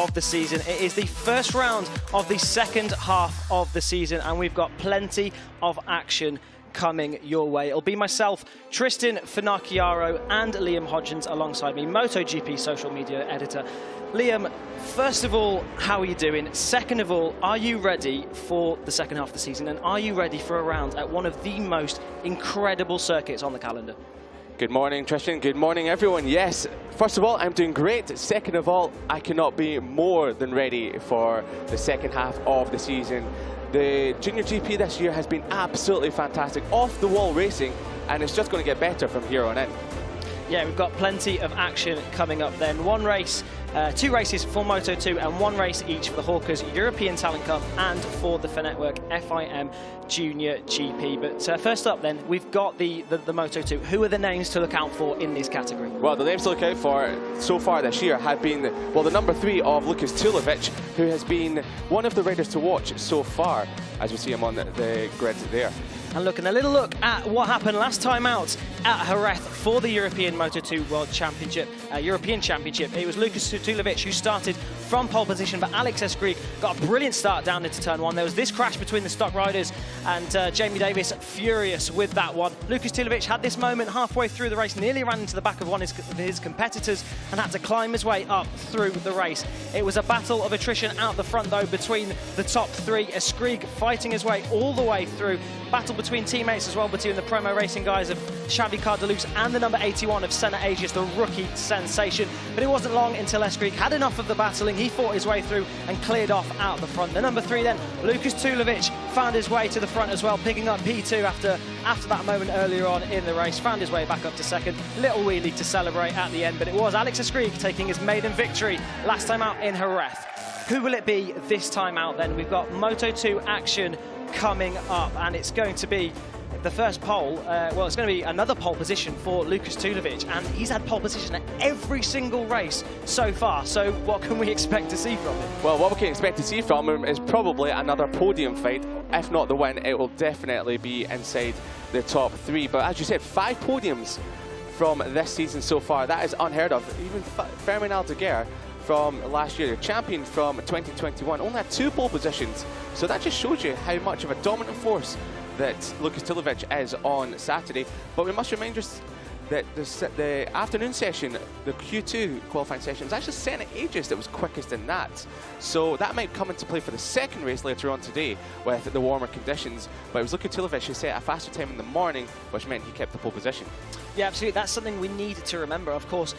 of the season. It is the first round of the second half of the season, and we've got plenty of action coming your way. It'll be myself, Tristan Finacchiaro, and Liam Hodgins alongside me, MotoGP social media editor. Liam, first of all, how are you doing? Second of all, are you ready for the second half of the season? And are you ready for a round at one of the most incredible circuits on the calendar? Good morning, Tristan. Good morning, everyone. Yes, first of all, I'm doing great. Second of all, I cannot be more than ready for the second half of the season. The Junior GP this year has been absolutely fantastic, off-the-wall racing, and it's just going to get better from here on in. Yeah, we've got plenty of action coming up then. One race, two races for Moto 2 and one race each for the Hawkers European Talent Cup and for the Finetwork FIM Junior GP. But first up then, we've got the Moto 2. Who are the names to look out for in this category? Well, the names to look out for so far this year have been, well, the number 3 of Lukas Tulovic, who has been one of the riders to watch so far, as we see him on the grid there. And looking a little look at what happened last time out at Jerez for the European Moto 2 World Championship, European Championship. It was Lukas Tulovic who started from pole position, but Alex Eschkrieg got a brilliant start down into turn 1. There was this crash between the stock riders, and Jamie Davis furious with that one. Lukas Tulovic had this moment halfway through the race, nearly ran into the back of one of his competitors and had to climb his way up through the race. It was a battle of attrition out the front, though, between the top 3. Eschkrieg fighting his way all the way through. Battle between teammates as well, between the promo racing guys of Xavi Cardelus and the number 81 of Senna Agius, the rookie sensation. But it wasn't long until Eschkrieg had enough of the battling. He fought his way through and cleared off out the front. The number 3 then, Lukas Tulovic, found his way to the front as well, picking up P2 after that moment earlier on in the race. Found his way back up to second. Little wheelie to celebrate at the end, but it was Alex Eschkrieg taking his maiden victory last time out in Jerez. Who will it be this time out then? We've got Moto 2 action coming up, and it's going to be the first pole, well, it's going to be another pole position for Lukas Tulovic, and he's had pole position at every single race so far. So what can we expect to see from him? Well, what we can expect to see from him is probably another podium fight. If not the win, it will definitely be inside the top 3. But as you said, 5 podiums from this season so far. That is unheard of. Even Fermin Algarve from last year, the champion from 2021, only had 2 pole positions. So that just shows you how much of a dominant force that Lukas Tulovic is on Saturday. But we must remind us that the afternoon session, the Q2 qualifying session, was actually Senna Agius that was quickest in that. So that might come into play for the second race later on today with the warmer conditions. But it was Lukas Tulovic who set a faster time in the morning, which meant he kept the pole position. Yeah, absolutely. That's something we need to remember. Of course,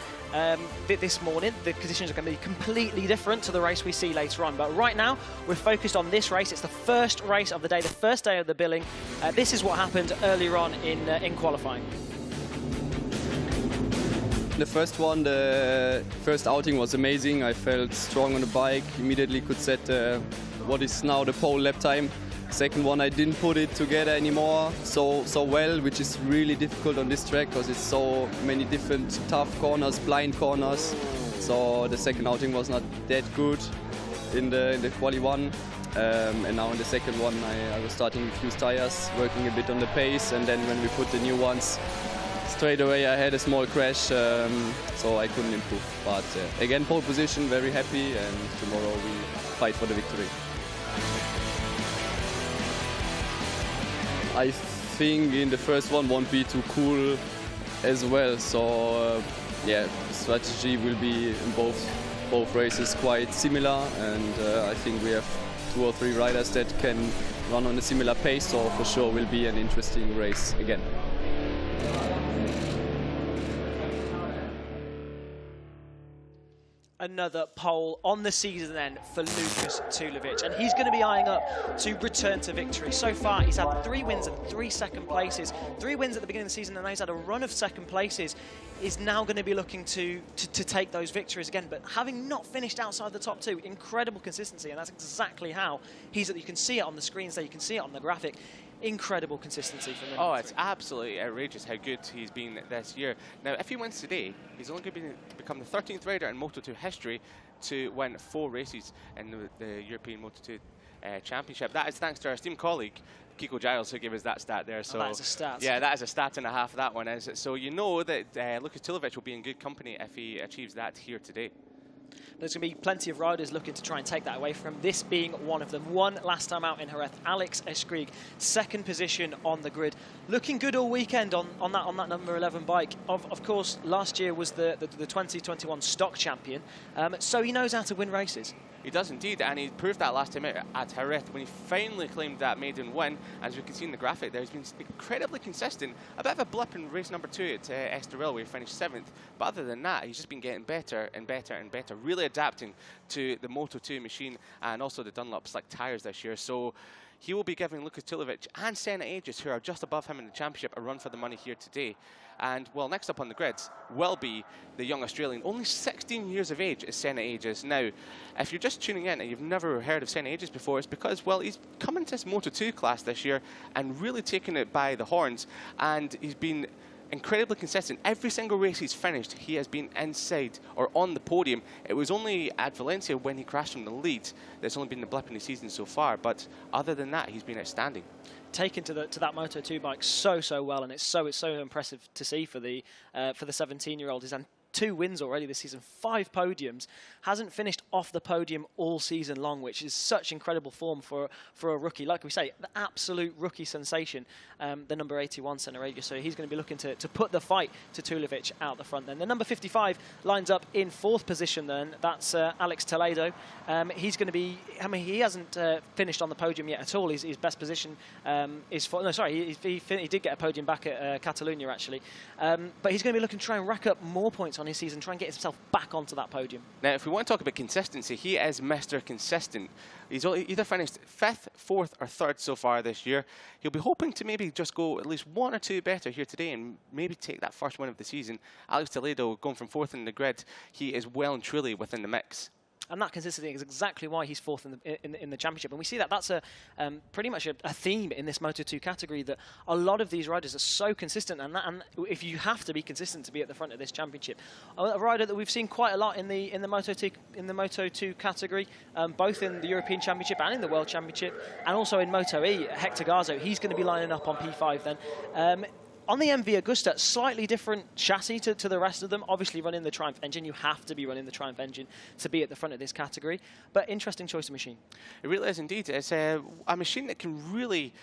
this morning, the conditions are going to be completely different to the race we see later on. But right now, we're focused on this race. It's the first race of the day, the first day of the billing. This is what happened earlier on in qualifying. The first one, the first outing was amazing. I felt strong on the bike, immediately could set what is now the pole lap time. Second one, I didn't put it together anymore so well, which is really difficult on this track because it's so many different tough corners, blind corners. So the second outing was not that good in the quali one. And now in the second one, I was starting with fused tires, working a bit on the pace, and then when we put the new ones, straight away I had a small crash, so I couldn't improve. But again, pole position, very happy, and tomorrow we fight for the victory. I think in the first one won't be too cool as well, so yeah, strategy will be in both races quite similar, and I think we have 2 or 3 riders that can run on a similar pace, so for sure will be an interesting race again. Another pole on the season then for Lukas Tulovic, and he's going to be eyeing up to return to victory. So far, he's had 3 wins and 3 second places. 3 wins at the beginning of the season, and now he's had a run of second places. Is now going to be looking to take those victories again, but having not finished outside the top 2, incredible consistency, and that's exactly how he's. You can see it on the screens there, you can see it on the graphic. Incredible consistency from him. Oh, it's absolutely outrageous how good he's been this year. Now, if he wins today, he's only going to become the 13th rider in Moto 2 history to win 4 races in the European Moto 2 Championship. That is thanks to our esteemed colleague, Kiko Giles, who gave us that stat there. So that is a stat. Yeah, that is a stat and a half, that one is. So you know that Lukas Tulovic will be in good company if he achieves that here today. There's going to be plenty of riders looking to try and take that away from him, this being one of them. Won last time out in Jerez, Alex Eschkrieg, second position on the grid. Looking good all weekend on that number 11 bike. Of course, last year was the 2021 stock champion, so he knows how to win races. He does indeed, and he proved that last time at Jerez when he finally claimed that maiden win. As we can see in the graphic there, he's been incredibly consistent. A bit of a blip in race number 2 at Estoril, where he finished 7th. But other than that, he's just been getting better and better and better, really adapting to the Moto 2 machine and also the Dunlop slick tyres this year. So he will be giving Lukas Tulovic and Senna Aegis, who are just above him in the championship, a run for the money here today. And, well, next up on the grids will be the young Australian. Only 16 years of age is Senna Aegis. Now, if you're just tuning in and you've never heard of Senna Aegis before, it's because, well, he's come into this Moto 2 class this year and really taken it by the horns. And he's been incredibly consistent. Every single race he's finished, he has been inside or on the podium. It was only at Valencia when he crashed from the lead that's only been the blip in the season so far. But other than that, he's been outstanding. Taken to that Moto 2 bike so well, and it's so impressive to see for the 17-year-old. He's had 2 wins already this season, 5 podiums, hasn't finished off the podium all season long, which is such incredible form for a rookie. Like we say, the absolute rookie sensation, the number 81 Senna Aegis. So he's going to be looking to put the fight to Tulovic out the front. Then the number 55 lines up in 4th position. Then that's Alex Toledo. He's going to be. I mean, he hasn't finished on the podium yet at all. His best position is for. No, sorry, he did get a podium back at Catalunya actually, but he's going to be looking to try and rack up more points on his season, try and get himself back onto that podium. Now, if we want to talk about consistency, he is Mr. Consistent. He's either finished 5th, 4th or 3rd so far this year. He'll be hoping to maybe just go at least 1 or 2 better here today and maybe take that first win of the season. Alex Toledo going from 4th in the grid, he is well and truly within the mix. And that consistency is exactly why he's 4th in the championship. And we see that that's pretty much a theme in this Moto 2 category, that a lot of these riders are so consistent. And if you have to be consistent to be at the front of this championship, a rider that we've seen quite a lot in the Moto 2 category, both in the European Championship and in the World Championship, and also in Moto E, Hector Garzo, he's going to be lining up on P5 then. On the MV Agusta, slightly different chassis to the rest of them. Obviously running the Triumph engine. You have to be running the Triumph engine to be at the front of this category. But interesting choice of machine. It really is indeed. It's a machine that can really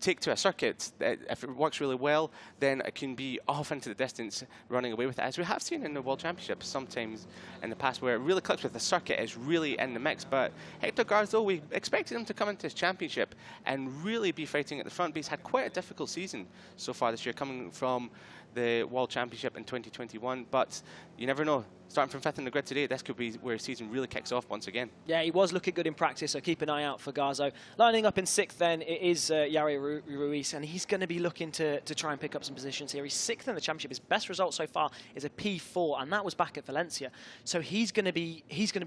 take to a circuit. If it works really well, then it can be off into the distance running away with it, as we have seen in the World Championship sometimes in the past, where it really clicks with the circuit, is really in the mix. But Hector Garzo, we expected him to come into his championship and really be fighting at the front, but he's had quite a difficult season so far this year, coming from the World Championship in 2021, but you never know. Starting from 5th in the grid today, this could be where his season really kicks off once again. Yeah, he was looking good in practice, so keep an eye out for Garzo. Lining up in 6th then, it is Yari Ruiz, and he's going to be looking to try and pick up some positions here. He's 6th in the championship. His best result so far is a P4, and that was back at Valencia. So he's going to be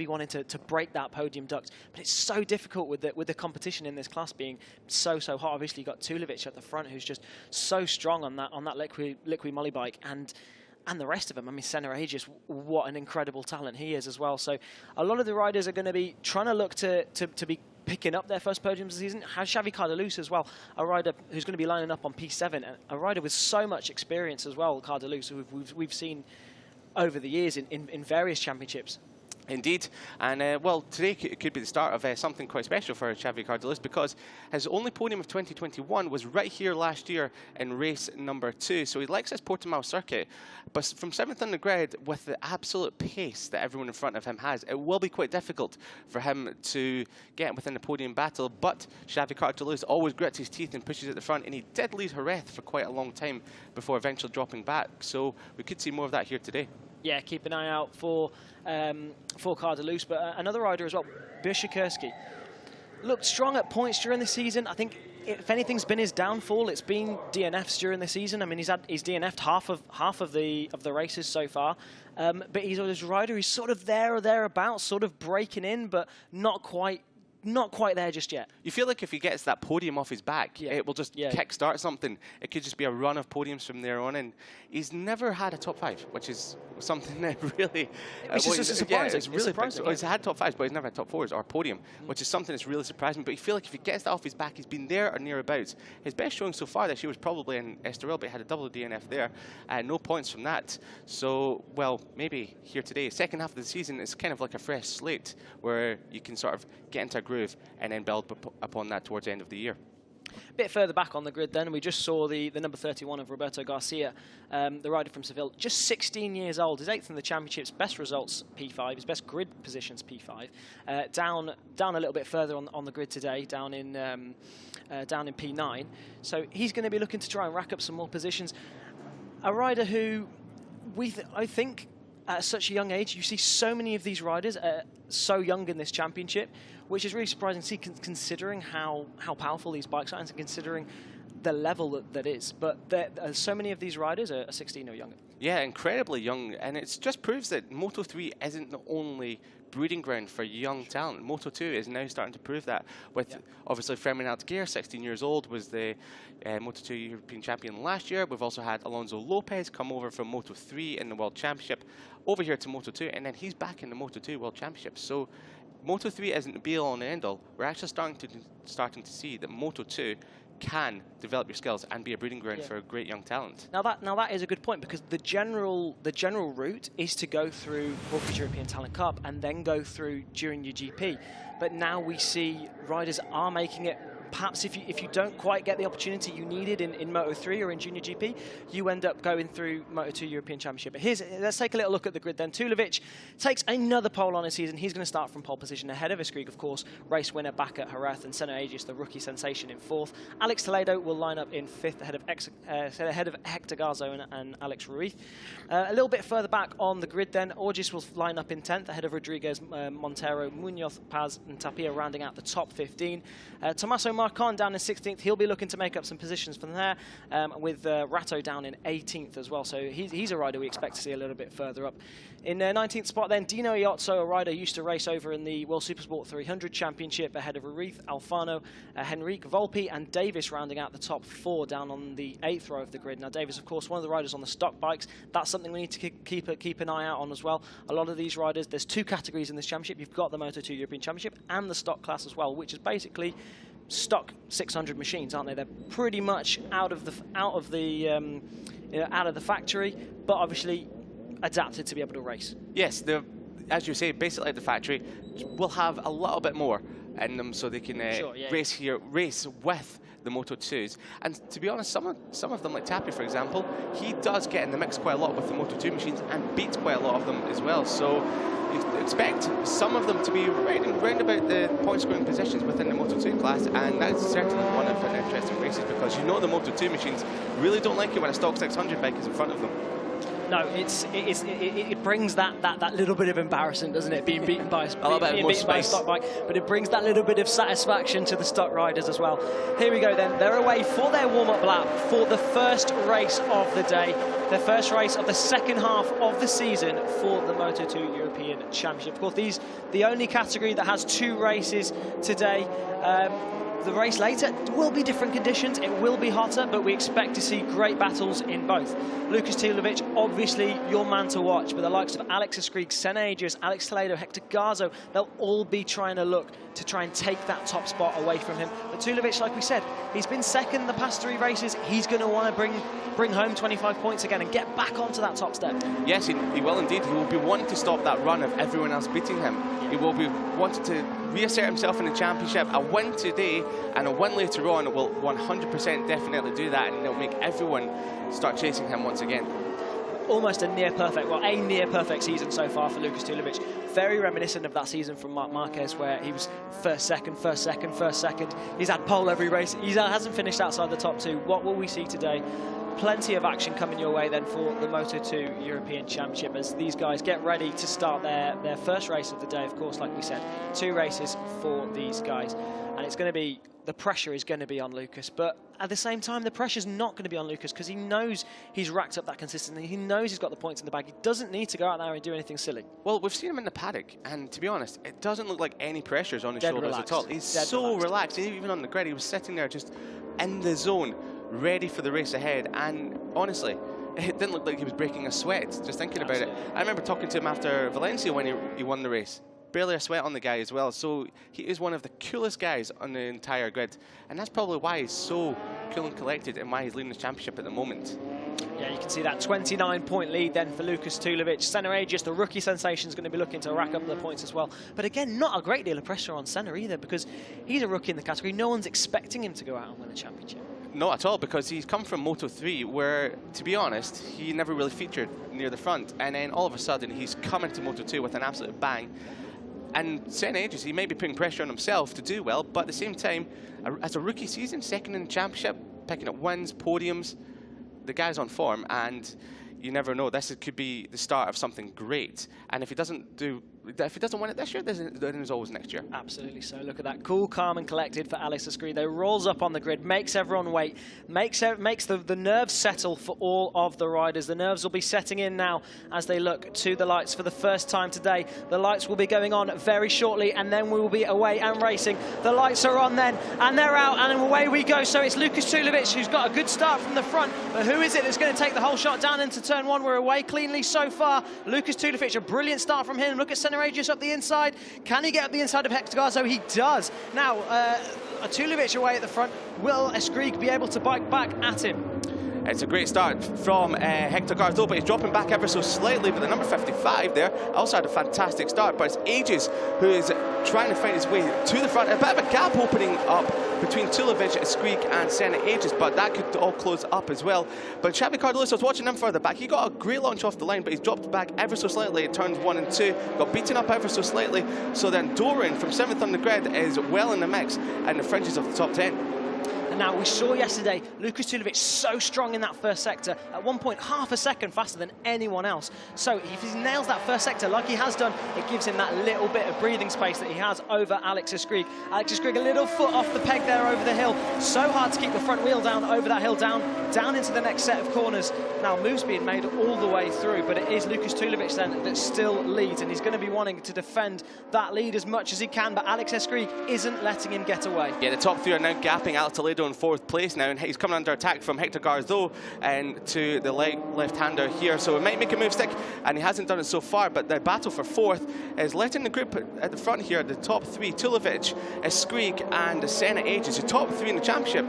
wanting to break that podium duct. But it's so difficult with the competition in this class being so hot. Obviously, you've got Tulovic at the front, who's just so strong on that Liqui Moly bike, and the rest of them. I mean, Senna Aegis, what an incredible talent he is as well. So a lot of the riders are going to be trying to look to be picking up their first podiums of the season. Xavi Cardelus as well, a rider who's going to be lining up on P7, and a rider with so much experience as well, Cardelus, who we've seen over the years in various championships. Indeed, and well, today could be the start of something quite special for Xavi Cardelus, because his only podium of 2021 was right here last year in race number 2. So he likes his Portimao circuit, but from 7th on the grid, with the absolute pace that everyone in front of him has, it will be quite difficult for him to get within the podium battle. But Xavi Cardelus always grits his teeth and pushes at the front, and he did lead Jerez for quite a long time before eventually dropping back. So we could see more of that here today. Yeah, keep an eye out for Cardelus, but another rider as well, Eschkrieg, looked strong at points during the season. I think if anything's been his downfall, it's been DNFs during the season. I mean, he's DNF'd half of the races so far, but he's a rider who's sort of there or thereabouts, sort of breaking in, but not quite not quite there just yet. You feel like if he gets that podium off his back, it will just kick-start something. It could just be a run of podiums from there on, and he's never had a top 5, which is something that really... It's just surprising. It's really surprising. He's had top 5s, but he's never had top 4s or podium, which is something that's really surprising. But you feel like if he gets that off his back, he's been there or nearabouts. His best showing so far this year was probably in Estoril, but he had a double DNF there. No points from that. So, well, maybe here today, second half of the season, it's kind of like a fresh slate where you can sort of get into a groove and then build upon that towards the end of the year. A bit further back on the grid then, we just saw the number 31 of Roberto Garcia, the rider from Seville, just 16 years old, his 8th in the championships, best results P5, his best grid positions P5, down a little bit further on the grid today, down in P9. So he's going to be looking to try and rack up some more positions. A rider who I think at such a young age, you see so many of these riders so young in this championship, which is really surprising to see considering how powerful these bikes are and considering the level that is. But so many of these riders are 16 or younger. Yeah, incredibly young, and it just proves that Moto 3 isn't the only breeding ground for young talent. Moto 2 is now starting to prove that with obviously Ferdinand Geer, 16 years old, was the Moto 2 European champion last year. We've also had Alonso Lopez come over from Moto 3 in the World Championship over here to Moto 2, and then he's back in the Moto 2 World Championship. So Moto 3 isn't the be-all and end-all. We're actually starting to see that Moto 2 can develop your skills and be a breeding ground for great young talent. Now that is a good point, because the general route is to go through Rookies European Talent Cup and then go through Junior GP. But now we see riders are making it. Perhaps if you don't quite get the opportunity you needed in Moto 3 or in Junior GP, you end up going through Moto 2 European Championship. But let's take a little look at the grid then. Tulovic takes another pole on his season. He's going to start from pole position ahead of Eschkrieg, of course, race winner back at Jerez, and Senna Aegis, the rookie sensation, in 4th. Alex Toledo will line up in 5th ahead of Hector Garzo and Alex Ruiz. A little bit further back on the grid then, Aegis will line up in 10th ahead of Rodriguez, Montero, Munoz, Paz and Tapia, rounding out the top 15. Tommaso Marcon down in 16th. He'll be looking to make up some positions from there, with Ratto down in 18th as well. So he's a rider we expect to see a little bit further up. In 19th spot then, Dino Iozzo, a rider used to race over in the World Supersport 300 Championship ahead of Ruiz, Alfano, Henrique, Volpi and Davis, rounding out the top 4 down on the 8th row of the grid. Now Davis, of course, one of the riders on the stock bikes. That's something we need to keep an eye out on as well. A lot of these riders, there's 2 categories in this championship. You've got the Moto 2 European Championship and the stock class as well, which is basically stock 600 machines, aren't they? They're pretty much out of the factory, but obviously adapted to be able to race. Yes, they're, as you say, basically at the factory. Will have a little bit more in them, so they can race with the Moto 2s. And to be honest, some of them, like Tapia, for example, he does get in the mix quite a lot with the Moto 2 machines and beats quite a lot of them as well. So you expect some of them to be round about the point scoring positions within the Moto 2 class, and that's certainly one of the interesting races, because you know the Moto 2 machines really don't like it when a stock 600 bike is in front of them. No, it brings that little bit of embarrassment, doesn't it? Being beaten by a stock bike, but it brings that little bit of satisfaction to the stock riders as well. Here we go then. They're away for their warm-up lap for the first race of the day, the first race of the second half of the season for the Moto 2 European Championship. Of course, the only category that has 2 races today. The race later will be different conditions, it will be hotter, but we expect to see great battles in both. Lukas Tulovic, obviously your man to watch, but the likes of Alex Eschkrieg, Senna Aegis, Alex Toledo, Hector Garzo, they'll all be trying to look to try and take that top spot away from him. But Tulovic, like we said, he's been second the past 3 races. He's going to want to bring home 25 points again and get back onto that top step. Yes, he will indeed. He will be wanting to stop that run of everyone else beating him. He will be wanting to reassert himself in the championship. A win today and a win later on will 100% definitely do that, and it'll make everyone start chasing him once again. Almost a near-perfect season so far for Lukas Tulovic. Very reminiscent of that season from Marc Marquez, where he was first, second. He's had pole every race. He hasn't finished outside the top 2. What will we see today? plenty of action coming your way then for the Moto2 European Championship as these guys get ready to start their first race of the day, of course, like we said. 2 races for these guys. And it's going to be, the pressure is going to be on Lucas, but at the same time, the pressure's not going to be on Lucas because he knows he's racked up that consistency. He knows he's got the points in the bag. He doesn't need to go out there and do anything silly. Well, we've seen him in the paddock, and to be honest, it doesn't look like any pressure's on his shoulders at all. He's so relaxed. Even on the grid, he was sitting there just in the zone, ready for the race ahead. And honestly, it didn't look like he was breaking a sweat just thinking about it. I remember talking to him after Valencia when he won the race. Barely a sweat on the guy as well, so he is one of the coolest guys on the entire grid, and that's probably why he's so cool and collected and why he's leading the championship at the moment. Yeah, you can see that 29-point lead then for Lucas Tulovic. Senna Aegis, the rookie sensation, is going to be looking to rack up the points as well. But again, not a great deal of pressure on Senna either, because he's a rookie in the category. No one's expecting him to go out and win a championship. Not at all, because he's come from Moto3, where, to be honest, he never really featured near the front, and then all of a sudden he's come into Moto2 with an absolute bang. And Senna Aegis, he may be putting pressure on himself to do well, but at the same time, as a rookie season, second in the championship, picking up wins, podiums, the guy's on form, and you never know. This could be the start of something great. And if he doesn't win it this year, then there's always next year. Absolutely. So look at that, cool, calm, and collected for Alex Eschkrieg. They rolls up on the grid, makes everyone wait, makes the nerves settle for all of the riders. The nerves will be setting in now as they look to the lights for the first time today. The lights will be going on very shortly, and then we will be away and racing. The lights are on then, and they're out, and away we go. So it's Lucas Tulovic who's got a good start from the front, but who is it that's going to take the whole shot down into turn 1? We're away cleanly so far. Lucas Tulovic, a brilliant start from him. Look at Senna Aegis up the inside. Can he get up the inside of Hector Garza? He does. Now, Tulovic away at the front. Will Eschkrieg be able to bike back at him? It's a great start from Hector Garza, but he's dropping back ever so slightly. But the number 55 there also had a fantastic start. But it's Aegis who is trying to find his way to the front. A bit of a gap opening up between Tulovic, Eschkrieg and Senna Aegis, but that could all close up as well. But Xavi Cardoso, I was watching him further back. He got a great launch off the line, but he's dropped back ever so slightly at turns 1 and 2. Got beaten up ever so slightly. So then Doran from 7th on the grid is well in the mix and the fringes of the top 10. And now we saw yesterday Lucas Tulovic so strong in that first sector, at one point half a second faster than anyone else. So if he nails that first sector like he has done, it gives him that little bit of breathing space that he has over Alex Eschkrieg. Alex Eschkrieg a little foot off the peg there over the hill. So hard to keep the front wheel down over that hill, down into the next set of corners. Now moves being made all the way through, but it is Lucas Tulovic then that still leads, and he's going to be wanting to defend that lead as much as he can, but Alex Eschkrieg isn't letting him get away. Yeah, the top 3 are now gapping Alex Toledo in 4th place now, and he's coming under attack from Hector Garza and to the left-hander here, so it might make a move stick, and he hasn't done it so far. But the battle for 4th is letting the group at the front here, the top 3, Tulovic, Eschkrieg and Senna Aegis, the top 3 in the championship.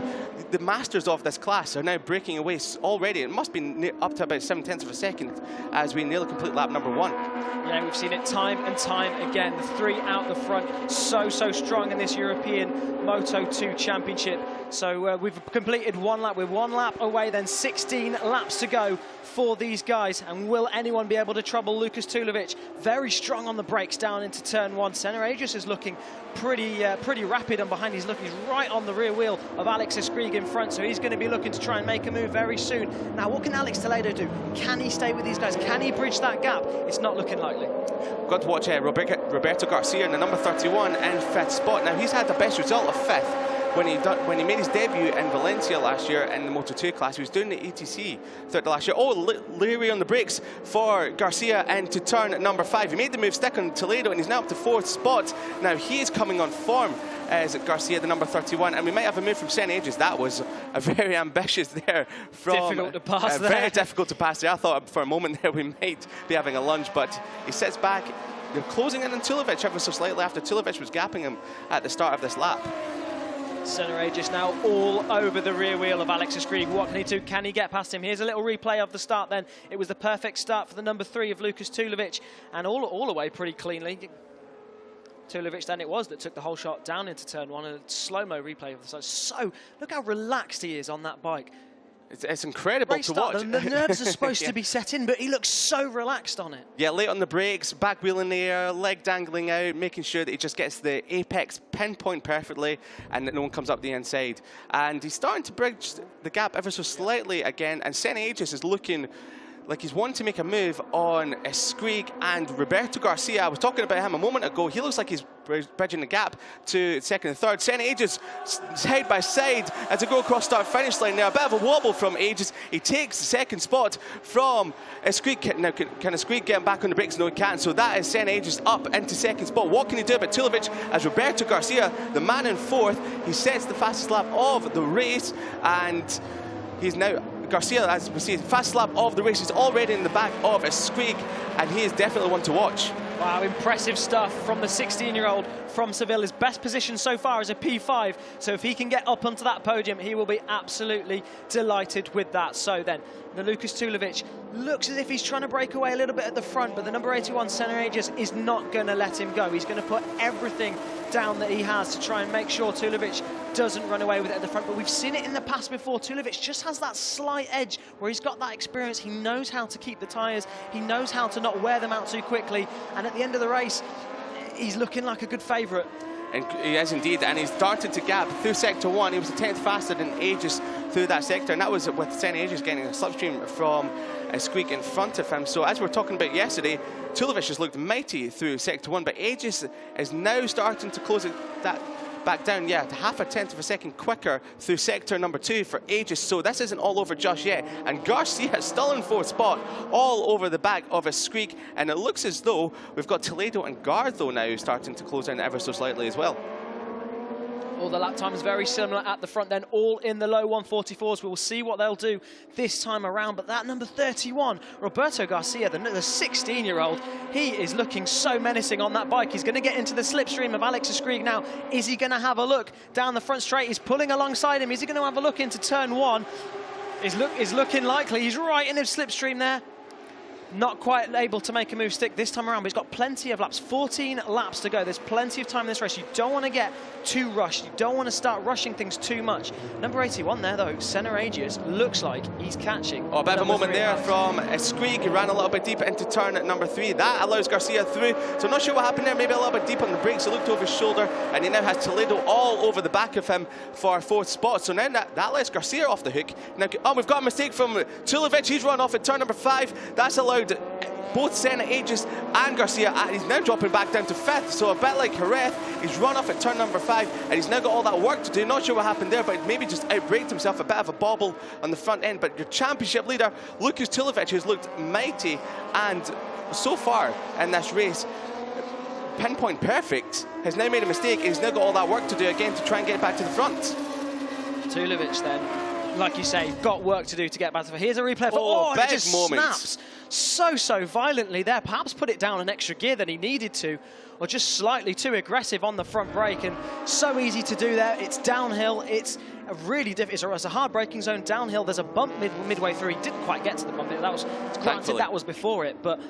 The masters of this class are now breaking away already. It must be up to about 7/10 of a second as we nearly complete lap number 1. Yeah, we've seen it time and time again. The 3 out the front, so strong in this European Moto2 Championship. So we've completed 1 lap. We're 1 lap away, then 16 laps to go for these guys. And will anyone be able to trouble Lucas Tulovic? Very strong on the brakes down into turn 1. Senna Aegis is looking pretty rapid, and behind he's right on the rear wheel of Alex Eschkrieg in front, so he's going to be looking to try and make a move very soon. Now, what can Alex Toledo do? Can he stay with these guys? Can he bridge that gap? It's not looking likely. Got to watch Roberto Garcia in the number 31 in 5th spot. Now, he's had the best result of 5th. When he made his debut in Valencia last year in the Moto2 class, he was doing the ETC throughout the last year. Oh, leery on the brakes for Garcia into turn number 5. He made the move stick on Toledo, and he's now up to 4th spot. Now he is coming on form as Garcia, the number 31, and we might have a move from Senna Aegis. That was a very ambitious there. Difficult to pass there. Very difficult to pass there. I thought for a moment there we might be having a lunge, but he sits back. They're closing in on Tulovic ever so slightly after Tulovic was gapping him at the start of this lap. Senna Aegis now all over the rear wheel of Alex Eschkrieg. What can he do? Can he get past him? Here's a little replay of the start then. It was the perfect start for the number 3 of Lucas Tulovic, and all away pretty cleanly. Tulovic then it was that took the whole shot down into turn 1, and a slow-mo replay of the start. So look how relaxed he is on that bike. It's incredible Great to start. watch. The nerves are supposed Yeah. to be set in, but he looks so relaxed on it. Yeah, late on the brakes, back wheel in the air, leg dangling out, making sure that he just gets the apex pinpoint perfectly and that no one comes up the inside. And he's starting to bridge the gap ever so slightly again, and Senna Aegis is looking like he's wanting to make a move on Eschkrieg and Roberto Garcia. I was talking about him a moment ago. He looks like he's bridging the gap to second and third. Senna Aegis side by side as they go across start-finish line there. A bit of a wobble from Aegis. He takes the second spot from Eschkrieg. Now, can Eschkrieg get him back on the brakes? No, he can't. So that is Senna Aegis up into second spot. What can he do about Tulovic as Roberto Garcia, the man in fourth, he sets the fastest lap of the race, and he's now Garcia, as we see, fast lap of the race. He's already in the back of Eschkrieg, and he is definitely one to watch. Wow, impressive stuff from the 16-year-old from Seville. His best position so far is a P5, so if he can get up onto that podium, he will be absolutely delighted with that. So then, the Lukas Tulovic looks as if he's trying to break away a little bit at the front, but the number 81, Senna Aegis, is not going to let him go. He's going to put everything down that he has to try and make sure Tulovic doesn't run away with it at the front. But we've seen it in the past before. Tulovic just has that slight edge where he's got that experience. He knows how to keep the tyres. He knows how to not wear them out too quickly. And at the end of the race, he's looking like a good favourite. And he is indeed, and he's started to gap through sector one. He was a tenth faster than Aegis through that sector, and that was with Senna Aegis getting a slipstream from Eschkrieg in front of him. So as we were talking about yesterday, Tulovic has looked mighty through sector one, but Aegis is now starting to close that back down, yeah, half a tenth of a second quicker through sector number 2 for Aegis. So this isn't all over just yet. And Garcia is still in fourth spot, all over the back of Eschkrieg. And it looks as though we've got Toledo and Gardo now starting to close in ever so slightly as well. All the lap times very similar at the front then, all in the low 144s. We will see what they'll do this time around. But that number 31, Roberto Garcia, the 16-year-old, he is looking so menacing on that bike. He's going to get into the slipstream of Alex Eschkrieg now. Is he going to have a look down the front straight? He's pulling alongside him. Is he going to have a look into turn one? Is looking likely. He's right in his slipstream there. Not quite able to make a move stick this time around, but he's got plenty of laps, 14 laps to go. There's plenty of time in this race. You don't want to get too rushed. You don't want to start rushing things too much. Number 81 there, though, Senna Aegis, looks like he's catching. Oh, a bit of a moment there from Eschkrieg. He ran a little bit deeper into turn at number 3. That allows Garcia through. So I'm not sure what happened there. Maybe a little bit deep on the brakes. He looked over his shoulder, and he now has Toledo all over the back of him for fourth spot. So now that lets Garcia off the hook. Now, oh, we've got a mistake from Tulovic. He's run off at turn number 5. That's allowed both Senna Aegis and Garcia, he's now dropping back down to 5th, so a bit like Jerez, he's run off at turn number 5, and he's now got all that work to do. Not sure what happened there, but maybe just outbraked himself, a bit of a bobble on the front end. But your championship leader, Lukas Tulovic, who's looked mighty, and so far in this race, pinpoint perfect, has now made a mistake, and he's now got all that work to do again to try and get back to the front. Tulovic then, like you say, got work to do to get back to the front. Here's a replay for, oh, and it just moments. snaps so violently there. Perhaps put it down an extra gear than he needed to, or just slightly too aggressive on the front brake, and so easy to do there. It's downhill, it's a really difficult, it's a hard braking zone downhill. There's a bump midway through. He didn't quite get to the bump. That was, granted, that was before it, but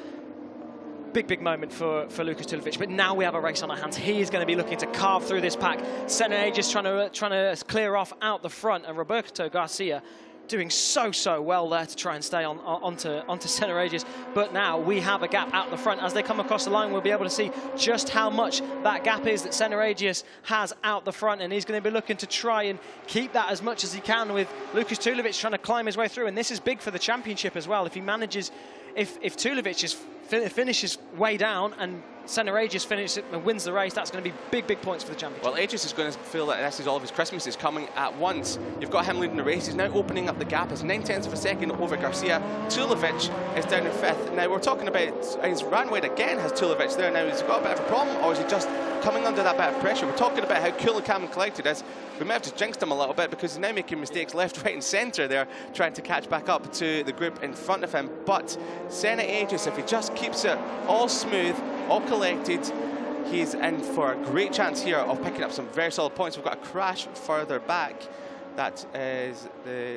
big moment for Lukas Tulovic. But now we have a race on our hands. He is going to be looking to carve through this pack. Senna Aegis trying to clear off out the front, and Roberto Garcia doing so well there to try and stay onto Senna Aegis. But now we have a gap out the front. As they come across the line, we'll be able to see just how much that gap is that Senna Aegis has out the front, and he's going to be looking to try and keep that as much as he can, with Lukas Tulovic trying to climb his way through. And this is big for the championship as well. If he manages, if Tulovic finishes way down and Senna Aegis wins the race, that's going to be big points for the championship. Well, Aegis is going to feel that this is all of his Christmases coming at once. You've got him leading the race. He's now opening up the gap. It's 9/10 of a second over Garcia. Tulovic is down in 5th. Now, we're talking about his Ranwade again has Tulovic there. Now, has he got a bit of a problem, or is he just coming under that bit of pressure? We're talking about how cool and calm and collected is. We may have just jinxed him a little bit because he's now making mistakes left, right and centre there, trying to catch back up to the group in front of him. But Senna Aegis, if he just keeps it all smooth, all collected, he's in for a great chance here of picking up some very solid points. We've got a crash further back. That is the...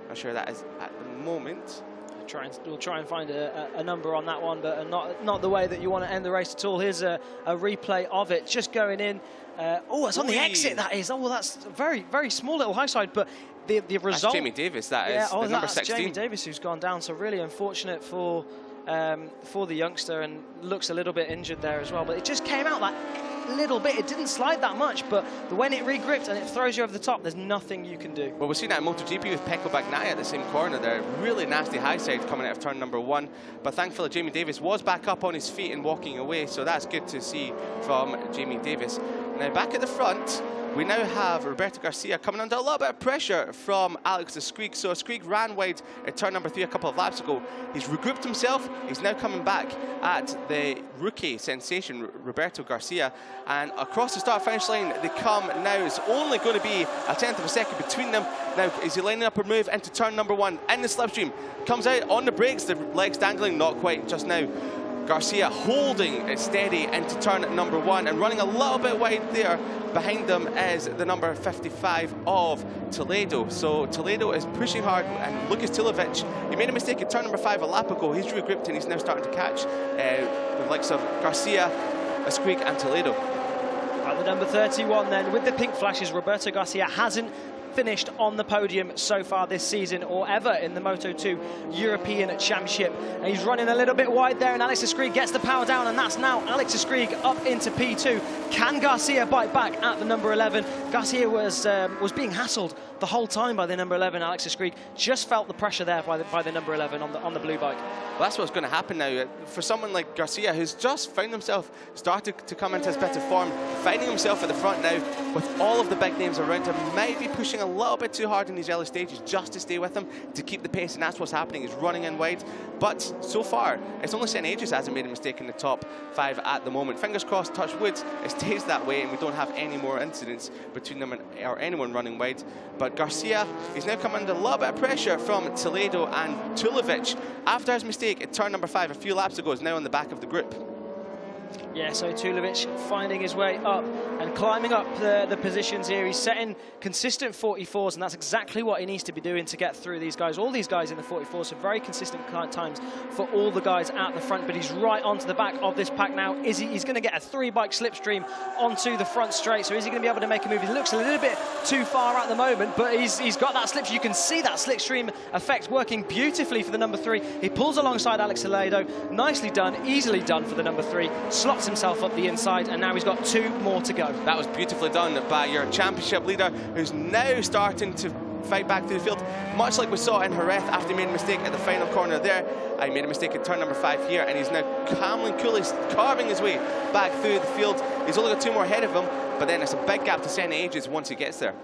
I'm not sure that is at the moment. We'll try and find a number on that one, but not the way that you want to end the race at all. Here's a replay of it, just going in. Oh, it's on the exit, that is. Oh, well, that's very, very small little high side, but the result... That's Jamie Davis, that is, the number 16. Jamie Davis who's gone down, so really unfortunate for the youngster, and looks a little bit injured there as well. But it just came out that little bit. It didn't slide that much, but when it regripped and it throws you over the top, there's nothing you can do. Well, we've seen that in MotoGP with Pecco Bagnaia at the same corner there. Really nasty high side coming out of turn number 1. But thankfully, Jamie Davis was back up on his feet and walking away, so that's good to see from Jamie Davis. Now, back at the front, we now have Roberto Garcia coming under a little bit of pressure from Alex Eschkrieg. So Eschkrieg ran wide at turn number 3 a couple of laps ago. He's regrouped himself. He's now coming back at the rookie sensation, Roberto Garcia. And across the start-finish line, they come now. It's only going to be a tenth of a second between them. Now, is he lining up a move into turn number 1 in the slipstream? Comes out on the brakes, the legs dangling, not quite just now. Garcia holding it steady into turn number 1 and running a little bit wide there. Behind them is the number 55 of Toledo. So Toledo is pushing hard, and Lucas Tulovic, he made a mistake at turn number 5 a lap ago. He's regrouped and he's now starting to catch the likes of Garcia, Eschkrieg and Toledo. At the number 31 then, with the pink flashes, Roberto Garcia hasn't finished on the podium so far this season or ever in the Moto2 European Championship. And he's running a little bit wide there, and Alex Eschkrieg gets the power down, and that's now Alex Eschkrieg up into P2. Can Garcia bite back at the number 11? Garcia was being hassled the whole time by the number 11, Alex Eschkrieg. Just felt the pressure there by the number 11 on the blue bike. Well, that's what's going to happen now. For someone like Garcia, who's just found himself started to come into his better form, finding himself at the front now with all of the big names around him, might be pushing a little bit too hard in these early stages just to stay with him, to keep the pace, and that's what's happening. He's running in wide, but so far it's only St. Aegis hasn't made a mistake in the top 5 at the moment. Fingers crossed, touch wood, it stays that way and we don't have any more incidents between them or anyone running wide. But Garcia is now coming under a little bit of pressure from Toledo, and Tulovic, after his mistake at turn number 5 a few laps ago, is now in the back of the group. Yeah, so Tulovic finding his way up and climbing up the positions here. He's setting consistent 44s, and that's exactly what he needs to be doing to get through these guys. All these guys in the 44s, so very consistent times for all the guys at the front, but he's right onto the back of this pack now. He's going to get a 3-bike slipstream onto the front straight, so is he going to be able to make a move? He looks a little bit too far at the moment, but he's got that slipstream. You can see that slipstream effect working beautifully for the number 3. He pulls alongside Alex Toledo. Nicely done, easily done for the number 3. Slots himself up the inside, and now he's got 2 more to go. That was beautifully done by your championship leader, who's now starting to fight back through the field, much like we saw in Jerez after he made a mistake at the final corner there. He made a mistake at turn number 5 here, and he's now calmly and coolly carving his way back through the field. He's only got 2 more ahead of him, but then it's a big gap to St. Aegis once he gets there.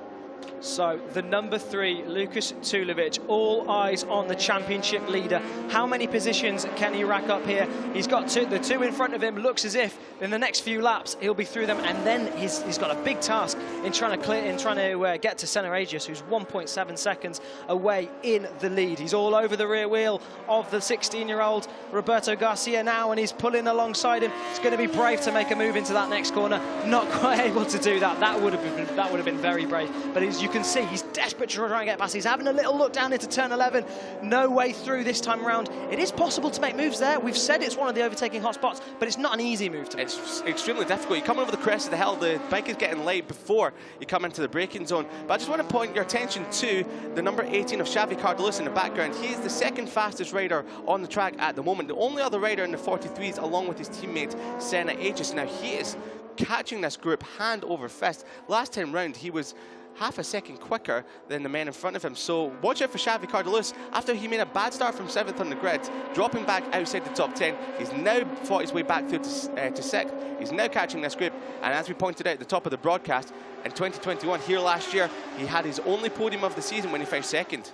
So the number 3, Lucas Tulovic, all eyes on the championship leader. How many positions can he rack up here? He's got the 2 in front of him. Looks as if in the next few laps he'll be through them, and then he's got a big task in trying to get to St. Aegis, who's 1.7 seconds away in the lead. He's all over the rear wheel of the 16-year-old Roberto Garcia now, and he's pulling alongside him. It's going to be brave to make a move into that next corner. Not quite able to do that. That would have been very brave. But as you can see, he's desperate to try and get past. He's having a little look down into turn 11. No way through this time around. It is possible to make moves there. We've said it's one of the overtaking hotspots, but it's not an easy move to make. It's extremely difficult. You come over the crest of the hill, the bike is getting light before you come into the braking zone. But I just want to point your attention to the number 18 of Xavi Cardelus in the background. He is the 2nd fastest rider on the track at the moment. The only other rider in the 43s, along with his teammate Senna Aegis. Now, he is catching this group hand over fist. Last time round, he was half a second quicker than the men in front of him. So watch out for Xavi Cardelus. After he made a bad start from 7th on the grid, dropping back outside the top 10, he's now fought his way back through to 6th. He's now catching this group, and as we pointed out at the top of the broadcast, in 2021, here last year, he had his only podium of the season when he finished 2nd.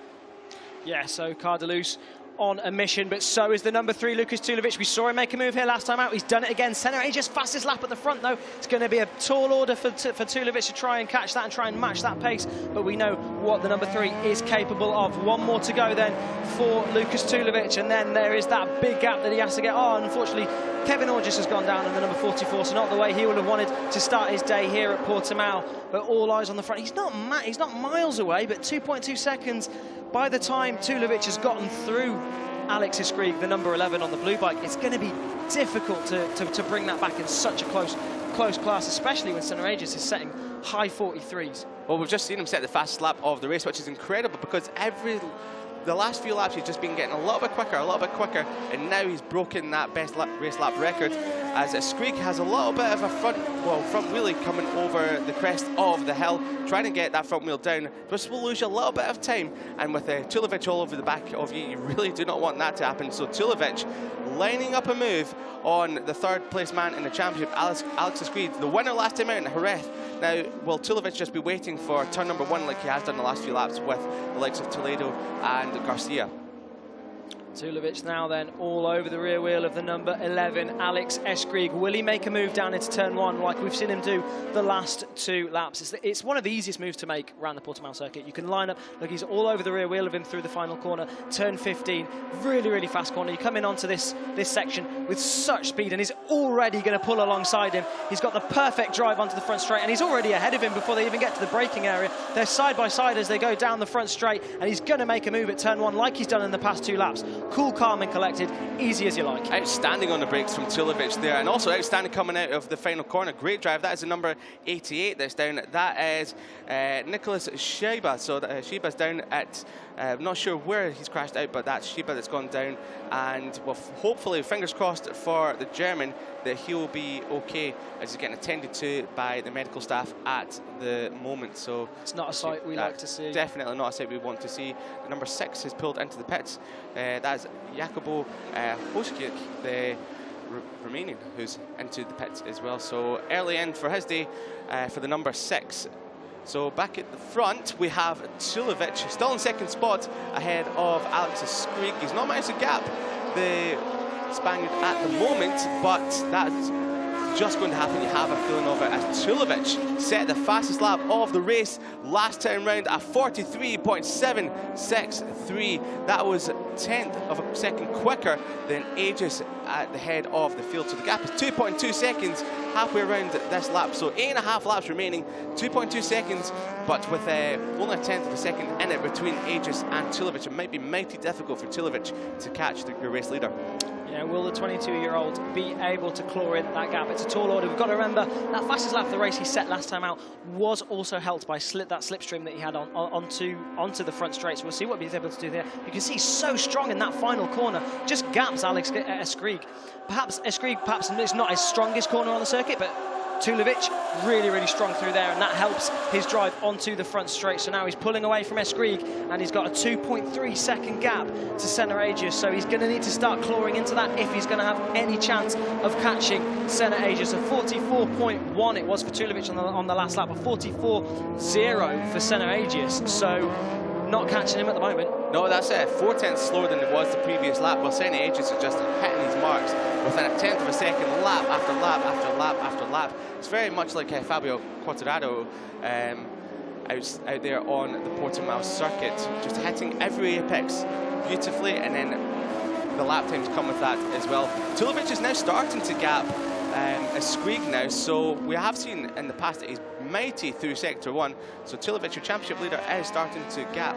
Yeah, so Cardelus on a mission, but so is the number 3, Lucas Tulovic. We saw him make a move here last time out. He's done it again. Senna Aegis, fastest lap at the front, though. It's going to be a tall order for Tulovic to try and catch that and try and match that pace, but we know what the number 3 is capable of. 1 more to go then for Lucas Tulovic, and then there is that big gap that he has to get on. Unfortunately, Kevin Orgis has gone down in the number 44, so not the way he would have wanted to start his day here at Portimao, but all eyes on the front. He's not miles away, but 2.2 seconds by the time Tulovic has gotten through Alex Eschkrieg, the number 11 on the blue bike. It's going to be difficult to bring that back in such a close class, especially when Senna Aegis is setting high 43s. Well, we've just seen him set the fastest lap of the race, which is incredible because the last few laps he's just been getting a little bit quicker, and now he's broken that best race lap record as Eschkrieg has a little bit of a front wheelie coming over the crest of the hill, trying to get that front wheel down, which will lose you a little bit of time, and with Tulovic all over the back of you, you really do not want that to happen. So Tulovic lining up a move on the third place man in the championship, Alex Eschkrieg, the winner last time out in Jerez. Now, will Tulovic just be waiting for turn number 1 like he has done the last few laps with the likes of Toledo and Garcia? Tulovic now then all over the rear wheel of the number 11, Alex Eschkrieg. Will he make a move down into turn 1 like we've seen him do the last 2 laps? It's one of the easiest moves to make around the Portimao circuit. You can line up, look, he's all over the rear wheel of him through the final corner, turn 15, really, really fast corner. You come in onto this section with such speed and he's already going to pull alongside him. He's got the perfect drive onto the front straight and he's already ahead of him before they even get to the braking area. They're side by side as they go down the front straight and he's going to make a move at turn 1 like he's done in the past 2 laps. Cool, calm and collected, easy as you like. Outstanding on the brakes from Tulovic there, and also outstanding coming out of the final corner. Great drive. That is the number 88 that's down. That is Nicholas Shiba. So Shiba's down at, not sure where he's crashed out, but that's Shiba that's gone down. And well, hopefully, fingers crossed for the German, that he'll be okay as he's getting attended to by the medical staff at the moment. So it's not a sight we like to see. Definitely not a sight we want to see. The number 6 has pulled into the pits. That's Jacobo Eschkrieg, the Romanian, who's into the pits as well. So early in for his day for the number 6. So back at the front, we have Tulovic, still in second spot ahead of Alex Eschkrieg. He's not managed to gap the Spaniard at the moment, but that's just going to happen. You have a feeling of it as Tulovic set the fastest lap of the race last time round at 43.763. That was 1/10 of a second quicker than Aegis at the head of the field. So the gap is 2.2 seconds halfway around this lap. So 8.5 laps remaining, 2.2 seconds, but with only 1/10 of a second in it between Aegis and Tulovic. It might be mighty difficult for Tulovic to catch the race leader. Yeah, will the 22-year-old be able to claw in that gap? It's a tall order. We've got to remember that fastest lap of the race he set last time out was also helped by that slipstream that he had onto the front straight. So we'll see what he's able to do there. You can see he's so strong in that final corner. Just gaps Alex Eschkrieg. Perhaps Eschkrieg, it's not his strongest corner on the circuit, but Tulovic really, really strong through there, and that helps his drive onto the front straight. So now he's pulling away from Eschkrieg, and he's got a 2.3 second gap to Senna Aegis. So he's going to need to start clawing into that if he's going to have any chance of catching Senna Aegis. A 44.1 it was for Tulovic on the last lap, a 44.0 for Senna Aegis. So not catching him at the moment. No, that's 4/10 slower than it was the previous lap. Well, Senna Aegis is just hitting these marks within 1/10 of a second, lap after lap after lap after lap. It's very much like Fabio Quartararo out there on the Portimao circuit, just hitting every apex beautifully, and then the lap times come with that as well. Tulovic is now starting to gap Eschkrieg now, so we have seen in the past that he's mighty through Sector 1. So Tulovic, your championship leader, is starting to gap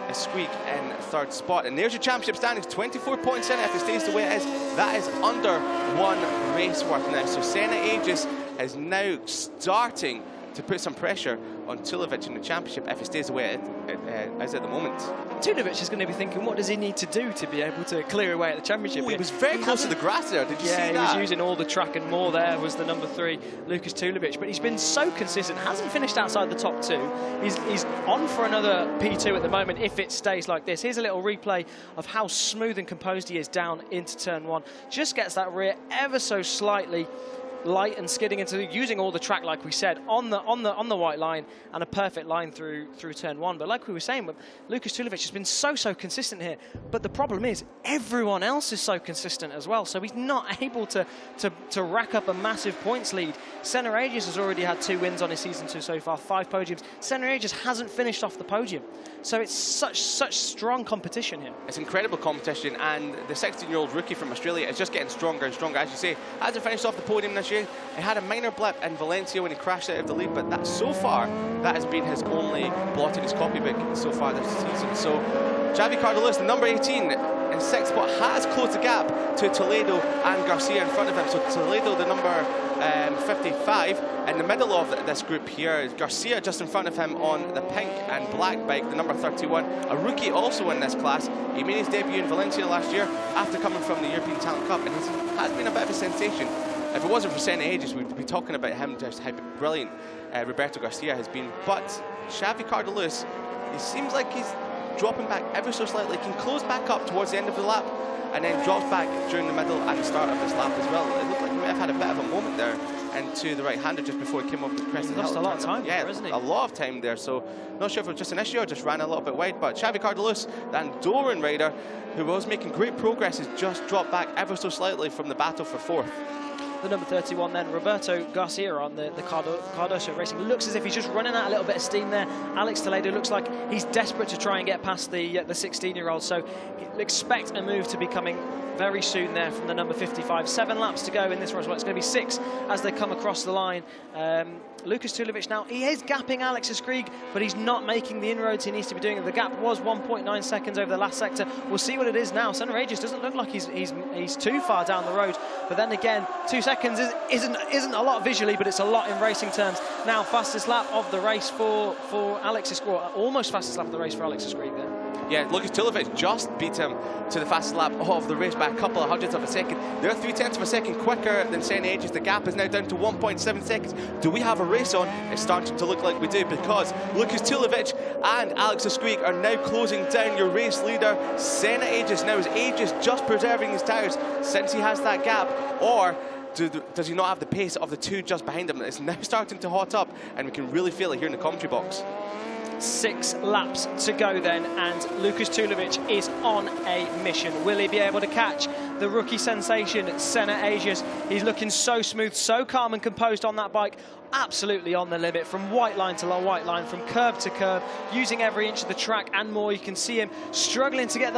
Eschkrieg in third spot. And there's your championship standings, 24 points in if it stays the way it is. That is under 1 race worth now. So Senna Aegis is now starting to put some pressure on Tulovic in the championship if it stays the way it is at the moment. Tulovic is going to be thinking, what does he need to do to be able to clear away at the championship? Ooh, he was very close to the grass there. Did you see that? Yeah, he was using all the track and more. There was the number 3, Lucas Tulovic. But he's been so consistent, hasn't finished outside the top 2. He's on for another P2 at the moment if it stays like this. Here's a little replay of how smooth and composed he is down into turn 1. Just gets that rear ever so slightly light and skidding into using all the track, like we said, on the white line, and a perfect line through turn 1. But like we were saying, Lucas Tulovic has been so consistent here. But the problem is everyone else is so consistent as well. So he's not able to rack up a massive points lead. Senna Aegis has already had 2 wins on his season 2 so far, 5 podiums. Senna Aegis hasn't finished off the podium. So it's such strong competition here. It's incredible competition, and the 16-year-old rookie from Australia is just getting stronger and stronger. As you say, hasn't finished off the podium this year. He had a minor blip in Valencia when he crashed out of the lead, but that so far, that has been his only blot in his copybook so far this season. So Xavi Cardolis, the number 18, 6th, but has closed the gap to Toledo and Garcia in front of him. So Toledo, the number 55, in the middle of this group here. Garcia just in front of him on the pink and black bike, the number 31, a rookie also in this class. He made his debut in Valencia last year after coming from the European Talent Cup, and he has been a bit of a sensation. If it wasn't for Senna Aegis, we'd be talking about him, just how brilliant Roberto Garcia has been. But Xavi Cardelus, he seems like he's dropping back ever so slightly. He can close back up towards the end of the lap and then drops back during the middle and the start of this lap as well. It looked like he might have had a bit of a moment there into the right-hander just before he came up the crest of the hill. Lost a lot of time there, isn't he? A lot of time there, so not sure if it was just an issue or just ran a little bit wide, but Xavi Cardelus, the Andorran rider, who was making great progress, has just dropped back ever so slightly from the battle for 4th. The number 31 then, Roberto Garcia on the Cardoso Racing. Looks as if he's just running out a little bit of steam there. Alex Toledo looks like he's desperate to try and get past the 16-year-old, so expect a move to be coming very soon there from the number 55. 7 laps to go in this race. Well, it's going to be 6 as they come across the line. Lucas Tulovic now, he is gapping Alex Eschkrieg, but he's not making the inroads he needs to be doing. The gap was 1.9 seconds over the last sector. We'll see what it is now. Senna Aegis doesn't look like he's too far down the road, but then again, 2 seconds isn't a lot visually, but it's a lot in racing terms. Now, fastest lap of the race for Alex Eschkrieg, almost fastest lap of the race for Alex Eschkrieg there. Yeah, Lucas Tulovic just beat him to the fastest lap of the race by a couple of hundredths of a second. They're 0.3 of a second quicker than Senna Aegis. The gap is now down to 1.7 seconds. Do we have a race on? It's starting to look like we do, because Lucas Tulovic and Alex Eschkrieg are now closing down your race leader, Senna Aegis. Now, is Aegis just preserving his tyres since he has that gap, or does he not have the pace of the 2 just behind him? It's now starting to hot up, and we can really feel it here in the commentary box. 6 laps to go then, and Lucas Tulovic is on a mission. Will he be able to catch the rookie sensation, Senna Aegis? He's looking so smooth, so calm and composed on that bike. Absolutely on the limit, from white line to white line, from curb to curb, using every inch of the track and more. You can see him struggling to get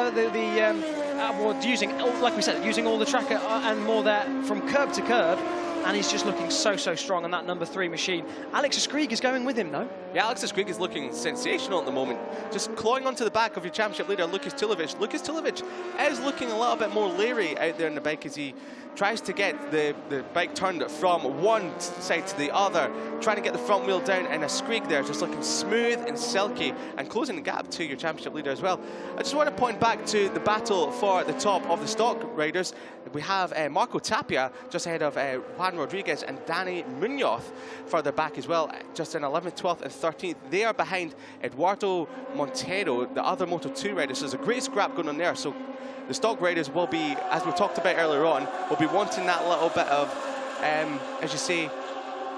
using, like we said, using all the track and more there from curb to curb. And he's just looking so strong on that number 3 machine. Alex Eschkrieg is going with him, though. Yeah, Alex Eschkrieg is looking sensational at the moment. Just clawing onto the back of your championship leader, Lucas Tulovic. Lucas Tulovic is looking a little bit more leery out there in the bike as he tries to get the bike turned from one side to the other, trying to get the front wheel down, and Eschkrieg there just looking smooth and silky and closing the gap to your championship leader as well. I just want to point back to the battle for the top of the stock riders. We have Marco Tapia just ahead of Juan Rodriguez and Danny Munoz further back as well, just in 11th, 12th and 13th. They are behind Eduardo Montero, the other Moto 2 rider. So there's a great scrap going on there. So the stock riders will be, as we talked about earlier on, will be wanting that little bit of, as you say,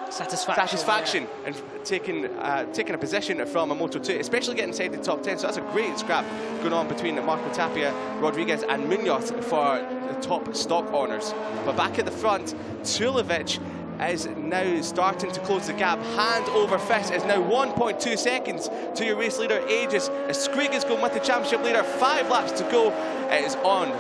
satisfaction yeah, and taking a position from a Moto 2, especially getting inside the top 10. So that's a great scrap going on between Marco Tapia, Rodriguez and Munoz for the top stock honours. But back at the front, Tulovic is now starting to close the gap. Hand over fist is now 1.2 seconds to your race leader, Aegis. Eschkrieg is going with the championship leader. 5 laps to go. It is on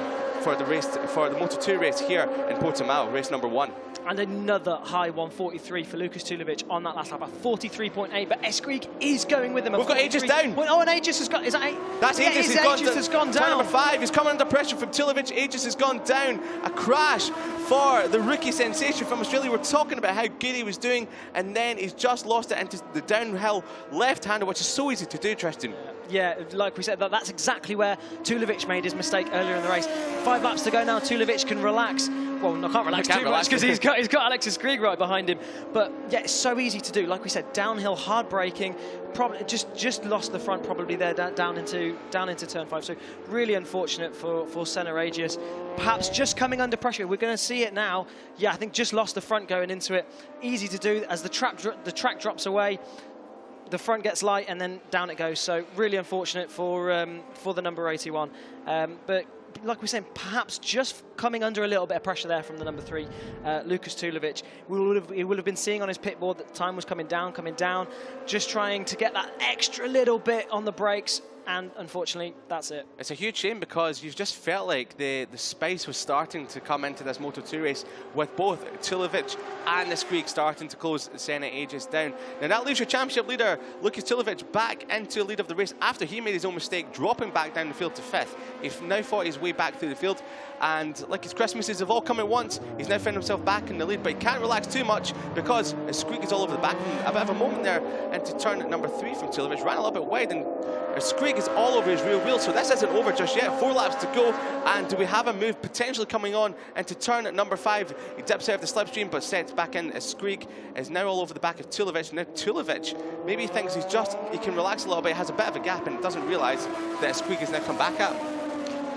for the race, for the Moto 2 race here in Portimao, race number 1. And another high 143 for Lucas Tulovic on that last lap, a 43.8, but Eschkrieg is going with him. We've got Aegis down. Oh, and Aegis has got, is that 8? That's yeah, Aegis, Aegis has gone down. Number 5, he's coming under pressure from Tulovic. Aegis has gone down. A crash for the rookie sensation from Australia. We're talking about how good he was doing, and then he's just lost it into the downhill left-hander, which is so easy to do, Tristan. Yeah, like we said, that's exactly where Tulovic made his mistake earlier in the race. 5 laps to go now. Tulovic can relax. Well, I can't relax too much because he's got Alex Eschkrieg right behind him. But yeah, it's so easy to do. Like we said, downhill, hard braking. Probably just lost the front probably there down into turn 5. So really unfortunate for Senna Aegis. Perhaps just coming under pressure. We're going to see it now. Yeah, I think just lost the front going into it. Easy to do as the track drops away. The front gets light and then down it goes. So really unfortunate for the number 81. But like we said, perhaps just coming under a little bit of pressure there from the number 3, Lucas Tulovic. We would have been seeing on his pit board that time was coming down, just trying to get that extra little bit on the brakes. and unfortunately, that's it. It's a huge shame because you've just felt like the spice was starting to come into this Moto2 race with both Tulovic and Eschkrieg starting to close the Senna ages down. Now that leaves your championship leader, Lukas Tulovic, back into the lead of the race after he made his own mistake, dropping back down the field to 5th. He's now fought his way back through the field, and like his Christmases have all come at once, he's now found himself back in the lead, but he can't relax too much because Eschkrieg is all over the back. A bit of a moment there into turn number 3 from Tulovic, ran a little bit wide, and Eschkrieg is all over his rear wheel, so this isn't over just yet. 4 laps to go, and do we have a move potentially coming on into turn number 5? He dips out of the slipstream, but sets back in. Eschkrieg is now all over the back of Tulovic. Now Tulovic maybe he thinks he can relax a little bit, has a bit of a gap, and doesn't realise that Eschkrieg has now come back up.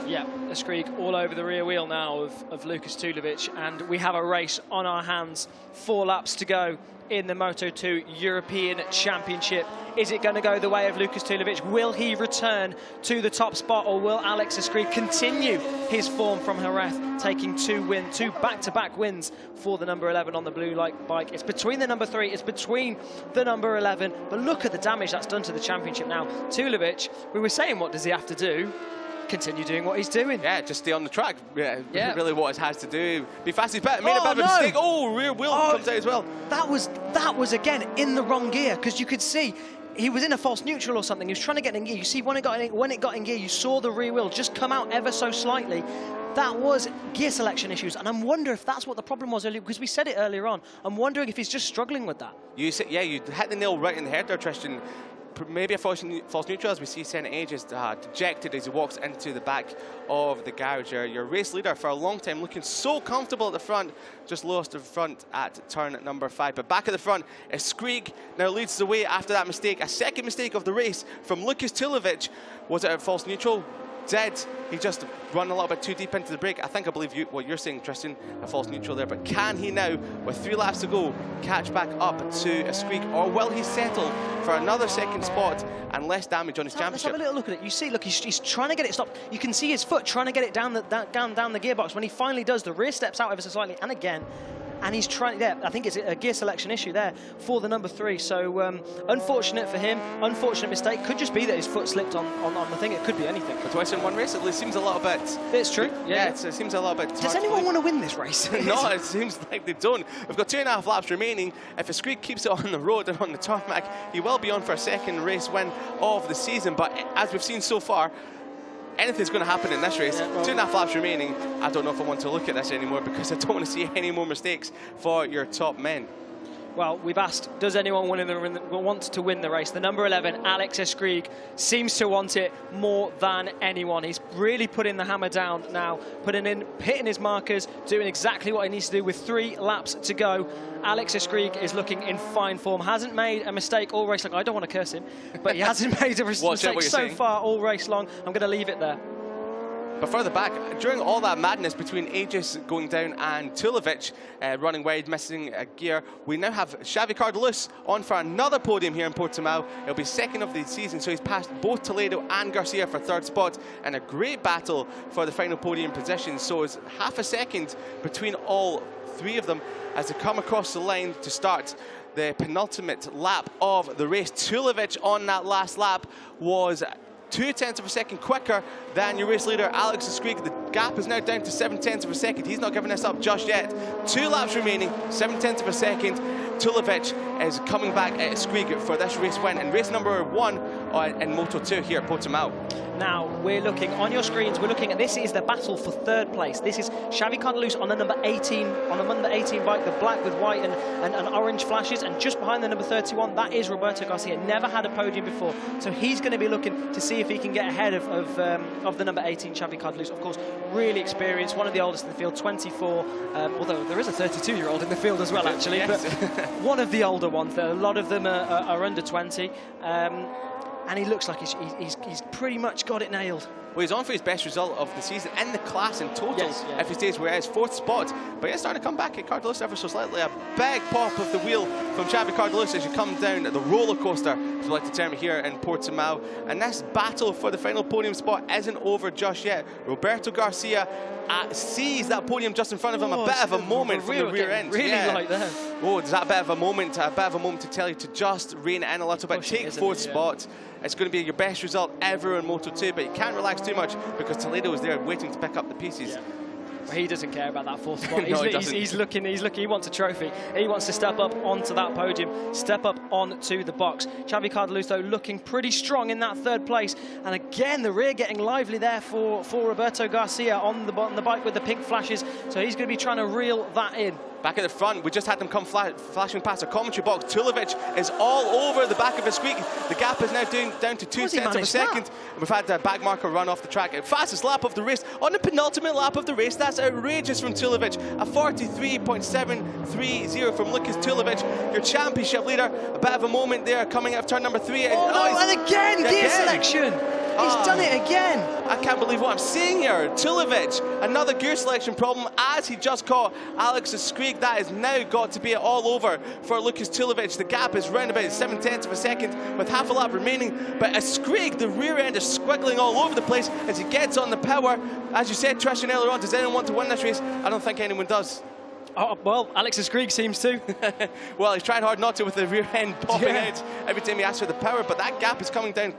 Yeah, Eschkrieg all over the rear wheel now of Lukas Tulovic, and we have a race on our hands. 4 laps to go in the Moto2 European Championship. Is it going to go the way of Lukas Tulovic? Will he return to the top spot, or will Alex Eschkrieg continue his form from Jerez, taking 2 back-to-back wins for the number 11 on the blue light bike? It's between the number 3, it's between the number 11, but look at the damage that's done to the championship now. Tulovic, we were saying, what does he have to do? Continue doing what he's doing. Yeah, just stay on the track. Yeah. Really what it has to do. Be fast as better. Made a Oh, bit of a mistake. Oh, rear wheel comes out as well. That was again in the wrong gear, because you could see he was in a false neutral or something. He was trying to get in gear. You see when it got in gear, you saw the rear wheel just come out ever so slightly. That was gear selection issues, and I'm wondering if that's what the problem was earlier, because we said it earlier on. I'm wondering if he's just struggling with that. You hit the nail right in the head there, Tristan. Maybe a false neutral, as we see Senna ages dejected as he walks into the back of the garage. Your race leader for a long time, looking so comfortable at the front, just lost the front at turn number 5. But back at the front, Eschkrieg now leads the way after that mistake. A second mistake of the race from Lukas Tulovic. Was it a false neutral? He just run a little bit too deep into the brake. I believe what you're saying, Tristan, a false neutral there. But can he now, with 3 laps to go, catch back up to Eschkrieg, or will he settle for another second spot and less damage on his championship? Let's have a little look at it. You see, look, he's trying to get it stopped. You can see his foot trying to get it down the gearbox. When he finally does, the rear steps out ever so slightly, and again. And he's trying, I think it's a gear selection issue there for the number 3. So unfortunate for him, unfortunate mistake. Could just be that his foot slipped on the thing. It could be anything. But twice in one race, it seems a little bit... It's true. Yeah, it seems a little bit... Does anyone want to win this race? No, it seems like they don't. We've got 2.5 laps remaining. If Eschkrieg keeps it on the road and on the tarmac, he will be on for a second race win of the season. But as we've seen so far, anything's going to happen in this race. 2.5 laps remaining. I don't know if I want to look at this anymore, because I don't want to see any more mistakes for your top men. Well, we've asked, does anyone want to win the race? The number 11, Alex Eschkrieg, seems to want it more than anyone. He's really putting the hammer down now, hitting his markers, doing exactly what he needs to do with 3 laps to go. Alex Eschkrieg is looking in fine form. Hasn't made a mistake all race long. I don't want to curse him, but he hasn't made a mistake so far all race long. I'm going to leave it there. But further back, during all that madness between Aegis going down and Tulovic running wide, missing a gear, we now have Xavi Cardelus on for another podium here in Portimao. It'll be second of the season, so he's passed both Toledo and Garcia for 3rd spot, and a great battle for the final podium position. So it's half a second between all 3 of them as they come across the line to start the penultimate lap of the race. Tulovic on that last lap was 0.2 of a second quicker than your race leader, Alex Eschkrieg. The gap is now down to 0.7 of a second. He's not giving this up just yet. 2 laps remaining, 0.7 of a second. Tulovic is coming back at Eschkrieg for this race win, and race number 1 in Moto2 here at Portimao. Now, we're looking on your screens, we're looking at, this is the battle for 3rd place. This is Xavi Cardelus on the number 18, on the number 18 bike, the black with white and orange flashes, and just behind the number 31, that is Roberto Garcia. Never had a podium before, so he's going to be looking to see if he can get ahead of the number 18, Xavi Cardelus. Of course, really experienced, one of the oldest in the field, 24, although there is a 32-year-old in the field as well, actually, yes. But one of the older ones there. A lot of them are under 20. And he looks like he's pretty much got it nailed. Well, he's on for his best result of the season in the class in total, yes, yeah. if he stays where he is, 4th spot. But he's starting to come back at Cardelus ever so slightly. A big pop of the wheel from Xavi Cardelus as you come down the roller coaster, as we like to term it here in Portimao. And this battle for the final podium spot isn't over just yet. Roberto Garcia sees that podium just in front of him, a bit of a moment from the rear end. Really like that. Oh, is that a bit of a moment to tell you to just rein it in a little bit, take fourth spot. It's going to be your best result ever in Moto 2, but you can't relax too much because Toledo is there waiting to pick up the pieces. Yeah. Well, he doesn't care about that fourth spot. No, he's looking, he wants a trophy. He wants to step up onto that podium, step up onto the box. Xavi Cardeluz, though, looking pretty strong in that third place. And again, the rear getting lively there for Roberto Garcia on the bike with the pink flashes. So he's going to be trying to reel that in. Back at the front, we just had them come flashing past our commentary box. Tulovic is all over the back of Eschkrieg. The gap is now down to 2 tenths of a second. And we've had the back marker run off the track. Fastest lap of the race on the penultimate lap of the race. That's outrageous from Tulovic. A 43.730 from Lucas Tulovic, your championship leader. A bit of a moment there coming out of turn number 3. Oh, no, and again, gear selection. He's done it again. I can't believe what I'm seeing here. Tulovic, another gear selection problem as he just caught Alex Eschkrieg. That has now got to be all over for Lucas Tulovic. The gap is round about 7 tenths of a second with half a lap remaining. But Eschkrieg, the rear end is squiggling all over the place as he gets on the power. As you said, Tristan, earlier on, does anyone want to win this race? I don't think anyone does. Oh, well, Alex Eschkrieg seems to. Well, he's trying hard not to with the rear end popping out every time he asks for the power, but that gap is coming down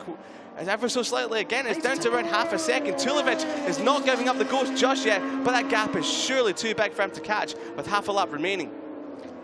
ever so slightly. Again, it's down to around half a second. Tulovic is not giving up the ghost just yet, but that gap is surely too big for him to catch with half a lap remaining.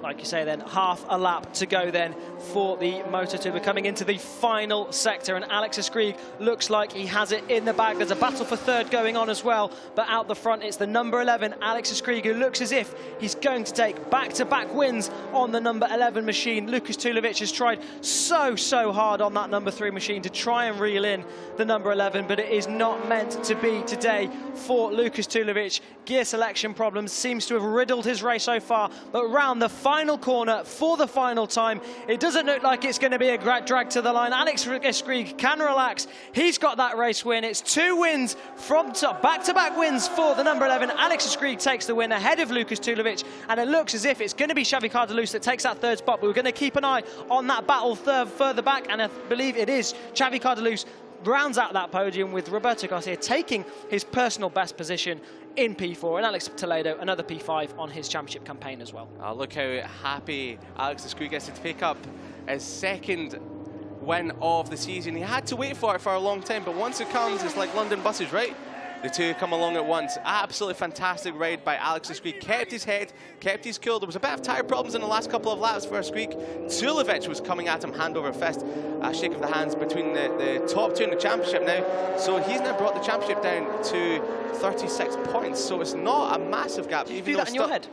Like you say then, half a lap to go then for the Moto 2. We're coming into the final sector and Alex Eschkrieg looks like he has it in the bag. There's a battle for third going on as well, but out the front it's the number 11, Alex Eschkrieg, who looks as if he's going to take back-to-back wins on the number 11 machine. Lucas Tulovic has tried so hard on that number 3 machine to try and reel in the number 11, but it is not meant to be today for Lucas Tulovic. Gear selection problems seems to have riddled his race so far, but round the final corner for the final time, it doesn't look like it's going to be a drag to the line. Alex Eschkrieg can relax. He's got that race win. It's 2 wins from top, back-to-back wins for the number 11. Alex Eschkrieg takes the win ahead of Lucas Tulovic, and it looks as if it's going to be Xavi Cardeluz that takes that third spot. But we're going to keep an eye on that battle further back, and I believe it is Xavi Cardeluz rounds out that podium with Roberto Garcia taking his personal best position in P4, and Alex Toledo another P5 on his championship campaign as well. Look how happy Alex Eschkrieg gets to pick up his second win of the season. He had to wait for it for a long time, but once it comes, it's like London buses, right? The two come along at once. Absolutely fantastic ride by Alex Eschkrieg. Kept his head, kept his cool. There was a bit of tire problems in the last couple of laps for Eschkrieg. Tulovic was coming at him hand over fist. A shake of the hands between the top two in the championship now. So he's now brought the championship down to 36 points. So it's not a massive gap. Did you do that in your head?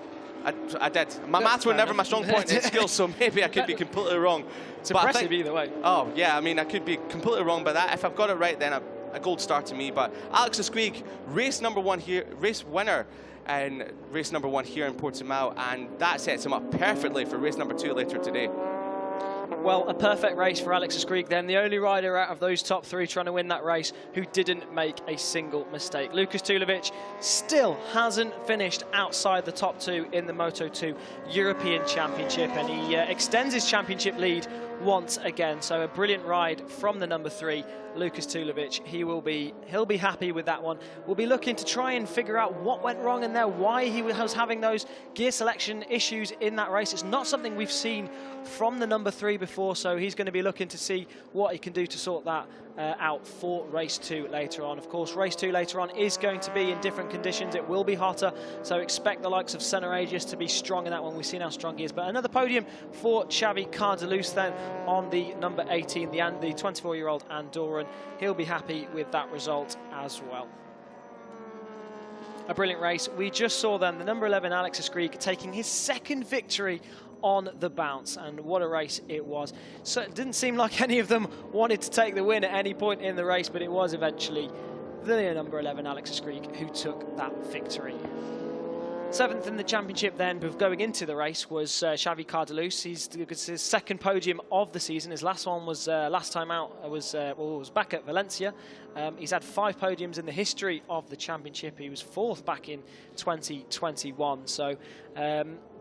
I did. My maths were never my strong point in skills, so maybe I could be completely wrong. It's impressive either way. Oh, yeah, I mean, I could be completely wrong by that. If I've got it right, then a gold star to me. But Alex Eschkrieg, race winner and race number 1 here in Portimao, and that sets him up perfectly for race number 2 later today. Well, a perfect race for Alex Eschkrieg then, the only rider out of those top 3 trying to win that race who didn't make a single mistake. Lucas Tulovic still hasn't finished outside the top 2 in the Moto 2 European Championship, and he extends his championship lead once again. So a brilliant ride from the number 3, Lucas Tulovic. He'll be happy with that one. We'll be looking to try and figure out what went wrong in there, why he was having those gear selection issues in that race. It's not something we've seen from the number 3 before, so he's going to be looking to see what he can do to sort that out for race 2 later on. Of course, race 2 later on is going to be in different conditions. It will be hotter, so expect the likes of Senna Aegis to be strong in that one. We've seen how strong he is. But another podium for Xavi Cardeluz then on the number 18, the 24-year-old Andorran. He'll be happy with that result as well. A brilliant race. We just saw then the number 11 Alex Eschkrieg taking his second victory on the bounce, and what a race it was. So it didn't seem like any of them wanted to take the win at any point in the race, but it was eventually the number 11 Alex Eschkrieg who took that victory. 7th in the championship then, going into the race, was Xavi Cardeluz. It's his second podium of the season. His last one was last time out was back at Valencia. He's had 5 podiums in the history of the championship. He was 4th back in 2021. So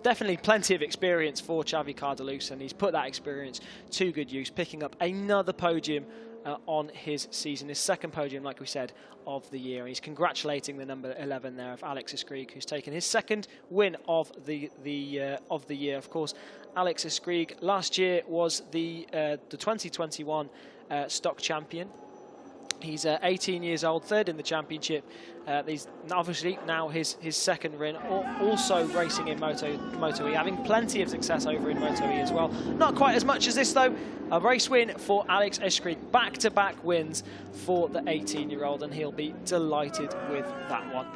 definitely plenty of experience for Xavi Cardeluz, and he's put that experience to good use, picking up another podium on his season, his second podium, like we said, of the year. And he's congratulating the number 11 there of Alex Eschkrieg, who's taken his second win of the year. Of course, Alex Eschkrieg last year was the 2021 stock champion. He's 18 years old, third in the championship. He's obviously now his second win, also racing in Moto E, having plenty of success over in Moto E as well. Not quite as much as this though. A race win for Alex Eschkrieg, back-to-back wins for the 18-year-old, and he'll be delighted with that one.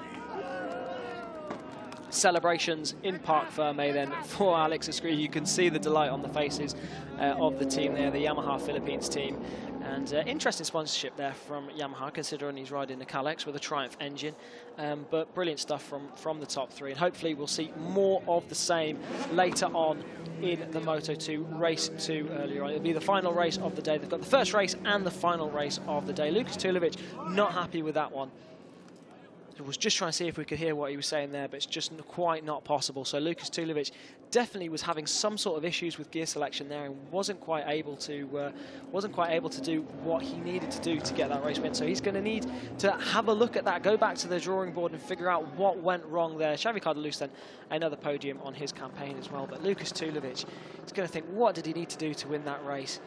Celebrations in Parc Fermé then for Alex Eschkrieg. You can see the delight on the faces of the team there, the Yamaha Philippines team. And interesting sponsorship there from Yamaha, considering he's riding the Kalex with a Triumph engine. But brilliant stuff from the top three. And hopefully we'll see more of the same later on in the Moto 2 race 2 earlier on. It'll be the final race of the day. They've got the first race and the final race of the day. Lukas Tulovic not happy with that one. I was just trying to see if we could hear what he was saying there, but it's just quite not possible. So Lukas Tulovic definitely was having some sort of issues with gear selection there, and wasn't quite able to do what he needed to do to get that race win. So he's going to need to have a look at that, go back to the drawing board and figure out what went wrong there. Xavi Cardelus then another podium on his campaign as well, but Lukas Tulovic is going to think, what did he need to do to win that race?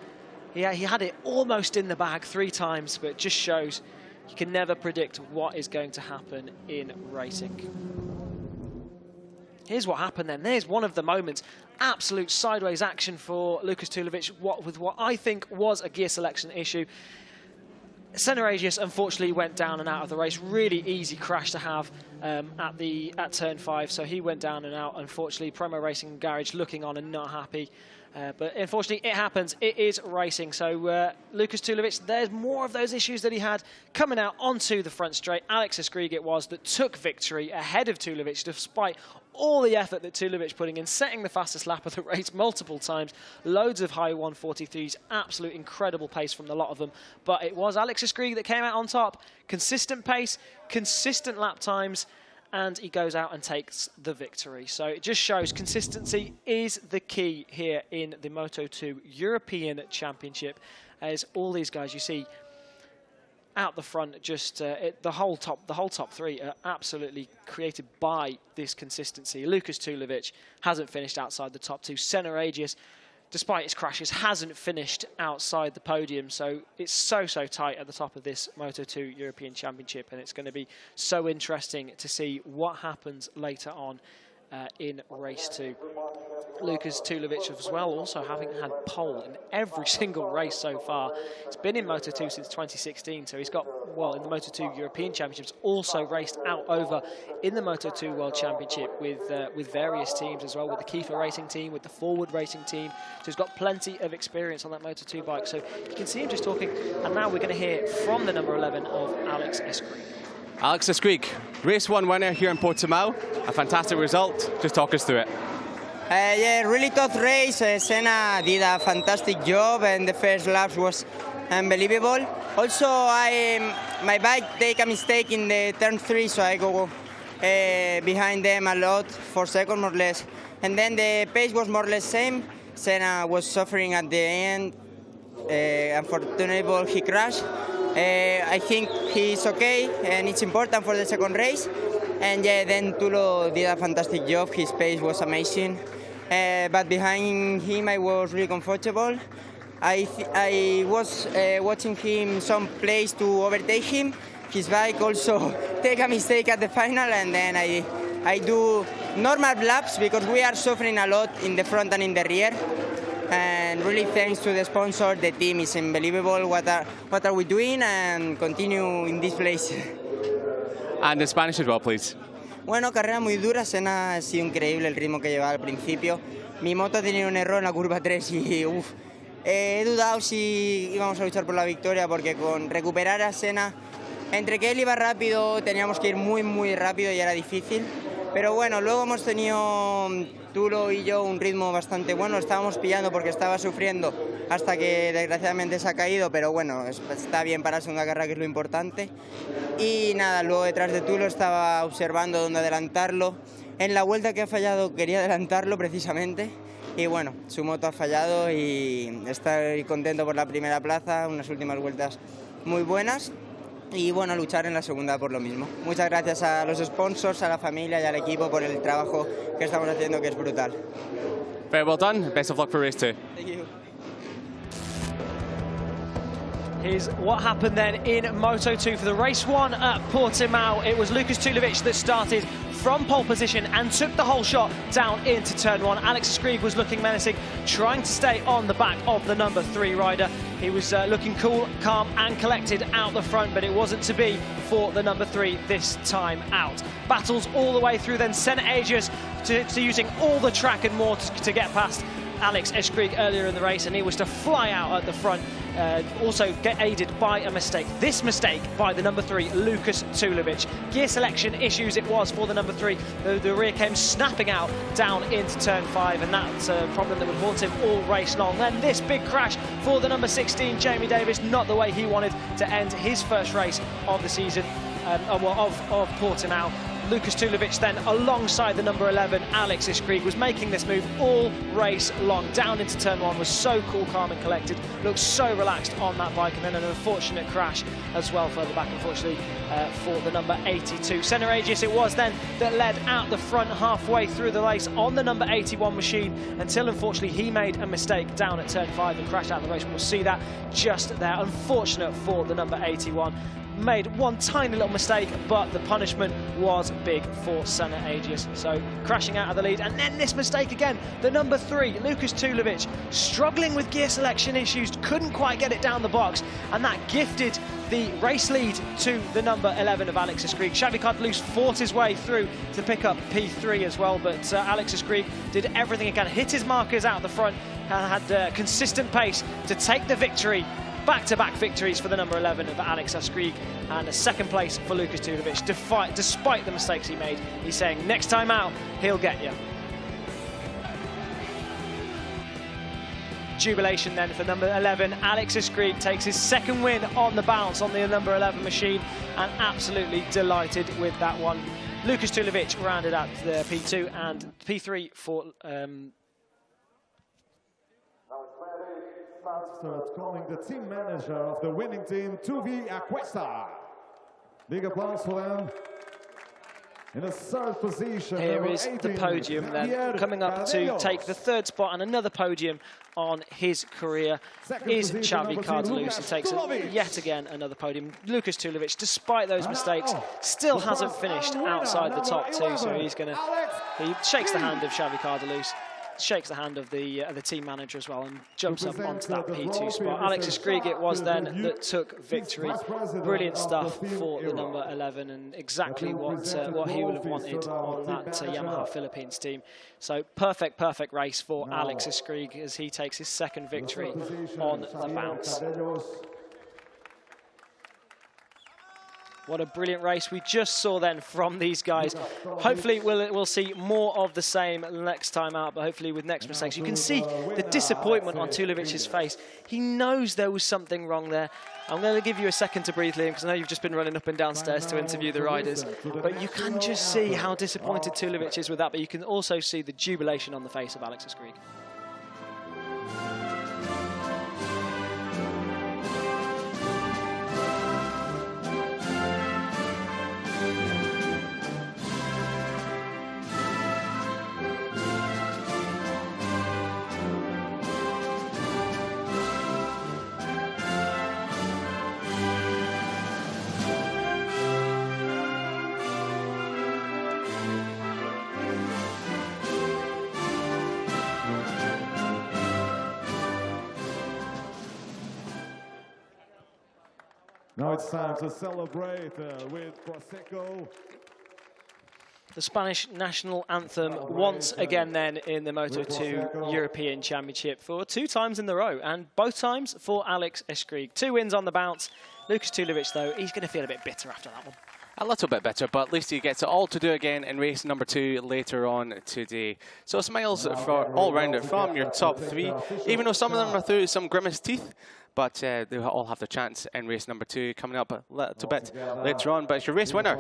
Yeah, he had it almost in the bag 3 times, but it just shows you can never predict what is going to happen in racing. Here's what happened then. There's one of the moments. Absolute sideways action for Lukas Tulovic with what I think was a gear selection issue. Senna Agius unfortunately went down and out of the race. Really easy crash to have at turn 5. So he went down and out. Unfortunately, Promo Racing Garage looking on and not happy. But unfortunately, it happens. It is racing. So Lukas Tulovic, there's more of those issues that he had coming out onto the front straight. Alex Eschkrieg it was that took victory ahead of Tulovic, despite all the effort that Tulovic putting in, setting the fastest lap of the race multiple times. Loads of high 143s, absolute incredible pace from the lot of them. But it was Alex Eschkrieg that came out on top. Consistent pace, consistent lap times, and he goes out and takes the victory. So it just shows consistency is the key here in the Moto 2 European Championship, as all these guys you see out the front, just the whole top 3 are absolutely created by this consistency. Lukas Tulovic hasn't finished outside the top 2. Senna Agius, despite its crashes, hasn't finished outside the podium. So it's so tight at the top of this Moto 2 European Championship, and it's going to be so interesting to see what happens later on in race 2. Lukas Tulovic as well, also having had pole in every single race so far. He's been in Moto 2 since 2016, so he's got, well, in the Moto 2 European Championships, also raced out over in the Moto 2 World Championship with various teams as well, with the Kiefer Racing team, with the Forward Racing team. So he's got plenty of experience on that Moto 2 bike. So you can see him just talking, and now we're going to hear from the number 11 of Alex Eschkrieg. Alex Eschkrieg, race 1 winner here in Portimao, a fantastic result. Just talk us through it. Yeah, really tough race. Senna did a fantastic job, and the first laps was unbelievable. Also, my bike take a mistake in the turn 3, so I go behind them a lot, 4 seconds more or less. And then the pace was more or less same. Senna was suffering at the end. Unfortunately, he crashed. I think he's okay, and it's important for the second race. And yeah, then Tulo did a fantastic job. His pace was amazing. But behind him, I was really comfortable. I was watching him some place to overtake him. His bike also take a mistake at the final, and then I do normal laps because we are suffering a lot in the front and in the rear. And really thanks to the sponsor, the team is unbelievable. What are we doing? And continue in this place. And in Spanish as well, please. Bueno, carrera muy dura. Senna ha sido increíble el ritmo que llevaba al principio. Mi moto ha tenido un error en la curva 3 y he dudado si íbamos a luchar por la victoria, porque con recuperar a Senna, entre que él iba rápido, teníamos que ir muy rápido y era difícil. Pero bueno, luego hemos tenido Tulo y yo un ritmo bastante bueno. Estábamos pillando porque estaba sufriendo hasta que desgraciadamente se ha caído, pero bueno, está bien para la segunda carrera, que es lo importante. Y nada, luego detrás de Tulo estaba observando dónde adelantarlo. En la vuelta que ha fallado quería adelantarlo precisamente Y bueno, su moto ha fallado y estoy contento por la primera plaza, unas últimas vueltas muy buenas. Y bueno, luchar en la segunda por lo mismo. Muchas gracias a los sponsors, a la familia y al equipo por el trabajo que estamos haciendo, que es brutal. Very well done. Best of luck for race 2. Thank you. Here's what happened then in Moto 2 for the race 1 at Portimao. It was Lukas Tulovic that started from pole position and took the whole shot down into turn 1. Alex Eschkrieg was looking menacing, trying to stay on the back of the number 3 rider. He was looking cool, calm and collected out the front, but it wasn't to be for the number 3 this time out. Battles all the way through then, sent Agius to using all the track and more to get past Alex Eschkrieg earlier in the race, and he was to fly out at the front, also get aided by a mistake. This mistake by the number 3, Lukas Tulovic. Gear selection issues it was for the number 3. The rear came snapping out down into turn 5, and that's a problem that would haunt him all race long. Then this big crash for the number 16, Jamie Davis, not the way he wanted to end his first race of the season, of Portimao. Lukas Tulovic then, alongside the number 11, Alex Eschkrieg, was making this move all race long. Down into turn 1, was so cool, calm and collected, looked so relaxed on that bike, and then an unfortunate crash as well further back, unfortunately, for the number 82. Senna Agius it was then that led out the front halfway through the race on the number 81 machine, until unfortunately he made a mistake down at turn 5 and crashed out of the race. We'll see that just there. Unfortunate for the number 81. Made one tiny little mistake, but the punishment was big for Senna Agius. So crashing out of the lead, and then this mistake again. The number 3, Lukas Tulovic, struggling with gear selection issues, couldn't quite get it down the box, and that gifted the race lead to the number 11 of Alex Eschkrieg. Xavi Cardelus fought his way through to pick up P3 as well, but Alex Eschkrieg did everything he can, hit his markers out the front, and had consistent pace to take the victory. Back-to-back victories for the number 11 of Alex Eschkrieg, and a second place for Lukas Tulovic. Despite the mistakes he made, he's saying next time out, he'll get you. Jubilation then for number 11. Alex Eschkrieg takes his second win on the bounce on the number 11 machine, and absolutely delighted with that one. Lukas Tulovic rounded out the P2 and P3 for calling the team manager of the winning team, Tuvi Aquesta. Big applause for them. In the third position, here is the podium then, coming up to take the third spot and another podium on his career is Xavi Cardelus, who takes yet again another podium. Lukas Tulovic, despite those mistakes, still hasn't finished outside the top 2, so he shakes the hand of Xavi Cardelus, shakes the hand of the team manager as well, and jumps up onto that P2 spot. Alex Eschkrieg it was then that took victory. Brilliant stuff for the number 11, and exactly what he would have wanted on that Yamaha Philippines team. So perfect race for Alex Eschkrieg as he takes his second victory on the bounce. What a brilliant race we just saw then from these guys. Hopefully we'll see more of the same next time out, but hopefully with next mistakes. You can see the disappointment on Tulovic's face. He knows there was something wrong there. I'm going to give you a second to breathe, Liam, because I know you've just been running up and downstairs to interview the riders. But you can just see how disappointed Tulovic is with that, but you can also see the jubilation on the face of Alex Eschkrieg. Now it's time to celebrate with Prosecco. The Spanish national anthem once again then in the Moto 2 European Championship for 2 times in a row, and both times for Alex Eschkrieg. 2 wins on the bounce. Lukas Tulovic, though, he's going to feel a bit bitter after that one. A little bit better, but at least he gets it all to do again in race number 2 later on today. So smiles for all rounder from your top 3, even though some of them are through some grimace teeth. but they'll all have their chance in race number 2 coming up a little bit later on. But it's your race winner,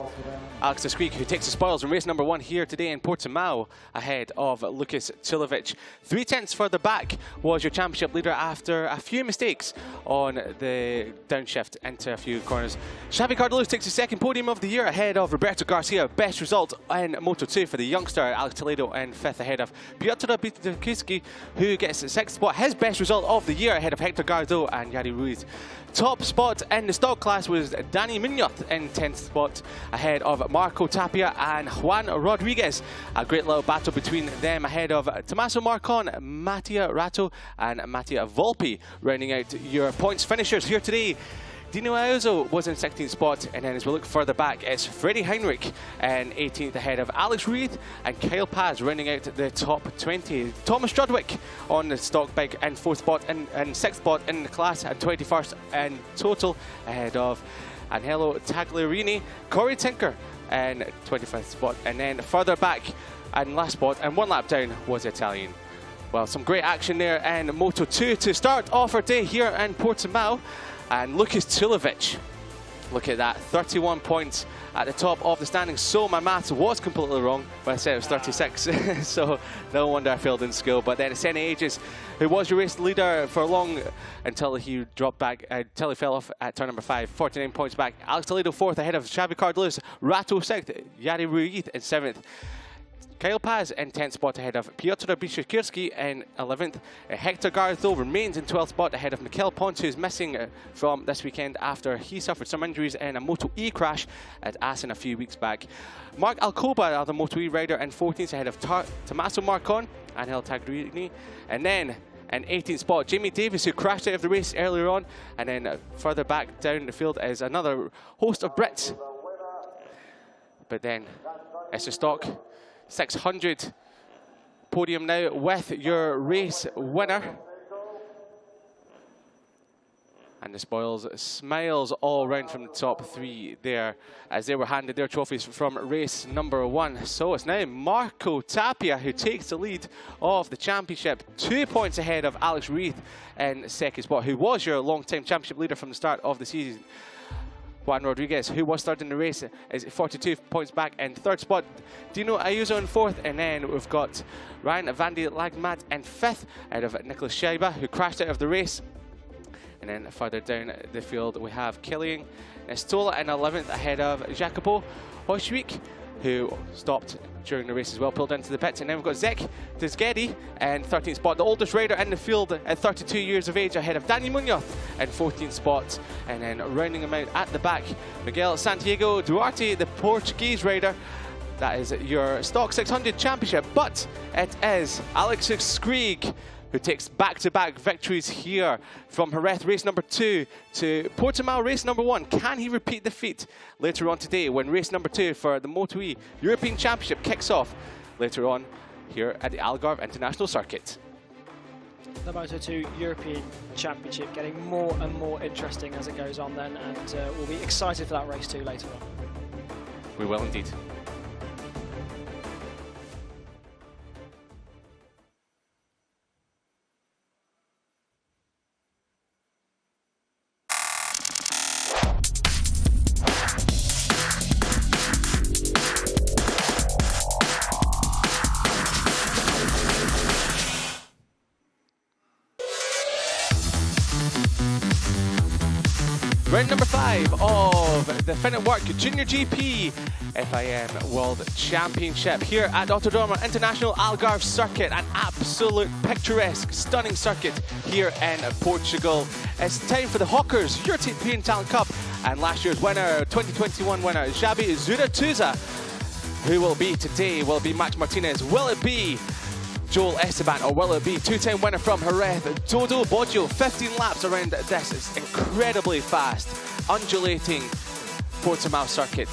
Alex Eschkrieg, who takes the spoils in race number 1 here today in Portimao, ahead of Lukas Tulovic. 3/10 further back was your championship leader after a few mistakes on the downshift into a few corners. Xavi Cardoso takes the 2nd podium of the year ahead of Roberto Garcia. Best result in Moto 2 for the youngster Alex Toledo, in 5th ahead of Piotr Bitkowski, who gets the 6th spot. His best result of the year ahead of Hector Gardo and Yari Ruiz. Top spot in the stock class was Dani Munoz in 10th spot ahead of Marco Tapia and Juan Rodriguez. A great little battle between them ahead of Tommaso Marcon, Mattia Rato and Mattia Volpi, rounding out your points finishers here today. Dino Ayuso was in 16th spot, and then as we look further back, it's Freddie Heinrich in 18th ahead of Alex Reed and Kyle Paz rounding out the top 20. Thomas Strudwick on the stock bike in 4th spot and 6th spot in the class, and 21st in total ahead of Angelo Tagliarini. Corey Tinker in 25th spot, and then further back and last spot and 1 lap down was Italian. Well, some great action there in Moto 2 to start off our day here in Portimao. And Lukas Tulovic, look at that, 31 points at the top of the standings. So my maths was completely wrong when I said it was 36. So no wonder I failed in school. But then Senna Ages, who was your race leader for long until he dropped back, until he fell off at turn number 5, 49 points back. Alex Toledo 4th ahead of Xavi Cardoso, Rato 6th, Yari Ruiz in 7th. Kyle Paz in 10th spot ahead of Piotr Biszkirski in 11th. Hector Gardo remains in 12th spot ahead of Mikel Pons, who's missing from this weekend after he suffered some injuries in a Moto E crash at Assen a few weeks back. Mark Alcoba, the Moto E rider, in 14th ahead of Tommaso Marcon and Angelo Tagliarini. And then in 18th spot, Jamie Davis, who crashed out of the race earlier on. And then further back down the field is another host of Brits. But then it's a stock 600 podium now with your race winner. And the spoils smiles all round from the top 3 there as they were handed their trophies from race number 1. So it's now Marco Tapia who takes the lead of the championship, 2 points ahead of Alex Reed in 2nd spot, who was your long-time championship leader from the start of the season. Juan Rodriguez, who was third in the race, is 42 points back in 3rd spot. Dino Ayuso in 4th, and then we've got Ryan van de Lagmat in 5th out of Nicholas Scheibe, who crashed out of the race. And then further down the field we have Killian Nestola in 11th ahead of Jacopo Hoschwijk, who stopped during the race as well, pulled into the pits. And then we've got Zek Desgedi in 13th spot, the oldest rider in the field at 32 years of age, ahead of Dani Munoz in 14th spot. And then rounding him out at the back, Miguel Santiago Duarte, the Portuguese rider. That is your Stock 600 Championship, but it is Alex Eschkrieg who takes back-to-back victories here from Jerez race number 2 to Portimao race number 1. Can he repeat the feat later on today when race number 2 for the Moto E European Championship kicks off later on here at the Algarve International Circuit? The Moto 2 European Championship getting more and more interesting as it goes on then, and we'll be excited for that race too later on. We will indeed. Round number 5 of the Finetwork JuniorGP FIM World Championship here at Autodromo International Algarve Circuit, an absolute picturesque, stunning circuit here in Portugal. It's time for the Hawkers European Talent Cup, and last year's winner, 2021 winner, Xabi Zuratouza, who will be today, will be Max Martinez, will it be Joel Esteban, or will it be two-time winner from Jerez, Dodo Boggio? 15 laps around this. It's incredibly fast, undulating Portimao circuit.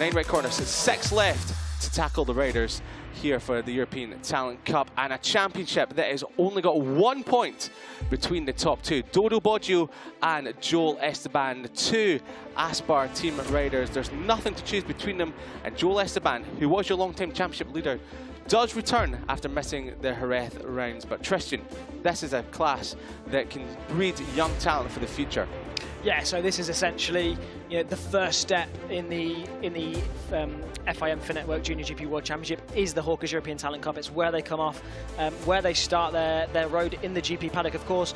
9 right corners, 6 left to tackle the riders here for the European Talent Cup, and a championship that has only got 1 point between the top 2, Dodo Boggio and Joel Esteban, the 2 Aspar team riders. There's nothing to choose between them and Joel Esteban, who was your long-time championship leader does return after missing the Jerez rounds. But Tristan, this is a class that can breed young talent for the future. Yeah, so this is essentially, you know, the first step in the FIM Finetwork JuniorGP World Championship is the Hawkers European Talent Cup. It's where they come off, where they start their road in the GP paddock. Of course,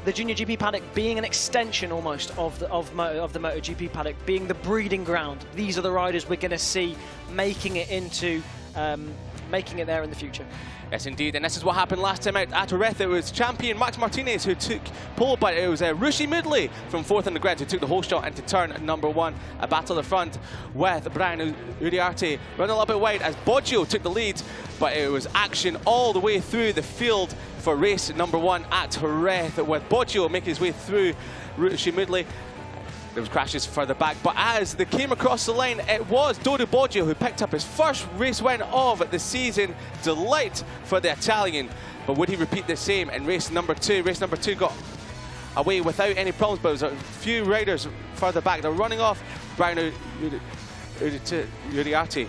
the Junior GP paddock being an extension almost of the MotoGP paddock, being the breeding ground. These are the riders we're going to see making it there in the future. Yes, indeed, and this is what happened last time out at Jerez. It was champion Max Martinez who took pole, but it was Rushi Mudley from fourth on the grid who took the whole shot into turn number 1. A battle at the front with Brian Uriarte running a little bit wide as Boggio took the lead, but it was action all the way through the field for race number 1 at Jerez, with Boggio making his way through Rushi Mudley. There was crashes further back, but as they came across the line, it was Dodo Boggio who picked up his first race win of the season. Delight for the Italian, but would he repeat the same in race number 2? Race number 2 got away without any problems, but there was a few riders further back. They're running off. Brian Uriarte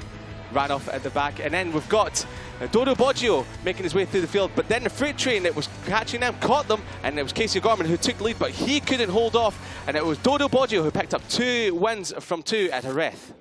ran off at the back, and then we've got Dodo Boggio making his way through the field, but then the freight train that was catching them caught them, and it was Casey Gorman who took the lead, but he couldn't hold off, and it was Dodo Boggio who picked up 2 wins from 2 at Jerez.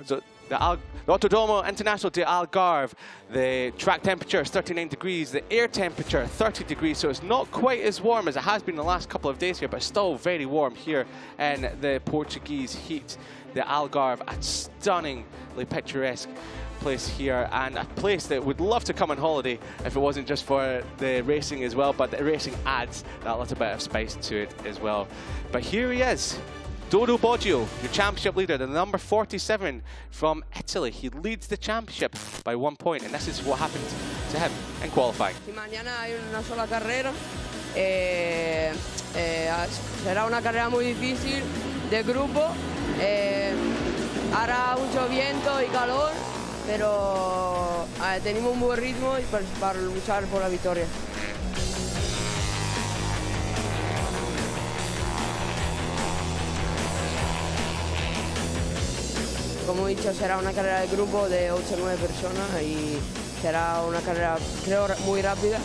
So the Autodromo International de Algarve, the track temperature is 39 degrees, the air temperature 30 degrees, so it's not quite as warm as it has been the last couple of days here, but still very warm here in the Portuguese heat. The Algarve, a stunningly picturesque place here, and a place that would love to come on holiday if it wasn't just for the racing as well, but the racing adds that little bit of spice to it as well. But here he is, Dodo Boggio, your championship leader, the number 47 from Italy. He leads the championship by 1 point, and this is what happened to him in qualifying. Mañana hay una sola carrera. Será una carrera muy difícil de grupo. Hará mucho viento y calor, pero tenemos un buen ritmo para luchar por la victoria. Como he dicho, será una carrera de grupo de 8 o 9 personas y será una carrera, creo, muy rápida.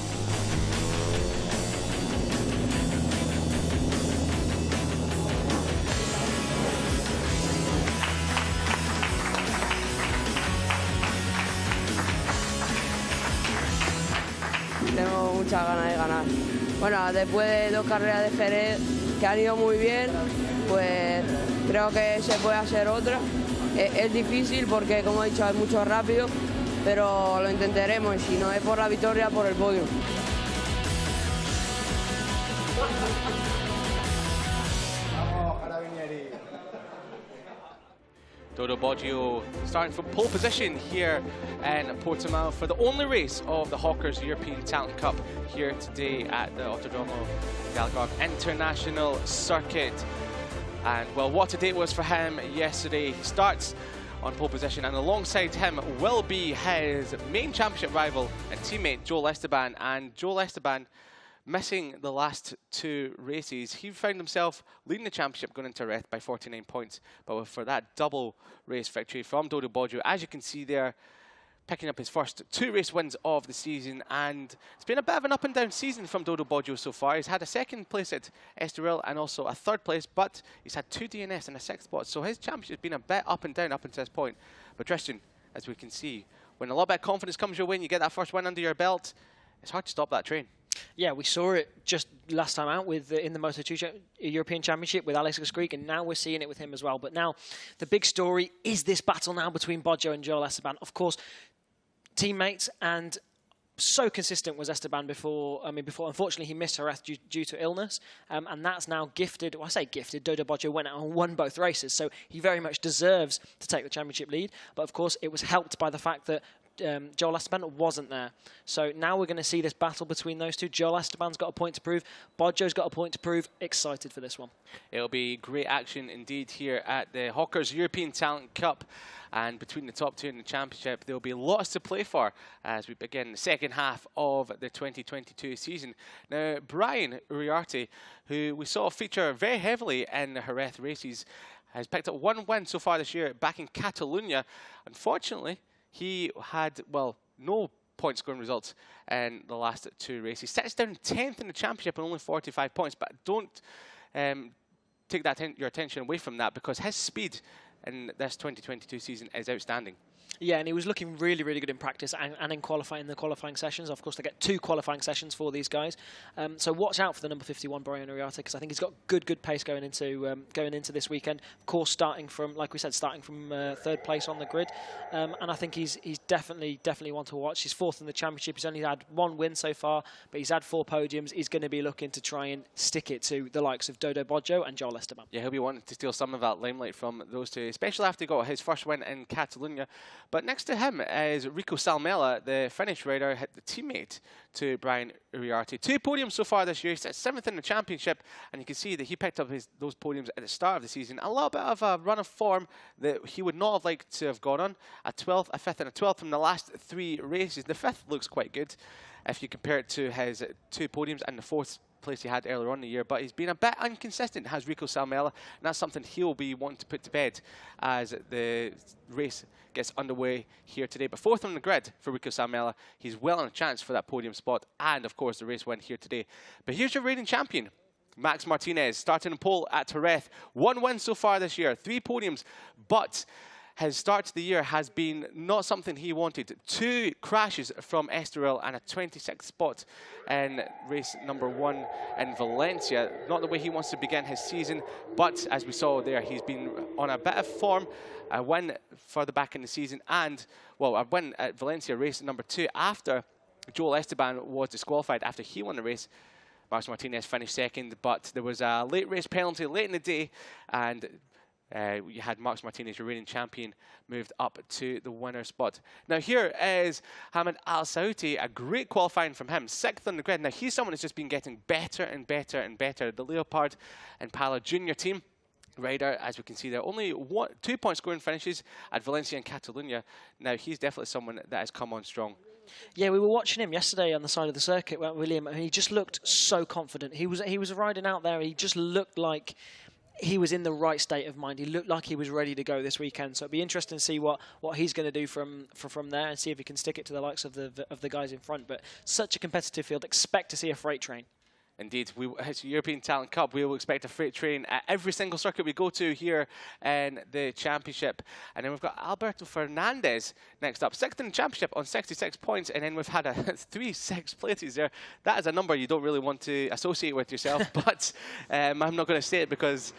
Tengo muchas ganas de ganar. Bueno, después de 2 carreras de Jerez que han ido muy bien, pues creo que se puede hacer otra. Es difícil porque, como he dicho, hay mucho rápido, pero lo intentaremos y si no es por la victoria, por el podio. Dodo Boggio starting from pole position here in Portimao for the only race of the Hawkers European Talent Cup here today at the Autodromo Algarve International Circuit. And well, what a day it was for him yesterday. He starts on pole position, and alongside him will be his main championship rival and teammate Joel Esteban. And Joel Esteban, missing the last 2 races, he found himself leading the championship going into Jerez by 49 points. But for that double race victory from Dodo Boggio, as you can see there, picking up his first 2 race wins of the season, and it's been a bit of an up and down season from Dodo Boggio so far. He's had a 2nd place at Estoril and also a 3rd place, but he's had 2 DNS and a 6th spot, so his championship has been a bit up and down up until this point. But Tristan, as we can see, when a lot of confidence comes your way and you get that first win under your belt, it's hard to stop that train. Yeah, we saw it just last time out with in the Moto2 European Championship with Eschkrieg, and now we're seeing it with him as well. But now the big story is this battle now between Boggio and Joel Esteban. Of course, teammates, and so consistent was Esteban before. Unfortunately, he missed Jerez due to illness, and that's now gifted. Well, I say gifted. Dodo Boggio went out and won both races, so he very much deserves to take the championship lead. But of course, it was helped by the fact that Joel Esteban wasn't there. So now we're going to see this battle between those two. Joel Esteban's got a point to prove. Boggio's got a point to prove. Excited for this one. It'll be great action indeed here at the Hawkers European Talent Cup. And between the top 2 in the championship, there'll be lots to play for as we begin the second half of the 2022 season. Now, Brian Uriarte, who we saw feature very heavily in the Jerez races, has picked up 1 win so far this year back in Catalonia. Unfortunately, he had, well, no point scoring results in the last 2 races. Sets down 10th in the championship and only 45 points, but don't take your attention away from that, because his speed in this 2022 season is outstanding. Yeah, and he was looking really, really good in practice and in qualifying, the qualifying sessions. Of course, they get 2 qualifying sessions for these guys. So watch out for the number 51, Brian Uriarte, because I think he's got good pace going into this weekend. Of course, starting from, like we said, starting from 3rd place on the grid. And I think he's definitely one to watch. He's 4th in the championship. He's only had 1 win so far, but he's had 4 podiums. He's going to be looking to try and stick it to the likes of Dodo Boggio and Joel Esteban. Yeah, he'll be wanting to steal some of that limelight from those two, especially after he got his first win in Catalunya. But next to him is Rico Salmela, the Finnish rider, the teammate to Brian Uriarte. 2 podiums so far this year. He's 7th in the championship, and you can see that he picked up those podiums at the start of the season. A little bit of a run of form that he would not have liked to have gone on. A 12th, a 5th, and a 12th from the last 3 races. The 5th looks quite good if you compare it to his 2 podiums and the 4th place he had earlier on in the year, but he's been a bit inconsistent, has Rico Salmela, and that's something he'll be wanting to put to bed as the race gets underway here today. But 4th on the grid for Rico Salmela. He's well on a chance for that podium spot and, of course, the race win here today. But here's your reigning champion, Max Martinez, starting in pole at Jerez. 1 win so far this year, 3 podiums, but his start to the year has been not something he wanted. 2 crashes from Estoril and a 26th spot in race number 1 in Valencia. Not the way he wants to begin his season, but as we saw there, he's been on a bit of form. A win further back in the season and, well, a win at Valencia race number 2 after Joel Esteban was disqualified after he won the race. Max Martinez finished 2nd, but there was a late race penalty late in the day, and you had Max Martinez, your reigning champion, moved up to the winner spot. Now here is Hamid Al Saouti, a great qualifying from him, 6th on the grid. Now he's someone who's just been getting better and better and better. The Leopard and Pala Junior team rider, as we can see there, only 2 point scoring finishes at Valencia and Catalunya. Now he's definitely someone that has come on strong. Yeah, we were watching him yesterday on the side of the circuit, William, and he just looked so confident. He was riding out there. He just looked like he was in the right state of mind. He looked like he was ready to go this weekend. So it'd be interesting to see what he's going to do from there and see if he can stick it to the likes of the guys in front. But such a competitive field. Expect to see a freight train. Indeed, it's European Talent Cup. We will expect a freight train at every single circuit we go to here in the championship. And then we've got Alberto Fernandez next up, 6th in the championship on 66 points. And then we've had 3 6th places there. That is a number you don't really want to associate with yourself. But I'm not going to say it because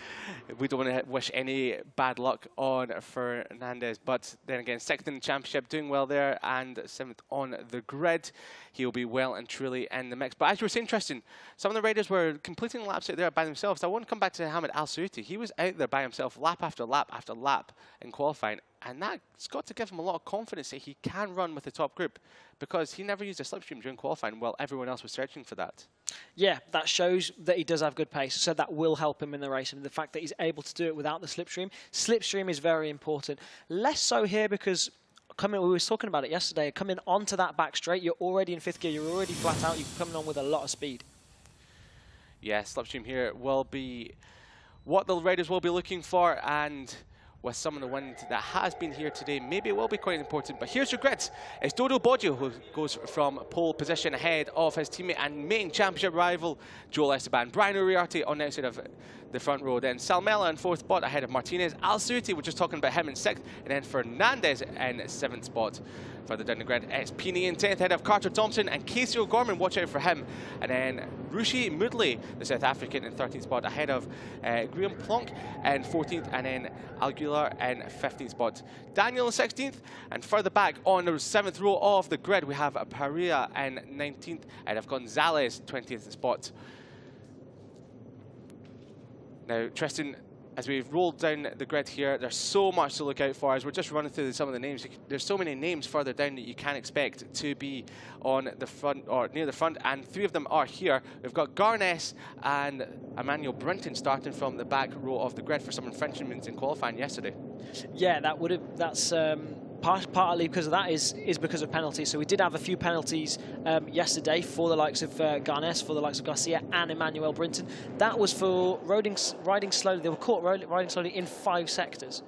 we don't want to wish any bad luck on Fernandez. But then again, 6th in the championship, doing well there, and 7th on the grid. He'll be well and truly in the mix. But as you were saying, Tristan, some of the riders were completing laps out there by themselves. I want to come back to Hamid Al Saouti. He was out there by himself lap after lap after lap in qualifying. And that's got to give him a lot of confidence that he can run with the top group, because he never used a slipstream during qualifying while everyone else was searching for that. Yeah, that shows that he does have good pace, so that will help him in the race. And the fact that he's able to do it without the slipstream. Slipstream is very important. Less so here because we were talking about it yesterday, coming onto that back straight, you're already in 5th gear, you're already flat out, you're coming on with a lot of speed. Yeah, slipstream here will be what the riders will be looking for, and with some of the wind that has been here today, maybe it will be quite important. But here's your grid. It's Dodo Boggio who goes from pole position ahead of his teammate and main championship rival, Joel Esteban. Brian Uriarte on the outside of the front row. Then Salmela in 4th spot ahead of Martinez. Al Saouti, we're just talking about him in 6th. And then Fernandez in 7th spot. Further down the grid, it's Pini in 10th ahead of Carter Thompson and Casey O'Gorman. Watch out for him. And then Rushi Moodley, the South African, in 13th spot ahead of Graham Plonk in 14th. And then Aguilar in 15th spot. Daniel in 16th. And further back on the 7th row of the grid, we have Paria in 19th ahead of Gonzalez, 20th spot. Now, Tristan, as we've rolled down the grid here, there's so much to look out for. As we're just running through some of the names, there's so many names further down that you can expect to be on the front or near the front, and 3 of them are here. We've got Garnes and Emmanuel Brinton starting from the back row of the grid for some infringements in qualifying yesterday. Yeah, that's partly because of that is because of penalties. So we did have a few penalties yesterday for the likes of Garnes, for the likes of Garcia and Emmanuel Brinton. That was for riding slowly. They were caught riding slowly in 5 sectors.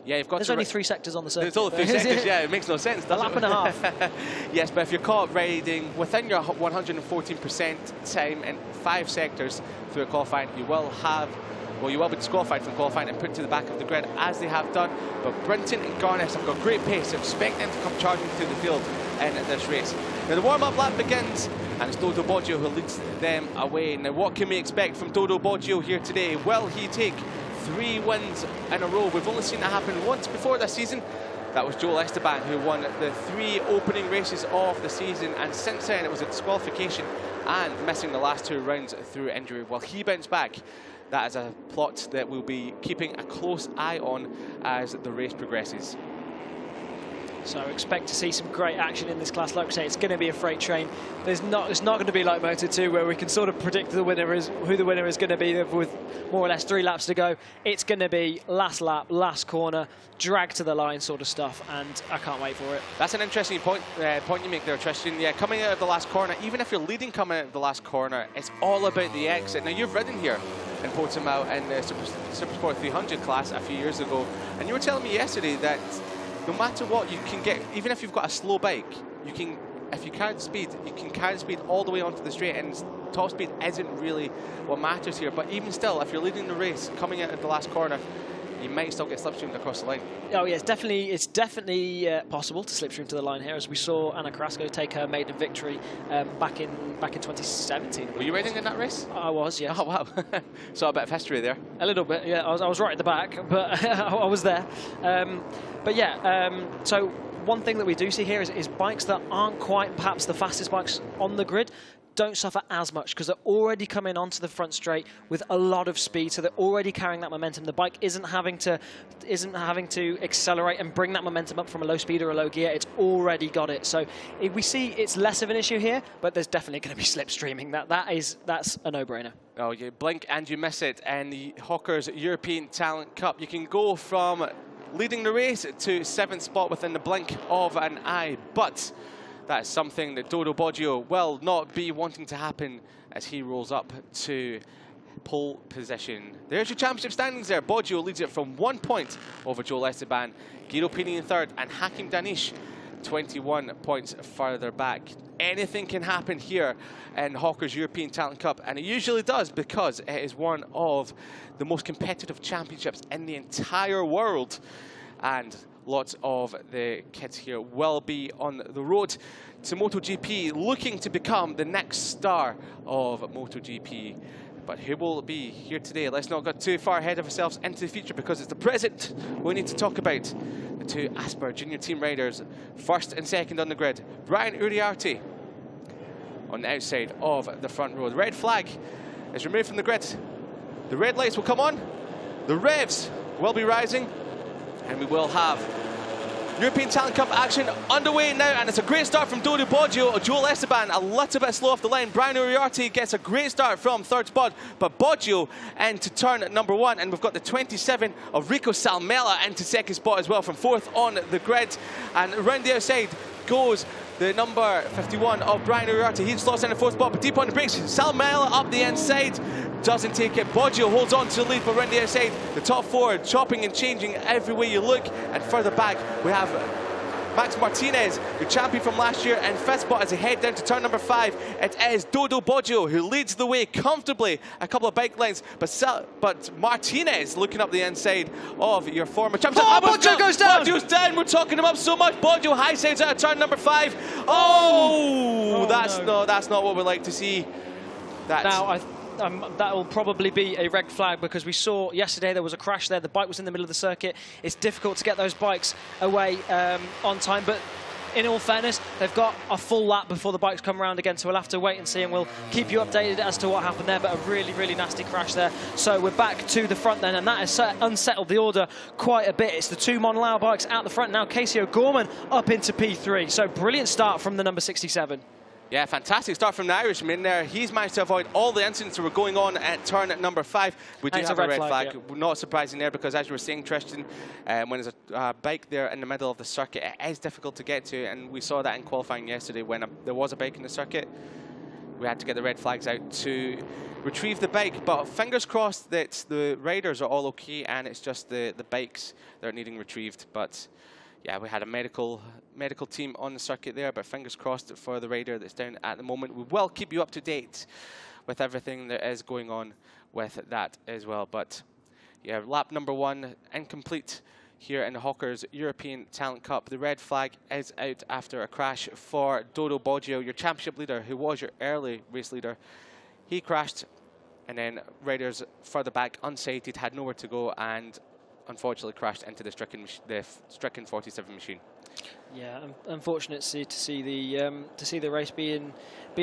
Yeah, you've got There's to only 3 sectors on the circuit. There's only 3 sectors, yeah, it makes no sense, does A lap and a half. Yes, but if you're caught riding within your 114% time in 5 sectors through a qualifying, you will be disqualified from qualifying and put to the back of the grid, as they have done. But Brinton and Garnes have got great pace. Expect them to come charging through the field in this race. Now the warm-up lap begins, and it's Dodo Boggio who leads them away. Now what can we expect from Dodo Boggio here today? Will he take 3 wins in a row? We've only seen that happen once before this season. That was Joel Esteban, who won the 3 opening races of the season, and since then it was a disqualification and missing the last 2 rounds through injury. Will he bounce back? That is a plot that we'll be keeping a close eye on as the race progresses. So expect to see some great action in this class. Like I say, it's going to be a freight train. It's not going to be like Moto 2, where we can sort of predict who the winner is going to be with more or less 3 laps to go. It's going to be last lap, last corner, drag to the line sort of stuff, and I can't wait for it. That's an interesting point you make there, Tristan. Yeah, coming out of the last corner, even if you're leading coming out of the last corner, it's all about the exit. Now, you've ridden here in Portimao in the Supersport 300 class a few years ago, and you were telling me yesterday that no matter what, you can get, even if you've got a slow bike, you can, if you carry the speed, you can carry the speed all the way onto the straight, and top speed isn't really what matters here. But even still, if you're leading the race, coming out of the last corner, you might still get slipstreamed across the line. Oh yeah, it's definitely possible to slipstream to the line here, as we saw Anna Carrasco take her maiden victory back in 2017. Were you riding in that race? I was, yes. Oh wow, saw a bit of history there. A little bit, yeah. I was right at the back, but I was there. But yeah, so one thing that we do see here is bikes that aren't quite perhaps the fastest bikes on the grid don't suffer as much, because they're already coming onto the front straight with a lot of speed, so they're already carrying that momentum. The bike isn't having to accelerate and bring that momentum up from a low speed or a low gear. It's already got it. So we see it's less of an issue here, but there's definitely going to be slipstreaming. That's a no-brainer. Oh, you blink and you miss it. And the Hawkers European Talent Cup, you can go from leading the race to 7th spot within the blink of an eye, but that is something that Dodo Boggio will not be wanting to happen as he rolls up to pole position. There's your championship standings there. Boggio leads it from 1 point over Joel Esteban, Guido Pini in 3rd, and Hakim Danish 21 points further back. Anything can happen here in Hawker's European Talent Cup, and it usually does, because it is one of the most competitive championships in the entire world. And lots of the kids here will be on the road to MotoGP, looking to become the next star of MotoGP. But who will be here today? Let's not get too far ahead of ourselves into the future, because it's the present we need to talk about. The 2 Asper Junior Team riders, 1st and 2nd on the grid. Brian Uriarte on the outside of the front row. The red flag is removed from the grid. The red lights will come on. The revs will be rising. And we will have European Talent Cup action underway now, and it's a great start from Dodo Boggio. Joel Esteban a little bit slow off the line. Brian Uriarte gets a great start from 3rd spot, but Boggio into turn number 1, and we've got the 27 of Rico Salmela into 2nd spot as well from 4th on the grid. And around the outside goes the number 51 of Brian Uriarte. He slots in the 4th spot, but deep on the brakes. Salmela up the inside, doesn't take it. Boggio holds on to the lead, but around the outside, the top 4 chopping and changing every way you look. And further back, we have Max Martinez, the champion from last year, in 5th spot as they head down to turn number 5. It is Dodo Boggio who leads the way comfortably, a couple of bike lengths, but Martinez looking up the inside of your former champion. Oh, Boggio goes down! Boggio's down, we're talking him up so much. Boggio high sides out of turn number 5. That's not what we like to see. That will probably be a red flag, because we saw yesterday there was a crash there. The bike was in the middle of the circuit. It's difficult to get those bikes away on time, but in all fairness, they've got a full lap before the bikes come around again, so we'll have to wait and see, and we'll keep you updated as to what happened there. But a really, really nasty crash there. So we're back to the front then, and that has unsettled the order quite a bit. It's the 2 Monlau bikes out the front now. Casey O'Gorman up into P3. So brilliant start from the number 67. Yeah, fantastic start from the Irishman there. He's managed to avoid all the incidents that were going on at turn number 5. We do have a red flag. Yeah. Not surprising there, because as you were saying, Tristan, when there's a bike there in the middle of the circuit, it is difficult to get to, and we saw that in qualifying yesterday when there was a bike in the circuit. We had to get the red flags out to retrieve the bike. But fingers crossed that the riders are all okay and it's just the bikes that are needing retrieved. But yeah, we had a medical team on the circuit there, but fingers crossed for the rider that's down at the moment. We will keep you up to date with everything that is going on with that as well. But yeah, lap number 1 incomplete here in the Hawkers European Talent Cup. The red flag is out after a crash for Dodo Boggio, your championship leader, who was your early race leader. He crashed, and then riders further back, unsighted, had nowhere to go, and unfortunately crashed into the stricken 47 machine. Yeah, unfortunate to see the race being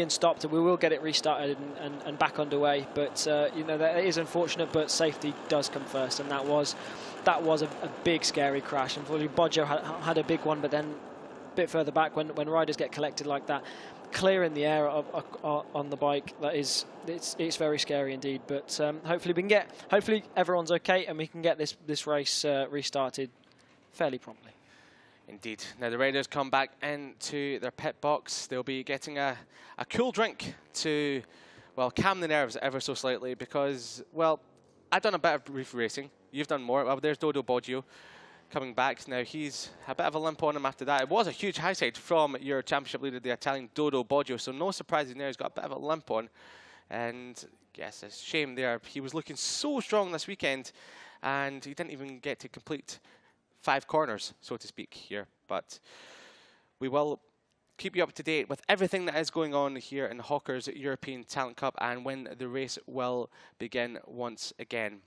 stopped. We will get it restarted and back underway, but you know, that is unfortunate. But safety does come first, and that was a big scary crash. Unfortunately, Boggio had a big one, but then a bit further back, when riders get collected like that, clear in the air on the bike, it's very scary indeed. But hopefully everyone's okay and we can get this race restarted fairly promptly. Indeed. Now the riders come back into their pit box. They'll be getting a cool drink to, well, calm the nerves ever so slightly, because, well, I've done a bit of brief racing. You've done more. Well, there's Dodo Boggio coming back. Now he's a bit of a limp on him after that. It was a huge high side from your championship leader, the Italian Dodo Boggio, so no surprises there. He's got a bit of a limp on. And yes, it's a shame there. He was looking so strong this weekend, and he didn't even get to complete 5 corners, so to speak, here. But we will keep you up to date with everything that is going on here in Hawkers European Talent Cup and when the race will begin once again.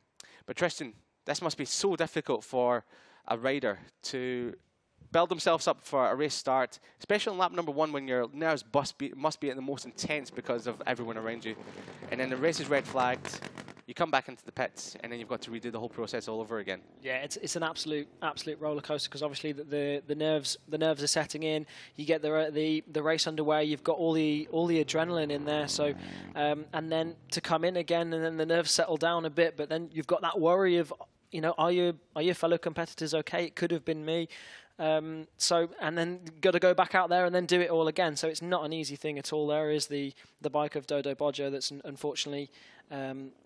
But Tristan, this must be so difficult for a rider to build themselves up for a race start, especially on lap number 1 when your nerves must be at the most intense because of everyone around you. And then the race is red flagged. You come back into the pits, and then you've got to redo the whole process all over again. Yeah, it's an absolute roller coaster, because obviously the nerves are setting in. You get the race underway. You've got all the adrenaline in there. So and then to come in again, and then the nerves settle down a bit. But then you've got that worry of, you know, are your fellow competitors okay? It could have been me. So, and then got to go back out there and then do it all again. So it's not an easy thing at all. There is the bike of Dodo Boggio that's unfortunately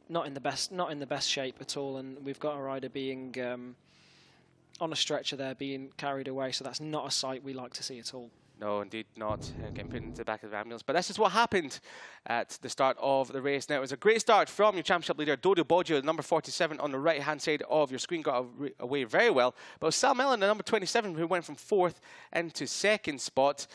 not in the best shape at all, and we've got a rider being on a stretcher there, being carried away. So that's not a sight we like to see at all. No, indeed not. Getting put into the back of the ambulance. But this is what happened at the start of the race. Now, it was a great start from your championship leader, Dodo Boggio, number 47 on the right-hand side of your screen, got away very well. But it was Sal Mellon, the number 27, who went from 4th into 2nd spot.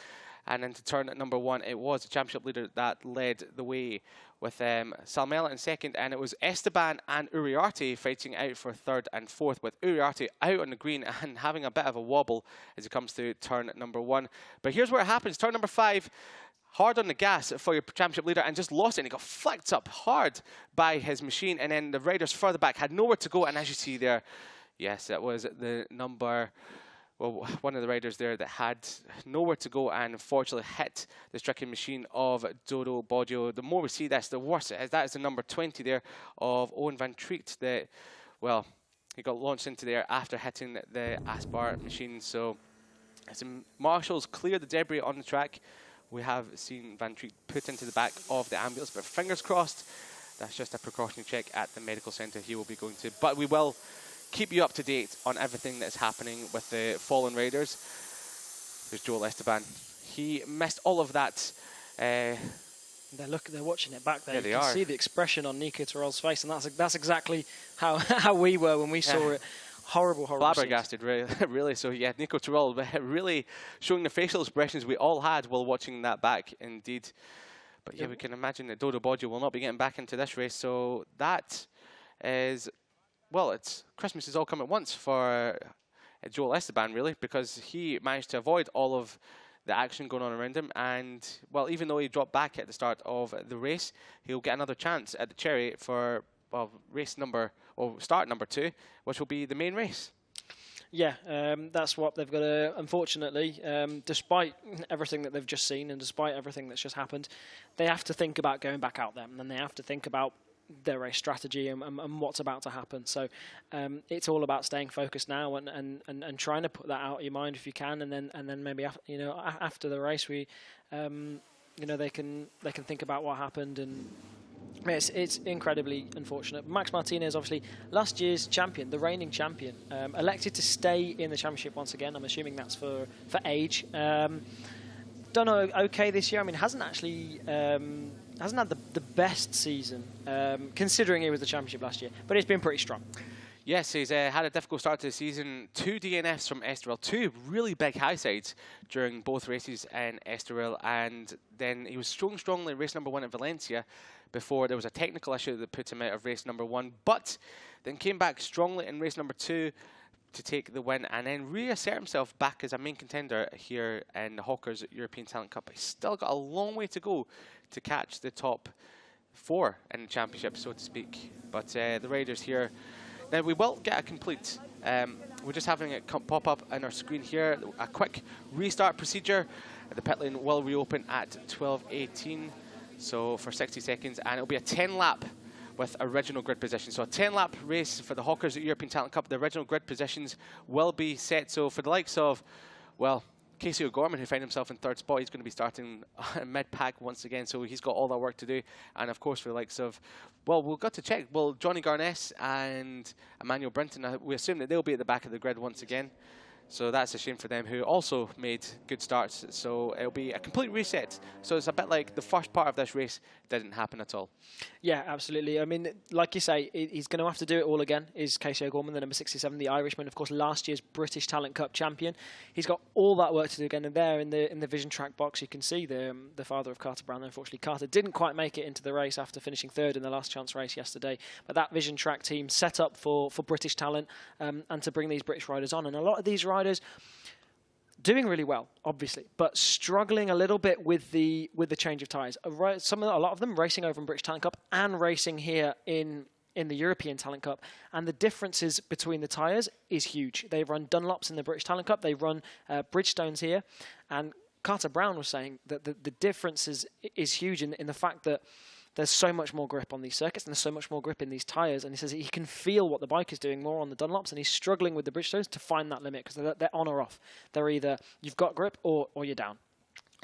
And into turn at number 1, it was the championship leader that led the way with Sal Mellon in 2nd. And it was Esteban and Uriarte fighting out for 3rd and 4th, with Uriarte out on the green and having a bit of a wobble as it comes to turn number 1. But here's where it happens. Turn number 5, hard on the gas for your championship leader, and just lost it. And he got flicked up hard by his machine. And then the riders further back had nowhere to go. And as you see there, yes, it was the number... Well, one of the riders there that had nowhere to go and unfortunately hit the stricken machine of Dodo Boggio. The more we see this, the worse it is. That is the number 20 there of Owen van Treet that, well, he got launched into there after hitting the Aspar machine. So as the marshals clear the debris on the track, we have seen Van Treet put into the back of the ambulance. But fingers crossed, that's just a precautionary check at the medical centre he will be going to. But we will keep you up to date on everything that's happening with the fallen riders. There's Joel Esteban. He missed all of that. They're watching it back there. Yeah, you can see the expression on Nico Terrell's face, and that's exactly how we were when we saw it. Horrible. Flabbergasted, really. So yeah, Nico Terrell really showing the facial expressions we all had while watching that back, indeed. But yeah, we can imagine that Dodo Boggio will not be getting back into this race. So that is... Well, it's Christmas has all come at once for Joel Esteban, really, because he managed to avoid all of the action going on around him. And, well, even though he dropped back at the start of the race, he'll get another chance at the Cherry for, well, start number 2, which will be the main race. Yeah, that's what they've got to, unfortunately, despite everything that they've just seen and despite everything that's just happened, they have to think about going back out there, and they have to think about their race strategy and what's about to happen. So it's all about staying focused now and trying to put that out of your mind if you can, and then maybe after the race we they can think about what happened and It's incredibly unfortunate. Max Martinez, obviously last year's champion, the reigning champion, elected to stay in the championship once again. I'm assuming that's for age. Done okay this year. I mean, hasn't had the best season considering it was the championship last year, but it's been pretty strong. Yes, he's had a difficult start to the season. 2 DNFs from Estoril, 2 really big high sides during both races in Estoril, and then he was strong strongly in race number 1 at Valencia before there was a technical issue that put him out of race number 1, but then came back strongly in race number 2 to take the win and then reassert himself back as a main contender here in the Hawkers European Talent Cup. He's still got a long way to go to catch the top 4 in the championship, so to speak. But the riders here, now we will get a complete, we're just having it pop up on our screen here, a quick restart procedure. The pit lane will reopen at 12:18, so for 60 seconds, and it'll be a 10-lap with original grid position. So a 10-lap race for the Hawkers European Talent Cup. The original grid positions will be set. So for the likes of, well, Casey O'Gorman, who found himself in 3rd spot, he's going to be starting mid-pack once again, so he's got all that work to do. And of course, for the likes of, well, we've got to check. Well, Johnny Garness and Emmanuel Brinton, we assume that they'll be at the back of the grid once again. So that's a shame for them, who also made good starts. So it'll be a complete reset. So it's a bit like the first part of this race didn't happen at all. Yeah, absolutely. I mean, like you say, he's going to have to do it all again, is Casey O'Gorman, the number 67, the Irishman, of course, last year's British Talent Cup champion. He's got all that work to do again. And there in the vision track box, you can see the father of Carter Brown. Unfortunately, Carter didn't quite make it into the race after finishing 3rd in the last chance race yesterday. But that vision track team set up for British talent and to bring these British riders on. And a lot of these riders doing really well, obviously, but struggling a little bit with the change of tyres. A lot of them racing over in British Talent Cup and racing here in the European Talent Cup, and the differences between the tyres is huge. They run Dunlops in the British Talent Cup, they run Bridgestones here, and Carter Brown was saying that the difference is huge in the fact that there's so much more grip on these circuits and there's so much more grip in these tyres, and he says he can feel what the bike is doing more on the Dunlops, and he's struggling with the Bridgestones to find that limit because they're on or off. They're either you've got grip or you're down.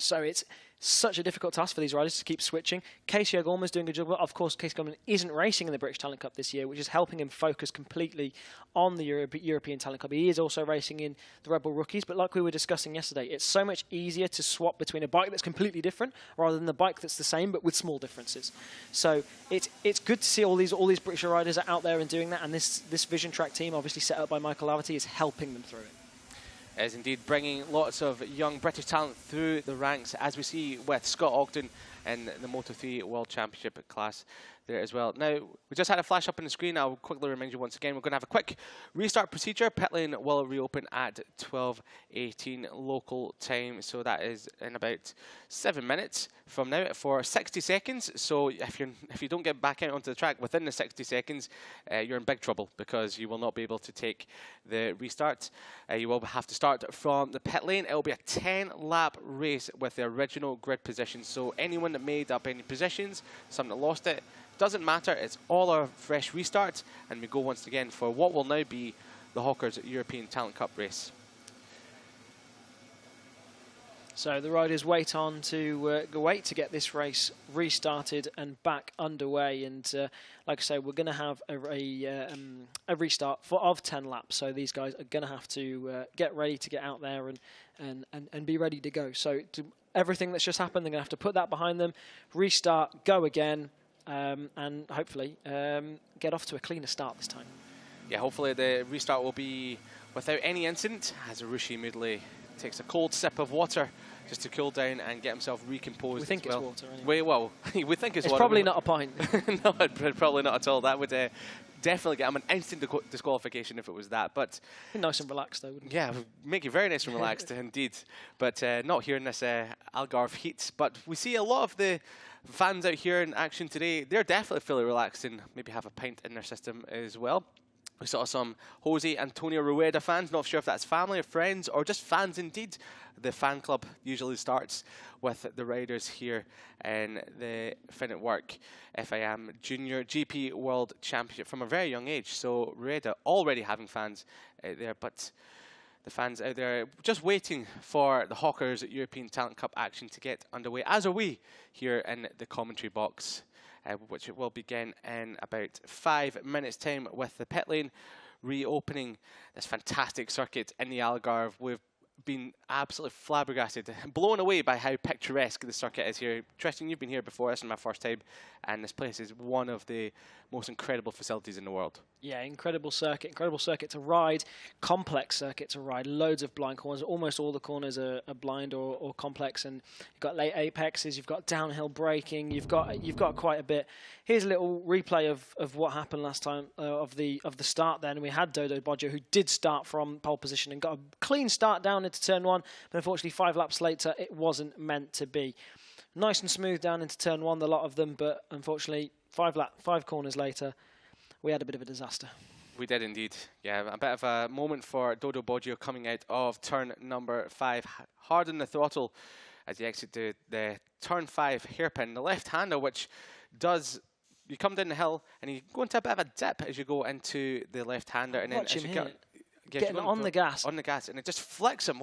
So it's such a difficult task for these riders to keep switching. Casey O'Gorman's doing a good job. Of course, Casey O'Gorman isn't racing in the British Talent Cup this year, which is helping him focus completely on the European Talent Cup. He is also racing in the Red Bull Rookies, but like we were discussing yesterday, it's so much easier to swap between a bike that's completely different rather than the bike that's the same but with small differences. So it's good to see all these British riders are out there and doing that, and this Vision Track team, obviously set up by Michael Laverty, is helping them through it. Is indeed bringing lots of young British talent through the ranks, as we see with Scott Ogden in the Moto 3 World Championship class there as well. Now, we just had a flash up on the screen. I'll quickly remind you once again, we're going to have a quick restart procedure. Pit lane will reopen at 12:18 local time, so that is in about 7 minutes from now for 60 seconds. So if you don't get back out onto the track within the 60 seconds, you're in big trouble because you will not be able to take the restart. You will have to start from the pit lane. It will be a 10-lap race with the original grid position. So anyone that made up any positions, some that lost it, doesn't matter. It's all a fresh restart, and we go once again for what will now be the Hawkers European Talent Cup race. So the riders wait to get this race restarted and back underway. And like I say, we're going to have a restart of 10 laps. So these guys are going to have to get ready to get out there and be ready to go. So everything that's just happened, they're going to have to put that behind them, restart, go again, and hopefully get off to a cleaner start this time. Yeah, hopefully the restart will be without any incident, as Arushi moodily takes a cold sip of water just to cool down and get himself recomposed. We think it's water. Anyway. Well, we think it's water. It's probably not a pint. No, probably not at all. That would definitely get him an instant disqualification if it was that. But nice and relaxed, though, wouldn't it? Yeah, it would make you very nice and relaxed indeed. But not here in this Algarve heat. But we see a lot of the fans out here in action today. They're definitely fully relaxed and maybe have a pint in their system as well. We saw some Jose Antonio Rueda fans, not sure if that's family or friends or just fans indeed. The fan club usually starts with the riders here in the Finetwork FIM JuniorGP World Championship from a very young age. So Rueda already having fans out there, but the fans out there just waiting for the Hawkers European Talent Cup action to get underway, as are we here in the commentary box. which will begin in about 5 minutes' time with the pit lane reopening this fantastic circuit in the Algarve. We've been absolutely flabbergasted, blown away by how picturesque the circuit is here. Tristan, you've been here before. This is my first time, and this place is one of the most incredible facilities in the world. Yeah, incredible circuit to ride, complex circuit to ride, loads of blind corners. Almost all the corners are blind or complex, and you've got late apexes, you've got downhill braking, you've got quite a bit. Here's a little replay of what happened last time, of the start then. We had Dodo Boggio, who did start from pole position and got a clean start down into turn 1, but unfortunately 5 laps later it wasn't meant to be. Nice and smooth down into turn 1, a lot of them, but unfortunately 5 corners later we had a bit of a disaster. We did indeed. Yeah, a bit of a moment for Dodo Boggio coming out of turn number 5. Hard on the throttle as he exited the turn 5 hairpin. The left-hander, which does, you come down the hill and you go into a bit of a dip as you go into the left-hander. And then as you getting on the gas. On the gas, and it just flicks him.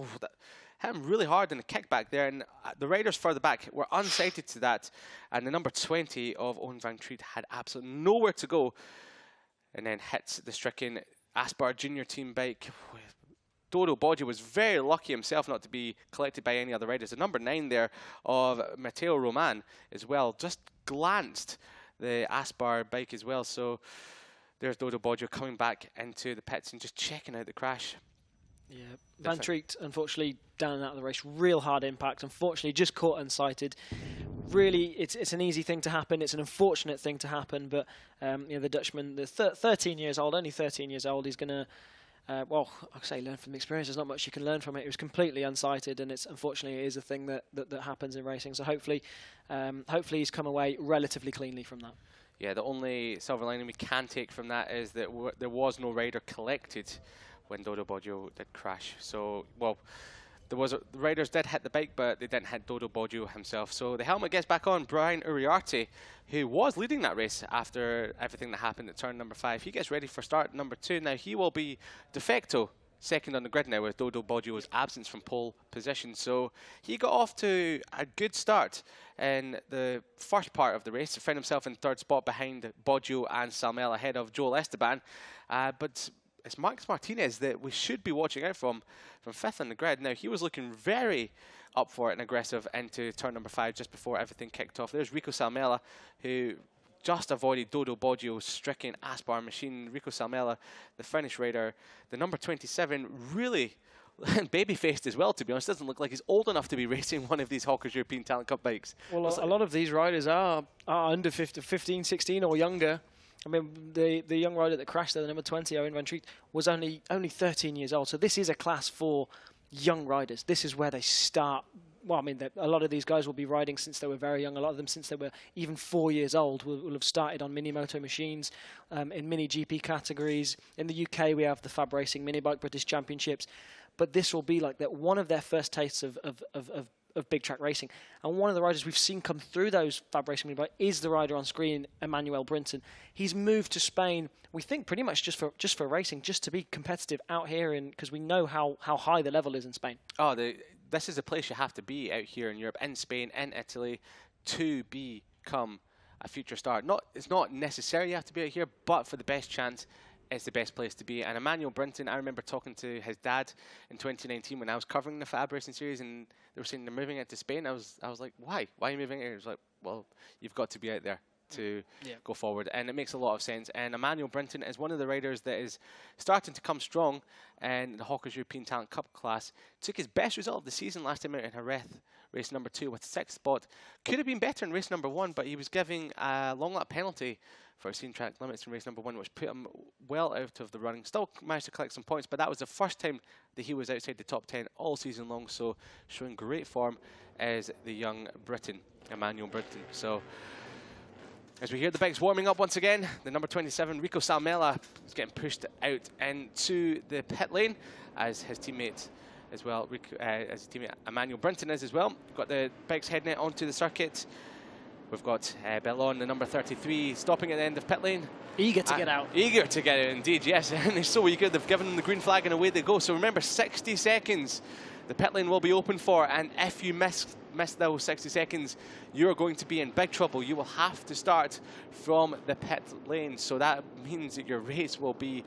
Hit him really hard in the kickback there, and the riders further back were unsighted to that. And the number 20 of Owen Van Treat had absolutely nowhere to go, and then hits the stricken Aspar Junior Team bike. Dodo Boggio was very lucky himself not to be collected by any other riders. The number 9 there of Matteo Roman as well just glanced the Aspar bike as well. So there's Dodo Boggio coming back into the pits and just checking out the crash. Yeah, Van Treat, unfortunately, down and out of the race. Real hard impact. Unfortunately, just caught unsighted. Really, it's an easy thing to happen. It's an unfortunate thing to happen. But you know, the Dutchman, the 13 years old, only 13 years old, he's going to, well, I say learn from the experience. There's not much you can learn from it. It was completely unsighted, and it's unfortunately it is a thing that happens in racing. So hopefully he's come away relatively cleanly from that. Yeah, the only silver lining we can take from that is that there was no rider collected when Dodo Boggio did crash. So, well, the riders did hit the bike, but they didn't hit Dodo Boggio himself. So the helmet gets back on. Brian Uriarte, who was leading that race after everything that happened at turn number 5, he gets ready for start number 2. Now, he will be de facto second on the grid now with Dodo Boggio's absence from pole position. So he got off to a good start in the first part of the race. He found himself in 3rd spot behind Boggio and Salmel ahead of Joel Esteban. But it's Martinez that we should be watching out from 5th on the grid. Now, he was looking very up for it and aggressive into turn number 5 just before everything kicked off. There's Rico Salmela, who just avoided Dodo Boggio's stricken Aspar machine. Rico Salmela, the Finnish rider, the number 27, really baby-faced as well, to be honest. Doesn't look like he's old enough to be racing one of these Hawkers European Talent Cup bikes. Well, a lot of these riders are under 15, 16 or younger. I mean, the young rider that crashed there, the number 20, Owen Van Treat, was only 13 years old. So this is a class for young riders. This is where they start. Well, I mean, a lot of these guys will be riding since they were very young. A lot of them since they were even 4 years old will have started on mini moto machines, in mini GP categories. In the UK, we have the Fab Racing Mini Bike British Championships. But this will be like that, one of their first tastes of big track racing. And one of the riders we've seen come through those Fab Racing Mini Bike is the rider on screen, Emmanuel Brinton. He's moved to Spain, we think pretty much just for racing, just to be competitive out here, because we know how high the level is in Spain. Oh, this is a place you have to be out here in Europe, in Spain, in Italy, to become a future star. It's not necessary you have to be out here, but for the best chance, it's the best place to be. And Emmanuel Brinton, I remember talking to his dad in 2019 when I was covering the Fab Racing Series, and they were saying they're moving it to Spain. I was like, why? Why are you moving it? He was like, well, you've got to be out there to go forward, and it makes a lot of sense. And Emmanuel Brinton is one of the riders that is starting to come strong in the Hawkers European Talent Cup class. Took his best result of the season last time out in Jerez, race number 2 with 6th spot. Could have been better in race number 1, but he was giving a long lap penalty for scene track limits in race number 1, which put him well out of the running. Still managed to collect some points, but that was the first time that he was outside the top 10 all season long, so showing great form is the young Briton, Emmanuel Brinton. So as we hear the bikes warming up once again, the number 27, Rico Salmela, is getting pushed out into the pit lane as his teammate as well, as his teammate Emmanuel Brinton is as well. We've got the bikes heading out onto the circuit. We've got Bellon, the number 33, stopping at the end of pit lane. Eager to get out. Eager to get out, indeed, yes. And they're so eager, they've given them the green flag and away they go. So remember, 60 seconds the pit lane will be open for. And if you miss miss those 60 seconds, you're going to be in big trouble. You will have to start from the pit lane. So that means that your race will be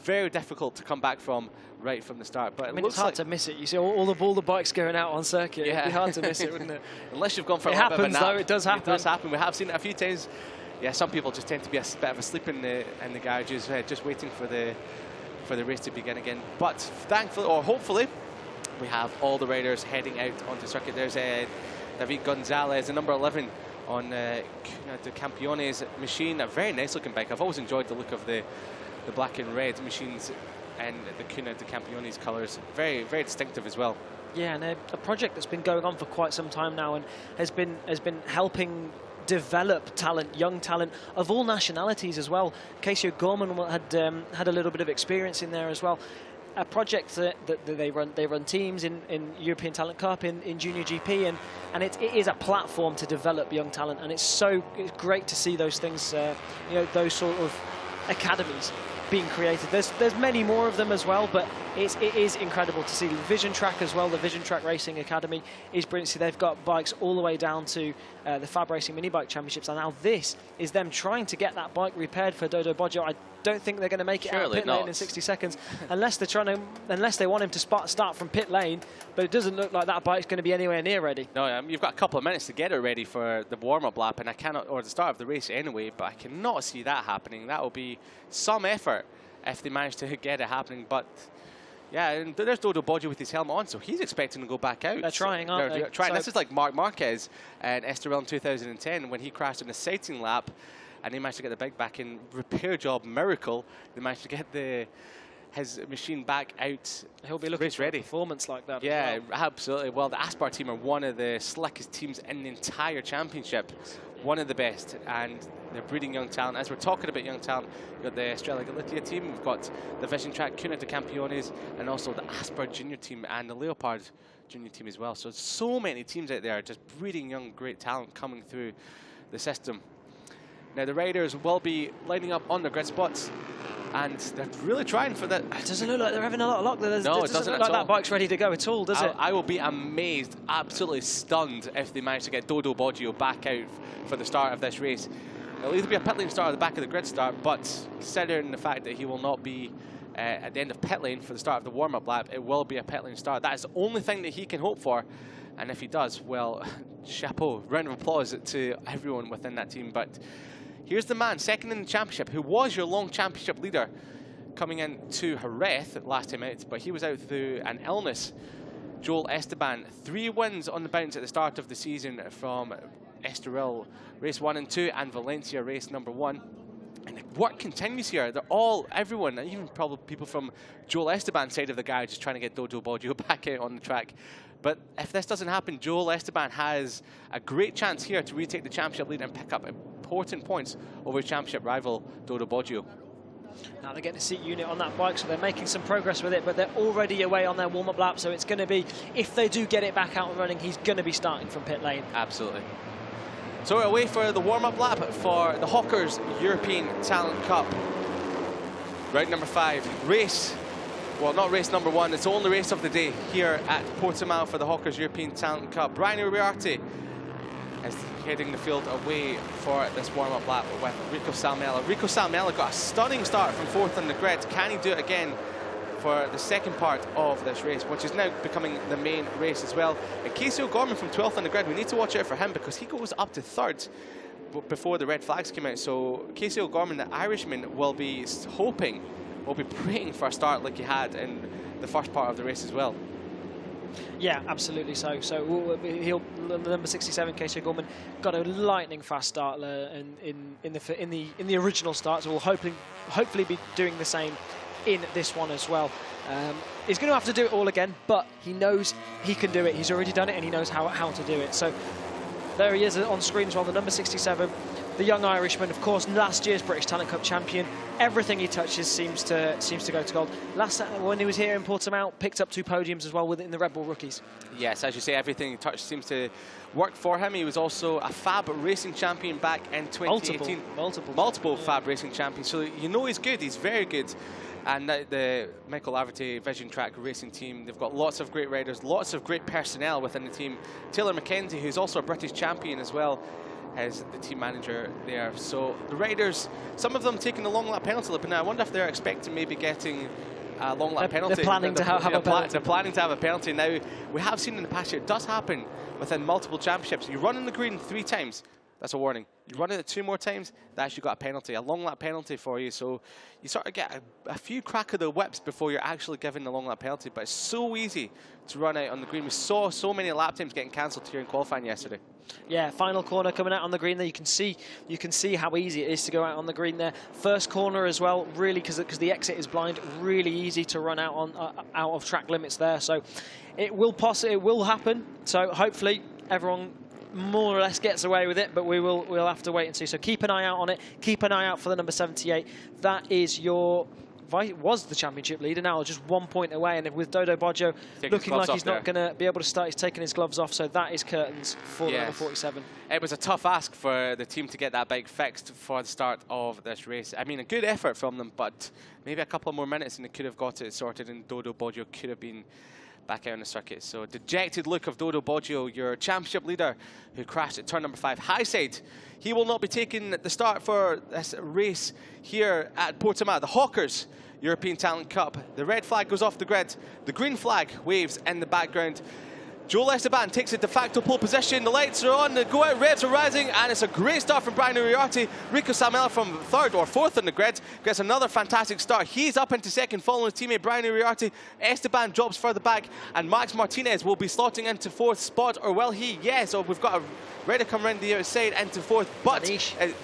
very difficult to come back from right from the start. But I mean, it's hard to miss it. You see all the bikes going out on circuit. Yeah. It'd be hard to miss it, wouldn't it? Unless you've gone for it a little bit of a happens, nap. though. It does happen. It does happen. We have seen it a few times. Yeah, some people just tend to be a bit of asleep in the garages, just waiting for the race to begin again. But thankfully, or hopefully, we have all the riders heading out onto circuit. There's David Gonzalez, the number 11 on the Campione's machine. A very nice looking bike. I've always enjoyed the look of the black and red machines and the Cuna de Campione's colours. Very, very distinctive as well. Yeah, and a project that's been going on for quite some time now and has been helping develop talent, young talent of all nationalities as well. Casey Gorman had a little bit of experience in there as well. A project that they run teams in European Talent Cup, in Junior GP, and it is a platform to develop young talent, and it's great to see those things, those sort of academies being created. There's many more of them as well, but it is incredible to see. The Vision Track as well, the Vision Track Racing Academy is brilliant. So they've got bikes all the way down to the Fab Racing Mini Bike Championships, and now this is them trying to get that bike repaired for Dodo Boggio. I don't think they're going to make it out of pit lane in 60 seconds unless they want him to start from pit lane, but it doesn't look like that bike's going to be anywhere near ready. No, you've got a couple of minutes to get it ready for the warm-up lap, and or the start of the race anyway, but I cannot see that happening. That will be some effort if they manage to get it happening, but yeah, and there's Dodo Boggio with his helmet on, so he's expecting to go back out. They're trying, aren't they? Trying. So this is like Marc Marquez and Estoril in 2010 when he crashed in a sighting lap, and he managed to get the bike back in. Repair job, miracle. They managed to get his machine back out. He'll be looking for a performance like that. Yeah, as well. absolutely. Well, the Aspar team are one of the slickest teams in the entire championship. One of the best, and they're breeding young talent. As we're talking about young talent, we've got the Estrella Galicia team, we've got the Vision Track Cuna de Campiones, and also the Aspar Junior team and the Leopard Junior team as well. So many teams out there just breeding young, great talent coming through the system. Now the riders will be lining up on their grid spots, and they're really trying for that. It doesn't look like they're having a lot of luck. No, it doesn't look like that bike's ready to go at all, does it? I will be amazed, absolutely stunned, if they manage to get Dodo Boggio back out for the start of this race. It'll either be a pit lane start or the back of the grid start, but considering the fact that he will not be at the end of pit lane for the start of the warm-up lap, it will be a pit lane start. That is the only thing that he can hope for, and if he does, well, chapeau, round of applause to everyone within that team. But here's the man, second in the championship, who was your long championship leader coming into Jerez last time out, but he was out through an illness. Joel Esteban, 3 wins on the bounce at the start of the season from Estoril race 1 and 2 and Valencia race number 1. And the work continues here. Everyone, even probably people from Joel Esteban's side of the garage is trying to get Dodo Boggio back out on the track. But if this doesn't happen, Joel Esteban has a great chance here to retake the championship lead and pick up important points over his championship rival, Dodo Boggio. Now they're getting a seat unit on that bike, so they're making some progress with it, but they're already away on their warm-up lap, so it's going to be, if they do get it back out and running, he's going to be starting from pit lane. Absolutely. So we're away for the warm-up lap for the Hawkers European Talent Cup. Round number 5, race. Well, not race number 1, it's the only race of the day here at Portimao for the Hawkers European Talent Cup. Brian Uriarte is heading the field away for this warm-up lap with Rico Salmela. Rico Salmela got a stunning start from 4th on the grid. Can he do it again for the second part of this race, which is now becoming the main race as well? And Casey O'Gorman from 12th on the grid, we need to watch out for him because he goes up to 3rd before the red flags came out. So Casey O'Gorman, the Irishman, will be praying for a start like he had in the first part of the race as well. Yeah, absolutely so. So number 67, Casey O'Gorman, got a lightning fast start in the original start. So we'll hopefully be doing the same in this one as well. He's going to have to do it all again, but he knows he can do it. He's already done it, and he knows how to do it. So there he is on screen as well, the number 67 the young Irishman, of course, last year's British Talent Cup champion. Everything he touches seems to go to gold. Last when he was here in Portimao, picked up 2 podiums as well within the Red Bull rookies. Yes, as you say, everything he touched seems to work for him. He was also a Fab Racing champion back in 2018. Multiple Fab Racing champions. So you know he's good. He's very good. And the Michael Laverty Vision Track Racing team, they've got lots of great riders, lots of great personnel within the team. Taylor McKenzie, who's also a British champion as well, as the team manager there. So the riders, some of them taking the long lap penalty lip. Now I wonder if they're expecting maybe getting a long lap penalty. They're planning to have a penalty. They're planning to have a penalty. Now, we have seen in the past year, it does happen within multiple championships. You run in the green 3 times, that's a warning. You run it 2 more times, that's you got a penalty, a long lap penalty for you. So you sort of get a few crack of the whips before you're actually given the long lap penalty. But it's so easy to run out on the green. We saw so many lap times getting cancelled here in qualifying yesterday. Yeah, final corner coming out on the green there. You can see how easy it is to go out on the green there. First corner as well, really, because the exit is blind, really easy to run out on out of track limits there. So it will happen. So hopefully everyone more or less gets away with it, but we'll have to wait and see. So keep an eye out on it. Keep an eye out for the number 78. That is was the championship leader, now just 1 point away, and with Dodo Boggio looking like he's not going to be able to start, he's taking his gloves off, so that is curtains for the number 47. It was a tough ask for the team to get that bike fixed for the start of this race. I mean, a good effort from them, but maybe a couple more minutes and they could have got it sorted, and Dodo Boggio could have been back out on the circuit. So dejected look of Dodo Boggio, your championship leader, who crashed at turn number 5. Highside, he will not be taking the start for this race here at Portimao. The Hawkers European Talent Cup. The red flag goes off the grid. The green flag waves in the background. Joel Esteban takes a de facto pole position. The lights are on, the go-out revs are rising, and it's a great start from Brian Uriarte. Rico Samela from 3rd or 4th on the grid gets another fantastic start. He's up into 2nd, following his teammate Brian Uriarte. Esteban drops further back, and Max Martinez will be slotting into 4th spot, or will he? Yes, so we've got a ready to come around the outside into 4th, but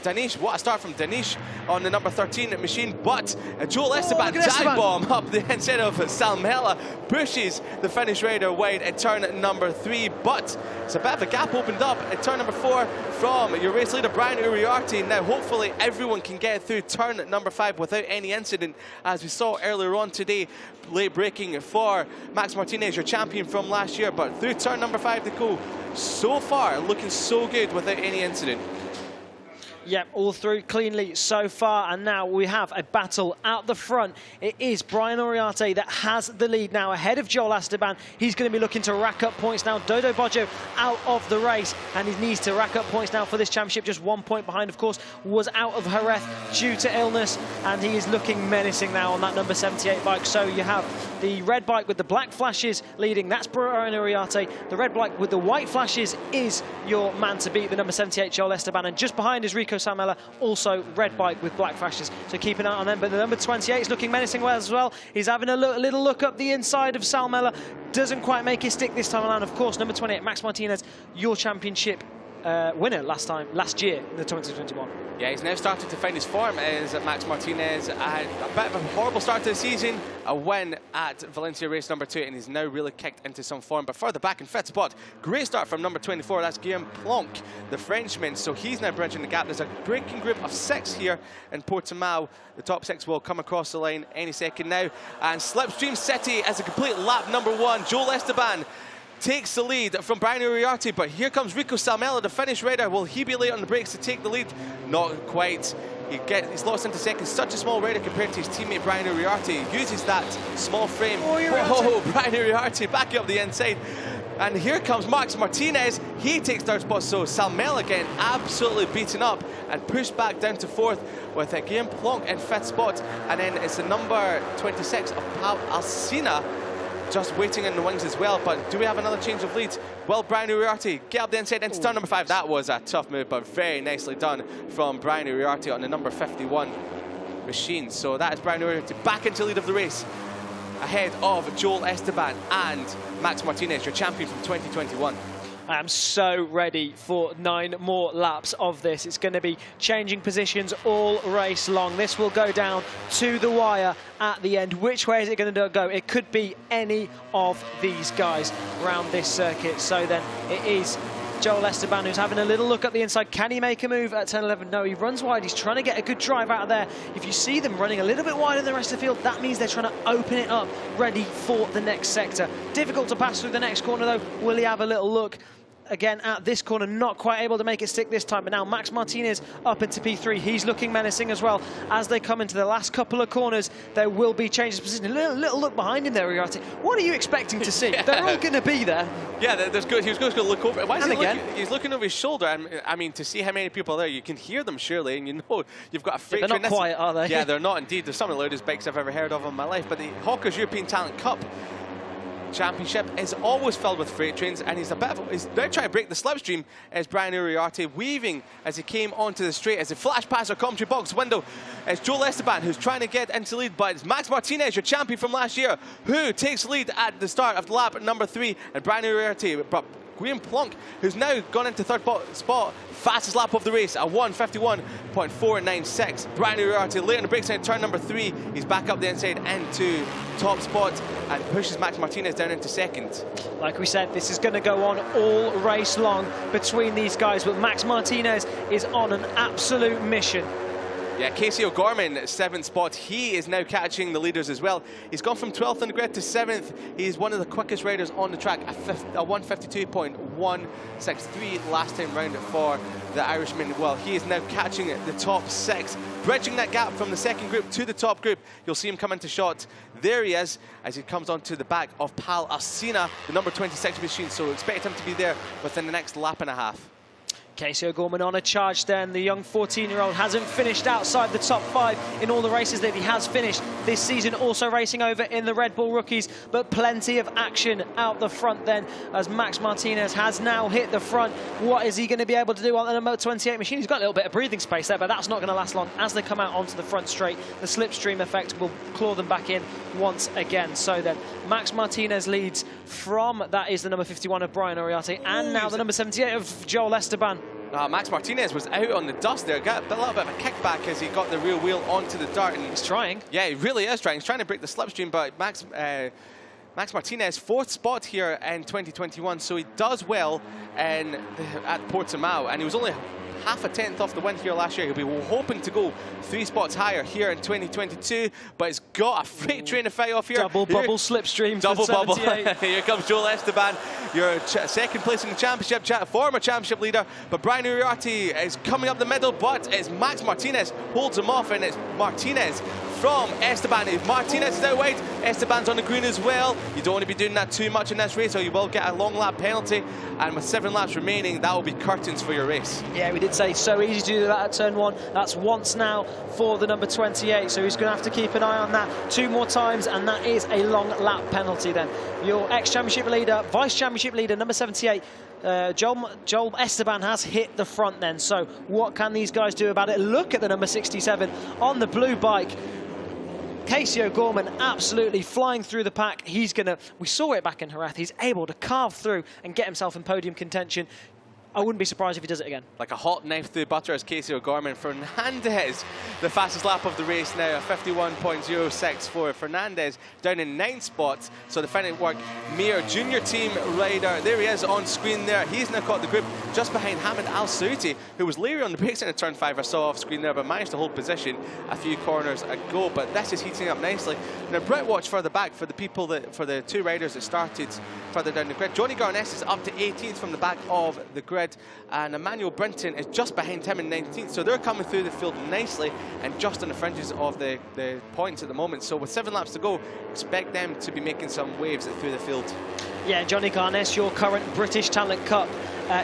Danish, what a start from Danish on the number 13 machine, but Joel Esteban dive bomb up the inside of Salmela, pushes the Finnish rider wide at turn number 3, but it's a bit of a gap opened up at turn number 4 from your race leader Brian Uriarte. Now hopefully everyone can get through turn number 5 without any incident, as we saw earlier on today. Late braking for Max Martinez, your champion from last year, but through turn number 5 they go. So far, looking so good without any incident. Yep, all through cleanly so far, and now we have a battle out the front. It is Brian Uriarte that has the lead now, ahead of Joel Esteban. He's going to be looking to rack up points now. Dodo Boggio out of the race, and he needs to rack up points now for this championship. Just 1 point behind, of course, was out of Jerez due to illness, and he is looking menacing now on that number 78 bike. So you have the red bike with the black flashes leading. That's Brian Uriarte. The red bike with the white flashes is your man to beat, the number 78 Joel Esteban, and just behind is Rico Samela, also red bike with black flashes. So keep an eye on them. But the number 28 is looking menacing well as well. He's having a little look up the inside of Salmela. Doesn't quite make it stick this time around. Of course, number 28, Max Martinez, your championship winner last year in the 2021. Yeah, he's now started to find his form as Max Martinez. A bit of a horrible start to the season, a win at Valencia race number 2, and he's now really kicked into some form. But further back in 5th spot, great start from number 24, that's Guillaume Plonk, the Frenchman. So he's now bridging the gap. There's a braking group of 6 here in Portimao. The top 6 will come across the line any second now. And Slipstream City as a complete lap number 1. Joel Esteban takes the lead from Brian Uriarte, but here comes Rico Salmela, the Finnish rider. Will he be late on the brakes to take the lead? Not quite. He's lost into 2nd. Such a small rider compared to his teammate Brian Uriarte. He uses that small frame. Brian Uriarte back up the inside. And here comes Max Martinez. He takes 3rd spot, so Salmela again absolutely beaten up and pushed back down to 4th with Guillaume Plonk in 5th spot. And then it's the number 26 of Pau Alsina just waiting in the wings as well. But do we have another change of lead? Well, Brian Uriarte get up the inside into turn number 5. That was a tough move, but very nicely done from Brian Uriarte on the number 51 machine. So that is Brian Uriarte back into lead of the race, ahead of Joel Esteban and Max Martinez, your champion from 2021. I am so ready for 9 more laps of this. It's going to be changing positions all race long. This will go down to the wire at the end. Which way is it going to go? It could be any of these guys around this circuit. So then it is Joel Esteban, who's having a little look at the inside. Can he make a move at turn 11? No, he runs wide. He's trying to get a good drive out of there. If you see them running a little bit wider than the rest of the field, that means they're trying to open it up, ready for the next sector. Difficult to pass through the next corner, though. Will he have a little look? Again, at this corner, not quite able to make it stick this time. But now Max Martinez up into P3. He's looking menacing as well. As they come into the last couple of corners, there will be changes of position. A little look behind him there, Uriarte. What are you expecting to see? Yeah. They're all going to be there. Yeah, there's good. He was going to look over. Why is he looking? He's looking over his shoulder. I mean, to see how many people are there, you can hear them surely, and you know you've got a freight train. They're not quiet, are they? Yeah, they're not indeed. They're some of the loudest bikes I've ever heard of in my life. But the Hawkers European Talent Cup Championship is always filled with freight trains, and he's now trying to break the slipstream as Brian Uriarte weaving as he came onto the straight. As he flashed past our commentary box window, it's Joel Esteban who's trying to get into lead, but it's Max Martinez, your champion from last year, who takes lead at the start of lap number 3, and Brian Uriarte, but Graham Plonk, who's now gone into third spot, fastest lap of the race at 1:51.496. Brian Uriarte late on the brakes at turn number 3. He's back up the inside into top spot and pushes Max Martinez down into second. Like we said, this is going to go on all race long between these guys, but Max Martinez is on an absolute mission. Yeah, Casey O'Gorman, 7th spot. He is now catching the leaders as well. He's gone from 12th on the grid to 7th. He's one of the quickest riders on the track, a 1:52.163 last time round for the Irishman. Well, he is now catching the top 6, bridging that gap from the second group to the top group. You'll see him come into shot. There he is as he comes onto the back of Pal Alsina, the number 26 machine. So expect him to be there within the next lap and a half. Casey O'Gorman on a charge then. The young 14-year-old hasn't finished outside the top 5 in all the races that he has finished this season, also racing over in the Red Bull Rookies, but plenty of action out the front then as Max Martinez has now hit the front. What is he going to be able to do on the Moto 28 machine? He's got a little bit of breathing space there, but that's not going to last long. As they come out onto the front straight, the slipstream effect will claw them back in once again. So then Max Martinez leads from, that is the number 51 of Brian Uriarte, and now the number 78 of Joel Esteban. Max Martinez was out on the dust there, got a little bit of a kickback as he got the rear wheel onto the dirt. And he's trying. Yeah, he really is trying. He's trying to break the slipstream, but Max Martinez, 4th spot here in 2021, so he does well at Portimao, and he was only half a tenth off the win here last year. He'll be hoping to go 3 spots higher here in 2022, but he's got a freight train to fight off here. Double bubble slipstream. Double bubble. Here comes Joel Esteban, your second place in the championship, former championship leader. But Brian Uriarte is coming up the middle, but it's Max Martinez holds him off, and it's Martinez from Esteban. If Martinez is out wide, Esteban's on the green as well. You don't want to be doing that too much in this race, or you will get a long lap penalty. And with 7 laps remaining, that will be curtains for your race. Yeah, we did say so easy to do that at turn 1. That's once now for the number 28, so he's going to have to keep an eye on that 2 more times, and that is a long lap penalty then. Your ex-championship leader, vice-championship leader, number 78, Joel Esteban has hit the front then. So what can these guys do about it? Look at the number 67 on the blue bike. Casey O'Gorman absolutely flying through the pack. He's going to, we saw it back in Jerez, he's able to carve through and get himself in podium contention. I wouldn't be surprised if he does it again. Like a hot knife through butter as Casey O'Gorman. Fernandez, the fastest lap of the race now, a 51.064. Fernandez down in 9th spot. So the Finetwork FIM Junior Team rider, there he is on screen there. He's now caught the group just behind Hamid Al Saouti, who was leery on the brakes into turn 5, I saw off screen there, but managed to hold position a few corners ago. But this is heating up nicely. Now Brit watch further back for the people that, for the 2 riders that started further down the grid. Johnny Garnes is up to 18th from the back of the grid, and Emmanuel Brinton is just behind him in 19th. So they're coming through the field nicely and just on the fringes of the points at the moment. So with 7 laps to go, expect them to be making some waves through the field. Yeah, Johnny Garnes, your current British Talent Cup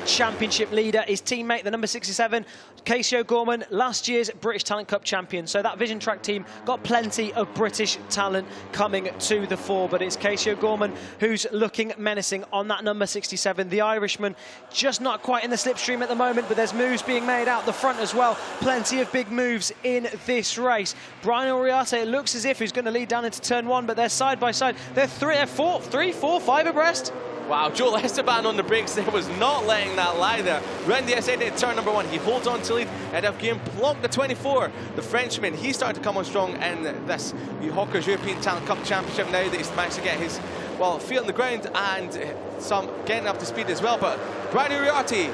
championship leader, his teammate, the number 67, Casey O'Gorman, last year's British Talent Cup champion. So that Vision Track team got plenty of British talent coming to the fore, but it's Casey O'Gorman who's looking menacing on that number 67. The Irishman just not quite in the slipstream at the moment, but there's moves being made out the front as well. Plenty of big moves in this race. Brian Uriarte, it looks as if he's going to lead down into turn 1, but they're side by side. They're 3, 4, 5 abreast. Wow, Joel Esteban on the brakes there, was not letting that lie there. Round the outside at turn number 1, he holds on to lead and of game Plonk, the 24, the Frenchman. He's starting to come on strong in this Hawkers European Talent Cup Championship now that he's managed to get his well, feet on the ground and some getting up to speed as well. But Brian Uriarte,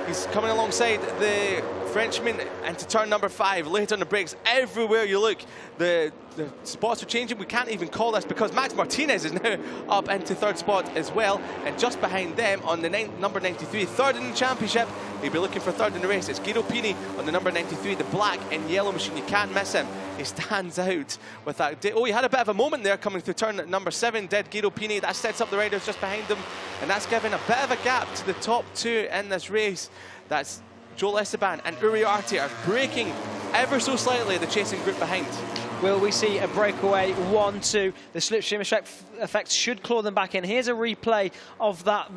he's coming alongside the Frenchman into turn number 5, late on the brakes. Everywhere you look, the spots are changing. We can't even call this because Max Martinez is now up into 3rd spot as well. And just behind them on the number 93, 3rd in the championship, he'll be looking for 3rd in the race. It's Guido Pini on the number 93, the black and yellow machine. You can't miss him. He stands out with that. Oh, he had a bit of a moment there coming through turn number 7, did Guido Pini. That sets up the riders just behind him. And that's given a bit of a gap to the top 2 in this race. That's Joel Esteban and Uriarte are breaking ever so slightly the chasing group behind. Will we see a breakaway 1-2? The slipstream effect should claw them back in. Here's a replay of that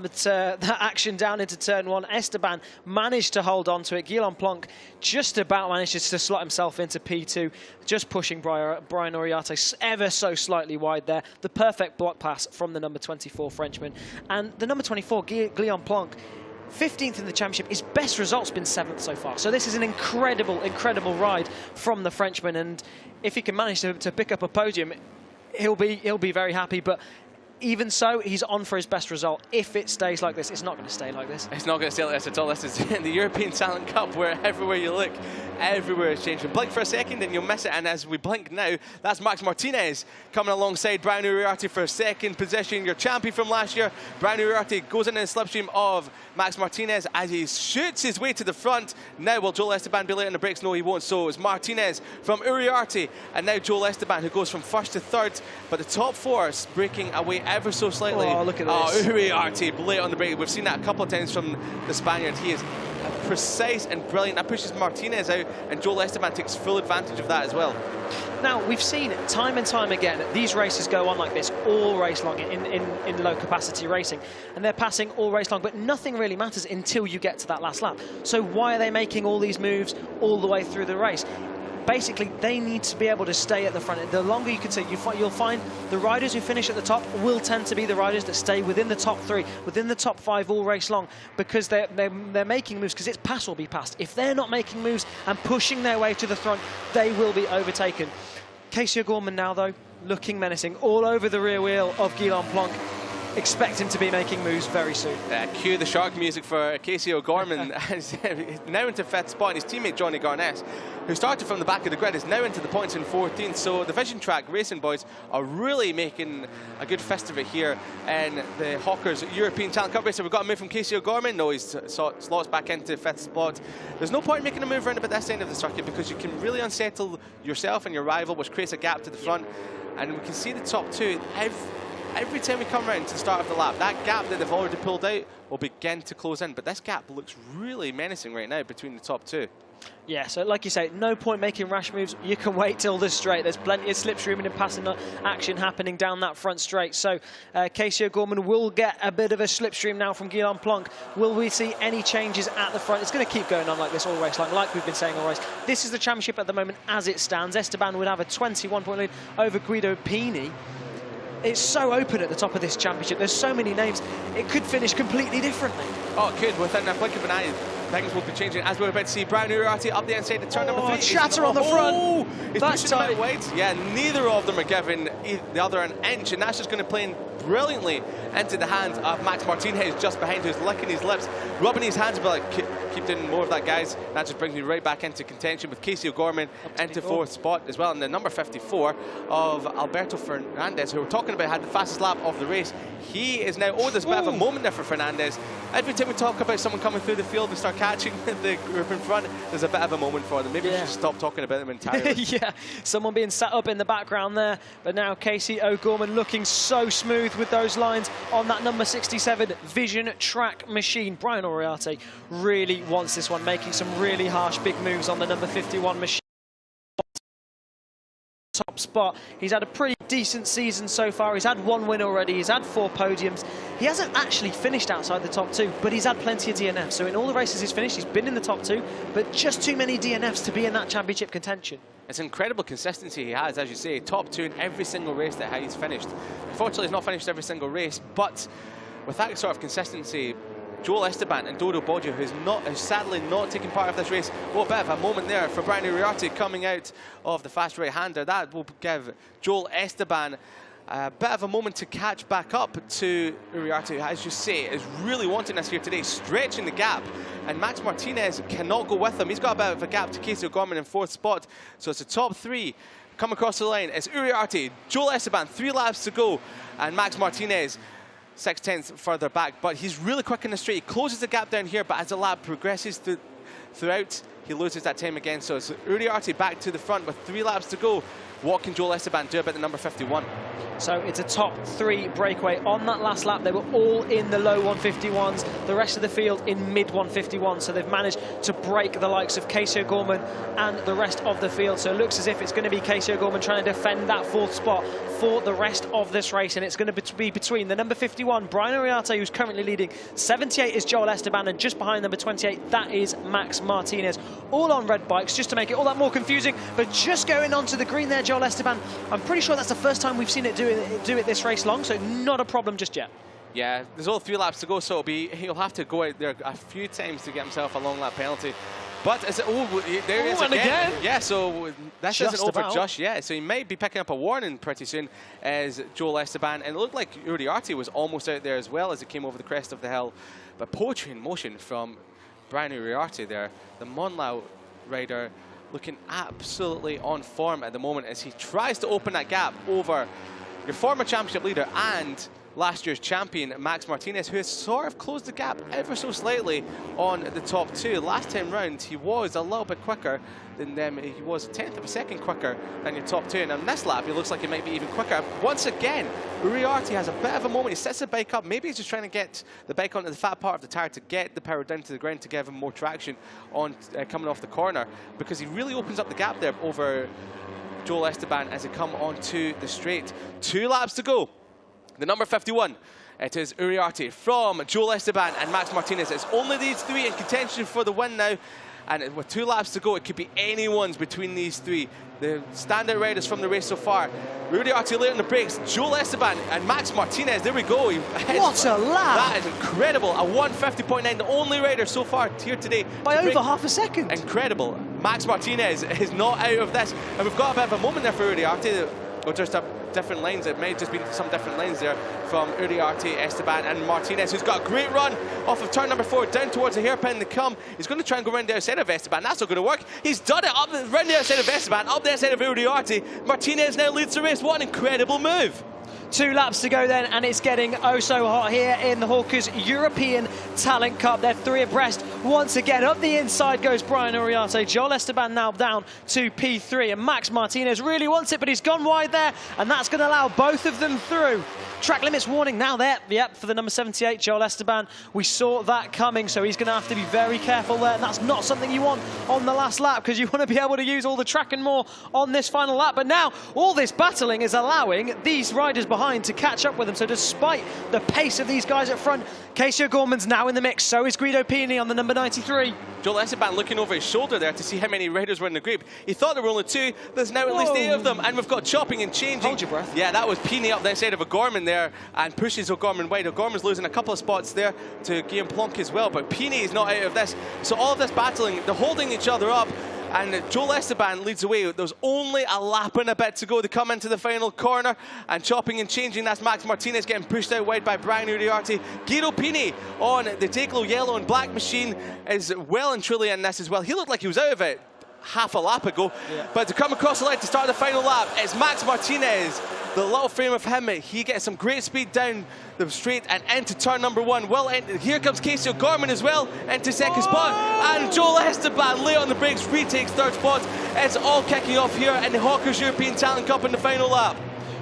action down into turn 1. Esteban managed to hold on to it. Guillaume Plonk just about managed to slot himself into P2, just pushing Brian Uriarte ever so slightly wide there. The perfect block pass from the number 24 Frenchman. And the number 24, Guillaume Plonk, 15th in the championship. His best result's been 7th so far. So this is an incredible, incredible ride from the Frenchman. And if he can manage to pick up a podium, he'll be very happy. But even so, he's on for his best result. If it stays like this, it's not going to stay like this. It's not going to stay like this at all. This is the European Talent Cup, where everywhere you look, everywhere is changing. Blink for a second and you'll miss it. And as we blink now, that's Max Martinez coming alongside Brian Uriarte for 2nd position. Your champion from last year, Brian Uriarte, goes into the slipstream of Max Martinez as he shoots his way to the front. Now, will Joel Esteban be late on the brakes? No, he won't. So it's Martinez from Uriarte, and now Joel Esteban, who goes from 1st to 3rd. But the top 4 is breaking away ever so slightly. Oh, look at this. Uriarte late on the brake. We've seen that a couple of times from the Spaniard. He is precise and brilliant. That pushes Martinez out, and Joel Esteban takes full advantage of that as well. Now, we've seen it time and time again. These races go on like this all race long in low-capacity racing. And they're passing all race long, but nothing really matters until you get to that last lap. So why are they making all these moves all the way through the race? Basically, they need to be able to stay at the front. The longer you can stay, you'll find the riders who finish at the top will tend to be the riders that stay within the top 3, within the top 5 all race long, because they're making moves, because it's pass or be passed. If they're not making moves and pushing their way to the front, they will be overtaken. Casey O'Gorman now, though, looking menacing all over the rear wheel of Guillaume Plonk. Expect him to be making moves very soon. Cue the shark music for Casey O'Gorman. Now into 5th spot. His teammate Johnny Garnes, who started from the back of the grid, is now into the points in 14th. So the Vision Track Racing boys are really making a good fist of it here in the Hawkers European Talent Cup race. We've got a move from Casey O'Gorman. No, he's slots back into 5th spot. There's no point in making a move around about this end of the circuit, because you can really unsettle yourself and your rival, which creates a gap to the front. And we can see the top 2 every time we come round to the start of the lap. That gap that they've already pulled out will begin to close in. But this gap looks really menacing right now between the top 2. Yeah, so like you say, no point making rash moves. You can wait till the straight. There's plenty of slipstreaming and passing action happening down that front straight. So Casey O'Gorman will get a bit of a slipstream now from Guillaume Plonk. Will we see any changes at the front? It's going to keep going on like this all race long, like we've been saying all race. This is the championship at the moment as it stands. Esteban would have a 21-point lead over Guido Pini. It's so open at the top of this championship. There's so many names. It could finish completely differently. Oh, it could. Within a blink of an eye, things will be changing. As we're about to see Brian Uriarte up the inside of turn number 3. Chatter on the front. Oh, he's that's pushing tight. him out wide. Yeah, neither of them are giving the other an inch, and that's just going to play in brilliantly into the hands of Max Martinez just behind, who's licking his lips, rubbing his hands, but like, keep doing more of that, guys. That just brings me right back into contention with Casey O'Gorman into 4th spot as well. And the number 54 of Alberto Fernandez, who we're talking about, had the fastest lap of the race. He is now, there's a bit of a moment there for Fernandez. Every time we talk about someone coming through the field and start catching the group in front, there's a bit of a moment for them. Maybe we should stop talking about them entirely. Yeah, someone being sat up in the background there. But now Casey O'Gorman looking so smooth with those lines on that number 67 Vision Track machine. Brian Uriarte really wants this one, making some really harsh big moves on the number 51 machine. Top spot. He's had a pretty decent season so far. He's had 1 win already. He's had 4 podiums. He hasn't actually finished outside the top 2, but he's had plenty of DNFs. So in all the races he's finished, he's been in the top 2, but just too many DNFs to be in that championship contention. It's incredible consistency he has, as you say, top 2 in every single race that he's finished. Unfortunately, he's not finished every single race, but with that sort of consistency, Joel Esteban and Dodo Boggio, who's sadly not taking part of this race. What a bit of a moment there for Brian Uriarte coming out of the fast right-hander. That will give Joel Esteban a bit of a moment to catch back up to Uriarte, as you say, is really wanting this here today, stretching the gap. And Max Martinez cannot go with him. He's got a bit of a gap to Casey O'Gorman in 4th spot. So it's the top 3 come across the line. It's Uriarte, Joel Esteban, 3 laps to go. And Max Martinez, 6/10 further back. But he's really quick in the straight. He closes the gap down here, but as the lap progresses throughout, he loses that time again. So it's Uriarte back to the front with 3 laps to go. What can Joel Esteban do about the number 51? So it's a top 3 breakaway. On that last lap, they were all in the low 151s. The rest of the field in mid 151s. So they've managed to break the likes of Casey O'Gorman and the rest of the field. So it looks as if it's going to be Casey O'Gorman trying to defend that 4th spot for the rest of this race. And it's going to be between the number 51, Brian Uriarte, who's currently leading. 78 is Joel Esteban, and just behind number 28, that is Max Martinez. All on red bikes, just to make it all that more confusing. But just going onto the green there, Joel Esteban, I'm pretty sure that's the first time we've seen it do it this race long, so not a problem just yet. Yeah, there's all 3 laps to go, so he'll have to go out there a few times to get himself a long lap penalty. But is it, there he is again. Yeah, so this isn't over just yet. So he might be picking up a warning pretty soon as Joel Esteban. And it looked like Uriarte was almost out there as well as he came over the crest of the hill. But poetry in motion from Brian Uriarte there, the Monlau rider, looking absolutely on form at the moment as he tries to open that gap over your former championship leader and last year's champion, Max Martinez, who has sort of closed the gap ever so slightly on the top 2. Last time round, he was a little bit quicker than them. He was 1/10 of a second quicker than your top 2. And on this lap, he looks like he might be even quicker. Once again, Uriarte has a bit of a moment. He sets the bike up. Maybe he's just trying to get the bike onto the fat part of the tyre to get the power down to the ground to give him more traction on coming off the corner, because he really opens up the gap there over Joel Esteban as they come onto the straight. 2 laps to go. The number 51, it is Uriarte from Joel Esteban and Max Martinez. It's only these 3 in contention for the win now. And with 2 laps to go, it could be anyone's between these 3. The standout riders from the race so far. Uriarte late on the brakes. Joel Esteban and Max Martinez. There we go. What a lap! That is incredible. A 150.9, the only rider so far here today. By over half a second. Incredible. Max Martinez is not out of this. And we've got a bit of a moment there for Uriarte. Or just different lanes. It may have just been some different lanes there from Uriarte, Esteban and Martinez, who's got a great run off of turn number 4 down towards the hairpin to come. He's going to try and go around the outside of Esteban. That's not going to work. He's done it up around the outside of Esteban, up the outside of Uriarte. Martinez now leads the race. What an incredible move. 2 laps to go then, and it's getting oh so hot here in the Hawkers European Talent Cup. They're 3 abreast. Once again, up the inside goes Brian Uriarte. Joel Esteban now down to P3, and Max Martinez really wants it, but he's gone wide there, and that's going to allow both of them through. Track limits warning now there, yep, for the number 78, Joel Esteban. We saw that coming, so he's going to have to be very careful there, and that's not something you want on the last lap, because you want to be able to use all the track and more on this final lap. But now, all this battling is allowing these riders behind to catch up with them, so despite the pace of these guys at front, Casey O'Gorman's now in the mix, so is Guido Pini on the number 93. Joel Esteban looking over his shoulder there to see how many riders were in the group. He thought there were only 2, there's now at least 8 of them, and we've got chopping and changing. Hold your breath. Yeah, that was Pini up the outside of O'Gorman there and pushes O'Gorman wide. O'Gorman's losing a couple of spots there to Guillaume Plonk as well, but Pini is not out of this. So all of this battling, they're holding each other up, and Joel Esteban leads the way. There's only a lap and a bit to go to come into the final corner, and chopping and changing, that's Max Martinez getting pushed out wide by Brian Uriarte. Guido Pini on the Dayglow yellow and black machine is well and truly in this as well. He looked like he was out of it half a lap ago, but to come across the line to start the final lap, it's Max Martinez. The little frame of him, he gets some great speed down the straight and into turn number 1. Well, here comes Casey O'Gorman as well into second spot, and Joel Esteban late on the brakes, retakes 3rd spot. It's all kicking off here in the Hawkers European Talent Cup in the final lap.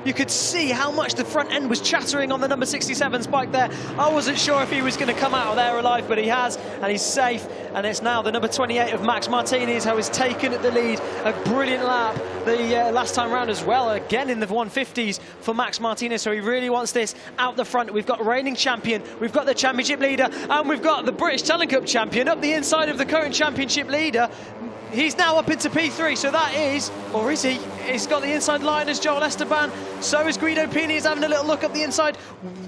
You could see how much the front end was chattering on the number 67's bike there. I wasn't sure if he was going to come out of there alive, but he has, and he's safe. And it's now the number 28 of Max Martinez who has taken the lead. A brilliant lap the last time round as well, again in the 150s for Max Martinez, so he really wants this out the front. We've got reigning champion, we've got the championship leader, and we've got the British Talent Cup champion up the inside of the current championship leader. He's now up into P3, so that is, or is he? He's got the inside line as Joel Esteban. So is Guido Pini. He's having a little look up the inside.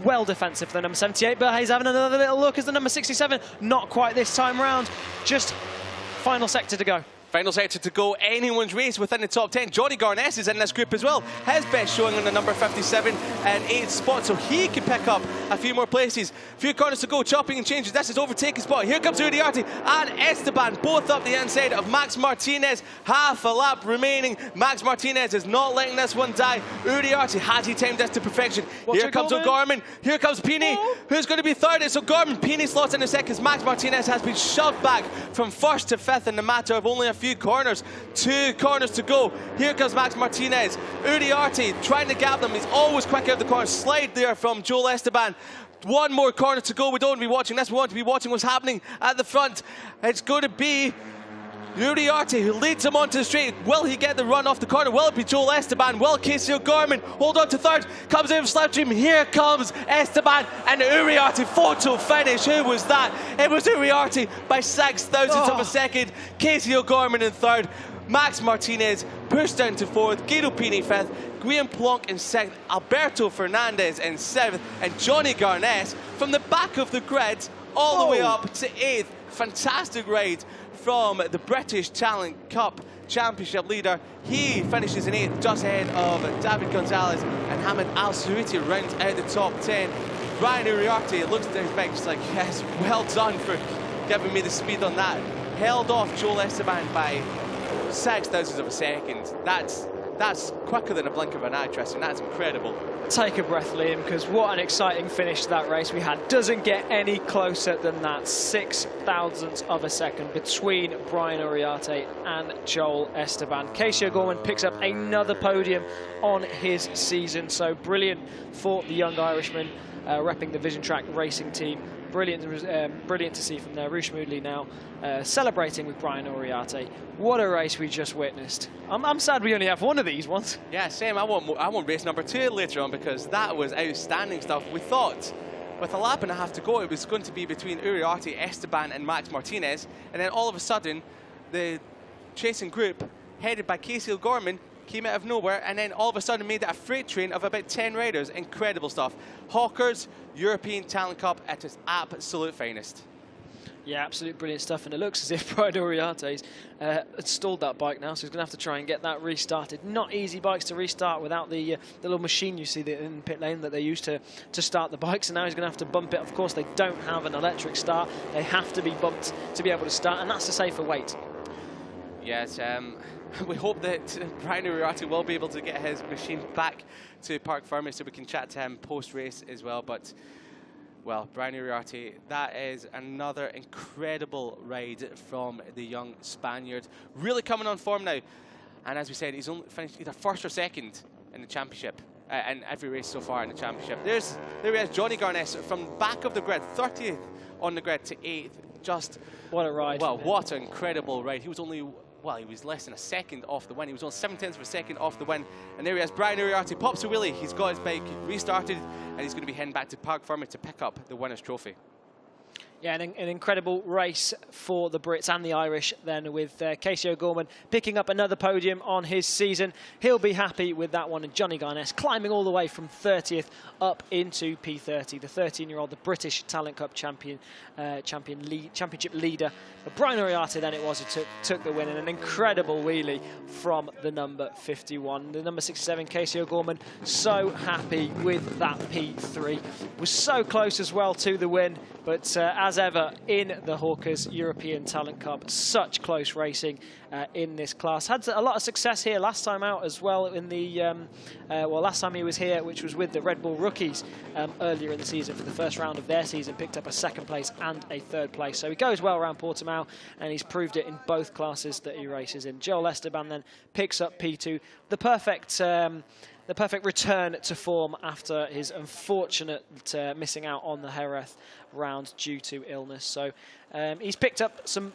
Well defensive for the number 78, but he's having another little look as the number 67. Not quite this time round. Just final sector to go. Final sector to go, anyone's race within the top 10. Johnny Garnes is in this group as well. His best showing on the number 57 and 8th spot, so he can pick up a few more places. A few corners to go, chopping and changes. This is overtaking spot. Here comes Uriarte and Esteban, both up the inside of Max Martinez. Half a lap remaining. Max Martinez is not letting this one die. Uriarte, has he timed this to perfection? Here comes O'Gorman. Here comes Pini. Who's going to be third? It's O'Gorman. Pini slots in a second. Max Martinez has been shoved back from first to fifth in the matter of only a few corners. 2 corners to go. Here comes Max Martinez. Uriarte trying to gap them. He's always quick out the corner. Slide there from Joel Esteban. 1 more corner to go. We don't want to be watching this. We want to be watching what's happening at the front. It's going to be Uriarte who leads him onto the straight. Will he get the run off the corner? Will it be Joel Esteban? Will Casey O'Gorman hold on to third? Comes in from slipstream. Here comes Esteban and Uriarte. Photo finish. Who was that? It was Uriarte by 6,000ths of a second. Casey O'Gorman in third. Max Martinez pushed down to fourth. Guido Pini fifth. Guillaume Plonk in sixth. Alberto Fernandez in seventh. And Johnny Garnes from the back of the grid all the way up to eighth. Fantastic ride from the British Talent Cup Championship leader. He finishes in 8th, just ahead of David Gonzalez and Hamid Al Sarouti rounds out the top 10. Brian Uriarte looks at his bike just like, yes, well done for giving me the speed on that. Held off Joel Esteban by 6,000ths of a second. That's quicker than a blink of an eye, Tristan. That's incredible. Take a breath, Liam, because what an exciting finish to that race we had. Doesn't get any closer than that. 6,000ths of a second between Brian Uriarte and Joel Esteban. Casey O'Gorman picks up another podium on his season, so brilliant for the young Irishman repping the Vision Track racing team. Brilliant to see from there. Roush Moodley now celebrating with Brian Uriarte. What a race we just witnessed. I'm sad we only have one of these ones. Yeah, same. I want race number 2 later on because that was outstanding stuff. We thought with a lap and a half to go it was going to be between Uriarte, Esteban and Max Martinez, and then all of a sudden the chasing group headed by Casey O'Gorman came out of nowhere and then all of a sudden made it a freight train of about 10 riders. Incredible stuff. Hawkers European Talent Cup at its absolute finest. Yeah, absolute brilliant stuff, and it looks as if Brian Uriarte's stalled that bike now, so he's going to have to try and get that restarted. Not easy bikes to restart without the little machine you see in pit lane that they use to start the bikes, and now he's going to have to bump it. Of course, they don't have an electric start. They have to be bumped to be able to start, and that's the safer weight. Yes, we hope that Brian Uriarte will be able to get his machine back to Parc Fermé so we can chat to him post-race as well. But, well, Brian Uriarte, that is another incredible ride from the young Spaniard. Really coming on form now. And as we said, he's only finished either first or second in the championship, in every race so far in the championship. There he is, Johnny Garnes from back of the grid, 30th on the grid to 8th. Just what a ride. Well, what an incredible ride. He was only, well, he was less than a second off the win. He was on 7/10 of a second off the win. And there he is, Brian Uriarte pops a wheelie. He's got his bike restarted and he's going to be heading back to Parc Fermé to pick up the winner's trophy. Yeah, an incredible race for the Brits and the Irish then, with Casey O'Gorman picking up another podium on his season. He'll be happy with that one, and Johnny Garnes climbing all the way from 30th up into P30, the 13-year-old, the British Talent Cup championship leader. But Brian Uriarte then it was who took the win, and an incredible wheelie from the number 51. The number 67, Casey O'Gorman, so happy with that P3. Was so close as well to the win, but as ever in the Hawkers European Talent Cup, such close racing in this class. Had a lot of success here last time out as well in the, well, last time he was here, which was with the Red Bull rookies earlier in the season for the first round of their season, picked up a 2nd place and a 3rd place. So he goes well around Portimao, and he's proved it in both classes that he races in. Joel Esteban then picks up P2, the perfect return to form after his unfortunate missing out on the Jerez round due to illness. So he's picked up some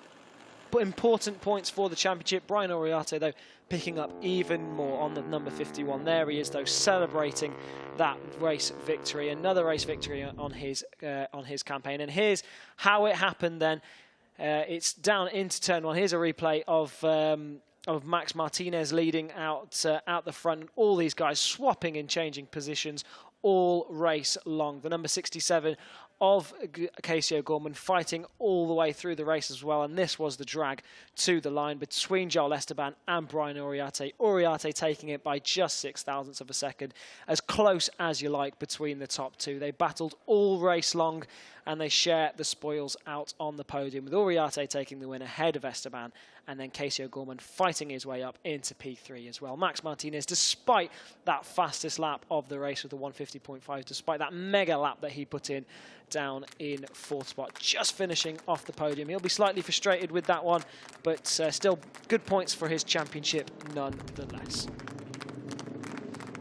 important points for the championship. Brian Uriarte, though, picking up even more on the number 51. There he is, though, celebrating that race victory. Another race victory on his campaign. And here's how it happened then. It's down into turn 1. Here's a replay of Max Martinez leading out the front. All these guys swapping and changing positions all race long. The number 67 of Casey O'Gorman, fighting all the way through the race as well. And this was the drag to the line between Joel Esteban and Brian Uriarte. Uriarte taking it by just 6 thousandths of a second, as close as you like between the top two. They battled all race long, and they share the spoils out on the podium, with Uriarte taking the win ahead of Esteban, and then Casey O'Gorman fighting his way up into P3 as well. Max Martinez, despite that fastest lap of the race with the 150.5, despite that mega lap that he put in down in fourth spot, just finishing off the podium. He'll be slightly frustrated with that one, but still good points for his championship nonetheless.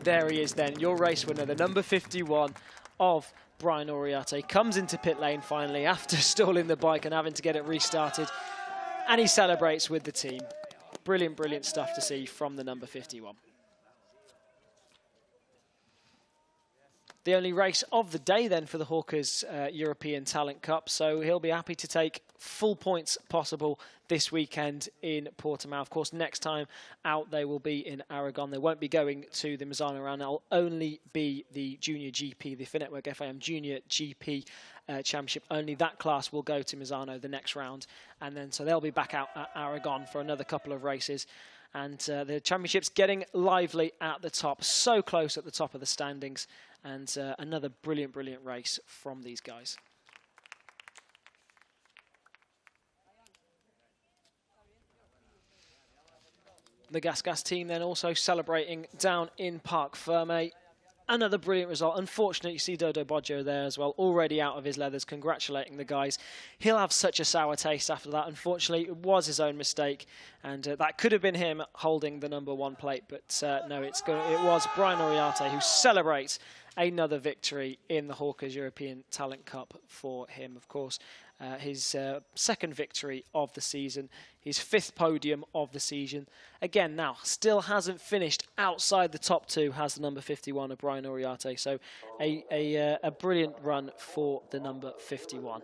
There he is then, your race winner, the number 51 of Brian Uriarte, comes into pit lane finally after stalling the bike and having to get it restarted, and he celebrates with the team. Brilliant, brilliant stuff to see from the number 51. The only race of the day then for the Hawkers European Talent Cup, so he'll be happy to take full points possible this weekend in Portimao. Of course, next time out they will be in Aragon. They won't be going to the Misano round. It'll only be the Junior GP, the Finetwork FIM JuniorGP Championship. Only that class will go to Misano the next round, and then so they'll be back out at Aragon for another couple of races. And the championship's getting lively at the top, so close at the top of the standings. And another brilliant, brilliant race from these guys. The Gas team then also celebrating down in Parc Ferme. Another brilliant result. Unfortunately, you see Dodo Boggio there as well, already out of his leathers, congratulating the guys. He'll have such a sour taste after that. Unfortunately, it was his own mistake, and that could have been him holding the number 1 plate, but no, it was Brian Uriarte who celebrates another victory in the Hawkers European Talent Cup for him, of course. His second victory of the season, his 5th podium of the season. Again, now, still hasn't finished outside the top 2, has the number 51 of Brian Uriarte. So a brilliant run for the number 51.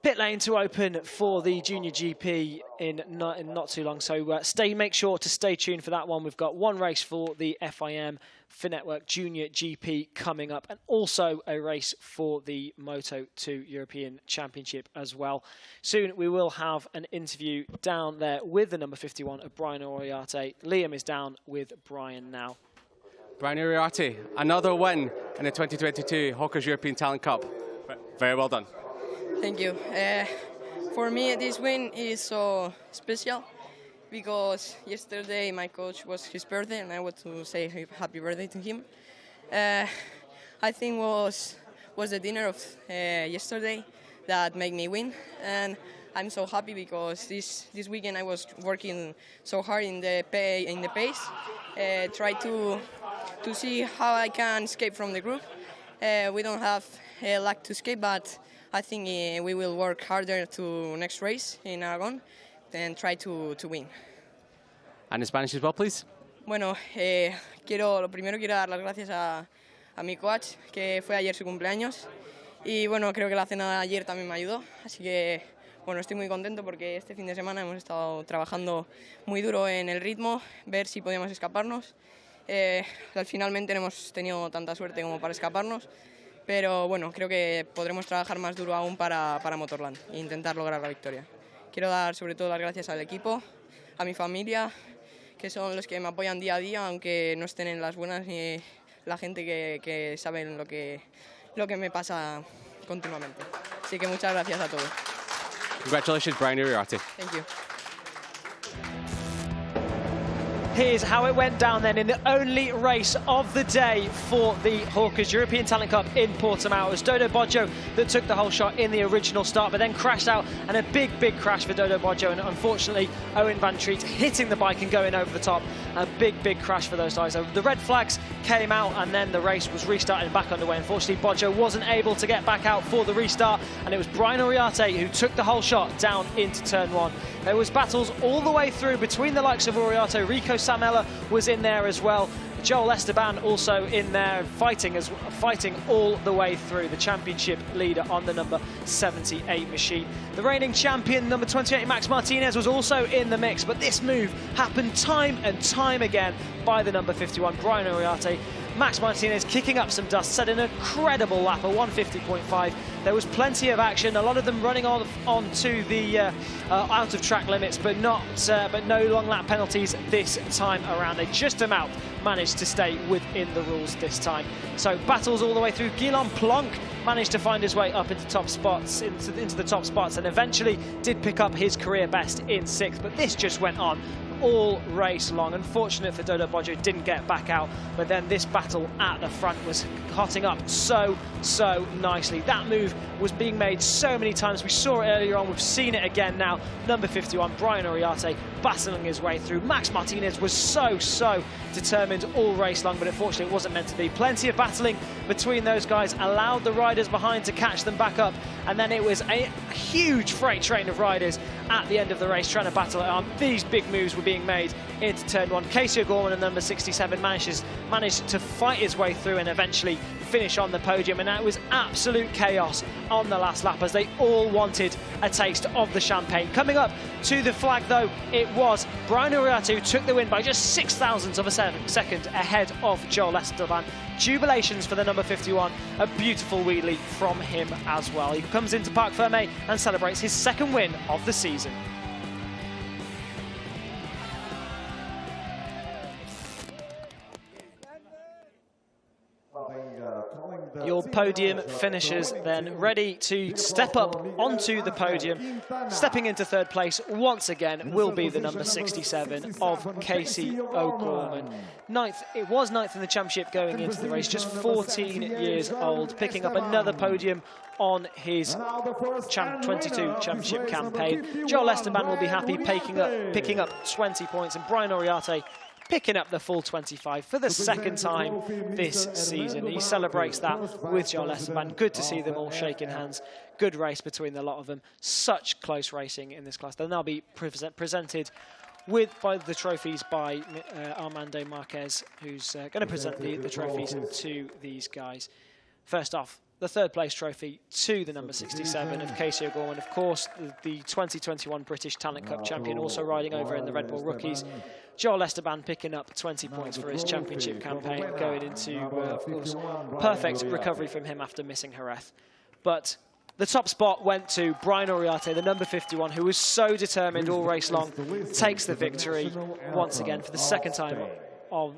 Pit lane to open for the Junior GP in not too long, so make sure to stay tuned for that one. We've got one race for the FIM Finetwork Junior GP coming up, and also a race for the Moto 2 European Championship as well. Soon we will have an interview down there with the number 51 of Brian Uriarte. Liam is down with Brian now. Brian Uriarte, another win in the 2022 Hawkers European Talent Cup. Very well done. Thank you. For me, this win is so special because yesterday my coach was his birthday, and I want to say happy birthday to him. I think was the dinner of yesterday that made me win, and I'm so happy because this weekend I was working so hard in the pace, try to see how I can escape from the group. We don't have luck to escape, but I think we will work harder to next race in Aragon and try to win. And in Spanish as well, please. Bueno, lo primero quiero dar las gracias a mi coach, que fue ayer su cumpleaños. Y bueno, creo que la cena de ayer también me ayudó. Así que bueno, estoy muy contento porque este fin de semana hemos estado trabajando muy duro en el ritmo, ver si podíamos escaparnos. Finalmente no hemos tenido tanta suerte como para escaparnos. Pero bueno, creo que podremos trabajar más duro aún para Motorland e intentar lograr la victoria. Quiero dar sobre todo las gracias al equipo, a mi familia, que son los que me apoyan día a día, aunque no estén en las buenas, y la gente que sabe lo que me pasa continuamente. Así que muchas gracias a todos. Congratulations, Brian Uriarte. Thank you. Here's how it went down then in the only race of the day for the Hawkers European Talent Cup in Portimao. It was Dodo Boggio that took the whole shot in the original start, but then crashed out, and a big, big crash for Dodo Boggio, and unfortunately Owen Van Treat hitting the bike and going over the top. A big, big crash for those guys. So the red flags came out, and then the race was restarted back underway. Unfortunately, Boggio wasn't able to get back out for the restart, and it was Brian Uriarte who took the whole shot down into turn 1. There was battles all the way through between the likes of Uriarte. Rico Samela was in there as well. Joel Esteban also in there, fighting all the way through. The championship leader on the number 78 machine. The reigning champion, number 28, Max Martinez, was also in the mix, but this move happened time and time again by the number 51, Brian Uriarte. Max Martinez kicking up some dust, set an incredible lap, a 150.5. There was plenty of action, a lot of them running onto the out of track limits, but no long lap penalties this time around. They just about managed to stay within the rules this time. So battles all the way through. Guillaume Plonk managed to find his way up into top spots, into the top spots, and eventually did pick up his career best in 6th. But this just went on all race long. Unfortunate for Dodo Boggio, didn't get back out, but then this battle at the front was hotting up so nicely. That move was being made so many times. We saw it earlier on, we've seen it again now. Number 51, Brian Uriarte, battling his way through. Max Martinez was so determined all race long, but unfortunately it wasn't meant to be. Plenty of battling between those guys, allowed the riders behind to catch them back up, and then it was a huge freight train of riders at the end of the race trying to battle it on. These big moves were being made into turn 1. Casey O'Gorman and number 67 managed to fight his way through and eventually finish on the podium, and that was absolute chaos on the last lap as they all wanted a taste of the champagne. Coming up to the flag though, it was Brian Uriarte who took the win by just 6 thousandths of a second ahead of Joel Esteban. Jubilations for the number 51, a beautiful wheelie from him as well. He comes into Parc Fermé and celebrates his 2nd win of the season. Your podium finishers then ready to step up onto the podium. Stepping into 3rd place once again will be the number 67 of Casey O'Gorman. It was 9th in the championship going into the race, just 14 years old, picking up another podium on his 22 championship campaign. Joel Esteban will be happy picking up 20 points, and Brian Uriarte picking up the full 25 for the 2nd time this season. He celebrates that with Joel Esteban. Good to see them all shaking hands. Good race between the lot of them. Such close racing in this class. They'll now be presented by the trophies by Armando Marquez, who's going to present the trophies to these guys. First off, the 3rd place trophy to the number 67 of Casey O'Gorman. Of course, the 2021 British Talent Cup champion, also riding over in the Red Bull Rookies. Joel Esteban picking up 20 points for his championship campaign, going into, of course, perfect recovery from him after missing Jerez. But the top spot went to Brian Uriarte, the number 51, who was so determined all race long, takes the victory once again for the 2nd time on.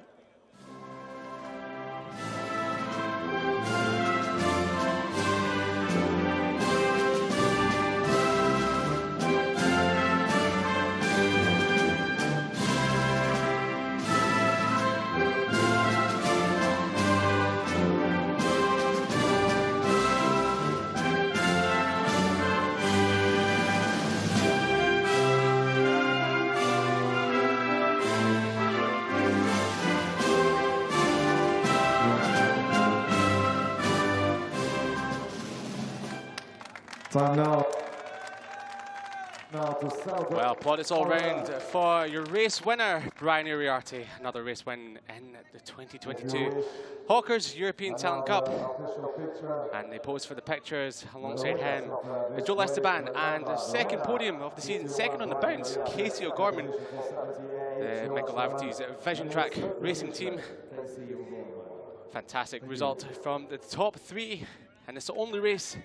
Well, plaudits all round for your race winner, Brian Uriarte. Another race win in the 2022 Hawkers European Talent Cup. And they pose for the pictures alongside him, Joel Esteban, and the 2nd podium of the season, 2nd on the bounce, Casey O'Gorman, the Michael Laverty's Vision Track racing team. Fantastic result from the top 3, and it's the only race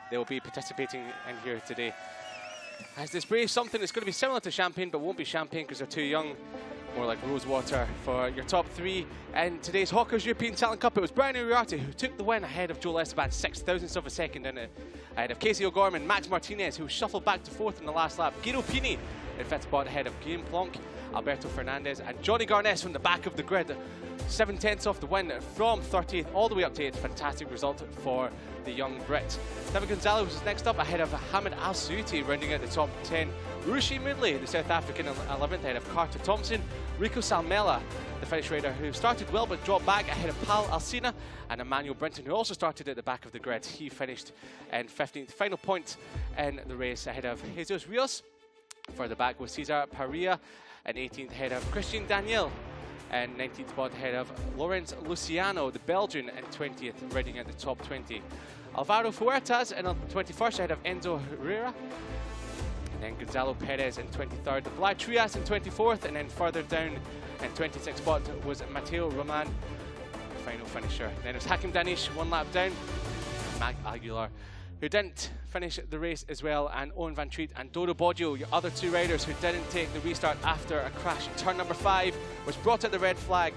they will be participating in here today. As this brave something that's going to be similar to champagne, but won't be champagne because they're too young, more like rosewater for your top 3 in today's Hawkers European Talent Cup. It was Brian Uriarte who took the win ahead of Joel Esteban, 6 thousandths of a second in it, ahead of Casey O'Gorman, Max Martinez, who shuffled back to 4th in the last lap, Guido Pini in 5th spot ahead of Guillaume Plonk, Alberto Fernandez, and Johnny Garnes from the back of the grid. 7/10 off the win from 30th all the way up to 8th. Fantastic result for the young Brit. David Gonzalez was next up ahead of Hamid Al Suuti, rounding out the top 10. Rushi Moodley, the South African, 11th ahead of Carter Thompson. Rico Salmela, the Finnish rider who started well but dropped back, ahead of Pal Alsina, and Emmanuel Brinton, who also started at the back of the grid. He finished in 15th. Final point in the race ahead of Jesus Rios. Further back was Cesar Paria, and 18th ahead of Christian Daniel, and 19th spot ahead of Lorenz Luciano, the Belgian, and 20th, riding at the top 20. Alvaro Fuertes in 21st ahead of Enzo Herrera, and then Gonzalo Perez in 23rd, Vlad Trias in 24th, and then further down in 26th spot was Mateo Roman, final finisher. Then it was Hakim Danish, 1 lap down. Mag Aguilar, who didn't finish the race as well, and Owen Van Treat and Dodo Boggio, your other 2 riders who didn't take the restart after a crash in turn number 5, which brought out the red flag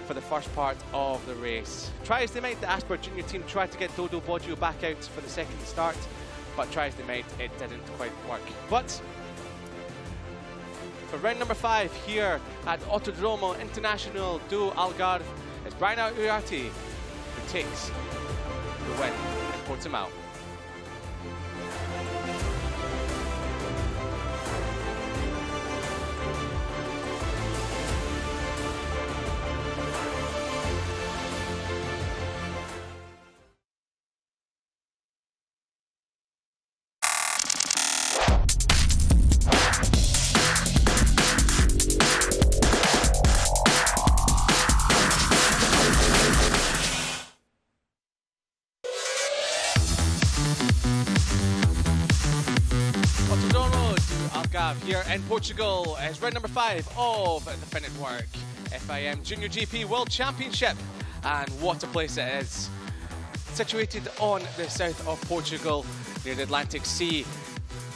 for the first part of the race. Try as they might, the Asper Junior team tried to get Dodo Boggio back out for the second start, but try as they might, it didn't quite work. But for round number 5 here at Autodromo International do Algarve, it's Brian Uriarte who takes the win in Portimao. Autodromo do Algarve here in Portugal is round number 5 of the Finetwork FIM JuniorGP World Championship, and what a place it is. Situated on the south of Portugal near the Atlantic Sea,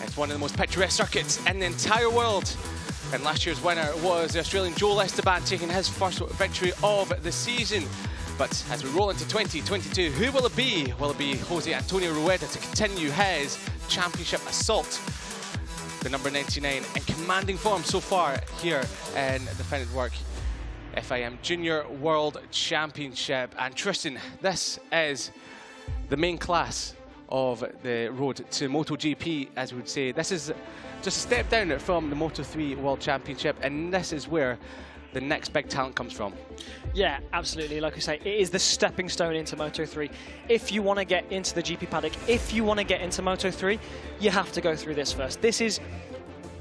it's one of the most picturesque circuits in the entire world, and last year's winner was the Australian Joel Esteban, taking his first victory of the season. But as we roll into 2022, who will it be? Will it be Jose Antonio Rueda to continue his championship assault? The number 99 in commanding form so far here in the Finetwork FIM Junior World Championship. And Tristan, this is the main class of the road to MotoGP, as we would say. This is just a step down from the Moto3 World Championship, and this is where the next big talent comes from. Yeah, absolutely. Like I say, it is the stepping stone into Moto3. If you want to get into the GP paddock, if you want to get into Moto3, you have to go through this first. This is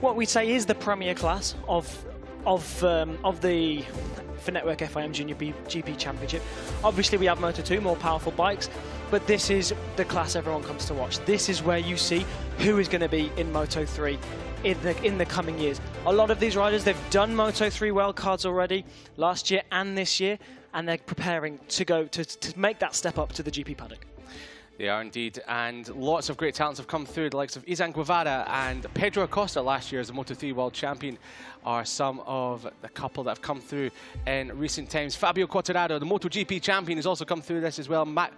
what we'd say is the premier class of the Finetwork FIM JuniorGP Championship. Obviously, we have Moto2, more powerful bikes, but this is the class everyone comes to watch. This is where you see who is going to be in Moto3 in the coming years. A lot of these riders, they've done Moto3 wildcards already last year and this year, and they're preparing to go to make that step up to the GP paddock. They are indeed, and lots of great talents have come through. The likes of Izan Guevara and Pedro Acosta last year as the Moto3 World Champion are some of the couple that have come through in recent times. Fabio Quartararo, the MotoGP champion, has also come through this as well. Marc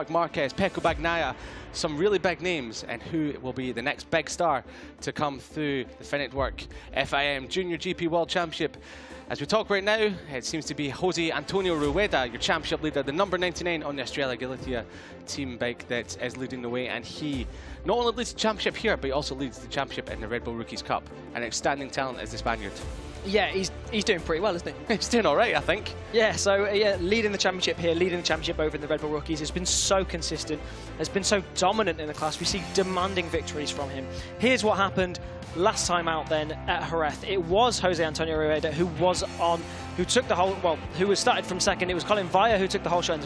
Marquez, Pecco Bagnaia, some really big names, and who will be the next big star to come through the Finetwork FIM JuniorGP World Championship. As we talk right now, it seems to be Jose Antonio Rueda, your championship leader, the number 99 on the Australia Galicia team bike that is leading the way, and he not only leads the championship here, but he also leads the championship in the Red Bull Rookies Cup. An outstanding talent is the Spaniard. Yeah, he's doing pretty well, isn't he? He's doing all right, I think. Yeah, so yeah, leading the championship here, leading the championship over in the Red Bull Rookies, has been so consistent, has been so dominant in the class. We see demanding victories from him. Here's what happened last time out then at Jerez. It was Jose Antonio Rueda who took the whole, well, who was started from second. It was Colin Vaya who took the whole shot.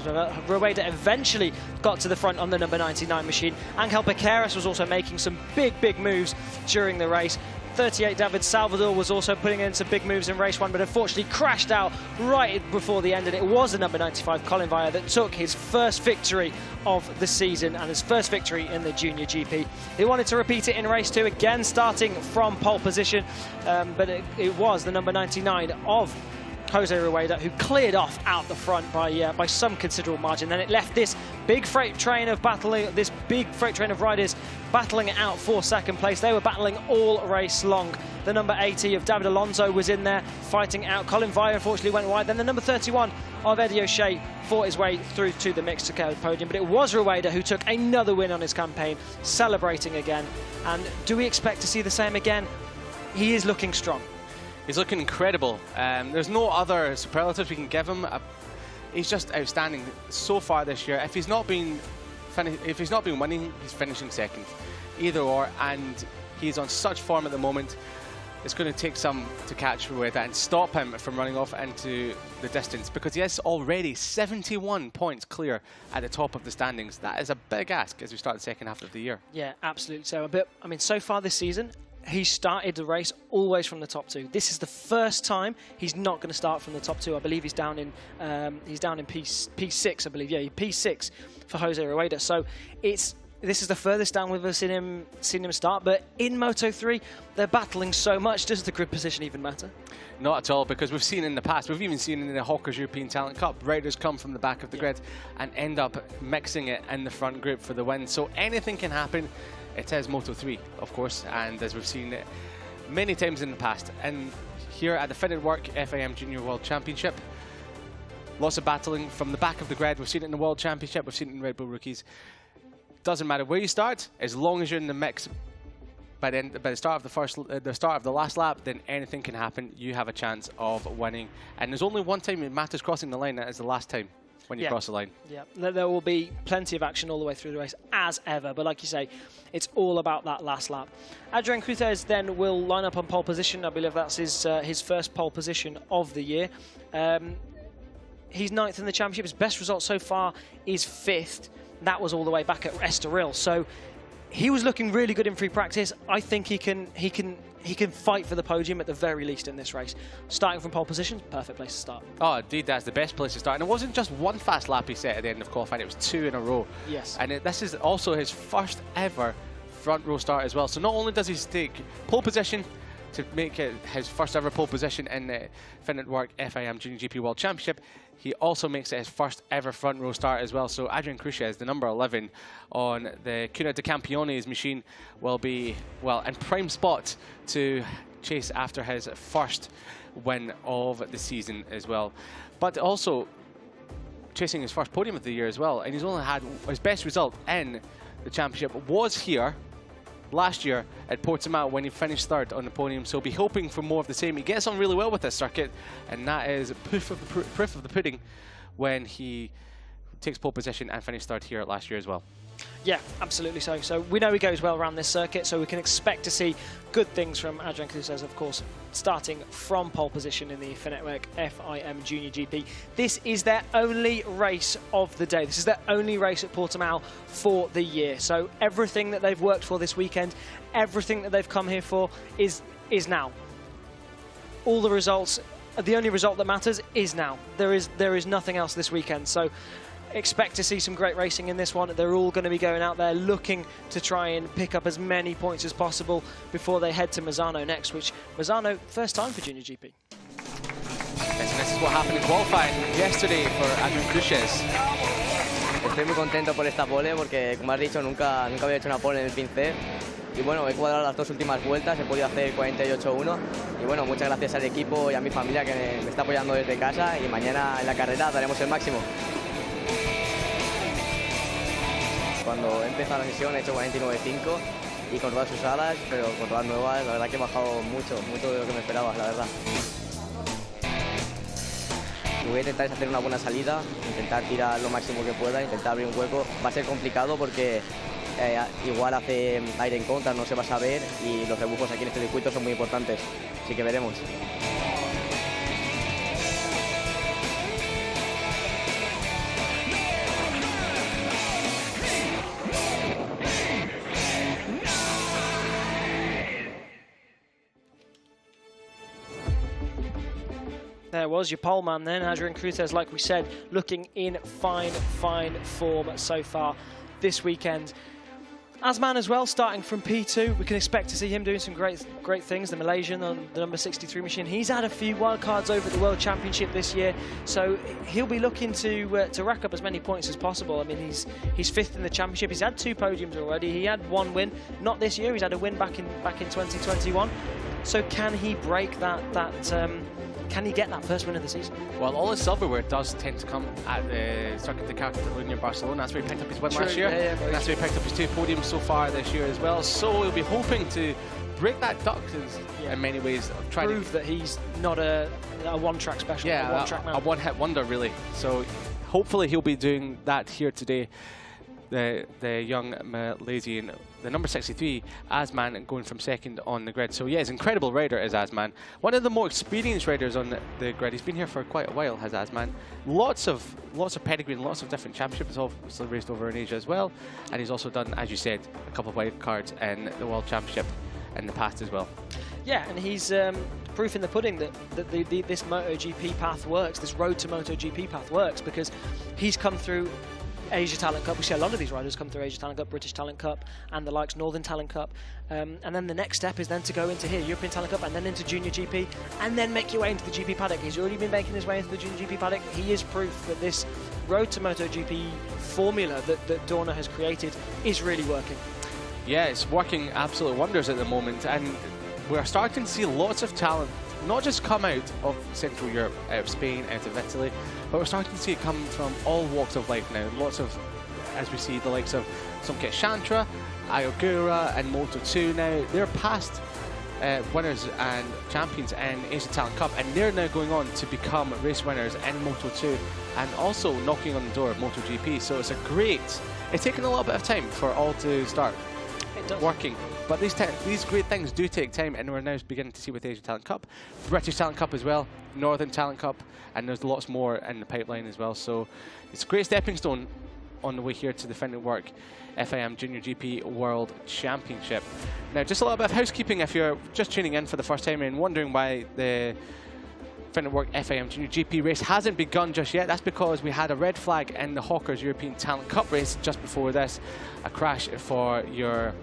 Rueda eventually got to the front on the number 99 machine. Angel Piqueras was also making some big moves during the race. 38 David Salvador was also putting in some big moves in race 1, but unfortunately crashed out right before the end, and it was the number 95 Colin Vaya that took his first victory of the season and his first victory in the Junior GP. He wanted to repeat it in race 2, again starting from pole position, but it was the number 99 of Jose Rueda who cleared off out the front by some considerable margin. Then it left this big freight train of riders battling it out for second place. They were battling all race long. The number 80 of David Alonso was in there fighting out. Colin Vaya unfortunately went wide. Then the number 31 of Eddie O'Shea fought his way through to the mixed podium. But it was Rueda who took another win on his campaign, celebrating again. And do we expect to see the same again? He is looking strong. He's looking incredible. There's no other superlatives we can give him. He's just outstanding so far this year. If he's not been winning, he's finishing second, either or. And he's on such form at the moment. It's going to take some to catch Rueda and stop him from running off into the distance, because he is already 71 points clear at the top of the standings. That is a big ask as we start the second half of the year. Yeah, absolutely. So so far this season, he started the race always from the top 2. This is the first time he's not going to start from the top 2. I believe he's down in P6. I believe, yeah, P6 for Jose Rueda. So this is the furthest down we've ever seen him start. But in Moto 3, they're battling so much. Does the grid position even matter? Not at all, because we've seen in the past, we've even seen in the Hawkers European Talent Cup, riders come from the back of the grid and end up mixing it in the front group for the win. So anything can happen. It is Moto 3, of course, and as we've seen it many times in the past. And here at the Finetwork FIM Junior World Championship, lots of battling from the back of the grid. We've seen it in the World Championship, we've seen it in Red Bull Rookies. Doesn't matter where you start, as long as you're in the mix by the start of the last lap, then anything can happen. You have a chance of winning, and there's only one time it matters crossing the line. That is the last time when you cross the line. Yeah, there will be plenty of action all the way through the race as ever, but like you say, it's all about that last lap. Adrian Cruz then will line up on pole position. I believe that's his first pole position of the year. He's 9th in the championship. His best result so far is 5th. That was all the way back at Estoril. So he was looking really good in free practice. I think he can fight for the podium at the very least in this race. Starting from pole position, perfect place to start. Oh, indeed, that's the best place to start. And it wasn't just one fast lap he set at the end of qualifying, it was 2 in a row. Yes. And this is also his first ever front row start as well. So not only does he take pole position to make it his first ever pole position in the Finetwork FIM JuniorGP World Championship, he also makes it his first ever front row start as well. So Adrian Cruz, the number 11 on the Cuna de Campiones machine, will be, well, in prime spot to chase after his first win of the season as well. But also chasing his first podium of the year as well. And he's only had his best result in the championship was here last year at Portimao when he finished 3rd on the podium, so be hoping for more of the same. He gets on really well with this circuit, and that is proof of the pudding when he takes pole position and finished 3rd here last year as well. Yeah, absolutely so. So we know he goes well around this circuit, so we can expect to see good things from Adrian Cruz, of course, starting from pole position in the Finetwork FIM JuniorGP. This is their only race of the day. This is their only race at Portimao for the year. So everything that they've worked for this weekend, everything that they've come here for is now. All the results, the only result that matters is now. There is nothing else this weekend. So expect to see some great racing in this one. They're all going to be going out there looking to try and pick up as many points as possible before they head to Misano next, which Misano, first time for JuniorGP. Yes, and this is what happened in qualifying yesterday for Adrian Cruz. Estoy muy contento por esta pole porque, como has dicho, nunca había hecho una pole en el FIM C. Y bueno, he cuadrado las 2 últimas vueltas, he podido hacer 48-1. Y bueno, muchas gracias al equipo y a mi familia que me está apoyando desde casa. Y mañana en la carrera daremos el máximo. Cuando he empezado la sesión he hecho 49.5 y con todas sus alas, pero con todas nuevas, la verdad que he bajado mucho de lo que me esperaba, la verdad. Lo que voy a intentar es hacer una buena salida, intentar tirar lo máximo que pueda, intentar abrir un hueco. Va a ser complicado porque igual hace aire en contra, no se va a saber, y los rebufos aquí en este circuito son muy importantes, así que veremos. There was your pole man then, Adrian Cruz, like we said, looking in fine form so far this weekend. Asman as well, starting from P2. We can expect to see him doing some great things. The Malaysian on the number 63 machine. He's had a few wildcards over the World Championship this year, so he'll be looking to rack up as many points as possible. I mean, he's 5th in the championship. He's had 2 podiums already. He had 1 win, not this year. He's had a win back in 2021. So can he break that? Can he get that first win of the season? Well, all his silverware does tend to come at the Circuit de Catalunya Barcelona. That's where he picked up his win last year. And that's where he picked up his 2 podiums so far this year as well. So he'll be hoping to break that duck in many ways. Prove that he's not a one-track special, a one-track man. A one-hit wonder, really. So hopefully he'll be doing that here today. The young Malaysian, the number 63, Asman, going from 2nd on the grid. So yeah, he's an incredible rider, is Asman. One of the more experienced riders on the grid. He's been here for quite a while, has Asman. Lots of pedigree and lots of different championships. He's also raced over in Asia as well. And he's also done, as you said, a couple of wild cards in the World Championship in the past as well. Yeah, and he's proof in the pudding that this MotoGP path works, this road to MotoGP path works, because he's come through Asia Talent Cup. We see a lot of these riders come through Asia Talent Cup, British Talent Cup, and the likes, Northern Talent Cup. And then the next step is then to go into here, European Talent Cup, and then into Junior GP, and then make your way into the GP paddock. He's already been making his way into the Junior GP paddock. He is proof that this road to MotoGP formula that Dorna has created is really working. Yeah, it's working absolute wonders at the moment, and we're starting to see lots of talent not just come out of Central Europe, out of Spain, out of Italy, but we're starting to see it come from all walks of life now. Lots of, as we see, the likes of Somket Shantra, Ayogura and Moto 2 now, they're past winners and champions in Asia Talent Cup, and they're now going on to become race winners in Moto 2 and also knocking on the door of MotoGP. So it's it's taken a little bit of time for all to start working. But these great things do take time, and we're now beginning to see with Asia Talent Cup, British Talent Cup as well, Northern Talent Cup, and there's lots more in the pipeline as well. So it's a great stepping stone on the way here to the Finetwork FIM JuniorGP World Championship. Now, just a little bit of housekeeping if you're just tuning in for the first time and wondering why the Finetwork FIM JuniorGP race hasn't begun just yet. That's because we had a red flag in the Hawkers European Talent Cup race just before this, a crash for your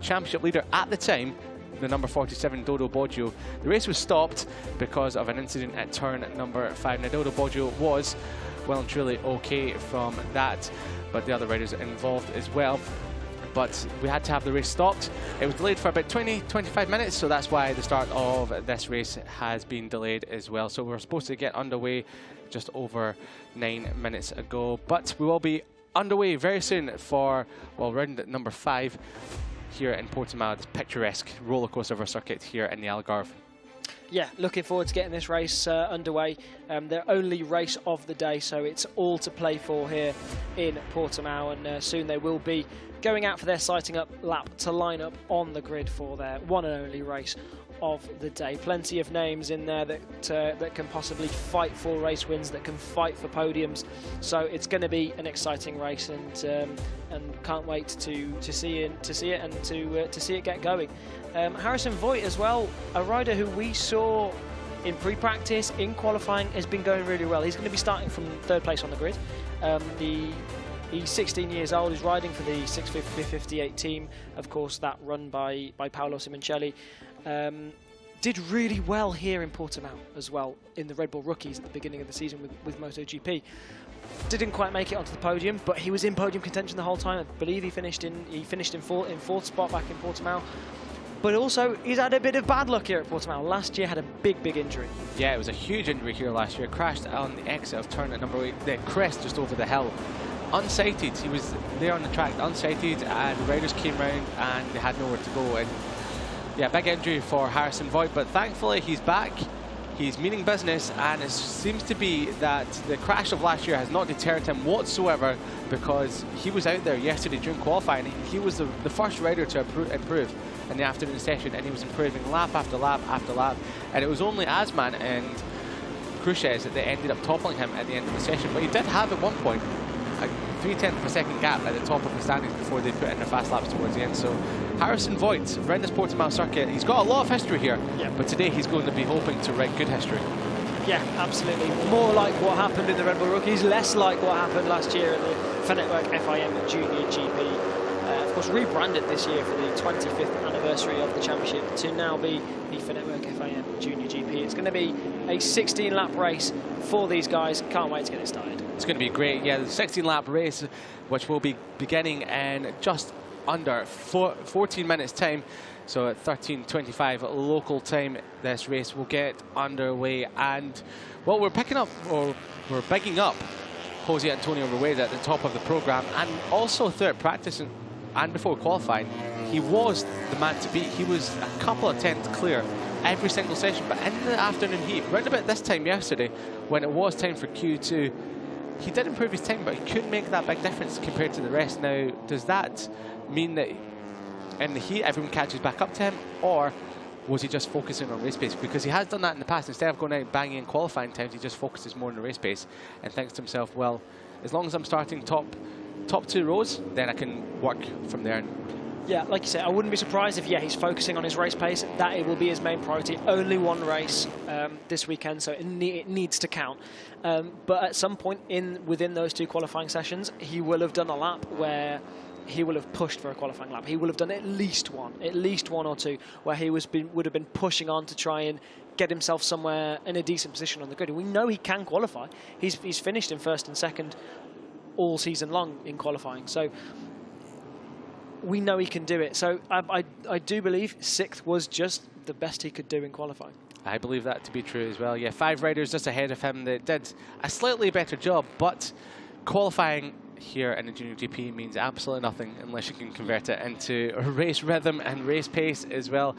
championship leader at the time, the number 47 Dodo Boggio. The race was stopped because of an incident at turn number 5. Now, Dodo Boggio was well and truly okay from that, but the other riders involved as well. But we had to have the race stopped. It was delayed for about 20-25 minutes, so that's why the start of this race has been delayed as well. So we were supposed to get underway just over 9 minutes ago, but we will be underway very soon for, well, round number 5 here in Portimao, this picturesque roller coaster of a circuit here in the Algarve. Yeah, looking forward to getting this race underway. Their only race of the day, so it's all to play for here in Portimao, and soon they will be going out for their sighting up lap to line up on the grid for their one and only race of the day. Plenty of names in there that can possibly fight for race wins, that can fight for podiums. So it's going to be an exciting race, and can't wait to see it and to see it get going. Harrison Voigt as well, a rider who we saw in pre-practice, in qualifying, has been going really well. He's going to be starting from 3rd place on the grid. He's 16 years old. He's riding for the 658 team, of course, that run by Paolo Simoncelli. Did really well here in Portimao as well in the Red Bull Rookies at the beginning of the season with MotoGP. Didn't quite make it onto the podium, but he was in podium contention the whole time. I believe he finished in 4th spot back in Portimao. But also, he's had a bit of bad luck here at Portimao. Last year had a big injury. Yeah, it was a huge injury here last year. Crashed on the exit of turn at number 8, the crest just over the hill. Unsighted, he was there on the track, unsighted, and the riders came round and they had nowhere to go. And yeah, big injury for Harrison Voigt, but thankfully he's back. He's meaning business, and it seems to be that the crash of last year has not deterred him whatsoever, because he was out there yesterday during qualifying. He was the first rider to improve in the afternoon session, and he was improving lap after lap after lap. And it was only Asman and Cruces that ended up toppling him at the end of the session. But he did have at one point a 0.3 of a second gap at the top of the standings before they put in their fast laps towards the end. So Harrison Voigt, around this Portimao circuit, he's got a lot of history here, but today he's going to be hoping to write good history. Yeah, absolutely. More like what happened in the Red Bull Rookies, less like what happened last year at the Finetwork FIM JuniorGP. Of course, rebranded this year for the 25th anniversary of the championship to now be the Finetwork FIM JuniorGP. It's going to be a 16-lap race for these guys. Can't wait to get it started. It's going to be great. Yeah, the 16-lap race, which will be beginning in just under 14 minutes time. So at 13:25 local time, this race will get underway. And well, we're bigging up Jose Antonio Rueda at the top of the program, and also throughout practice and before qualifying, he was the man to beat. He was a couple of tenths clear every single session, but in the afternoon heat, round about this time yesterday, when it was time for Q2, he did improve his time, but he couldn't make that big difference compared to the rest. Now, does that mean that in the heat everyone catches back up to him, or was he just focusing on race pace? Because he has done that in the past. Instead of going out banging in qualifying times, he just focuses more on the race pace and thinks to himself, well, as long as I'm starting top 2 rows, then I can work from there and Yeah, like you said, I wouldn't be surprised if, he's focusing on his race pace, that it will be his main priority. Only one race this weekend, so it needs to count. But at some point within those 2 qualifying sessions, he will have done a lap where he will have pushed for a qualifying lap. He will have done at least one or two, where he would have been pushing on to try and get himself somewhere in a decent position on the grid. We know he can qualify. He's finished in 1st and 2nd all season long in qualifying. So we know he can do it. So I do believe 6th was just the best he could do in qualifying. I believe that to be true as well. Yeah, 5 riders just ahead of him that did a slightly better job, but qualifying here in the Junior GP means absolutely nothing unless you can convert it into race rhythm and race pace as well.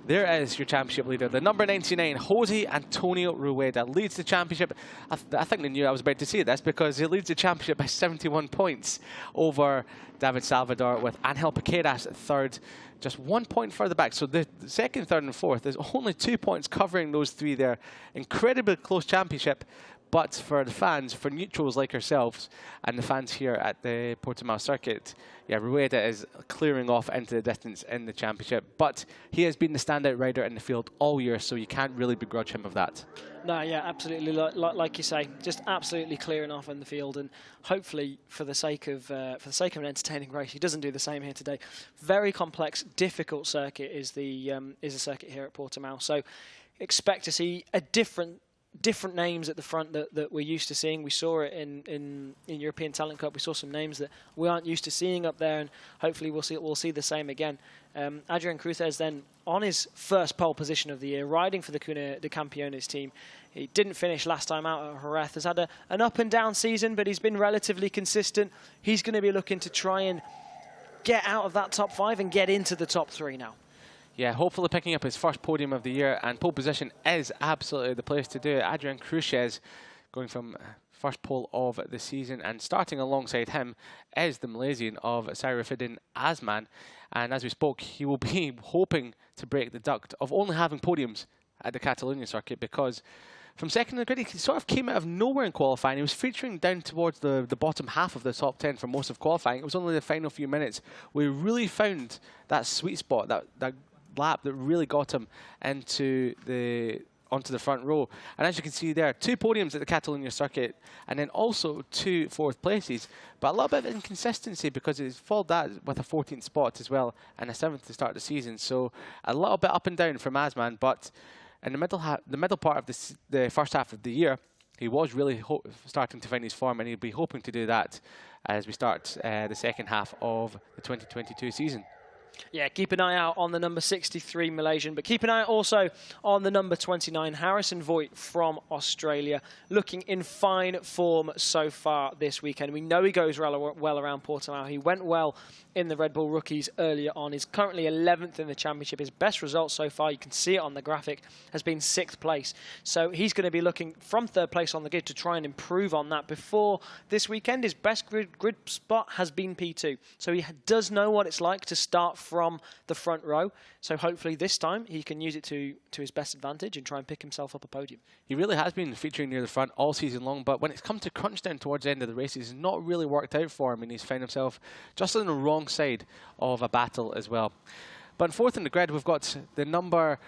There is your championship leader, the number 99, Jose Antonio Rueda, leads the championship. I think they knew I was about to say this because he leads the championship by 71 points over David Salvador, with Angel Piqueras 3rd, just 1 point further back. So the 2nd, 3rd and 4th, there's only 2 points covering those 3 there. Incredibly close championship. But for the fans, for neutrals like ourselves and the fans here at the Portimao circuit, Rueda is clearing off into the distance in the championship. But he has been the standout rider in the field all year, so you can't really begrudge him of that. No, yeah, absolutely. Like you say, just absolutely clearing off in the field, and hopefully for the sake of an entertaining race, he doesn't do the same here today. Very complex, difficult circuit is the circuit here at Portimao. So expect to see a different names at the front that we're used to seeing. We saw it in European Talent Cup. We saw some names that we aren't used to seeing up there, and hopefully we'll see the same again. Adrian Cruz then on his 1st pole position of the year, riding for the Cuna de Campeones team. He didn't finish last time out at Jerez. Has had an up and down season, but he's been relatively consistent. He's going to be looking to try and get out of that top 5 and get into the top 3 now. Yeah, hopefully picking up his 1st podium of the year, and pole position is absolutely the place to do it. Adrian Cruz going from 1st pole of the season, and starting alongside him is the Malaysian of Saifuddin Azman. And as we spoke, he will be hoping to break the duct of only having podiums at the Catalonia circuit, because from 2nd in the grid, he sort of came out of nowhere in qualifying. He was featuring down towards the bottom half of the top 10 for most of qualifying. It was only the final few minutes we really found that sweet spot, that lap that really got him onto the front row. And as you can see there, 2 podiums at the Catalonia circuit, and then also 2 4th places, but a little bit of inconsistency because he's followed that with a 14th spot as well and a 7th to start the season. So a little bit up and down from Azman, but in the middle part of the 1st half of the year, he was really starting to find his form, and he'll be hoping to do that as we start the 2nd half of the 2022 season. Yeah, keep an eye out on the number 63 Malaysian, but keep an eye out also on the number 29 Harrison Voigt from Australia, looking in fine form so far this weekend. We know he goes well around Portimao. He went well in the Red Bull Rookies earlier on. He's currently 11th in the championship. His best result so far, you can see it on the graphic, has been 6th place. So he's going to be looking from 3rd place on the grid to try and improve on that before this weekend. His best grid spot has been P2. So he does know what it's like to start from the front row. So hopefully this time he can use it to his best advantage and try and pick himself up a podium. He really has been featuring near the front all season long, but when it's come to crunch down towards the end of the race, it's not really worked out for him, and he's found himself just on the wrong side of a battle as well. But in 4th in the grid, we've got the number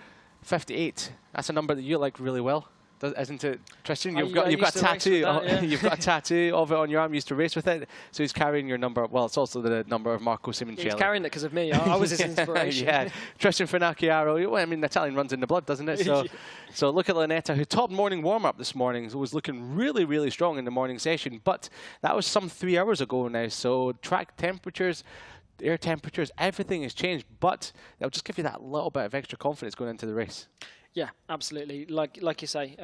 58. That's a number that you like really well, isn't it, Tristan? You've got a tattoo. You've got a tattoo of it on your arm. You used to race with it, so he's carrying your number. Well, it's also the number of Marco Simoncelli. He's carrying it because of me. I was his inspiration. Yeah, Tristan Finacchiaro. Well, I mean, Italian runs in the blood, doesn't it? So, so look at Lanetta, who topped morning warm-up this morning. So was looking really, really strong in the morning session, but that was some 3 hours ago now. So track temperatures, air temperatures, everything has changed, but they'll just give you that little bit of extra confidence going into the race. Yeah, absolutely. Like you say,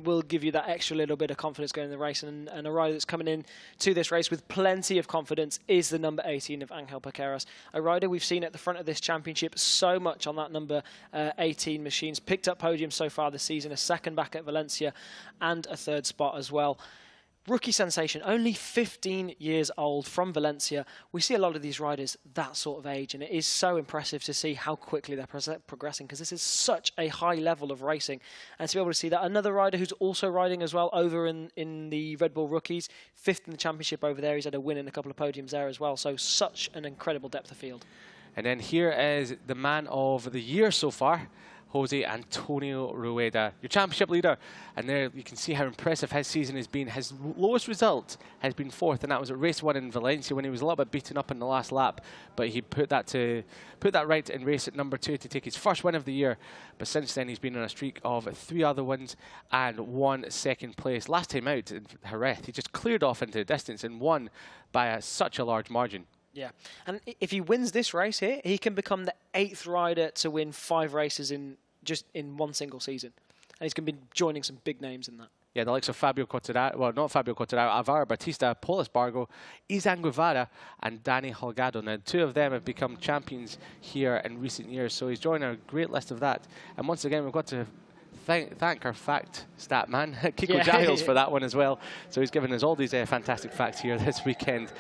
we'll give you that extra little bit of confidence going in the race, and a rider that's coming in to this race with plenty of confidence is the number 18 of Angel Piqueras, a rider we've seen at the front of this championship so much on that number 18 machines. Picked up podiums so far this season, a 2nd back at Valencia and a 3rd spot as well. Rookie sensation, only 15 years old, from Valencia. We see a lot of these riders that sort of age, and it is so impressive to see how quickly they're progressing, because this is such a high level of racing. And to be able to see that, another rider who's also riding as well over in the Red Bull Rookies, 5th in the championship over there. He's had a win and a couple of podiums there as well. So such an incredible depth of field. And then here is the man of the year so far, Jose Antonio Rueda, your championship leader. And there you can see how impressive his season has been. His lowest result has been 4th, and that was at race 1 in Valencia when he was a little bit beaten up in the last lap. But he put that right in race at number 2 to take his first win of the year. But since then he's been on a streak of 3 other wins and 1 second place. Last time out in Jerez, he just cleared off into the distance and won by such a large margin. Yeah, and if he wins this race here, he can become the 8th rider to win 5 races in one single season. And he's going to be joining some big names in that. Yeah, the likes of Fabio Quartararo, well, not Fabio Quartararo, Alvaro Batista, Paul Espargo, Izan Guevara, and Danny Holgado. Now, 2 of them have become champions here in recent years, so he's joined a great list of that. And once again, we've got to thank our fact stat man, Kiko Giles, for that one as well. So he's given us all these fantastic facts here this weekend.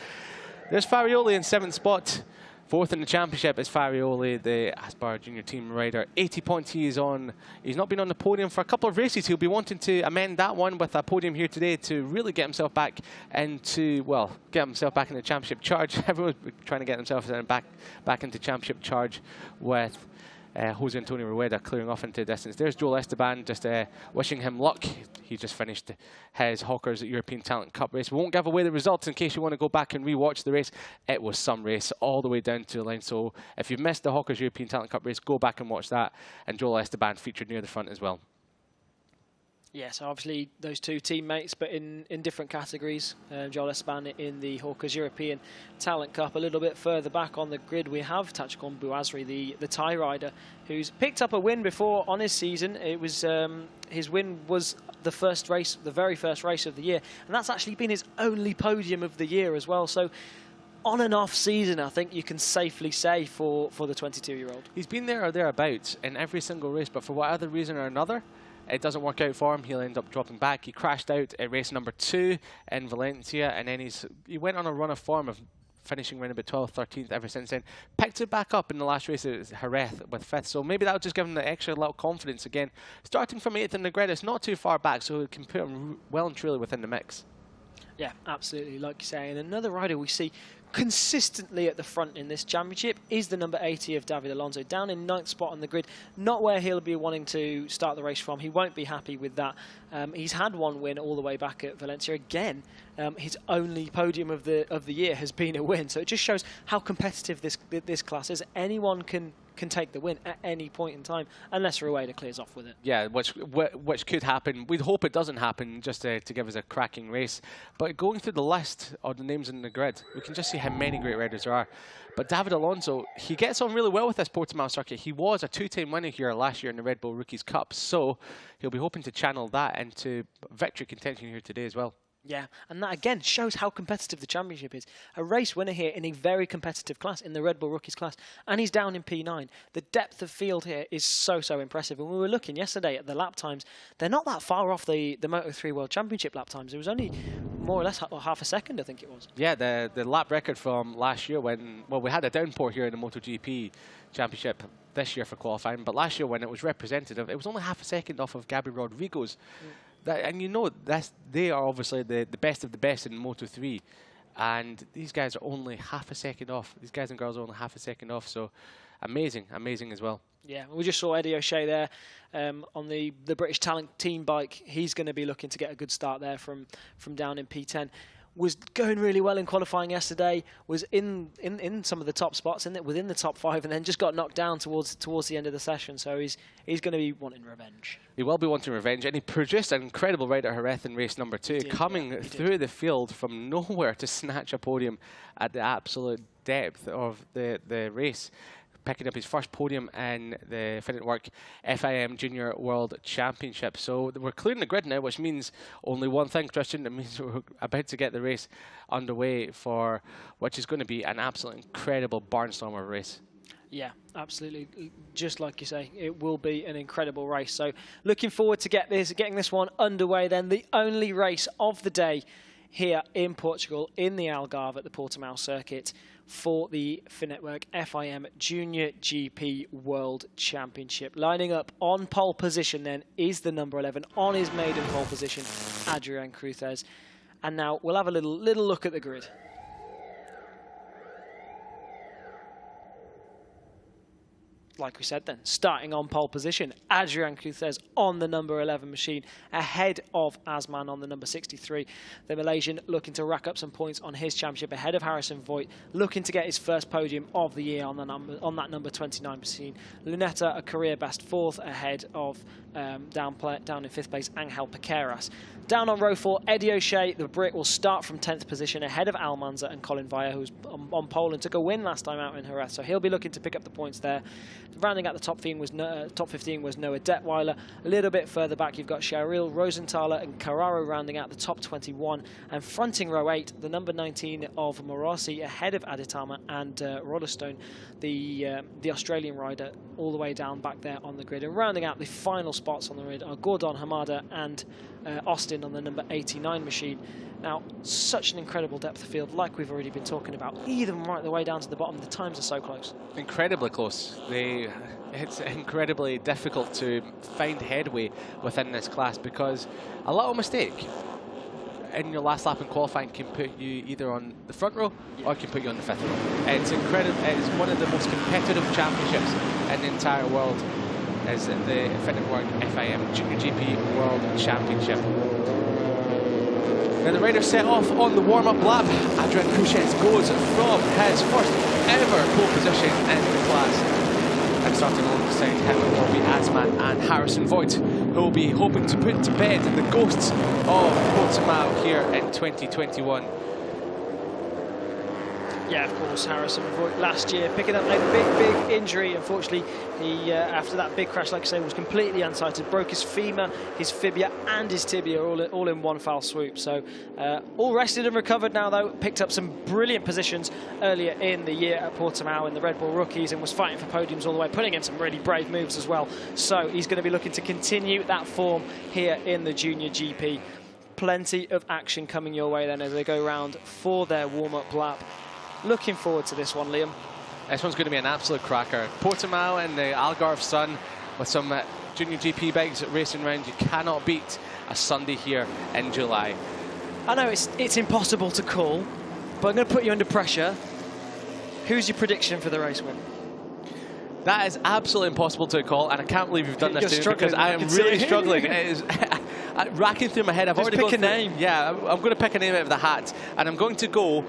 There's Farioli in 7th spot. 4th in the championship is Farioli, the Aspar Junior Team rider. 80 points he is on. He's not been on the podium for a couple of races. He'll be wanting to amend that one with a podium here today to really get himself back into, well, get himself back in the championship charge. Everyone's trying to get themselves back into championship charge with Jose Antonio Rueda clearing off into the distance. There's Joel Esteban, just wishing him luck. He just finished his Hawkers European Talent Cup race. We won't give away the results in case you want to go back and re-watch the race. It was some race all the way down to the line. So if you've missed the Hawkers European Talent Cup race, go back and watch that. And Joel Esteban featured near the front as well. Yeah, so obviously those 2 teammates, but in different categories. Joel Esteban in the Hawkers European Talent Cup. A little bit further back on the grid, we have Tachkon Bouazri, the Thai rider, who's picked up a win before on his season. It was his win was the very first race of the year, and that's actually been his only podium of the year as well. So on and off season, I think you can safely say for the 22-year-old. He's been there or thereabouts in every single race, but for whatever reason or another, it doesn't work out for him. He'll end up dropping back. He crashed out at race number 2 in Valencia, and then he went on a run of form of finishing around about 12th, 13th ever since then. Picked it back up in the last race at Jerez with 5th, so maybe that'll just give him the extra little confidence again. Starting from 8th in the grid, it's not too far back, so it can put him well and truly within the mix. Yeah, absolutely, like you say. And another rider we see consistently at the front in this championship is the number 80 of David Alonso, down in 9th spot on the grid. Not where he'll be wanting to start the race from. He won't be happy with that. He's had 1 win all the way back at Valencia. Again, his only podium of the year has been a win. So it just shows how competitive this class is. Anyone can take the win at any point in time, unless Rueda clears off with it. Yeah, which could happen. We'd hope it doesn't happen, just to give us a cracking race. But going through the list of the names in the grid, we can just see how many great riders there are. But David Alonso, he gets on really well with this Portimao circuit. He was a 2-time winner here last year in the Red Bull Rookies Cup, so he'll be hoping to channel that into victory contention here today as well. Yeah, and that again shows how competitive the championship is. A race winner here in a very competitive class, in the Red Bull Rookies class, and he's down in P9. The depth of field here is so impressive. And we were looking yesterday at the lap times. They're not that far off the Moto3 World Championship lap times. It was only more or less half a second, I think it was. Yeah, the lap record from last year when, well, we had a downpour here in the MotoGP Championship this year for qualifying, but last year when it was representative, it was only half a second off of Gabi Rodrigo's. And you know, they are obviously the best of the best in Moto3, and these guys are only half a second off. These guys and girls are only half a second off, so amazing as well. Yeah, we just saw Eddie O'Shea there on the British Talent team bike. He's going to be looking to get a good start there from down in P10. Was going really well in qualifying yesterday, was in some of the top spots, within the top 5, and then just got knocked down towards the end of the session. So he's going to be wanting revenge. He will be wanting revenge, and he produced an incredible ride at Jerez in race number 2, coming through the field from nowhere to snatch a podium at the absolute depth of the race, picking up his first podium in the Finetwork FIM Junior World Championship. So we're clearing the grid now, which means only one thing, Christian. It means we're about to get the race underway for which is going to be an absolutely incredible barnstormer race. Yeah, absolutely. Just like you say, it will be an incredible race. So looking forward to getting this one underway then. The only race of the day here in Portugal, in the Algarve at the Portimao circuit, for the Finetwork FIM JuniorGP World Championship. Lining up on pole position then is the number 11 on his maiden pole position, Adrian Cruzes. And now we'll have a little look at the grid. like we said then, starting on pole position, Adrian Cruzes on the number 11 machine, ahead of Asman on the number 63. The Malaysian looking to rack up some points on his championship, ahead of Harrison Voigt, looking to get his first podium of the year on that number 29 machine. Luneta, a career best 4th, ahead of down in 5th place, Angel Piqueras. Down on row 4, Eddie O'Shea, the Brit, will start from 10th position, ahead of Almanza and Colin Vaya, who's on pole and took a win last time out in Jerez. So he'll be looking to pick up the points there. Rounding out the top 15 was Noah Detweiler. A little bit further back, you've got Shahril Rosenthaler and Carraro rounding out the top 21. And fronting row 8, the number 19 of Morossi, ahead of Aditama and Roderstone, the Australian rider, all the way down back there on the grid. And rounding out the final spots on the grid are Gordon Hamada and Austin on the number 89 machine. Now, such an incredible depth of field, like we've already been talking about, even right the way down to the bottom. The times are so close. Incredibly close. It's incredibly difficult to find headway within this class, because a little mistake in your last lap in qualifying can put you either on the front row or can put you on the 5th row. It's incredible. It's one of the most competitive championships in the entire world, is the Finetwork FIM JuniorGP World Championship. Now the riders set off on the warm-up lap. Adrian Cruzes goes from his first ever pole position in the class. And starting alongside him will be Asman and Harrison Voigt, who will be hoping to put to bed the ghosts of Portimao here in 2021. Yeah, of course, Harrison Voigt last year picking up a big injury. Unfortunately, he, after that big crash, like I say, was completely unsighted. Broke his femur, his fibula and his tibia all in one foul swoop. So all rested and recovered now, though. Picked up some brilliant positions earlier in the year at Portimao in the Red Bull Rookies and was fighting for podiums all the way, putting in some really brave moves as well. So he's going to be looking to continue that form here in the Junior GP. Plenty of action coming your way then as they go round for their warm-up lap. Looking forward to this one, Liam. This one's going to be an absolute cracker. Portimao in the Algarve sun with some Junior GP bikes racing around. You cannot beat a Sunday here in July. I know it's impossible to call, but I'm going to put you under pressure. Who's your prediction for the race win? That is absolutely impossible to call, and I can't believe you've done this to me, because I am see. really struggling. It is racking through my head. I've already pick a name. Yeah, I'm going to pick a name out of the hat, and I'm going to go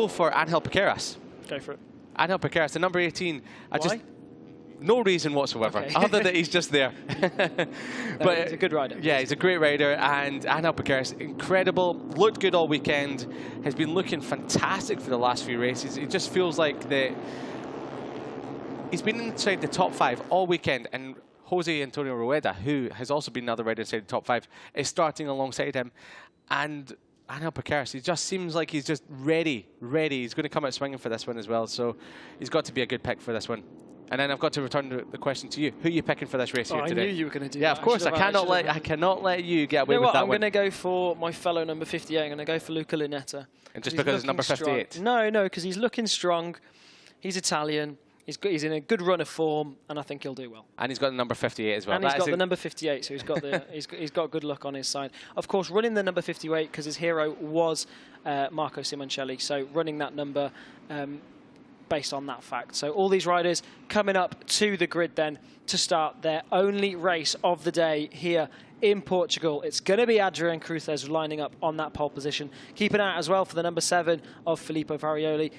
for Angel Piqueras. Go for it. Angel Piqueras, the number 18. Why? No reason whatsoever, okay. other than he's just there. But he's a good rider. Yeah, he's a great rider, and Angel Piqueras, incredible, looked good all weekend, has been looking fantastic for the last few races. It just feels like he's been inside the top 5 all weekend, and Jose Antonio Rueda, who has also been another rider inside the top 5, is starting alongside him. And Angel Piqueras, he just seems like he's just ready. He's going to come out swinging for this one as well, so he's got to be a good pick for this one. And then I've got to return the question to you. Who are you picking for this race here today? I knew you were going to do that. Yeah, of course. I cannot let you get away with that one. I'm going to go for my fellow number 58. I'm going to go for Luca Luneta. And just because it's number 58? Strong. No, because he's looking strong. He's Italian. He's in a good run of form, and I think he'll do well. And he's got the number 58 as well. And he's got the number 58, so he's got the he's got good luck on his side. Of course, running the number 58 because his hero was Marco Simoncelli, so running that number based on that fact. So all these riders coming up to the grid then to start their only race of the day here in Portugal. It's going to be Adrian Cruzes lining up on that pole position. Keep an eye out as well for the number 7 of Filippo Varioli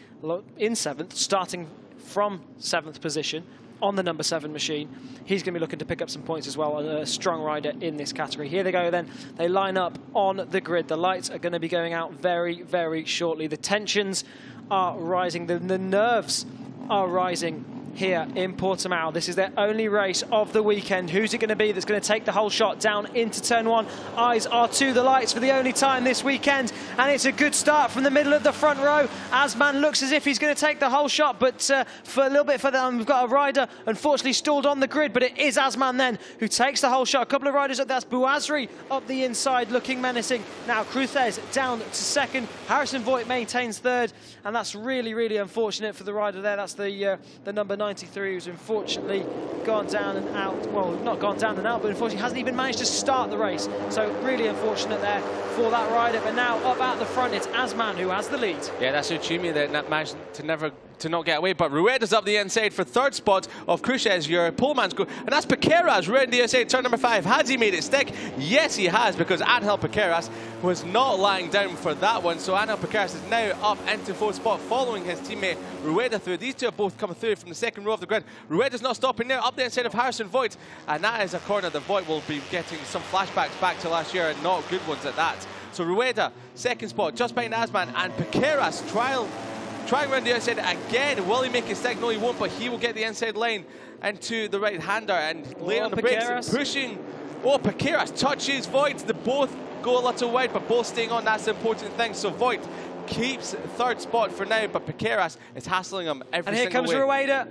in 7th, starting from 7th position on the number 7 machine. He's going to be looking to pick up some points as well, a strong rider in this category. Here they go then. They line up on the grid. The lights are going to be going out very, very shortly. The tensions are rising. The nerves are rising here in Portimao. This is their only race of the weekend. Who's it going to be that's going to take the whole shot down into turn 1? Eyes are to the lights for the only time this weekend, and it's a good start from the middle of the front row. Asman looks as if he's going to take the whole shot, but for a little bit further on, we've got a rider unfortunately stalled on the grid, but it is Asman then who takes the whole shot. A couple of riders up there. That's Bouazri up the inside looking menacing. Now Cruzes down to 2nd. Harrison Voigt maintains 3rd, and that's really, really unfortunate for the rider there. That's the number 93, who's unfortunately gone down and out. Well, not gone down and out, but unfortunately hasn't even managed to start the race. So really unfortunate there for that rider. But now up at the front, it's Asman who has the lead. Yeah, that's Uchimi that managed to never to not get away, but Rueda's up the inside for third spot of Cruces, your poleman's go, and that's Piqueras right on the inside, turn number 5. Has he made it stick? Yes, he has, because Angel Piqueras was not lying down for that one. So Angel Piqueras is now up into fourth spot, following his teammate Rueda through. These two have both come through from the second row of the grid. Rueda's not stopping now, up the inside of Harrison Voigt, and that is a corner that Voigt will be getting some flashbacks back to last year, and not good ones at that. So Rueda, second spot, just behind Asman, and Piqueras trying around the outside again. Will he make it stick? No, he won't, but he will get the inside line into the right-hander and lay on the brakes and pushing. Oh, Piqueras touches Voigt. They both go a little wide, but both staying on. That's the important thing. So Voigt keeps third spot for now, but Piqueras is hassling him every single way. And here comes Rueda.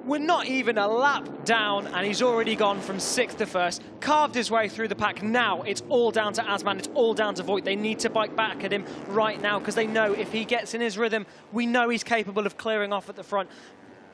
We're not even a lap down, and he's already gone from 6th to 1st, carved his way through the pack. Now it's all down to Asman, it's all down to Voigt. They need to bite back at him right now, because they know if he gets in his rhythm, we know he's capable of clearing off at the front.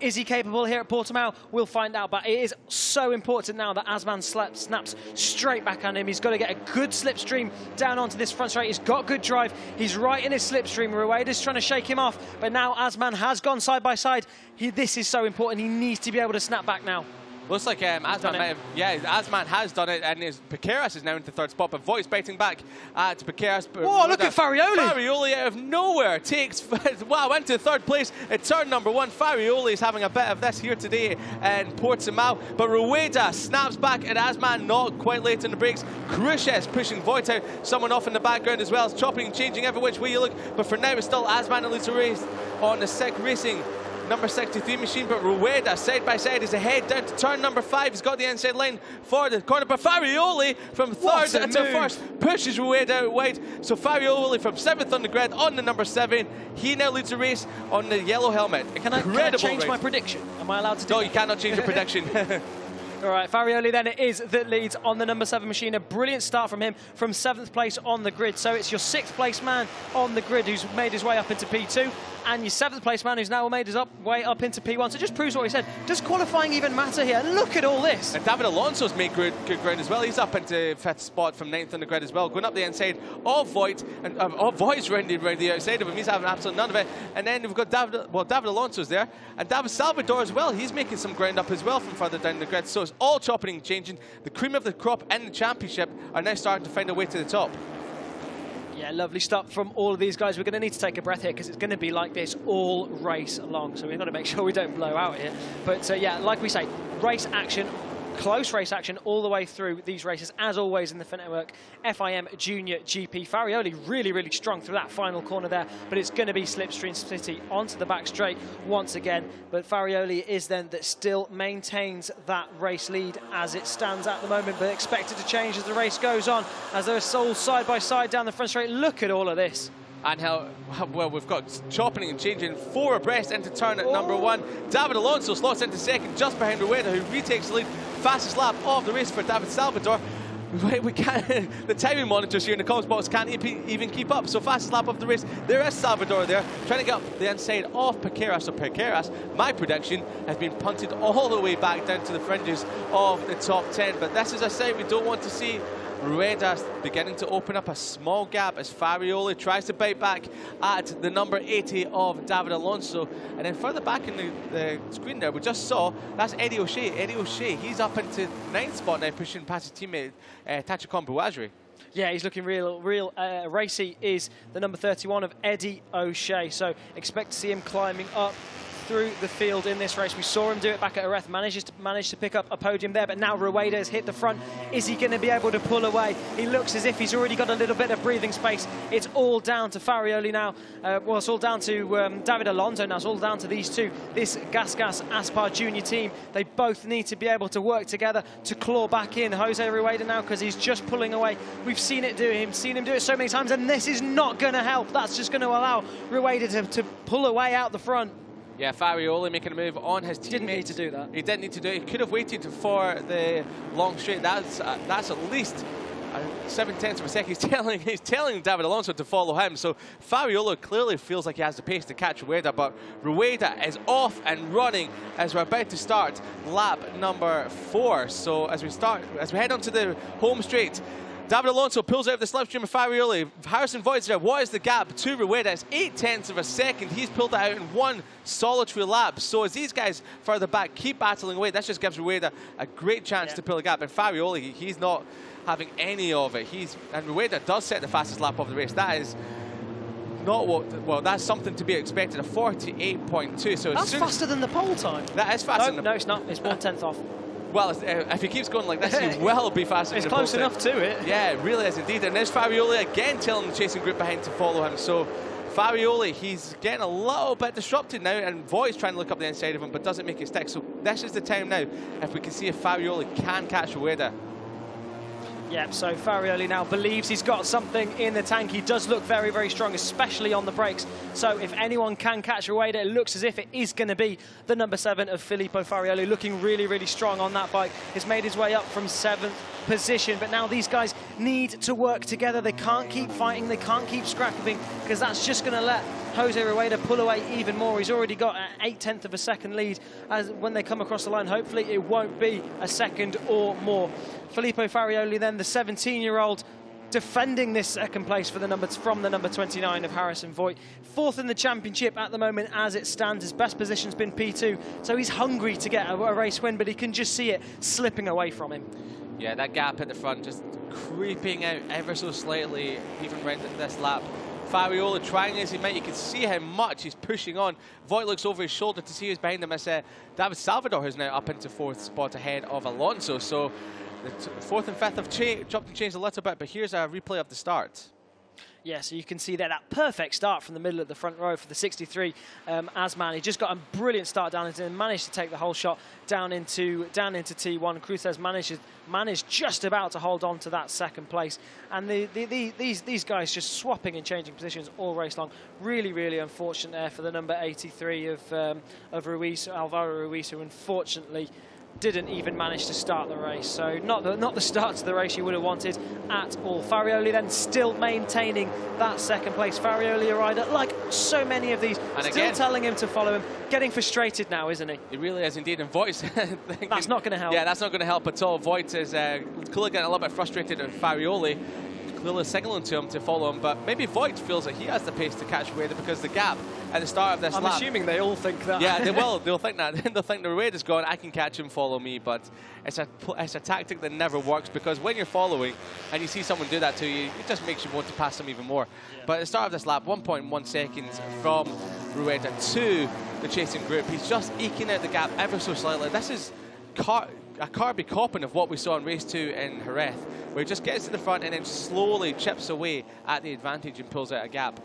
Is he capable here at Portimao? We'll find out, but it is so important now that Asman snaps straight back on him. He's got to get a good slipstream down onto this front straight. He's got good drive. He's right in his slipstream. Rueda's trying to shake him off, but now Asman has gone side by side. This is so important. He needs to be able to snap back now. Looks like Asman might have, Asman has done it, and Piqueras is now into third spot, but Voigt's biting back at Piqueras. Oh, look at Farioli! Farioli out of nowhere takes, wow, into third place at turn number 1. Farioli is having a bit of this here today in Portimao, but Rueda snaps back at Asman, not quite late in the brakes. Cruces pushing Voigt out, someone off in the background as well, chopping and changing every which way you look, but for now it's still Asman that leads the race on the SICK Racing number 63 machine, but Rueda side by side is ahead down to turn number 5. He's got the inside line for the corner, but Farioli from third into first pushes Rueda out wide. So Farioli from 7th on the grid on the number 7. He now leads the race on the yellow helmet. Can I change my prediction? Am I allowed to do No, that? you cannot change your prediction. All right, Farioli then it is that leads on the number 7 machine. A brilliant start from him from 7th place on the grid. So it's your 6th place man on the grid who's made his way up into P2, and your 7th place man who's now made his way up into P1. So it just proves what he said. Does qualifying even matter here? Look at all this. And David Alonso's made good ground as well. He's up into 5th spot from 9th on the grid as well, going up the inside of Voigt, and Voigt's round the outside of him. He's having absolutely none of it. And then we've got David Alonso's there, and David Salvador as well. He's making some ground up as well from further down the grid. So it's all chopping and changing. The cream of the crop in the championship are now starting to find a way to the top. Yeah, lovely stuff from all of these guys. We're going to need to take a breath here because it's going to be like this all race long. So we've got to make sure we don't blow out here. But yeah, like we say, race action, close race action all the way through these races, as always in the Finetwork FIM JuniorGP. Farioli really, really strong through that final corner there, but it's going to be Slipstream City onto the back straight once again. But Farioli is then that still maintains that race lead as it stands at the moment, but expected to change as the race goes on, as they're sold side by side down the front straight. Look at all of this. And how well we've got chopping and changing 4 abreast into turn at number 1. David Alonso slots into 2nd just behind Rueda, who retakes the lead. Fastest lap of the race for David Salvador. We can't, the timing monitors here in the comms box can't even keep up. So fastest lap of the race, there is Salvador there, trying to get up the inside of Piqueras. So Piqueras, my prediction, has been punted all the way back down to the fringes of the top 10. But this is a sight we don't want to see. Rueda beginning to open up a small gap as Farioli tries to bite back at the number 80 of David Alonso. And then further back in the screen there, we just saw, that's Eddie O'Shea. Eddie O'Shea, he's up into 9th spot now, pushing past his teammate Tachikon Bouazri. Yeah, he's looking real racy, is the number 31 of Eddie O'Shea. So expect to see him climbing up through the field in this race. We saw him do it back at Jerez, managed to pick up a podium there, but now Rueda has hit the front. Is he going to be able to pull away? He looks as if he's already got a little bit of breathing space. It's all down to Farioli now. Well, it's all down to David Alonso now. It's all down to these two. This Gas Aspar Junior team, they both need to be able to work together to claw back in Jose Rueda now, because he's just pulling away. We've seen it do him, seen him do it so many times, and this is not going to help. That's just going to allow Rueda to pull away out the front. Yeah, Farioli making a move on his teammate. Didn't need to do that. He didn't need to do it. He could have waited for the long straight. That's at least 7/10 of a second. He's telling David Alonso to follow him. So Farioli clearly feels like he has the pace to catch Rueda, but Rueda is off and running as we're about to start lap number 4. So as we head onto the home straight, David Alonso pulls out of the slipstream of Farioli. Harrison Voigt's there. What is the gap to Rueda? It's 0.8 of a second. He's pulled it out in one solitary lap. So as these guys further back keep battling away, this just gives Rueda a great chance to pull a gap. And Farioli, he's not having any of it. And Rueda does set the fastest lap of the race. That is not what, well, that's something to be expected, a 48.2. So that's faster than the pole time. That is faster. No, it's not. It's 1/10 off. Well, if he keeps going like this, he will be faster. It's close enough to it. Yeah, it really is indeed. And there's Farioli again telling the chasing group behind to follow him. So Farioli, he's getting a little bit disrupted now, and Voigt's trying to look up the inside of him, but doesn't make it stick. So this is the time now, if we can see if Farioli can catch Rueda. Yep, so Farioli now believes he's got something in the tank. He does look very, very strong, especially on the brakes. So if anyone can catch Rueda, it looks as if it is going to be the number 7 of Filippo Farioli, looking really, really strong on that bike. He's made his way up from 7th position, but now these guys need to work together. They can't keep fighting, they can't keep scrapping, because that's just going to let Jose Rueda pull away even more. He's already got an 0.8 of a second lead as when they come across the line. Hopefully it won't be a second or more. Filippo Farioli then, the 17-year-old, defending this second place for the from the number 29 of Harrison Voigt. 4th in the championship at the moment as it stands. His best position's been P2, so he's hungry to get a race win, but he can just see it slipping away from him. Yeah, that gap at the front just creeping out ever so slightly, even right at this lap. Farioli trying as he might, you can see how much he's pushing on. Voigt looks over his shoulder to see who's behind him. It's David Salvador, who's now up into 4th spot ahead of Alonso. So the 4th and 5th have dropped and changed a little bit, but here's a replay of the start. Yeah, so you can see that perfect start from the middle of the front row for the 63 Asman. He just got a brilliant start down into and managed to take the whole shot down into T1. Cruzes managed just about to hold on to that second place. And these guys just swapping and changing positions all race long. Really, really unfortunate there for the number 83 of Ruiz, Alvaro Ruiz, who unfortunately didn't even manage to start the race. So not the start to the race you would have wanted at all. Farioli then still maintaining that second place. Farioli, a rider, like so many of these, and still again, telling him to follow him. Getting frustrated now, isn't he? He really is indeed. And Voigt's that's not going to help. Yeah, that's not going to help at all. Voigt is clearly getting a little bit frustrated at Farioli, clearly signaling to him to follow him, but maybe Voigt feels that he has the pace to catch Rueda because the gap at the start of this lap. I'm assuming they all think that. Yeah, they will. They'll think that. They'll think the Rueda's gone, I can catch him, follow me, but it's a tactic that never works, because when you're following and you see someone do that to you, it just makes you want to pass them even more. Yeah. But at the start of this lap, 1.1 seconds from Rueda to the chasing group. He's just eking out the gap ever so slightly. This is a Carby copping of what we saw in race 2 in Jerez, where he just gets to the front and then slowly chips away at the advantage and pulls out a gap.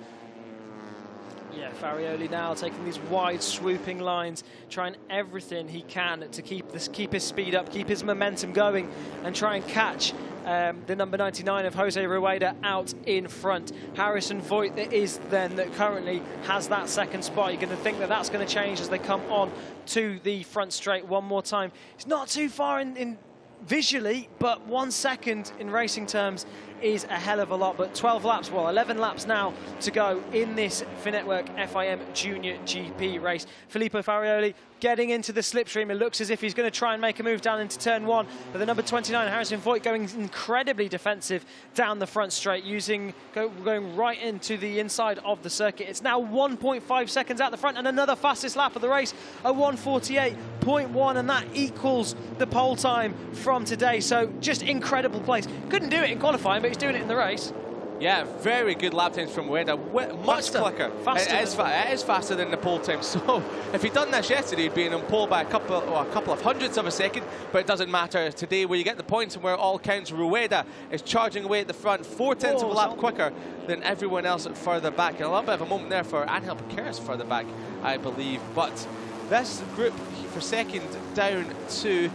Yeah, Farioli now taking these wide swooping lines, trying everything he can to keep his speed up, keep his momentum going, and try and catch the number 99 of Jose Rueda out in front. Harrison Voigt is then that currently has that second spot. You're going to think that that's going to change as they come on to the front straight one more time. It's not too far in visually, but 1 second in racing terms is a hell of a lot. But 12 laps, well, 11 laps now to go in this Finetwork FIM JuniorGP race. Filippo Farioli getting into the slipstream. It looks as if he's going to try and make a move down into turn 1, but the number 29 Harrison Voigt going incredibly defensive down the front straight, going right into the inside of the circuit. It's now 1.5 seconds out the front, and another fastest lap of the race, a 1:48.1, and that equals the pole time from today. So just incredible place. Couldn't do it in qualifying, but he's doing it in the race. Yeah, very good lap times from Rueda. Much quicker. Faster. It is faster than the pole time. So if he'd done this yesterday, he'd been on pole by a couple of hundredths of a second, but it doesn't matter today, where you get the points and where it all counts. Rueda is charging away at the front, 4/10 of a lap quicker than everyone else further back. And a little bit of a moment there for Angel Piqueras further back, I believe. But this group for second down to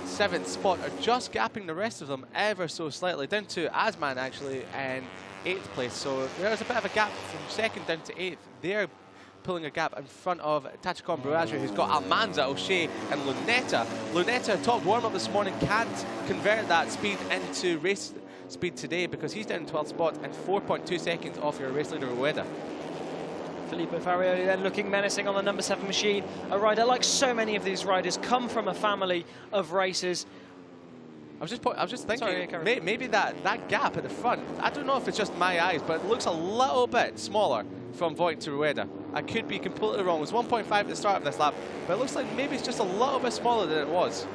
7th spot are just gapping the rest of them ever so slightly, down to Asman actually in 8th place. So there's a bit of a gap from 2nd down to 8th. They're pulling a gap in front of Tachikon Bruazzi, who's got Almanza, O'Shea and Lunetta. Lunetta, top warm-up this morning, can't convert that speed into race speed today because he's down in 12th spot and 4.2 seconds off your race leader Rueda. Filippo Farioli then looking menacing on the number 7 machine. A rider, like so many of these riders, come from a family of racers. I was just thinking, Sorry, maybe that gap at the front, I don't know if it's just my eyes, but it looks a little bit smaller from Voigt to Rueda. I could be completely wrong. It was 1.5 at the start of this lap, but it looks like maybe it's just a little bit smaller than it was.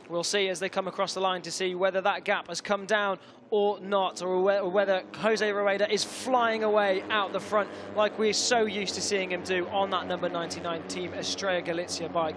We'll see as they come across the line to see whether that gap has come down or not, or whether Jose Rueda is flying away out the front like we're so used to seeing him do on that number 99 Team Estrella Galicia bike.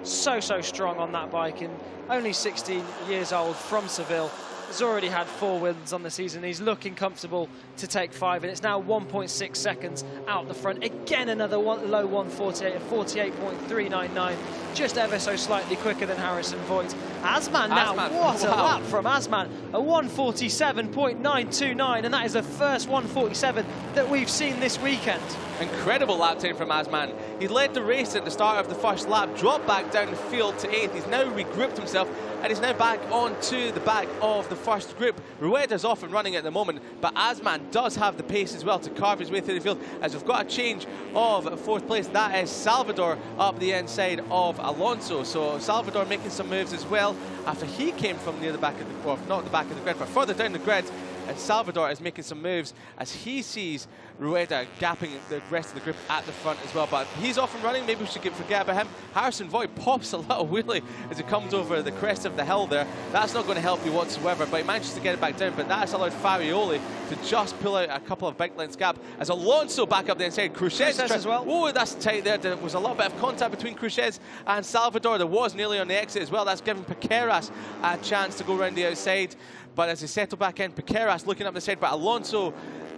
So strong on that bike, and only 16 years old from Seville. He's already had 4 wins on the season. He's looking comfortable to take 5, and it's now 1.6 seconds out the front. Again, another low 148 at 48.399, just ever so slightly quicker than Harrison Voigt. Asman now, what a lap from Asman, a 147.929, and that is the first 147 that we've seen this weekend. Incredible lap time from Asman. He led the race at the start of the first lap, dropped back down the field to 8th. He's now regrouped himself, and he's now back onto the back of the first group. Rueda's off and running at the moment, but Asman does have the pace as well to carve his way through the field, as we've got a change of 4th place. That is Salvador up the inside of Alonso. So Salvador making some moves as well after he came from near the back of the, well, not the back of the grid, but further down the grid. And Salvador is making some moves as he sees Rueda gapping the rest of the group at the front as well. But he's off and running. Maybe we should forget about him. Harrison Voigt pops a little wheelie as he comes over the crest of the hill there. That's not going to help you whatsoever, but he manages to get it back down. But that has allowed Farioli to just pull out a couple of bike lengths gap as Alonso back up the inside. Cruces as well. Oh, that's tight there. There was a little bit of contact between Cruces and Salvador. There was nearly on the exit as well. That's given Piqueras a chance to go around the outside. But as they settle back in, Piqueras looking up the side, but Alonso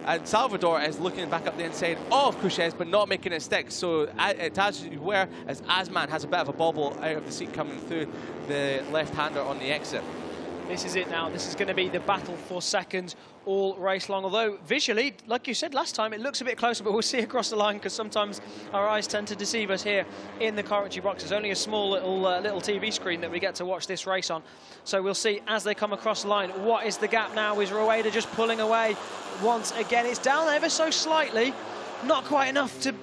and Salvador is looking back up the inside of Cruces, but not making it stick. So as you were, as Asman has a bit of a bobble out of the seat coming through the left-hander on the exit. This is it now. This is going to be the battle for second all race long. Although visually, like you said last time, it looks a bit closer, but we'll see across the line because sometimes our eyes tend to deceive us here in the commentary box. There's only a small little TV screen that we get to watch this race on. So we'll see as they come across the line. What is the gap now? Is Rueda just pulling away once again? It's down ever so slightly. Not quite enough to,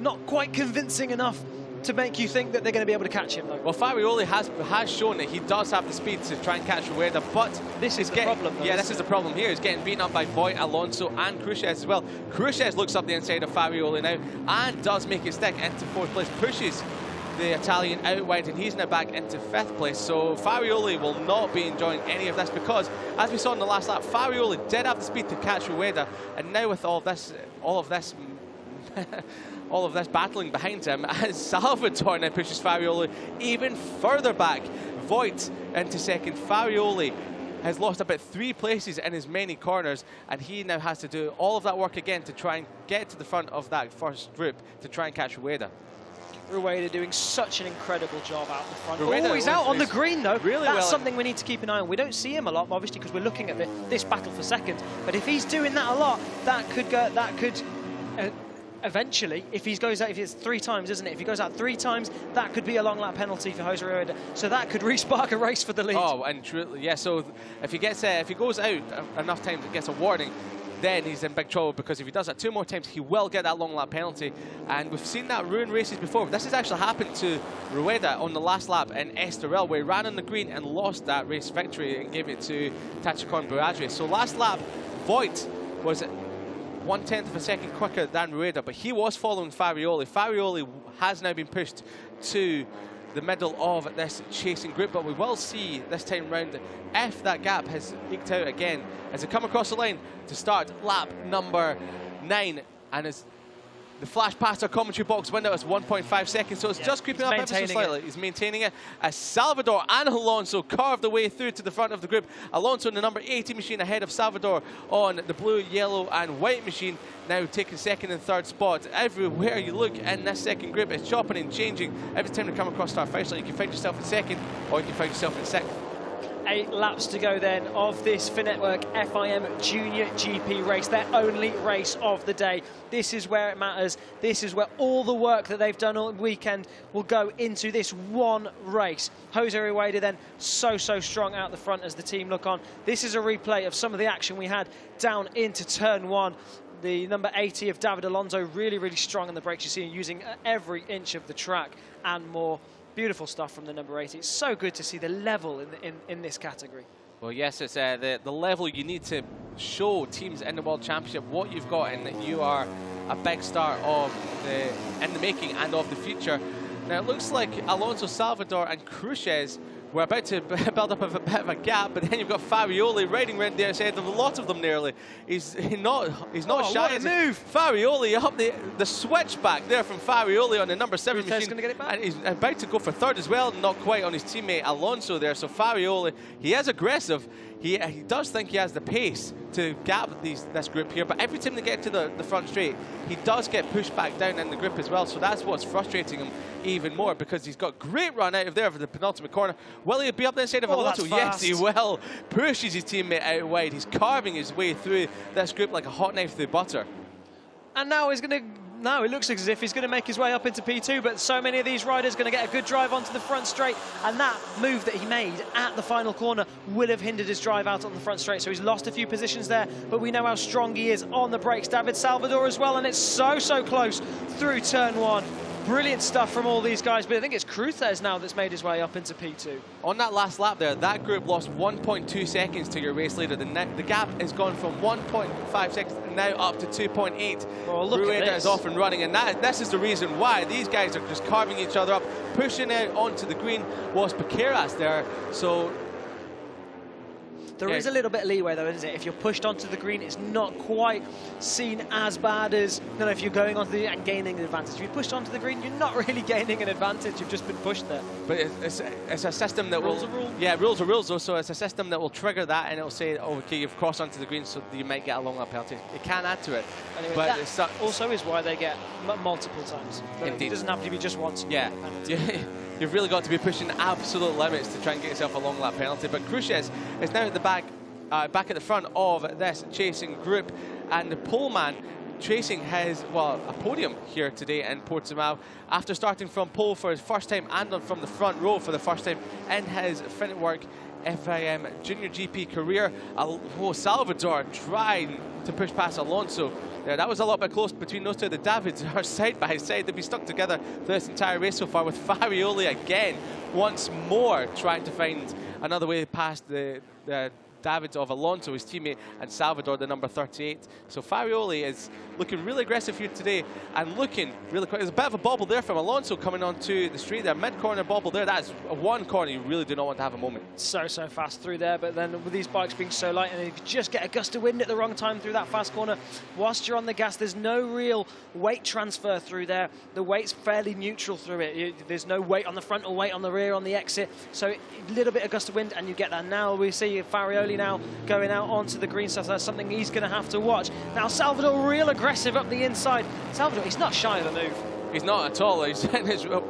not quite convincing enough to make you think that they're going to be able to catch him, though. Well, Farioli has shown that he does have the speed to try and catch Rueda, but this is the problem, though. Yeah, this is the problem here. He's getting beaten up by Voigt, Alonso, and Cruces as well. Cruces looks up the inside of Farioli now and does make it stick into 4th place, pushes the Italian out wide, and he's now back into 5th place. So Farioli will not be enjoying any of this because, as we saw in the last lap, Farioli did have the speed to catch Rueda, and now with all of this battling behind him, as Salvador now pushes Farioli even further back. Voigt into 2nd. Farioli has lost about 3 places in his many corners, and he now has to do all of that work again to try and get to the front of that first group to try and catch Rueda. Rueda doing such an incredible job out the front. Rueda He's out on the green, though. Really That's well. something we need to keep an eye on. We don't see him a lot, obviously, because we're looking at this battle for second. But if he's doing that a lot, that could eventually, if he goes out, if it's 3 times, isn't it? If he goes out 3 times, that could be a long lap penalty for Jose Rueda. So that could re-spark a race for the lead. Oh, and truly, yeah. So if he goes out enough times and gets a warning, then he's in big trouble, because if he does that 2 more times, he will get that long lap penalty. And we've seen that ruin races before. But this has actually happened to Rueda on the last lap in Estoril, where he ran on the green and lost that race victory and gave it to Tachikon Buradri. So last lap, Voigt was 1/10 of a second quicker than Rueda, but he was following Farioli. Farioli has now been pushed to the middle of this chasing group, but we will see this time round if that gap has eked out again as they come across the line to start lap number 9. And as the flash past our commentary box window is 1.5 seconds, so it's just creeping up ever so slightly. He's maintaining it as Salvador and Alonso carve the way through to the front of the group. Alonso in the number 80 machine ahead of Salvador on the blue, yellow and white machine, now taking 2nd and 3rd spot. Everywhere you look in this second group, it's chopping and changing. Every time you come across Star Faisal, you can find yourself in 2nd or you can find yourself in 6th. 8 laps to go then of this Finetwork FIM JuniorGP race, their only race of the day. This is where it matters. This is where all the work that they've done all weekend will go into this one race. Jose Rueda then so strong out the front as the team look on. This is a replay of some of the action we had down into turn 1. The number 80 of David Alonso really strong on the brakes. You see him using every inch of the track and more. Beautiful stuff from the number 8. It's so good to see the level in this category. Well, yes, it's the level you need to show teams in the World Championship what you've got, and that you are a big star in the making and of the future. Now, it looks like Alonso, Salvador and Cruces were about to build up a bit of a gap, but then you've got Farioli riding around the outside of a lot of them nearly. He's not shy. What a move! Farioli up the switchback there from Farioli on the number 7 Cruces machine. going to get it back? And he's about to go for third as well, not quite on his teammate Alonso there. So Farioli, he is aggressive. He does think he has the pace to gap this group here, but every time they get to the front straight, he does get pushed back down in the group as well. So that's what's frustrating him even more, because he's got great run out of there for the penultimate corner. Will he be up the inside of Alonso? Yes, he will. Pushes his teammate out wide. He's carving his way through this group like a hot knife through butter. And now he's going to... Now it looks as if he's going to make his way up into P2, but so many of these riders are going to get a good drive onto the front straight, and that move that he made at the final corner will have hindered his drive out on the front straight, so he's lost a few positions there, but we know how strong he is on the brakes. David Salvador as well, and it's so close through turn 1. Brilliant stuff from all these guys, but I think it's Cruces now that's made his way up into P2. On that last lap there, that group lost 1.2 seconds to your race leader. The gap has gone from 1.5 seconds now up to 2.8. Well, look at this. Is off and running, and this is the reason why these guys are just carving each other up, pushing out onto the green. Was Piqueras there, so... There is a little bit of leeway, though, isn't it? If you're pushed onto the green, it's not quite seen as bad as, if you're going onto the and gaining an advantage. If you're pushed onto the green, you're not really gaining an advantage. You've just been pushed there. But it's a system that rules are rules. Yeah, rules are rules, though. So it's a system that will trigger that, and it'll say, oh, okay, you've crossed onto the green, so you might get a long lap penalty. It can add to it. Anyway, but that also is why they get multiple times. Indeed. It doesn't have to be just once. Yeah. You've really got to be pushing absolute limits to try and get yourself a long lap penalty. But Cruces is now at the back at the front of this chasing group, and the poleman chasing his, a podium here today in Portimao after starting from pole for his first time and from the front row for the first time in his Finetwork FIM JuniorGP career. Salvador trying to push past Alonso. That was a lot bit close between those two. The Davids are side by side. They've been stuck together for this entire race so far, with Farioli again once more trying to find another way past the Davids of Alonso, his teammate, and Salvador, the number 38. So Farioli is looking really aggressive here today and looking really quick. There's a bit of a bobble there from Alonso coming onto the straight there. Mid-corner bobble there. That's one corner you really do not want to have a moment. So fast through there, but then with these bikes being so light, and you just get a gust of wind at the wrong time through that fast corner, whilst you're on the gas, there's no real weight transfer through there. The weight's fairly neutral through it. There's no weight on the front or weight on the rear on the exit. So a little bit of gust of wind, and you get that. Now we see Farioli now going out onto the green, so that's something he's going to have to watch. Now Salvador real aggressive up the inside. Salvador, he's not shy of a move. He's not at all.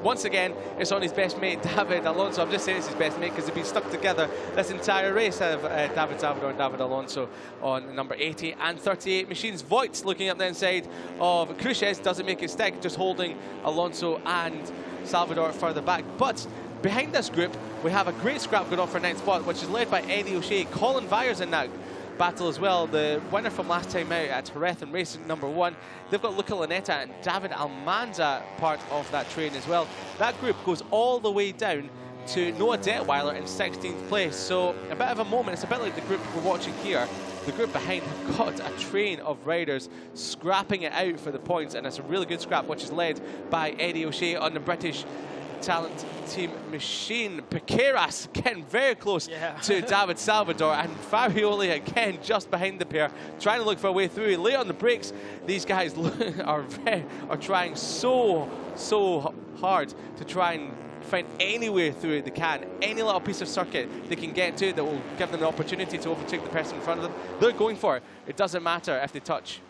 Once again, it's on his best mate, David Alonso. I'm just saying it's his best mate because they've been stuck together this entire race, of David Salvador and David Alonso on number 80 and 38 machines. Voigt's looking up the inside of Cruces, doesn't make it stick, just holding Alonso and Salvador further back. But behind this group, we have a great scrap going on for 9th spot, which is led by Eddie O'Shea. Colin Vyer's in that battle as well, the winner from last time out at Jerez and racing number 1. They've got Luca Lanetta and David Almanza part of that train as well. That group goes all the way down to Noah Detweiler in 16th place. So a bit of a moment. It's a bit like the group we're watching here. The group behind have got a train of riders scrapping it out for the points, and it's a really good scrap, which is led by Eddie O'Shea on the British Talent Team machine. Piqueras getting very close to David Salvador, and Farioli again just behind the pair, trying to look for a way through. Late on the brakes, these guys are trying so hard to try and find any way through they can, any little piece of circuit they can get to that will give them the opportunity to overtake the person in front of them. They're going for it. It doesn't matter if they touch.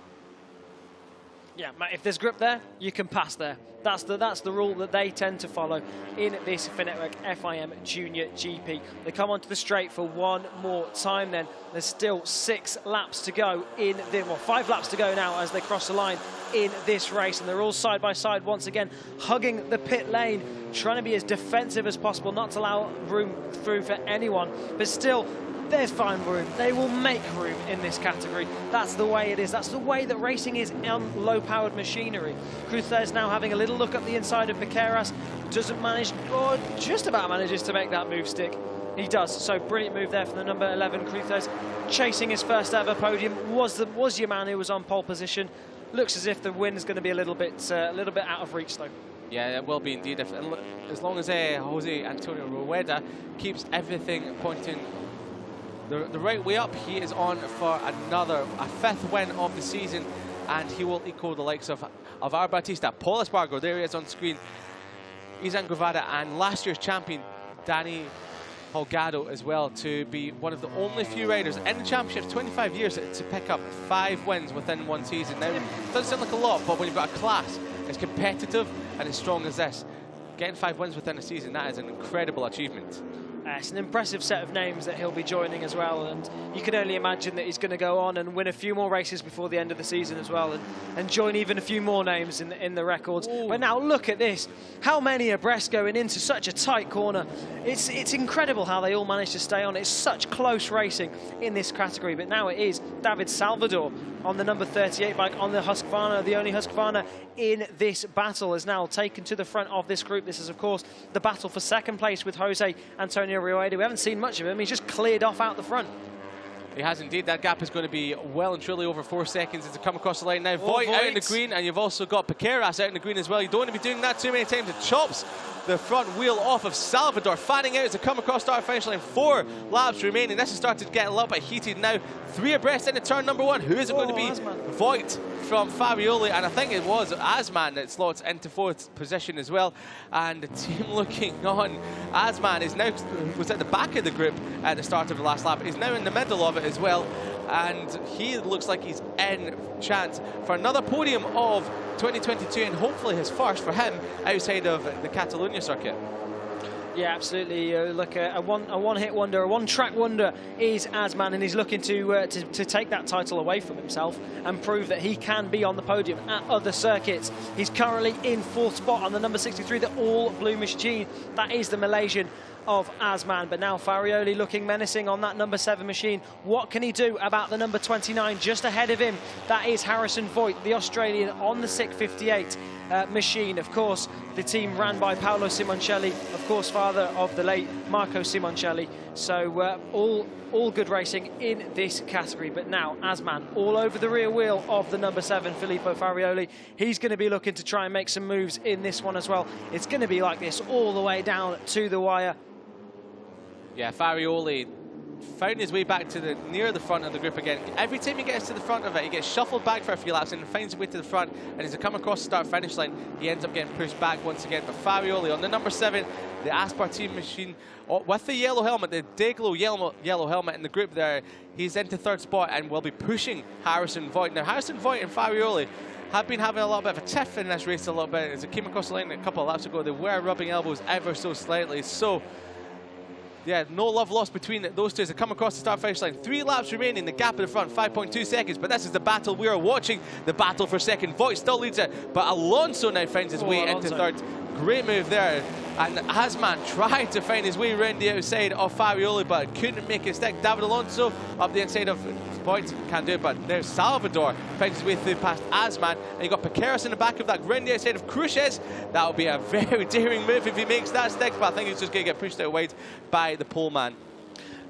Yeah, if there's grip there, you can pass there. That's the rule that they tend to follow in this Finetwork FIM JuniorGP. They come onto the straight for one more time then. There's still 6 laps to go in the, 5 laps to go now as they cross the line in this race. And they're all side by side once again, hugging the pit lane, trying to be as defensive as possible, not to allow room through for anyone. But still, there's fine room. They will make room in this category. That's the way it is. That's the way that racing is on low-powered machinery. Cruzes now having a little look up the inside of Piqueras. Doesn't manage, or just about manages to make that move stick. He does. So brilliant move there from the number 11, Cruzes, chasing his first ever podium. Was your man who was on pole position. Looks as if the win is going to be a little bit out of reach though. Yeah, it will be indeed. As long as Jose Antonio Rueda keeps everything pointing the right way up, he is on for a 5th win of the season, and he will equal the likes of Alvar Batista, Paul Espargaro, there he is on screen, Izan Guevara, and last year's champion, Danny Holgado as well, to be one of the only few riders in the championship, 25 years, to pick up 5 wins within one season. Now, it doesn't sound like a lot, but when you've got a class as competitive and as strong as this, getting 5 wins within a season, that is an incredible achievement. It's an impressive set of names that he'll be joining as well, and you can only imagine that he's going to go on and win a few more races before the end of the season as well, and join even a few more names in the records. Ooh. But now look at this, how many abreast going into such a tight corner. It's incredible how they all managed to stay on. It's such close racing in this category, but now it is David Salvador on the number 38 bike on the Husqvarna, the only Husqvarna in this battle, is now taken to the front of this group. This is, of course, the battle for second place with Jose Antonio Rueda. We haven't seen much of him. He's just cleared off out the front. He has indeed. That gap is going to be well and truly over 4 seconds as they come across the line now. Voigt out in the green, and you've also got Piqueras out in the green as well. You don't want to be doing that too many times. It chops the front wheel off of Salvador, fanning out as they come across start finish line. 4 laps remaining. This has started to get a little bit heated now. 3 abreast into turn number 1. Who is it going to be? Voigt from Farioli, and I think it was Asman that slots into 4th position as well. And the team looking on. Asman is now, was at the back of the group at the start of the last lap, is now in the middle of it as well, and he looks like he's in chance for another podium of 2022, and hopefully his first for him outside of the Catalonia circuit. Yeah, absolutely. Look, a one-hit wonder, a one-track wonder is Asman, and he's looking to take that title away from himself and prove that he can be on the podium at other circuits. He's currently in 4th spot on the number 63, the all-blue machine. That is the Malaysian of Asman, but now Farioli looking menacing on that number 7 machine. What can he do about the number 29 just ahead of him? That is Harrison Voigt, the Australian, on the 658 machine. Of course, the team ran by Paolo Simoncelli, of course, father of the late Marco Simoncelli. So all good racing in this category. But now Asman all over the rear wheel of the number 7, Filippo Farioli. He's going to be looking to try and make some moves in this one as well. It's going to be like this all the way down to the wire. Yeah, Farioli found his way back to near the front of the group again. Every time he gets to the front of it, he gets shuffled back for a few laps and finds his way to the front. And as he comes across the start-finish line, he ends up getting pushed back once again. But Farioli on the number 7, the Aspartine machine, with the yellow helmet, the Dayglow yellow helmet in the group there, he's into 3rd spot and will be pushing Harrison Voigt. Now, Harrison Voigt and Farioli have been having a little bit of a tiff in this race a little bit. As they came across the line a couple of laps ago, they were rubbing elbows ever so slightly. So, yeah, no love lost between those two as they come across the start-finish line. 3 laps remaining, the gap in the front, 5.2 seconds. But this is the battle we are watching, the battle for second. Voigt still leads it, but Alonso now finds his way into 3rd. Great move there. And Asman tried to find his way around the outside of Farioli, but couldn't make it stick. David Alonso up the inside of Voigt, can't do it, but now Salvador finds his way through past Asman, and you got Piqueras in the back of that, round the outside of Cruzes. That will be a very daring move if he makes that stick, but I think he's just going to get pushed out wide by the pole man.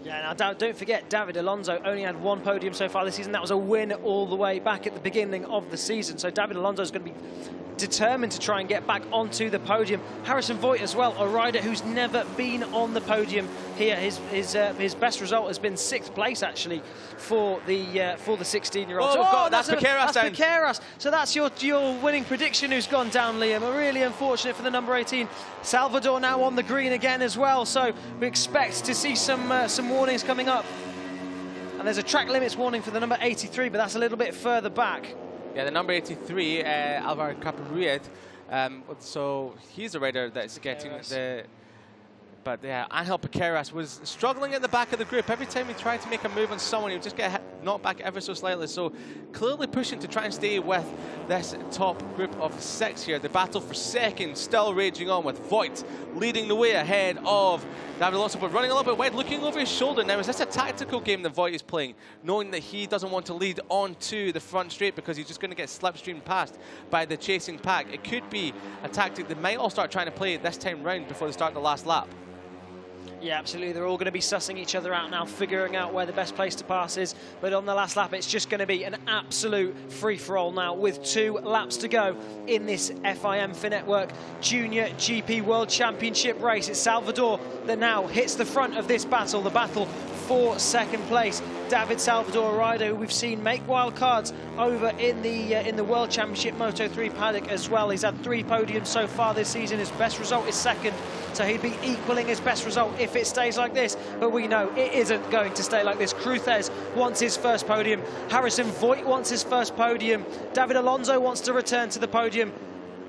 Yeah, now don't forget, David Alonso only had 1 podium so far this season. That was a win all the way back at the beginning of the season. So David Alonso is going to be determined to try and get back onto the podium. Harrison Voigt as well, a rider who's never been on the podium here. His best result has been 6th place actually for the 16-year-old. Oh, that's Piqueras. That's Piqueras. So that's your winning prediction who's gone down, Liam. Really unfortunate for the number 18. Salvador now on the green again as well. So we expect to see some warnings coming up. And there's a track limits warning for the number 83, but that's a little bit further back. Yeah, the number 83, Alvar Caparruet. So he's a rider that's getting But yeah, Angel Piqueras was struggling at the back of the group. Every time he tried to make a move on someone, he would just get knocked back ever so slightly. So clearly pushing to try and stay with this top group of 6 here. The battle for second still raging on, with Voigt leading the way ahead of David Alonso, but running a little bit wide, looking over his shoulder. Now, is this a tactical game that Voigt is playing, knowing that he doesn't want to lead onto the front straight because he's just going to get slipstreamed past by the chasing pack? It could be a tactic they might all start trying to play this time round before they start the last lap. Yeah, absolutely. They're all going to be sussing each other out now, figuring out where the best place to pass is. But on the last lap, it's just going to be an absolute free-for-all now with 2 laps to go in this FIM Finetwork Junior GP World Championship race. It's Salvador that now hits the front of this battle, the battle for second place. David Salvador, a rider who we've seen make wild cards over in the World Championship Moto 3 paddock as well. He's had 3 podiums so far this season. His best result is second, so he'd be equaling his best result if it stays like this. But we know it isn't going to stay like this. Cruthez wants his first podium. Harrison Voigt wants his first podium. David Alonso wants to return to the podium.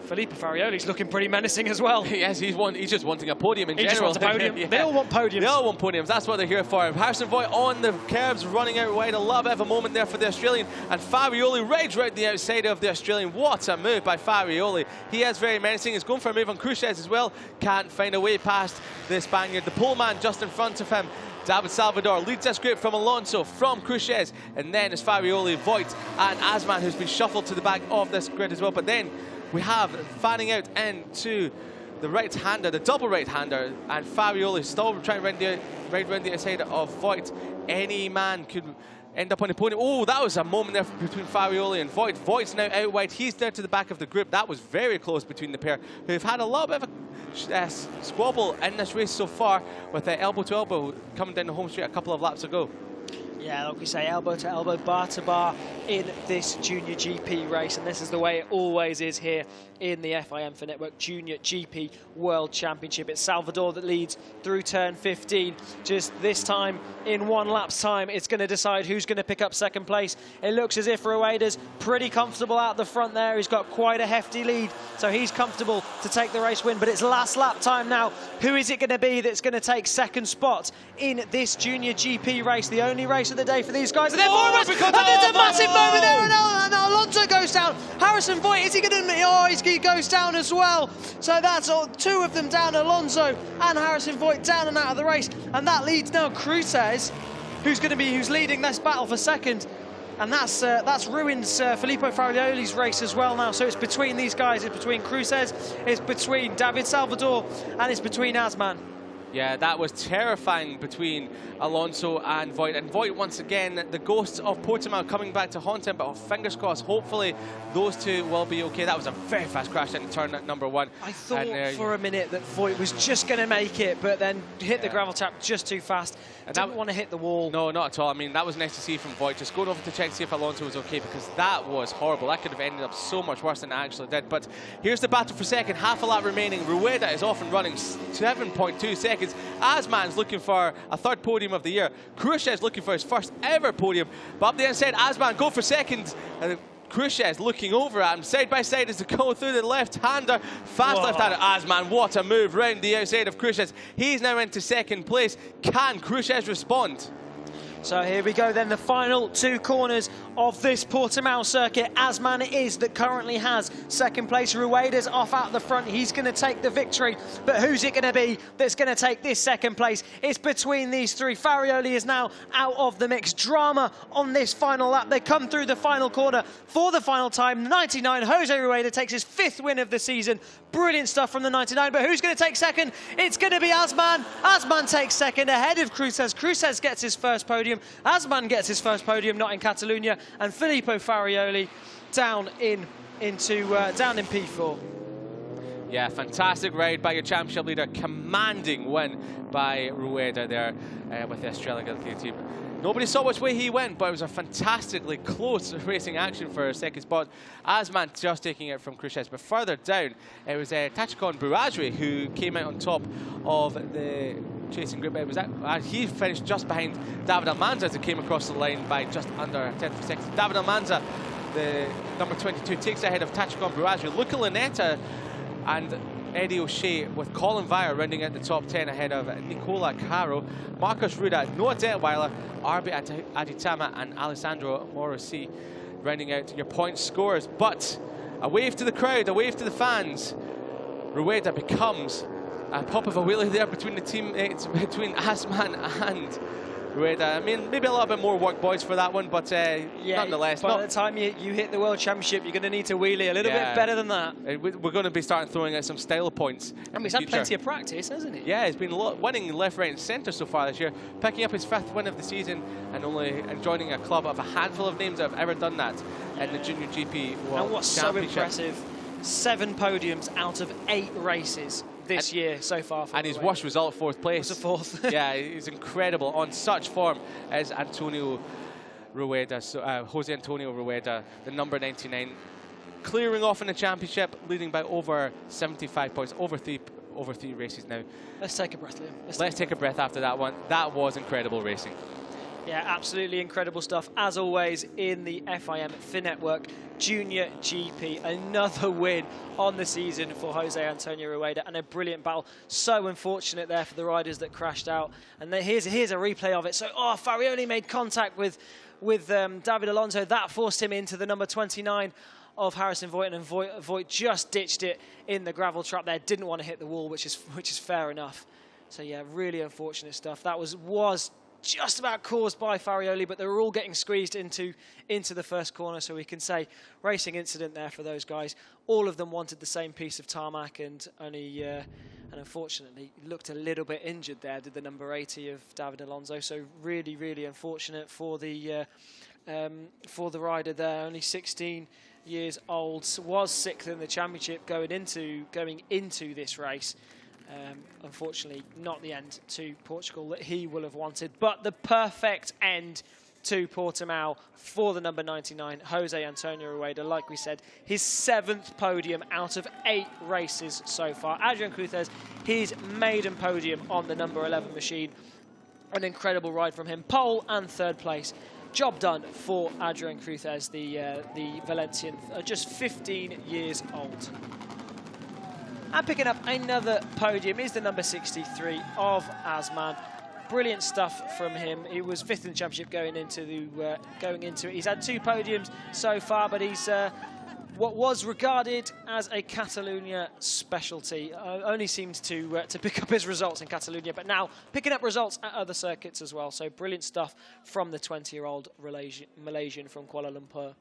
Filippo Farioli's looking pretty menacing as well. Yes, he's just wanting a podium in general. Just wants a podium. Yeah. They all want podiums. They all want podiums. That's what they're here for. Harrison Voigt on the curbs, running out wide. A little bit of a moment there for the Australian. And Farioli rides right the outside of the Australian. What a move by Farioli. He is very menacing. He's going for a move on Cruthez as well. Can't find a way past the Spaniard. The pole man just in front of him. David Salvador leads this group from Alonso, from Cruthez, and then it's Farioli, Voigt, and Asman, who's been shuffled to the back of this grid as well. But then we have fanning out into the right-hander, the double right-hander, and Farioli still trying to ride round the outside of Voigt. Any man could end up on the podium. Oh, that was a moment there between Farioli and Voigt. Voigt's now out wide. He's down to the back of the group. That was very close between the pair, who've had a little bit of a squabble in this race so far, with elbow to elbow coming down the home straight a couple of laps ago. Yeah, like we say, elbow to elbow, bar to bar in this Junior GP race, and this is the way it always is here in the FIM Finetwork Junior GP World Championship. It's Salvador that leads through turn 15. Just this time, in 1 lap's time, it's going to decide who's going to pick up second place. It looks as if Rueda's pretty comfortable out the front there. He's got quite a hefty lead, so he's comfortable to take the race win. But it's last lap time now. Who is it going to be that's going to take second spot in this Junior GP race? The only race of the day for these guys. And, there's a massive moment there, and Alonso goes down. Harrison Voigt, is he going to... Oh, he goes down as well. So that's 2 of them down, Alonso and Harrison Voigt down and out of the race. And that leads now Cruthez, who's leading this battle for second. And that's ruined Filippo Farioli's race as well now. So it's between these guys. It's between Cruthez, it's between David Salvador, and it's between Asman. Yeah, that was terrifying between Alonso and Voigt. And Voigt, once again, the ghosts of Portimao coming back to haunt him, but fingers crossed, hopefully those 2 will be okay. That was a very fast crash into turn number 1. I thought for a minute that Voigt was just going to make it, but then hit the gravel trap just too fast. And didn't want to hit the wall. No, not at all. I mean, that was nice to see from Voigt, just going over to check to see if Alonso was okay, because that was horrible. That could have ended up so much worse than it actually did. But here's the battle for second. Half a lap remaining. Rueda is off and running, 7.2 seconds. Asman's looking for a 3rd podium of the year. Cruthez looking for his 1st ever podium. But up the inside, Asman go for second. Cruthez looking over at him, side by side as they go through the left-hander. Fast left-hander. Asman, what a move round the outside of Cruthez. He's now into second place. Can Cruthez respond? So here we go then, the final 2 corners of this Portimao circuit. Asman it is that currently has second place. Rueda's off out the front. He's going to take the victory. But who's it going to be that's going to take this second place? It's between these 3. Farioli is now out of the mix. Drama on this final lap. They come through the final corner for the final time. 99, Jose Rueda takes his 5th win of the season. Brilliant stuff from the 99. But who's going to take second? It's going to be Asman. Asman takes second ahead of Cruthez. Cruthez gets his 1st podium. Asman gets his 1st podium, not in Catalunya, and Filippo Farioli down in P4. Yeah, fantastic ride by your championship leader. Commanding win by Rueda there with the Australian team. Nobody saw which way he went, but it was a fantastically close racing action for a second spot. Asman just taking it from Cruthez, but further down, it was Tachikon Burazri who came out on top of the chasing group. It was he finished just behind David Almanza as he came across the line by just under 10th of a second. David Almanza, the number 22, takes ahead of Tachikon Burazri. Luca Lunetta and Eddie O'Shea, with Colin Vire rounding out the top 10 ahead of Nicola Caro, Marcus Ruda, Noah Detweiler, Arbi Aditama and Alessandro Morossi rounding out your point scores. But a wave to the crowd, a wave to the fans. Rueda becomes a pop of a wheelie there between the teammates, between Asman and Rueda. I mean, maybe a little bit more work, boys, for that one, but nonetheless. By the time you hit the World Championship, you're going to need to wheelie a little bit better than that. We're going to be starting throwing out some style points. I mean, he's had plenty of practice, hasn't he? Yeah, he's been winning left, right, and centre so far this year, picking up his 5th win of the season, and only joining a club of a handful of names that have ever done that in the Junior GP World Championship. And what's so impressive, 7 podiums out of 8 races this year so far. And his worst result, 4th place. Was a 4th. Yeah, he's incredible. On such form as Antonio Rueda, Jose Antonio Rueda, the number 99, clearing off in the championship, leading by over 75 points, over three races now. Let's take a breath, Liam. Let's take a breath after that one. That was incredible racing. Yeah, absolutely incredible stuff. As always, in the FIM Finetwork Junior GP, another win on the season for Jose Antonio Rueda, and a brilliant battle. So unfortunate there for the riders that crashed out. And then here's a replay of it. So, Farioli made contact with David Alonso. That forced him into the number 29 of Harrison Voigt, and Voigt just ditched it in the gravel trap there. Didn't want to hit the wall, which is fair enough. So yeah, really unfortunate stuff. That was just about caused by Farioli, but they were all getting squeezed into the first corner, so we can say racing incident there for those guys. All of them wanted the same piece of tarmac, and only and unfortunately looked a little bit injured there, did the number 80 of David Alonso. So really, really unfortunate for the rider there. Only 16 years old, was 6th in the championship going into this race. Unfortunately, not the end to Portugal that he will have wanted, but the perfect end to Portimao for the number 99, Jose Antonio Rueda. Like we said, his 7th podium out of 8 races so far. Adrian Cruzes, his maiden podium on the number 11 machine. An incredible ride from him. Pole and 3rd place. Job done for Adrian Cruzes, the Valencian, just 15 years old. And picking up another podium is the number 63 of Asman. Brilliant stuff from him. He was 5th in the championship going into it. He's had 2 podiums so far, but he's what was regarded as a Catalunya specialty. Only seems to pick up his results in Catalunya, but now picking up results at other circuits as well. So brilliant stuff from the 20-year-old Malaysian from Kuala Lumpur.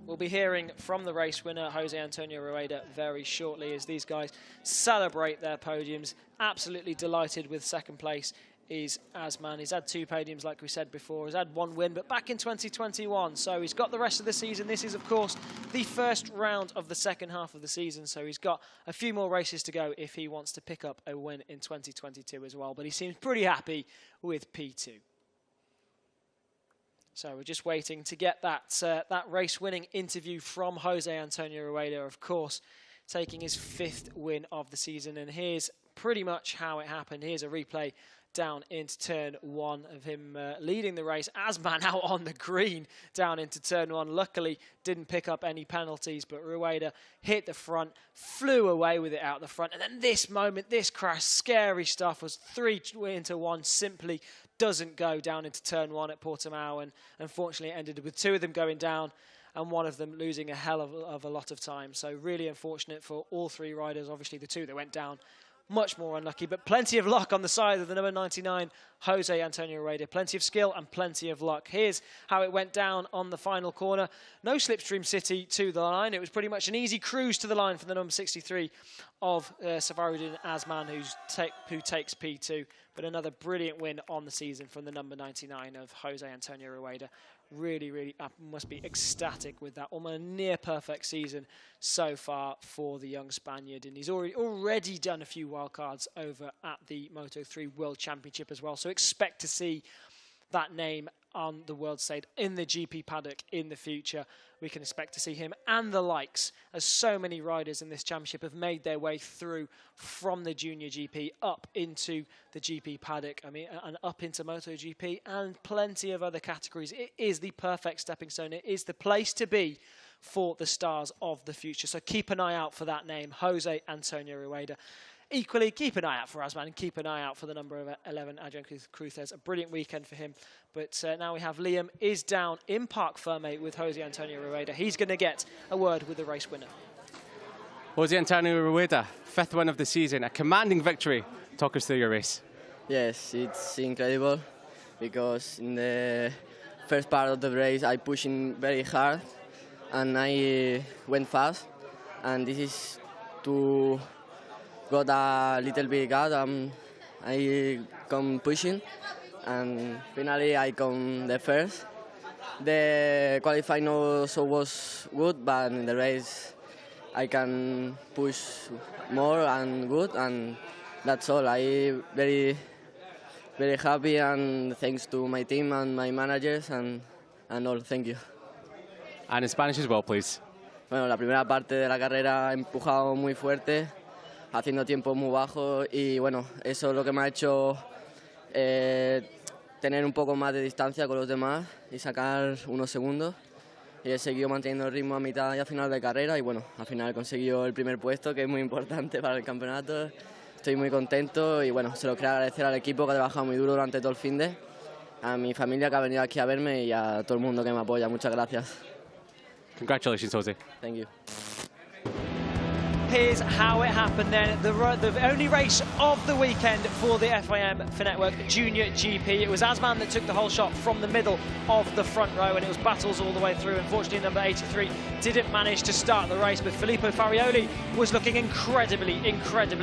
We'll be hearing from the race winner, Jose Antonio Rueda, very shortly as these guys celebrate their podiums. Absolutely delighted with 2nd place is Asman. He's had 2 podiums, like we said before. He's had 1 win, but back in 2021. So he's got the rest of the season. This is, of course, the first round of the second half of the season. So he's got a few more races to go if he wants to pick up a win in 2022 as well. But he seems pretty happy with P2. So we're just waiting to get that race-winning interview from Jose Antonio Rueda, of course, taking his 5th win of the season. And here's pretty much how it happened. Here's a replay down into turn 1 of him leading the race. Asman out on the green down into turn 1. Luckily, didn't pick up any penalties, but Rueda hit the front, flew away with it out the front. And then this moment, this crash, scary stuff, was 3 into 1, simply doesn't go down into turn 1 at Portimao, and unfortunately it ended with 2 of them going down and 1 of them losing a hell of a lot of time. So really unfortunate for all 3 riders. Obviously the 2 that went down, much more unlucky, but plenty of luck on the side of the number 99, Jose Antonio Rueda. Plenty of skill and plenty of luck. Here's how it went down on the final corner. No slipstream city to the line. It was pretty much an easy cruise to the line for the number 63 of Safarudin Asman, who takes P2. But another brilliant win on the season from the number 99 of Jose Antonio Rueda. Really, really must be ecstatic with that. Almost a near perfect season so far for the young Spaniard. And he's already done a few wildcards over at the Moto3 World Championship as well. So expect to see that name on the world stage in the GP paddock in the future. We can expect to see him and the likes, as so many riders in this championship have made their way through from the Junior GP up into the GP paddock, and up into MotoGP and plenty of other categories. It is the perfect stepping stone. It is the place to be for the stars of the future. So keep an eye out for that name, Jose Antonio Rueda. Equally, keep an eye out for Asman and keep an eye out for the number 11, Adrian Cruzes. A brilliant weekend for him. But now we have Liam is down in Parc Ferme with Jose Antonio Rueda. He's going to get a word with the race winner. Jose Antonio Rueda, 5th win of the season, a commanding victory. Talk us through your race. Yes, it's incredible because in the first part of the race I pushing very hard and I went fast, and this is to got a little bit out. I come pushing, and finally I come the first. The qualifying also was good, but in the race I can push more and good, and that's all. I very happy, and thanks to my team and my managers and all. Thank you. And in Spanish as well, please. Bueno, la primera parte de la carrera he empujado muy fuerte, haciendo tiempos muy bajos, y bueno, eso es lo que me ha hecho tener un poco más de distancia con los demás y sacar unos segundos. Y he seguido manteniendo el ritmo a mitad y a final de carrera, y bueno, al final he conseguido el primer puesto, que es muy importante para el campeonato. Estoy muy contento y bueno, se lo quiero agradecer al equipo que ha trabajado muy duro durante todo el finde, a mi familia que ha venido aquí a verme y a todo el mundo que me apoya. Muchas gracias. Congratulations, Jose. Thank you. Here's how it happened then. The only race of the weekend for the FIM Finetwork JuniorGP. It was Asman that took the whole shot from the middle of the front row, and it was battles all the way through. Unfortunately, number 83 didn't manage to start the race, but Filippo Farioli was looking incredibly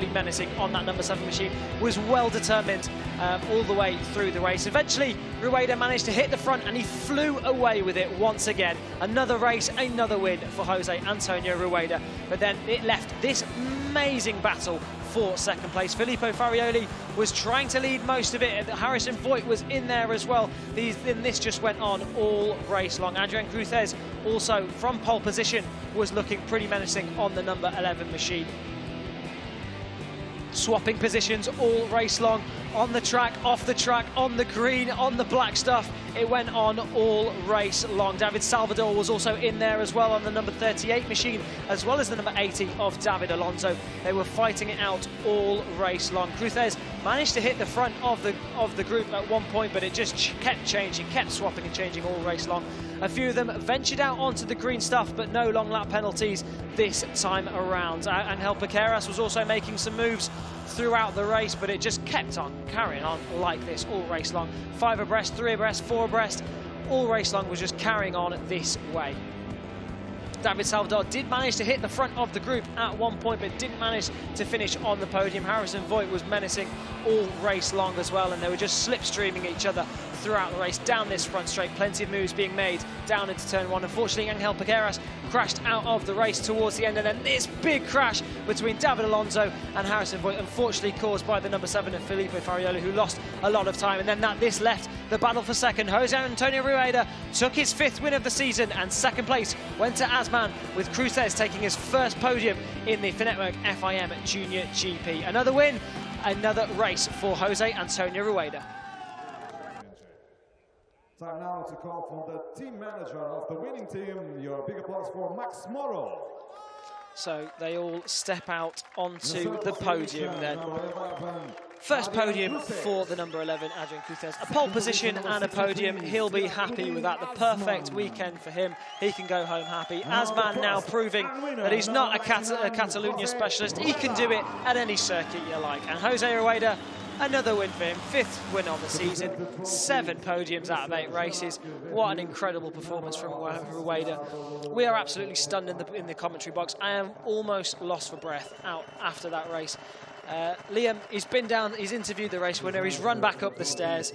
menacing on that number 7 machine, was well determined all the way through the race. Eventually, Rueda managed to hit the front, and he flew away with it once again. Another race, another win for Jose Antonio Rueda. But then it left this amazing battle for second place. Filippo Farioli was trying to lead most of it. Harrison Voigt was in there as well. Then this just went on all race long. Adrian Cruzes also from pole position was looking pretty menacing on the number 11 machine. Swapping positions all race long, on the track, off the track, on the green, on the black stuff. It went on all race long. David Salvador was also in there as well on the number 38 machine, as well as the number 80 of David Alonso. They were fighting it out all race long. Cruzes managed to hit the front of the group at one point, but it just kept changing, kept swapping and changing all race long. A few of them ventured out onto the green stuff, but no long lap penalties this time around. Angel Piqueras was also making some moves throughout the race, but it just kept on carrying on like this all race long. 5 abreast, 3 abreast, 4 abreast, all race long was just carrying on this way. David Salvador did manage to hit the front of the group at one point, but didn't manage to finish on the podium. Harrison Voigt was menacing all race long as well, and they were just slipstreaming each other throughout the race down this front straight. Plenty of moves being made down into turn 1. Unfortunately, Angel Piqueras crashed out of the race towards the end, and then this big crash between David Alonso and Harrison Voigt, unfortunately caused by the number 7 of Filippo Farioli, who lost a lot of time. And then this left the battle for second. Jose Antonio Rueda took his 5th win of the season, and second place went to Asman, with Cruzes taking his first podium in the Finetwork FIM JuniorGP. Another win, another race for Jose Antonio Rueda. Time now to call for the team manager of the winning team. Your big applause for Max Moto. So they all step out onto the podium then. First podium for the number 11, Adrian Cruzes. A pole position and a podium. He'll be happy with that. The perfect weekend for him. He can go home happy. Asman now proving that he's not a Catalunya specialist. He can do it at any circuit you like. And Jose Rueda, another win for him. 5th win of the season. 7 podiums out of 8 races. What an incredible performance from Rueda. We are absolutely stunned in the commentary box. I am almost lost for breath out after that race. Liam, he's been down, he's interviewed the race winner, he's run back up the stairs.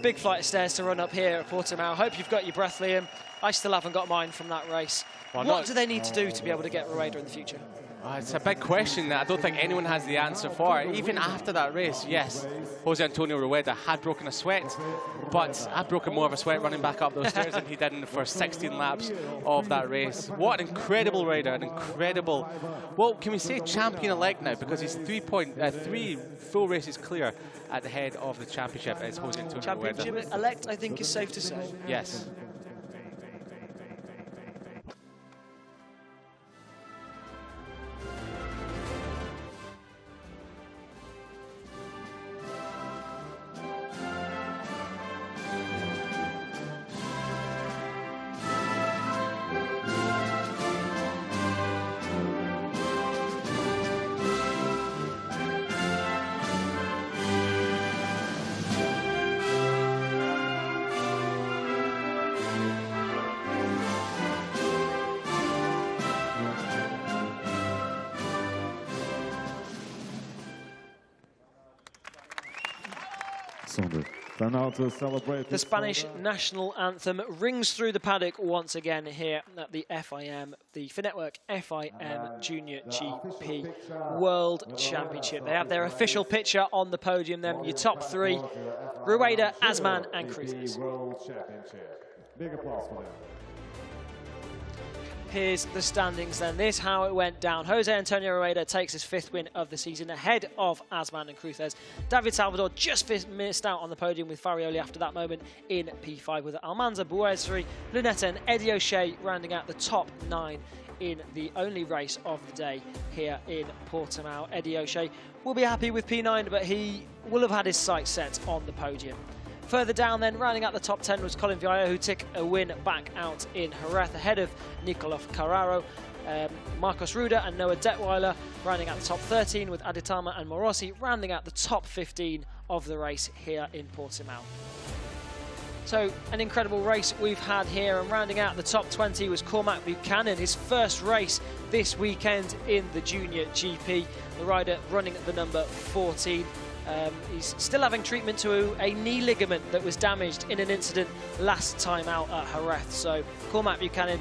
Big flight of stairs to run up here at Portimao. Hope you've got your breath, Liam. I still haven't got mine from that race. Well, what do they need to do to be able to get Rueda in the future? It's a big question that I don't think anyone has the answer for. Even after that race, yes, Jose Antonio Rueda had broken a sweat, but I'd broken more of a sweat running back up those stairs than he did in the first 16 laps of that race. What an incredible rider, an incredible, well, can we say champion-elect now, because he's 3 full races clear at the head of the championship as Jose Antonio Rueda. Championship-elect, I think, is safe to say. Yes. So now to celebrate The Spanish national anthem rings through the paddock once again here at the FIM, the Finetwork FIM JuniorGP World Championship. They have their official picture on the podium then, your top three, Rueda, Asman and Cruz. World Championship. Big applause for them. Here's the standings then. This how it went down. Jose Antonio Rueda takes his 5th win of the season ahead of Asman and Cruz. David Salvador just missed out on the podium with Farioli after that moment in P5, with Almanza, Buesri, Lunetta and Eddie O'Shea rounding out the top 9 in the only race of the day here in Portimao. Eddie O'Shea will be happy with P9, but he will have had his sights set on the podium. Further down then, rounding out the top 10 was Colin Vieira, who took a win back out in Jerez ahead of Nicolas Carraro, Marcos Ruda and Noah Detweiler rounding out the top 13, with Aditama and Morosi rounding out the top 15 of the race here in Portimao. So an incredible race we've had here, and rounding out the top 20 was Cormac Buchanan, his first race this weekend in the Junior GP, the rider running the number 14. He's still having treatment to a knee ligament that was damaged in an incident last time out at Jerez. So Cormac Buchanan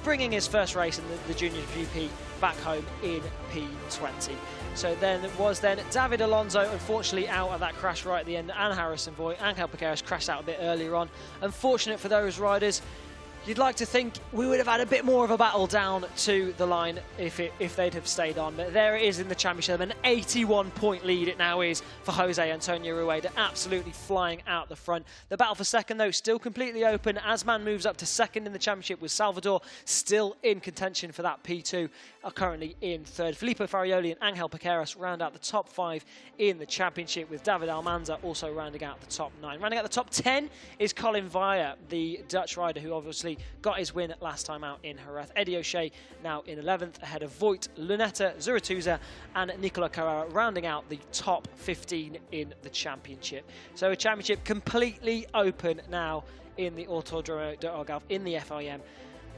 bringing his first race in the Junior GP back home in P20. So then it was David Alonso, unfortunately out of that crash right at the end, and Harrison Voigt. Angel Piqueras crashed out a bit earlier on. Unfortunate for those riders. You'd like to think we would have had a bit more of a battle down to the line if they'd have stayed on. But there it is in the championship, an 81-point lead it now is for Jose Antonio Rueda, absolutely flying out the front. The battle for second, though, still completely open. Asman moves up to second in the championship, with Salvador still in contention for that P2, currently in third. Filippo Farioli and Angel Piqueras round out the top 5 in the championship, with David Almanza also rounding out the top 9. Rounding out the top 10 is Colin Vieira, the Dutch rider who obviously got his win last time out in Jerez. Eddie O'Shea now in 11th, ahead of Voigt, Lunetta, Zurituza and Nicola Carrera, rounding out the top 15 in the championship. So a championship completely open now in the Autodromo de Algarve in the FIM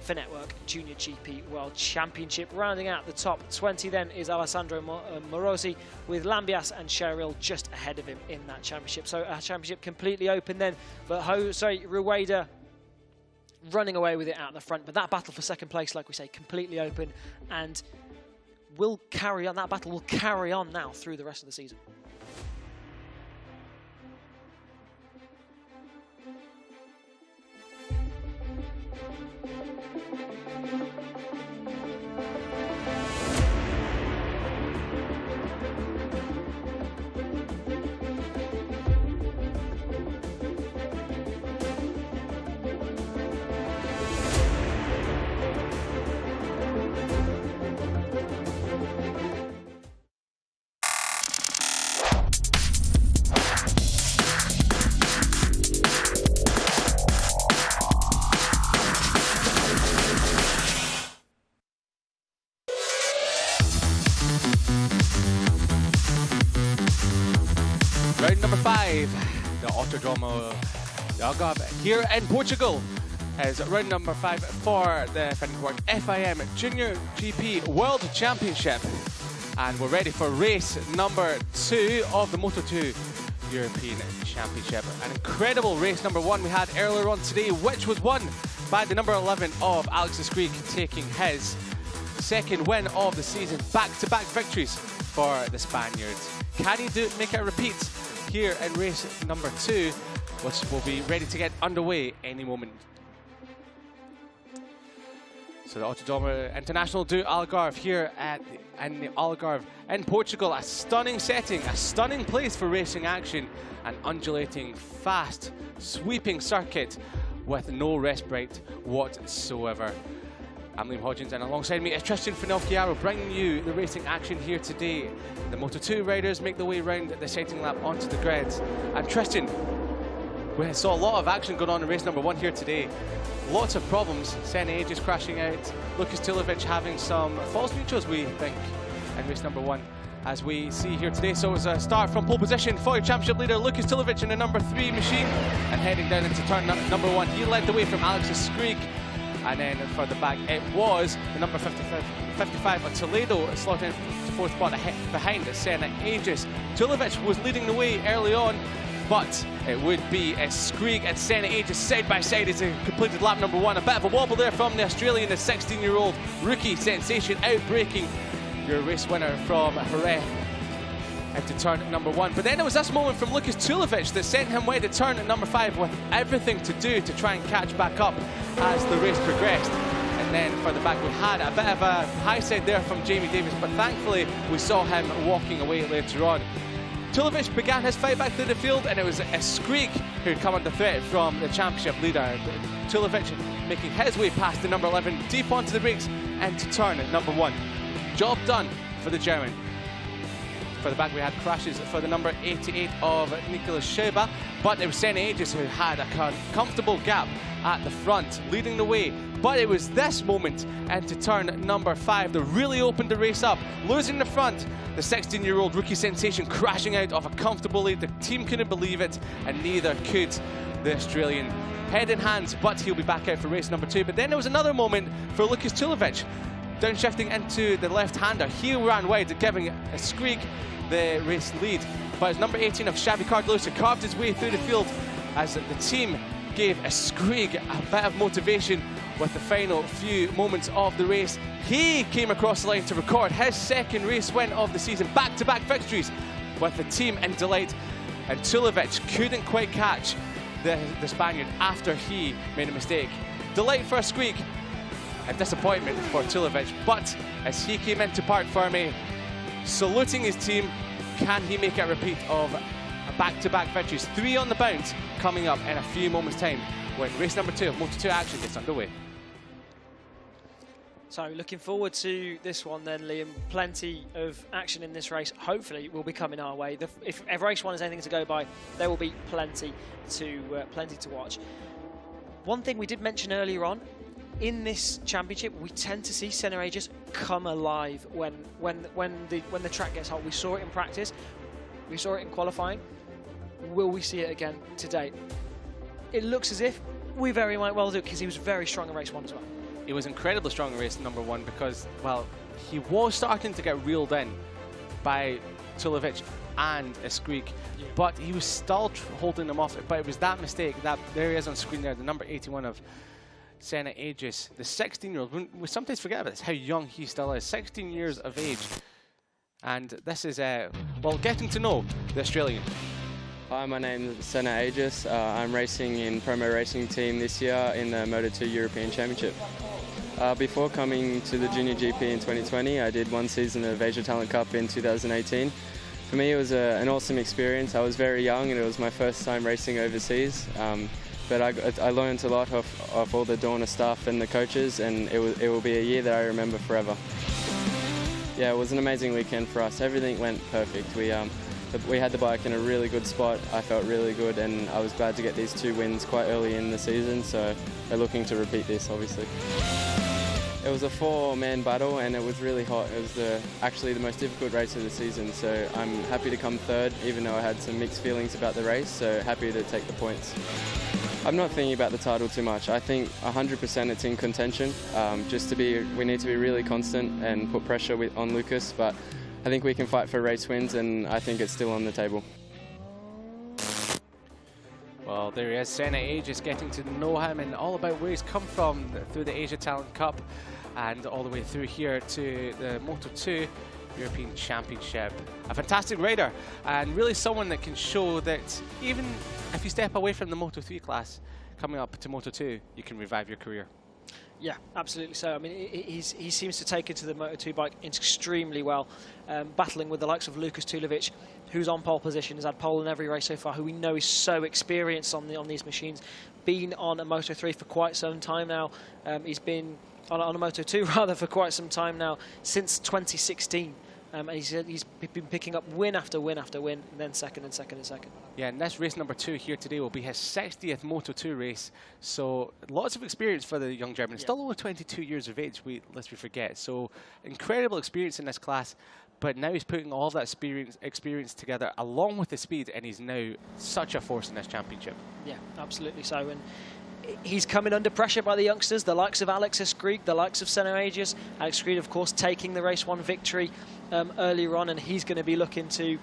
Finetwork JuniorGP World Championship. Rounding out the top 20 then is Alessandro Morosi, with Lambias and Cheryl just ahead of him in that championship. So a championship completely open then, but Jose Rueda running away with it out the front. But that battle for second place, like we say, completely open, and will carry on. That battle will carry on now through the rest of the season. Round number 5, the Autodromo de Algarve here in Portugal, is round number 5 for the Finetwork FIM JuniorGP World Championship. And we're ready for race number 2 of the Moto 2 European Championship. An incredible race number 1 we had earlier on today, which was won by the number 11 of Alex Eschkrieg, taking his 2nd win of the season. Back-to-back victories for the Spaniards. Can he make it a repeat here in race number 2, which will be ready to get underway any moment? So the Autodromo International do Algarve here in the Algarve in Portugal. A stunning setting, a stunning place for racing action. An undulating, fast, sweeping circuit with no respite whatsoever. I'm Liam Hodgins, and alongside me is Tristan Finocchiaro, bringing you the racing action here today. The Moto 2 riders make their way around the setting lap onto the grid. And Tristan, we saw a lot of action going on in race number 1 here today. Lots of problems. Senna Ages crashing out. Lucas Tulovic having some false neutrals, we think, in race number 1, as we see here today. So it's a start from pole position for your championship leader, Lucas Tulovic, in the number 3 machine, and heading down into turn number 1. He led the way from Alex Eschkrieg. And then further back, it was the number 55 of Toledo slotting into 4th spot behind Senna Ages. Tulovic was leading the way early on, but it would be Eschkrieg and Senna Aegis side by side as they completed lap number 1. A bit of a wobble there from the Australian, the 16-year-old rookie sensation, outbreaking your race winner from Jerez into turn number 1. But then there was this moment from Lukas Tulovic that sent him wide at turn number 5 with everything to do to try and catch back up as the race progressed. And then further back we had a bit of a high side there from Jamie Davis, but thankfully we saw him walking away later on. Tulovic began his fight back through the field, and it was Eschkrieg who'd come under threat from the championship leader. Tulovic making his way past the number 11, deep onto the brakes into turn number 1. Job done for the German. Further back we had crashes for the number 88 of Nicolas Schauber, but it was Senna Aegis who had a comfortable gap at the front, leading the way. But it was this moment into turn number 5 that really opened the race up. Losing the front, the 16-year-old rookie sensation crashing out of a comfortable lead. The team couldn't believe it, and neither could the Australian. Head in hands, but he'll be back out for race number 2. But then there was another moment for Lukas Tulovic. Downshifting into the left-hander, he ran wide, giving Eschkrieg the race lead. But as number 18 of Xavi Cardoso carved his way through the field as the team gave Eschkrieg a bit of motivation with the final few moments of the race. He came across the line to record his second race win of the season, back-to-back victories with the team in delight. And Tulovic couldn't quite catch the Spaniard after he made a mistake. Delight for Eschkrieg, a disappointment for Tulovic, but as he came into Parc Fermé, saluting his team, can he make a repeat of back-to-back victories? 3 on the bounce coming up in a few moments' time when race number 2 of Moto 2 action gets underway. So looking forward to this one then, Liam. Plenty of action in this race. Hopefully will be coming our way. If race 1 is anything to go by, there will be plenty to watch. One thing we did mention earlier on, in this championship, we tend to see Senna Aegis come alive when the track gets hot. We saw it in practice, we saw it in qualifying. Will we see it again today? It looks as if we very might well do, because he was very strong in race 1 as well. He was incredibly strong in race number 1 because, well, he was starting to get reeled in by Tulovic and Eschkrieg, but he was still holding them off. But it was that mistake, that there he is on screen there, the number 81 of Senna Aegis, the 16-year-old. We sometimes forget about this, how young he still is, 16 years of age. And this is, well, getting to know the Australian. Hi, my name is Senna Aegis. I'm racing in Promo Racing Team this year in the Moto 2 European Championship. Before coming to the Junior GP in 2020, I did 1 season of Asia Talent Cup in 2018. For me, it was an awesome experience. I was very young and it was my first time racing overseas. But I learned a lot of all the Dorna staff and the coaches, and it will be a year that I remember forever. Yeah, it was an amazing weekend for us. Everything went perfect. We had the bike in a really good spot. I felt really good, and I was glad to get these 2 wins quite early in the season, so we're looking to repeat this, obviously. It was a 4-man battle, and it was really hot. It was actually the most difficult race of the season, so I'm happy to come 3rd, even though I had some mixed feelings about the race, so happy to take the points. I'm not thinking about the title too much. I think 100% it's in contention. We need to be really constant and put pressure on Lucas, but I think we can fight for race wins, and I think it's still on the table. Well, there he is, Senna Aegis, getting to know him and all about where he's come from through the Asia Talent Cup and all the way through here to the Moto 2 European Championship. A fantastic rider, and really someone that can show that even if you step away from the Moto 3 class, coming up to Moto 2, you can revive your career. Yeah, absolutely so. I mean, he seems to take it to the Moto 2 bike extremely well, battling with the likes of Lukas Tulovic, who's on pole position, has had pole in every race so far, who we know is so experienced on these machines, been on a Moto 3 for quite some time now. He's been on a Moto 2 rather for quite some time now, since 2016. And he's been picking up win after win after win, and then second and second and second. Yeah, and this race number 2 here today will be his 60th Moto 2 race. So lots of experience for the young German. Yeah. Still only 22 years of age, lest we forget. So incredible experience in this class. But now he's putting all that experience together along with the speed, and he's now such a force in this championship. Yeah, absolutely so. And he's coming under pressure by the youngsters, the likes of Eschkrieg, the likes of Senna Aegis. Eschkrieg, of course, taking the race 1 victory earlier on, and he's going to be looking to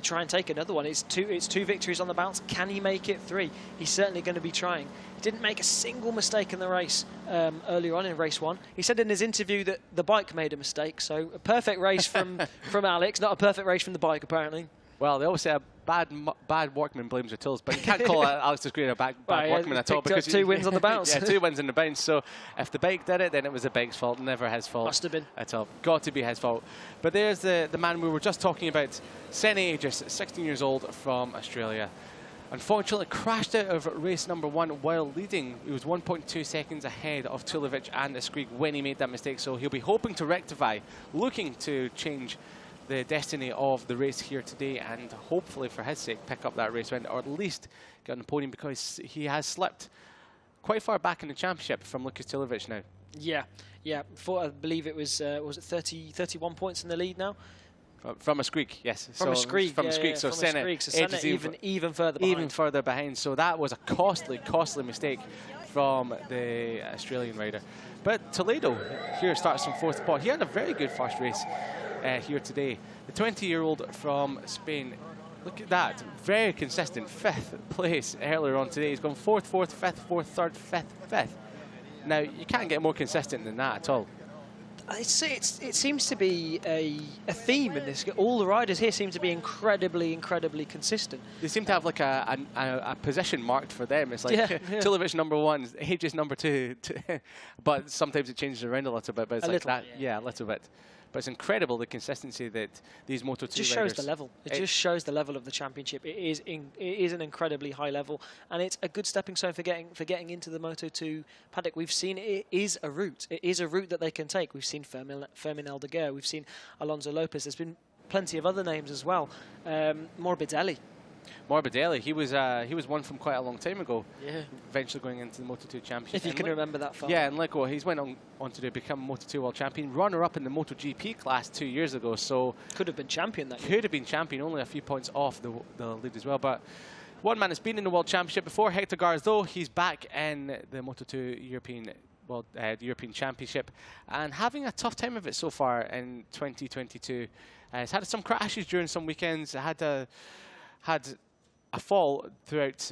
try and take another one. It's two victories on the bounce. Can he make it 3? He's certainly going to be trying. He didn't make a single mistake in the race earlier on in race 1. He said in his interview that the bike made a mistake, so a perfect race from Alex, not a perfect race from the bike, apparently. Well, they always say a bad workman blames their tools, but you can't call Alex Eschkrieg a bad workman at all, because 2 wins on the bounce. Yeah, 2 wins on the bounce. So if the bike did it, then it was the bike's fault, never his fault. Must have been at all. Got to be his fault. But there's the man we were just talking about, Senna Aegis, 16 years old from Australia. Unfortunately, crashed out of race number 1 while leading. He was 1.2 seconds ahead of Tulovic and Eschkrieg when he made that mistake. So he'll be hoping to rectify, looking to change the destiny of the race here today, and hopefully for his sake pick up that race win, or at least get on the podium, because he has slipped quite far back in the championship from Lukas Tulovic now. Yeah. I believe it was it 31 points in the lead now? From Eschkrieg, yes. From Eschkrieg, From Eschkrieg, so Senna even further behind. Even further behind. So that was a costly mistake from the Australian rider. But Toledo here starts from 4th spot. He had a very good first race here today. The 20-year-old from Spain, look at that, very consistent 5th place earlier on today. He's gone 4th, 4th, 5th, 4th, 3rd, 5th, 5th. Now, you can't get more consistent than that at all. It seems to be a theme in this. All the riders here seem to be incredibly consistent. They seem to have like a position marked for them. It's like Tulovic number 1, Aegis number 2, but sometimes it changes around a little bit. But it's like that, a little bit. But it's incredible the consistency that these Moto 2 riders... It just shows the level. It just shows the level of the championship. It is an incredibly high level, and it's a good stepping stone for getting into the Moto 2 paddock. We've seen it is a route. It is a route that they can take. We've seen Fermin Algarve. We've seen Alonso Lopez. There's been plenty of other names as well. Morbidelli. He was one from quite a long time ago. Yeah. Eventually going into the Moto 2 Championship. If you can remember that far. Yeah, and he's went on to become Moto 2 World Champion, runner-up in the MotoGP class 2 years ago. So could have been champion that year. Could have been champion, only a few points off the lead as well. But one man has been in the World Championship before, Hector Garza, he's back in the Moto 2 European Championship, and having a tough time of it so far in 2022. He's had some crashes during some weekends. Had a fall throughout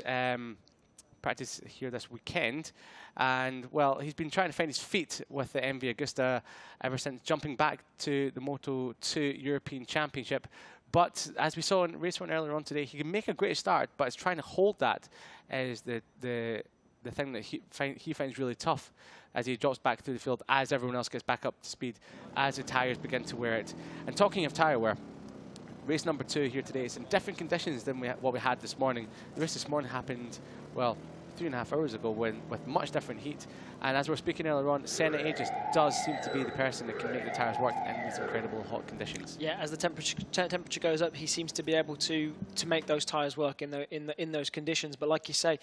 practice here this weekend, and well, he's been trying to find his feet with the MV Agusta ever since jumping back to the Moto 2 European Championship. But as we saw in race 1 earlier on today, he can make a great start, but it's trying to hold that is the thing that he finds really tough as he drops back through the field, as everyone else gets back up to speed, as the tyres begin to wear it. And talking of tyre wear, race number 2 here today is in different conditions than what we had this morning. The race this morning happened, well, 3.5 hours ago with much different heat. And as we were speaking earlier on, Senna Aegis does seem to be the person that can make the tyres work in these incredible hot conditions. Yeah, as the temperature goes up, he seems to be able to make those tyres work in those conditions. But like you say,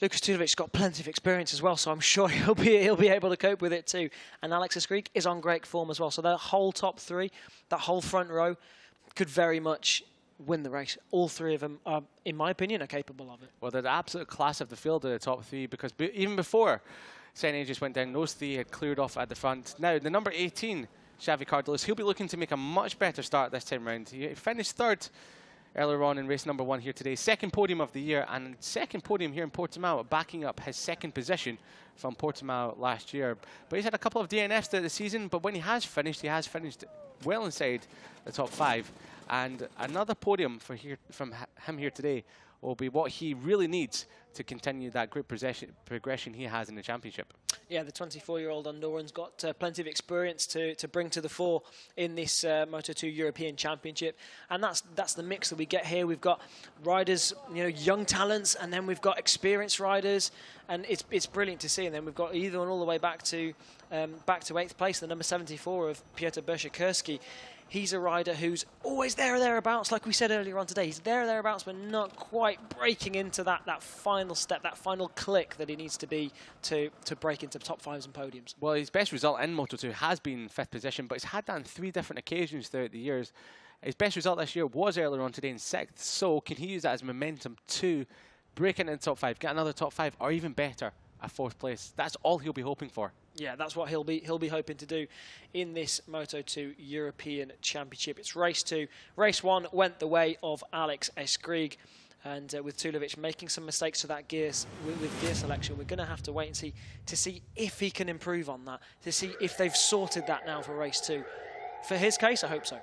Lukas Tulovic's got plenty of experience as well, so I'm sure he'll be able to cope with it too. And Alex Eschkrieg is on great form as well. So that whole top 3, that whole front row, could very much win the race. All 3 of them, in my opinion, are capable of it. Well, they're the absolute class of the field, the top 3, because even before Senna Aegis went down, those 3 had cleared off at the front. Now, the number 18, Xavi Cardolis, he'll be looking to make a much better start this time round. He finished 3rd earlier on in race number 1 here today. 2nd podium of the year, and 2nd podium here in Portimao, backing up his 2nd position from Portimao last year. But he's had a couple of DNFs throughout the season, but when he has finished well inside the top 5. And another podium from him here today will be what he really needs to continue that great progression he has in the championship. Yeah, the 24-year-old Andorran's got plenty of experience to bring to the fore in this Moto 2 European Championship, and that's the mix that we get here. We've got riders, young talents, and then we've got experienced riders, and it's brilliant to see. And then we've got either one all the way back to 8th place, the number 74 of Piotr Bershakirski. He's a rider who's always there or thereabouts, like we said earlier on today. He's there or thereabouts, but not quite breaking into that final step, that final click that he needs to be to break into top 5s and podiums. Well, his best result in Moto 2 has been 5th position, but he's had that on 3 different occasions throughout the years. His best result this year was earlier on today in 6th, so can he use that as momentum to break into the top 5, get another top 5, or even better, a 4th place. That's all he'll be hoping for. Yeah, that's what he'll be hoping to do in this Moto2 European Championship. It's race 2. Race 1 went the way of Alex Eschkrieg, and with Tulovic making some mistakes to that with gear selection, we're going to have to wait and see if he can improve on that, to see if they've sorted that now for race 2. For his case, I hope so.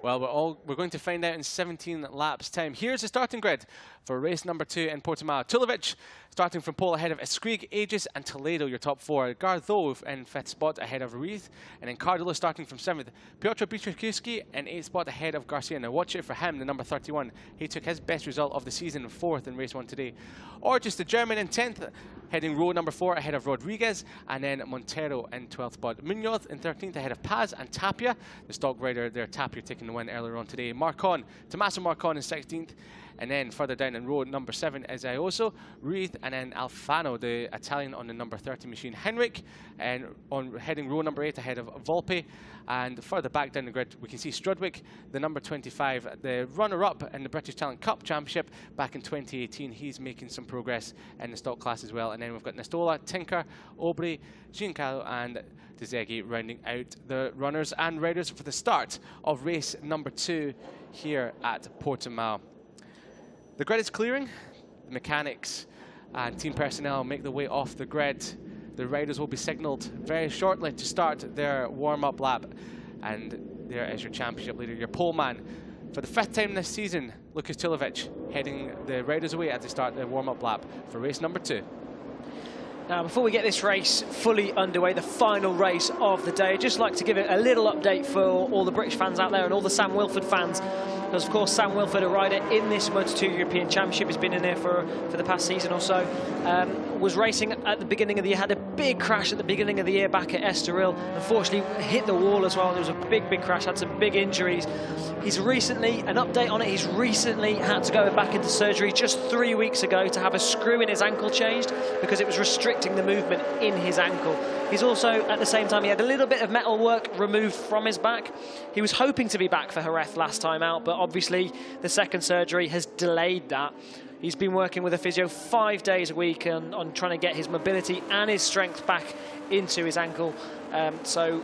Well, we're going to find out in 17 laps time. Here's the starting grid for race number 2 in Portimao. Tulovic starting from pole ahead of Eschkrieg, Aegis and Toledo, your top 4. Garthov in 5th spot ahead of Ruiz. And then Cardillo starting from 7th. Piotr Biczykowski in 8th spot ahead of Garcia. Now watch it for him, the number 31. He took his best result of the season, 4th in race 1 today. Or just the German in 10th, heading row number 4 ahead of Rodriguez. And then Montero in 12th spot. Munoz in 13th ahead of Paz and Tapia. The stock rider there, Tapia, taking the win earlier on today. Tommaso Marcon in 16th. And then further down in row number 7 is Ioso, Ruiz, and then Alfano, the Italian on the number 30 machine. Henrik, and heading row number 8 ahead of Volpe. And further back down the grid, we can see Strudwick, the number 25, the runner-up in the British Talent Cup Championship back in 2018. He's making some progress in the stock class as well. And then we've got Nestola, Tinker, Aubry, Giancarlo, and Dzegi rounding out the runners and riders for the start of race number 2 here at Portimao. The grid is clearing. The mechanics and team personnel make their way off the grid. The riders will be signalled very shortly to start their warm-up lap. And there is your championship leader, your pole man. For the 5th time this season, Lukas Tulovic heading the riders away as they start their warm-up lap for race number 2. Now, before we get this race fully underway, the final race of the day, I'd just like to give it a little update for all the British fans out there and all the Sam Wilford fans. Because, of course, Sam Wilford, a rider in this Moto2 European Championship, has been in there for the past season or so. Was racing at the beginning of the year, had a big crash at the beginning of the year back at Estoril. Unfortunately, hit the wall as well. There was a big crash, had some big injuries. He's recently, an update on it, he's recently had to go back into surgery just 3 weeks ago to have a screw in his ankle changed because it was restricting the movement in his ankle. He's also, at the same time, he had a little bit of metal work removed from his back. He was hoping to be back for Jerez last time out, but obviously the second surgery has delayed that. He's been working with a physio 5 days a week on trying to get his mobility and his strength back into his ankle. So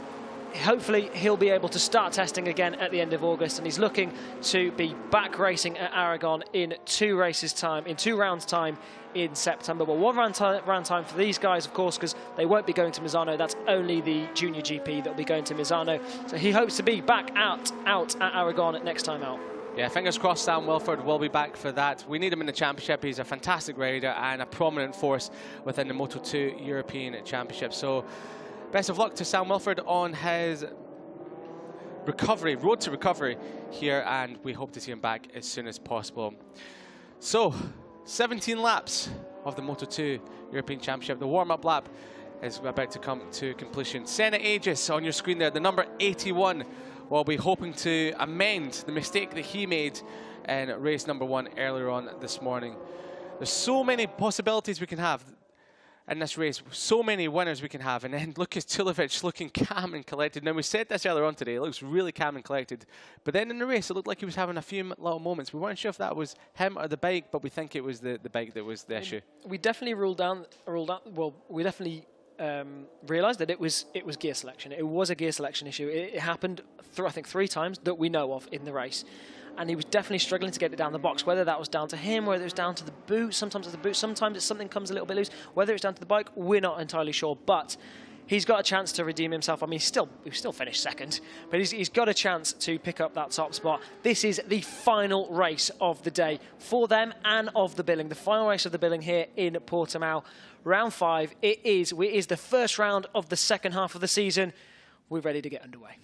hopefully he'll be able to start testing again at the end of August, and he's looking to be back racing at Aragon in 2 rounds time in September. But 1 round time for these guys, of course, because they won't be going to Misano. That's only the Junior GP that will be going to Misano. So he hopes to be back out at Aragon next time out. Yeah, fingers crossed Sam Wilford will be back for that. We need him in the championship. He's a fantastic rider and a prominent force within the Moto2 European Championship. So best of luck to Sam Wilford on his road to recovery here, and we hope to see him back as soon as possible. So 17 laps of the Moto2 European Championship. The warm-up lap is about to come to completion. Senna Aegis on your screen there, the number 81, will be hoping to amend the mistake that he made in race number 1 earlier on this morning. There's so many possibilities we can have in this race, so many winners we can have, and then Lukas Tulovic looking calm and collected. Now, we said this earlier on today, it looks really calm and collected, but then in the race it looked like he was having a few little moments. We weren't sure if that was him or the bike, but we think it was the bike that was the issue. We definitely we definitely realised that it was gear selection. It was a gear selection issue. It happened, I think, 3 times that we know of in the race. And he was definitely struggling to get it down the box, whether that was down to him, whether it was down to the boot. Sometimes it's the boot, sometimes it's something comes a little bit loose. Whether it's down to the bike, we're not entirely sure. But he's got a chance to redeem himself. I mean, he still finished second, but he's got a chance to pick up that top spot. This is the final race of the day for them and of the billing. The final race of the billing here in Portimao. Round 5, it is the first round of the second half of the season. We're ready to get underway.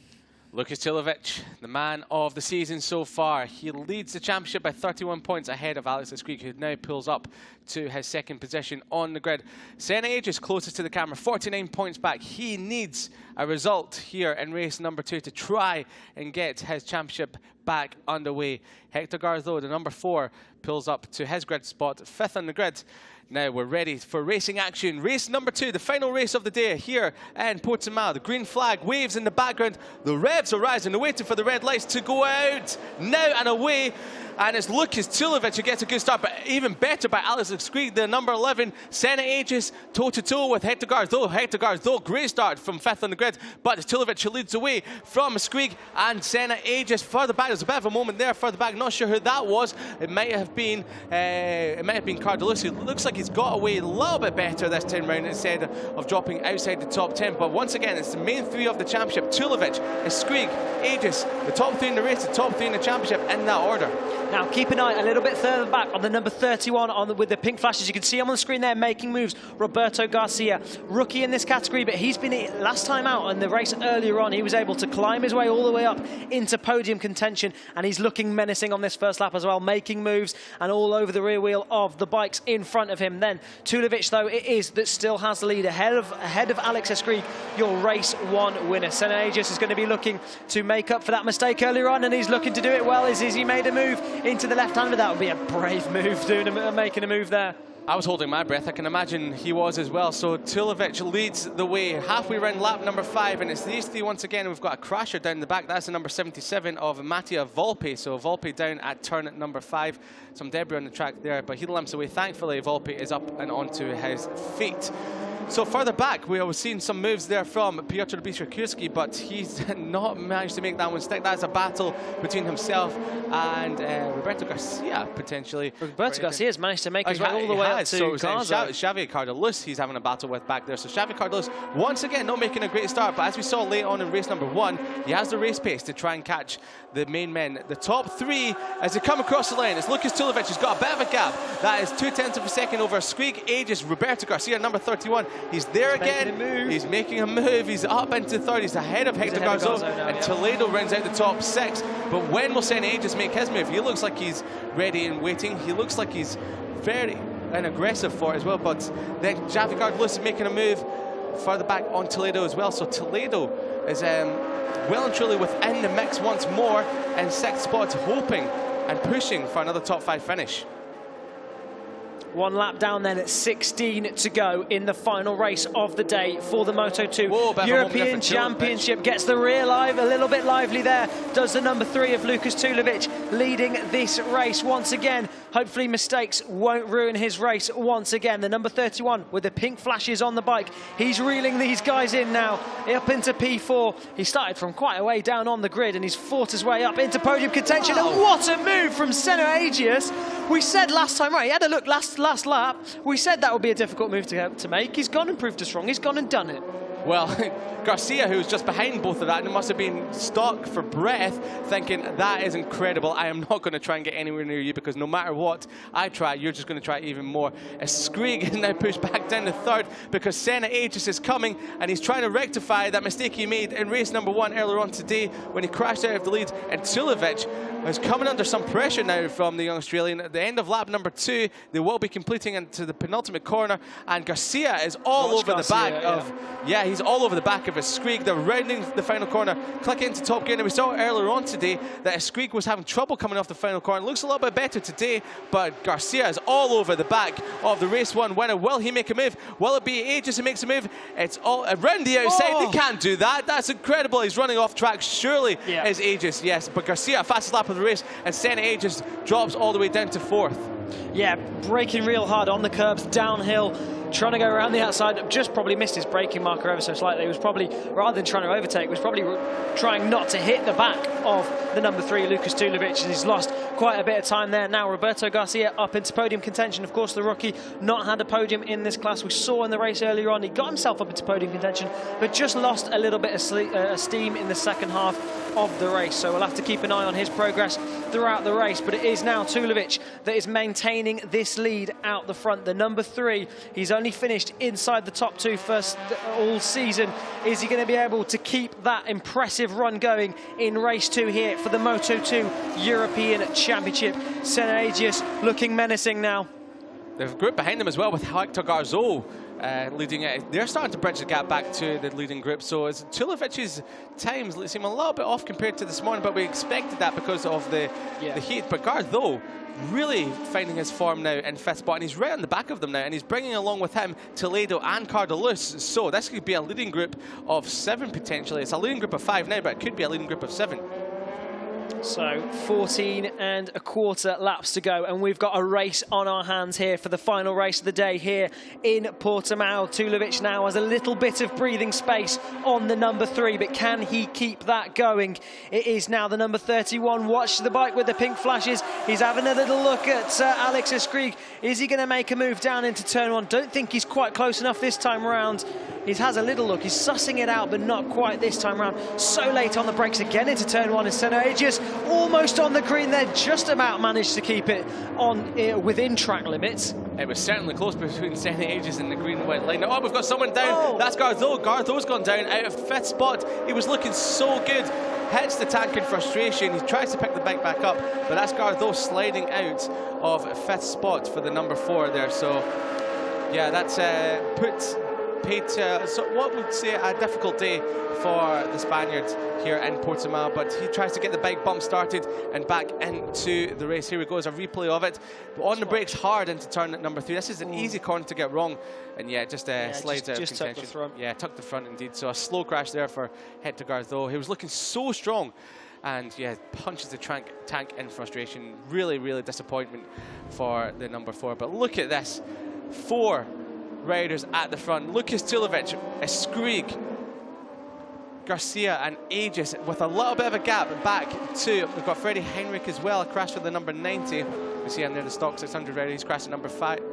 Lukas Tulovic, the man of the season so far. He leads the championship by 31 points ahead of Alex Eschkrieg, who now pulls up to his second position on the grid. Senna Aegis closest to the camera, 49 points back. He needs a result here in race number 2 to try and get his championship back underway. Hector Garzo, the number 4, pulls up to his grid spot, 5th on the grid. Now we're ready for racing action. Race number 2, the final race of the day here in Portimao. The green flag waves in the background. The revs are rising. They're waiting for the red lights to go out. Now and away. and it's Lukas Tulovic who gets a good start, but even better by Alex Eschkrieg, the number 11. Senna Aegis toe-to-toe with Hector Garzo, great start from 5th on the grid, but Tulovic who leads away from Eschkrieg and Senna Aegis further back. There's a bit of a moment there further back, not sure who that was. It might have been Cardalus, who looks like he's got away a little bit better this time round instead of dropping outside the top 10. But once again, it's the main 3 of the championship: Tulovic, Eschkrieg, Aegis, the top 3 in the race, the top 3 in the championship in that order. Now keep an eye a little bit further back on the number 31 with the pink flashes. You can see him on the screen there making moves. Roberto Garcia, rookie in this category, but he's been last time out in the race earlier on. He was able to climb his way all the way up into podium contention, and he's looking menacing on this first lap as well, making moves and all over the rear wheel of the bikes in front of him. Then Tulovic, though, it is that still has the lead ahead of Alex Eschkrieg, your race 1 winner. Senna Aegis is going to be looking to make up for that mistake earlier on, and he's looking to do it well. As he made a move into the left hand, but that would be a brave move, making a move there. I was holding my breath. I can imagine he was as well. So Tulovic leads the way halfway around lap number 5, and it's these 3 once again. We've got a crasher down the back. That's the number 77 of Mattia Volpe. So Volpe down at turn at number 5. Some debris on the track there, but he limps away. Thankfully, Volpe is up and onto his feet. So further back, we have seen some moves there from Piotr Biszczykowski, but he's not managed to make that one stick. That's a battle between himself and Roberto Garcia, potentially. Roberto Garcia has managed to make his way all the way up to Garza. Xavier Cardalus, he's having a battle with back there. So Xavier Cardalus, once again, not making a great start, but as we saw late on in race number 1, he has the race pace to try and catch the main men. The top 3, as they come across the line, it's Lukas Tulovic who's got a bit of a gap. That is 0.2 of a second over Eschkrieg, Aegis, Roberto Garcia, number 31. He's there again. He's making a move. He's up into 3rd. He's ahead of Hector Garzo, and Toledo rounds out the top 6. But when will Senna Aegis make his move? He looks like he's ready and waiting. He looks like he's very aggressive for it as well. But then Xavier Cardalus is making a move further back on Toledo as well. So Toledo is well and truly within the mix once more in 6th spot, hoping and pushing for another top 5 finish. 1 lap down then at 16 to go in the final race of the day for the Moto 2 European Championship. Gets the rear live, a little bit lively there. Does the number 3 of Lukas Tulovic, leading this race once again. Hopefully mistakes won't ruin his race once again. The number 31 with the pink flashes on the bike. He's reeling these guys in now, up into P4. He started from quite a way down on the grid, and he's fought his way up into podium contention. And what a move from Senna Aegis. We said last time, right, he had a look last lap. We said that would be a difficult move to make. He's gone and proved us wrong. He's gone and done it. Well, Garcia, who was just behind both of that, and must have been stuck for breath, thinking, that is incredible. I am not going to try and get anywhere near you, because no matter what I try, you're just going to try even more. Eschkrieg is now pushed back down to 3rd because Senna Aegis is coming, and he's trying to rectify that mistake he made in race number 1 earlier on today when he crashed out of the lead. And Tulovic is coming under some pressure now from the young Australian. At the end of lap number 2, they will be completing into the penultimate corner, and Garcia is all over the back of... Yeah, he's all over the back of Eschkrieg. They're rounding the final corner, clicking into top gear. And we saw earlier on today that Eschkrieg was having trouble coming off the final corner. Looks a little bit better today, but Garcia is all over the back of the race 1 winner. Will he make a move? Will it be Aegis who makes a move? It's all around the outside. They can't do that. That's incredible. He's running off track. Surely is Aegis, yes. But Garcia, fastest lap of the race, and Senna Aegis drops all the way down to 4th. Yeah, braking real hard on the curbs, downhill, trying to go around the outside. Just probably missed his braking marker ever so slightly. He was probably, rather than trying to overtake, was probably trying not to hit the back of the number 3, Lukas Tulovic, and he's lost quite a bit of time there. Now Roberto Garcia up into podium contention. Of course, the rookie not had a podium in this class. We saw in the race earlier on, he got himself up into podium contention, but just lost a little bit of steam in the second half of the race. So we'll have to keep an eye on his progress throughout the race. But it is now Tulovic that is maintaining this lead out the front. The number 3, he's only finished inside the top 2 first all season. Is he going to be able to keep that impressive run going in race 2 here for the Moto 2 European Championship? Senna Aegis looking menacing now. There's a group behind him as well with Hector Garzo leading it. They're starting to bridge the gap back to the leading group. So as Tulovic's times seem a little bit off compared to this morning, but we expected that because of the heat. But Garzo really finding his form now in 5th spot, and he's right on the back of them now, and he's bringing along with him Toledo and Cardalus. So this could be a leading group of 7 potentially. It's a leading group of 5 now, but it could be a leading group of 7. So 14 1/4 laps to go, and we've got a race on our hands here for the final race of the day here in Portimao. Tulovic now has a little bit of breathing space on the number 3, but can he keep that going? It is now the number 31. Watch the bike with the pink flashes. He's having a little look at Alex Eschkrieg. Is he going to make a move down into turn 1? Don't think he's quite close enough this time around. He has a little look. He's sussing it out, but not quite this time around. So late on the brakes again into turn 1 is Senna Aegis. Almost on the green there, just about managed to keep it on within track limits. It was certainly close between Senna Aegis and the green and white line. Oh, we've got someone down. Oh. That's Gartho. Gartho's gone down out of 5th spot. He was looking so good. Hits the tank in frustration. He tries to pick the bike back up, but that's Gartho sliding out of 5th spot for the number 4 there. So, yeah, that's so what would say a difficult day for the Spaniard here in Portimao, but he tries to get the bike bump started and back into the race. Here we go, as a replay of it. On the brakes hard into turn number 3. This is an easy corner to get wrong, and yeah, just slides out of contention. Tucked the front. Yeah, tucked the front indeed. So a slow crash there for Hector Gartho. He was looking so strong, and yeah, punches the tank in frustration. Really, really disappointment for the number 4. But look at this, 4 riders at the front. Lucas Tulovic, Eschkrieg, Garcia and Aegis with a little bit of a gap back to, we've got Freddie Heinrich as well, a crash for the number 90. You see him there, the stock 600 rider. He's crashed at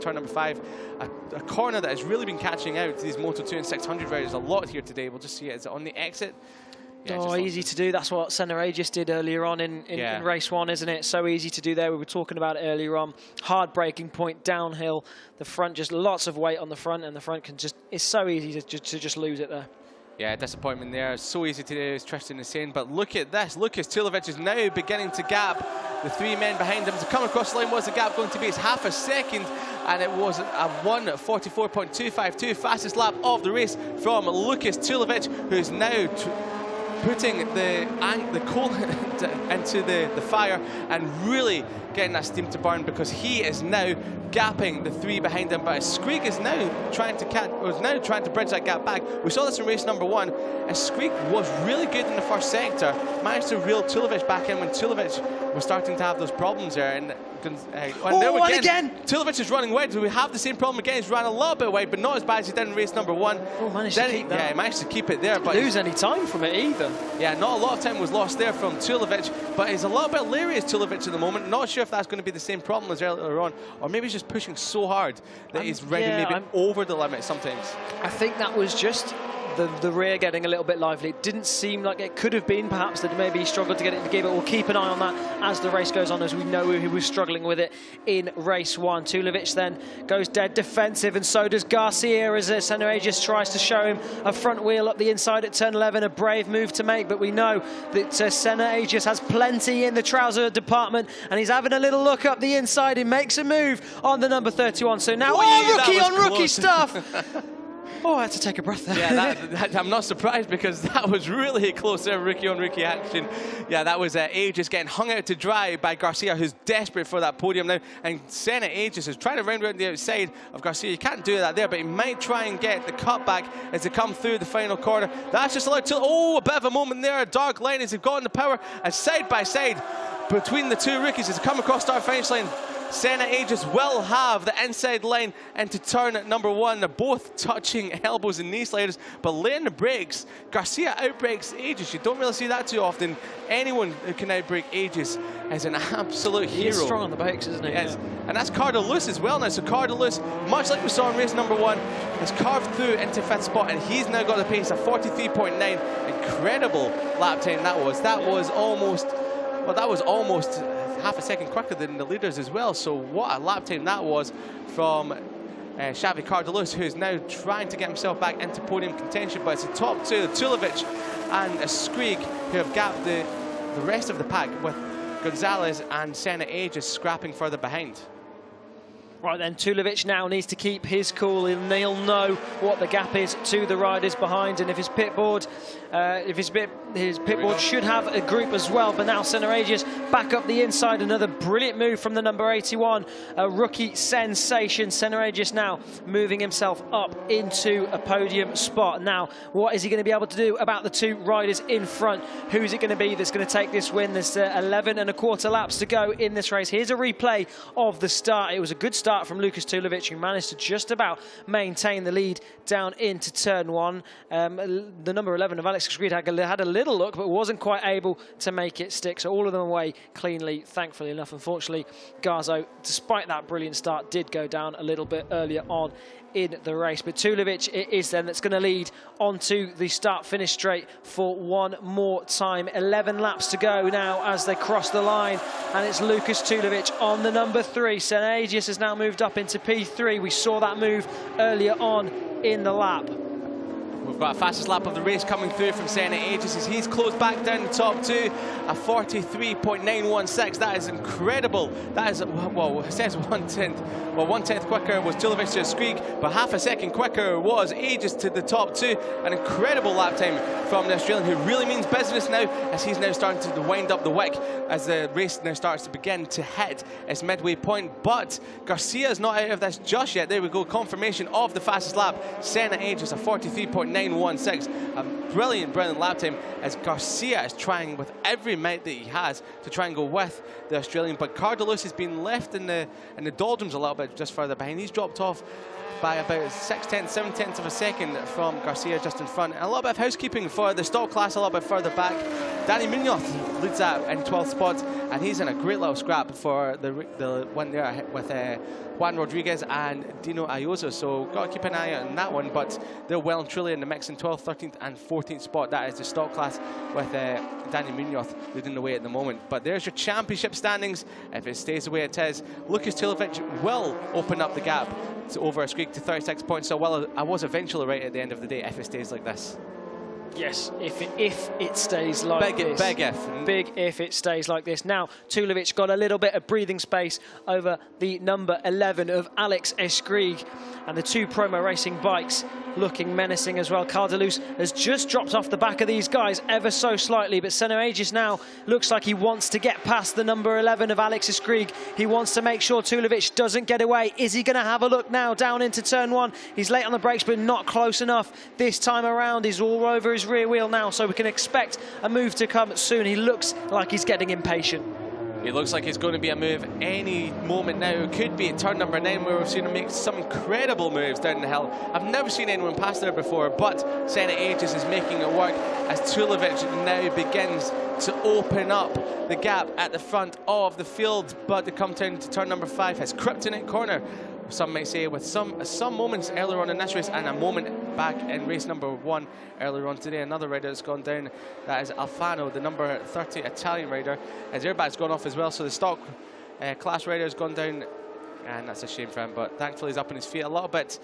turn number 5. A corner that has really been catching out these Moto 2 and 600 riders a lot here today. We'll just see it. Is it on the exit? Yeah, easy to do. That's what Senna Aegis did earlier on in race 1, isn't it? So easy to do there. We were talking about it earlier on. Hard braking point downhill. The front, just lots of weight on the front, and the front can just, it's so easy to just lose it there. Yeah, disappointment there. So easy to do, as Tristan is saying. But look at this. Lucas Tulovic is now beginning to gap the 3 men behind him. To come across the line, what's the gap going to be? It's half a second, and it was a 1:44.252, fastest lap of the race from Lucas Tulovic, who's now putting the coal into the fire and really getting that steam to burn, because he is now gapping the 3 behind him. But Eschkrieg is now trying to bridge that gap back. We saw this in race number 1. Eschkrieg was really good in the first sector, managed to reel Tulovic back in when Tulovic was starting to have those problems there. And there again, Tulovic is running wide. We have the same problem again. He's run a little bit wide, but not as bad as he did in race number 1. Oh, managed to keep that. Yeah, he managed to keep it there. But didn't lose any time from it either. Yeah, not a lot of time was lost there from Tulovic, but he's a little bit leery as Tulovic at the moment. Not sure if that's going to be the same problem as earlier on, or maybe he's just pushing so hard that he's ready maybe over the limit sometimes. I think that was just the rear getting a little bit lively. It didn't seem like it could have been, perhaps, that maybe he struggled to get it into gear, but we'll keep an eye on that as the race goes on, as we know he was struggling with it in race 1. Tulovic then goes dead defensive, and so does Garcia, as Senna Aegis tries to show him a front wheel up the inside at turn 11. A brave move to make, but we know that Senna Aegis has plenty in the trouser department, and he's having a little look up the inside. He makes a move on the number 31. So now, rookie on rookie stuff. Oh, I had to take a breath there. Yeah, I'm not surprised, because that was really close there, rookie on rookie action. Yeah, that was Aegis getting hung out to dry by Garcia, who's desperate for that podium now. And Senna Aegis is trying to round around the outside of Garcia. You can't do that there, but he might try and get the cutback as they come through the final corner. That's just allowed to, a bit of a moment there, a dark line as they've gotten the power, and side by side between the 2 rookies as they come across start finish line. Senna Aegis will have the inside line into turn number 1. They're both touching elbows and knee sliders, but laying the brakes. Garcia outbrakes Aegis. You don't really see that too often. Anyone who can outbrake Aegis is an absolute hero. He's strong on the brakes, isn't he? Yes. And that's Cardalus as well now. So Cardalus, much like we saw in race number 1, has carved through into 5th spot, and he's now got the pace of 43.9. Incredible lap time that was. That was almost half a second quicker than the leaders as well. So what a lap time that was from Xavi Cardalus, who's now trying to get himself back into podium contention. But it's the top 2, Tulovic and Eschkrieg, who have gapped the rest of the pack, with Gonzalez and Senna Aegis scrapping further behind. Right then, Tulovic now needs to keep his cool, and he'll know what the gap is to the riders behind, and if his pit board, should have a group as well. But now Seneragius back up the inside, another brilliant move from the number 81, a rookie sensation. Seneragius now moving himself up into a podium spot. Now, what is he going to be able to do about the two riders in front? Who's it going to be that's going to take this win? There's 11 1/4 laps to go in this race. Here's a replay of the start. It was a good start from Lukas Tulovic, who managed to just about maintain the lead down into turn 1. The number 11 of Eschkrieg had a little look, but wasn't quite able to make it stick. So all of them away cleanly, thankfully enough. Unfortunately, Garzo, despite that brilliant start, did go down a little bit earlier on in the race. But Tulovic it is then that's going to lead onto the start-finish straight for one more time. 11 laps to go now as they cross the line, and it's Lukas Tulovic on the number 3. Seneragius has now moved up into P3. We saw that move earlier on in the lap. We've got a fastest lap of the race coming through from Seneragius as he's closed back down the top 2, a 43.916. That is incredible. That is, well, it says 1/10. Well, 1/10 quicker was Tulovic to Eschkrieg, but half a second quicker was Aegis to the top 2. An incredible lap time from the Australian, who really means business now, as he's now starting to wind up the wick as the race now starts to begin to hit its midway point. But Garcia is not out of this just yet. There we go, confirmation of the fastest lap. Seneragius, a 43.916. A brilliant lap time as Garcia is trying with every might that he has to try and go with the Australian. But Cardalos has been left in the doldrums a little bit just further behind. He's dropped off by about 6/10, 7/10 of a second from Garcia just in front. And a little bit of housekeeping for the stock class a little bit further back. Danny Munoz leads that in 12th spot, and he's in a great little scrap for the one there with Juan Rodriguez and Dino Ayuso. So got to keep an eye on that one, but they're well and truly in the mix in 12th, 13th and 14th spot. That is the stock class with Danny Munoz leading the way at the moment. But there's your championship standings. If it stays the way it is, Lukas Tulovic will open up the gap over Eschkrieg to 36 points. So well, I was eventually right at the end of the day if it stays like this. Yes, if it stays like this. Big if it stays like this. Now, Tulovic got a little bit of breathing space over the number 11 of Alex Eschkrieg, and the two promo racing bikes looking menacing as well. Cardalos has just dropped off the back of these guys ever so slightly, but Seneragius now looks like he wants to get past the number 11 of Alex Eschkrieg. He wants to make sure Tulovic doesn't get away. Is he going to have a look now down into turn 1? He's late on the brakes, but not close enough. This time around, he's all over his rear wheel now, so we can expect a move to come soon. He looks like he's getting impatient. It looks like it's going to be a move any moment now. It could be at turn number 9, where we've seen him make some incredible moves down the hill. I've never seen anyone pass there before, but Seneragius is making it work as Tulovic now begins to open up the gap at the front of the field. But to come down to turn number 5, his kryptonite corner, some might say, with some moments earlier on in this race and a moment back in race number 1 earlier on today. Another rider that's gone down, that is Alfano, the number 30 Italian rider. His airbag's gone off as well, so the stock class rider has gone down, and that's a shame for him, but thankfully he's up on his feet. A little bit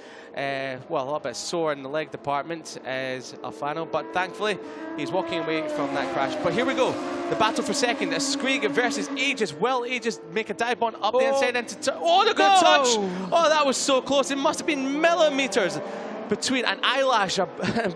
sore in the leg department is Alfano, but thankfully he's walking away from that crash. But here we go, the battle for second, Eschkrieg versus Aegis. Will Aegis make a dive bomb up the inside into the good touch! Oh, that was so close. It must have been millimeters between an eyelash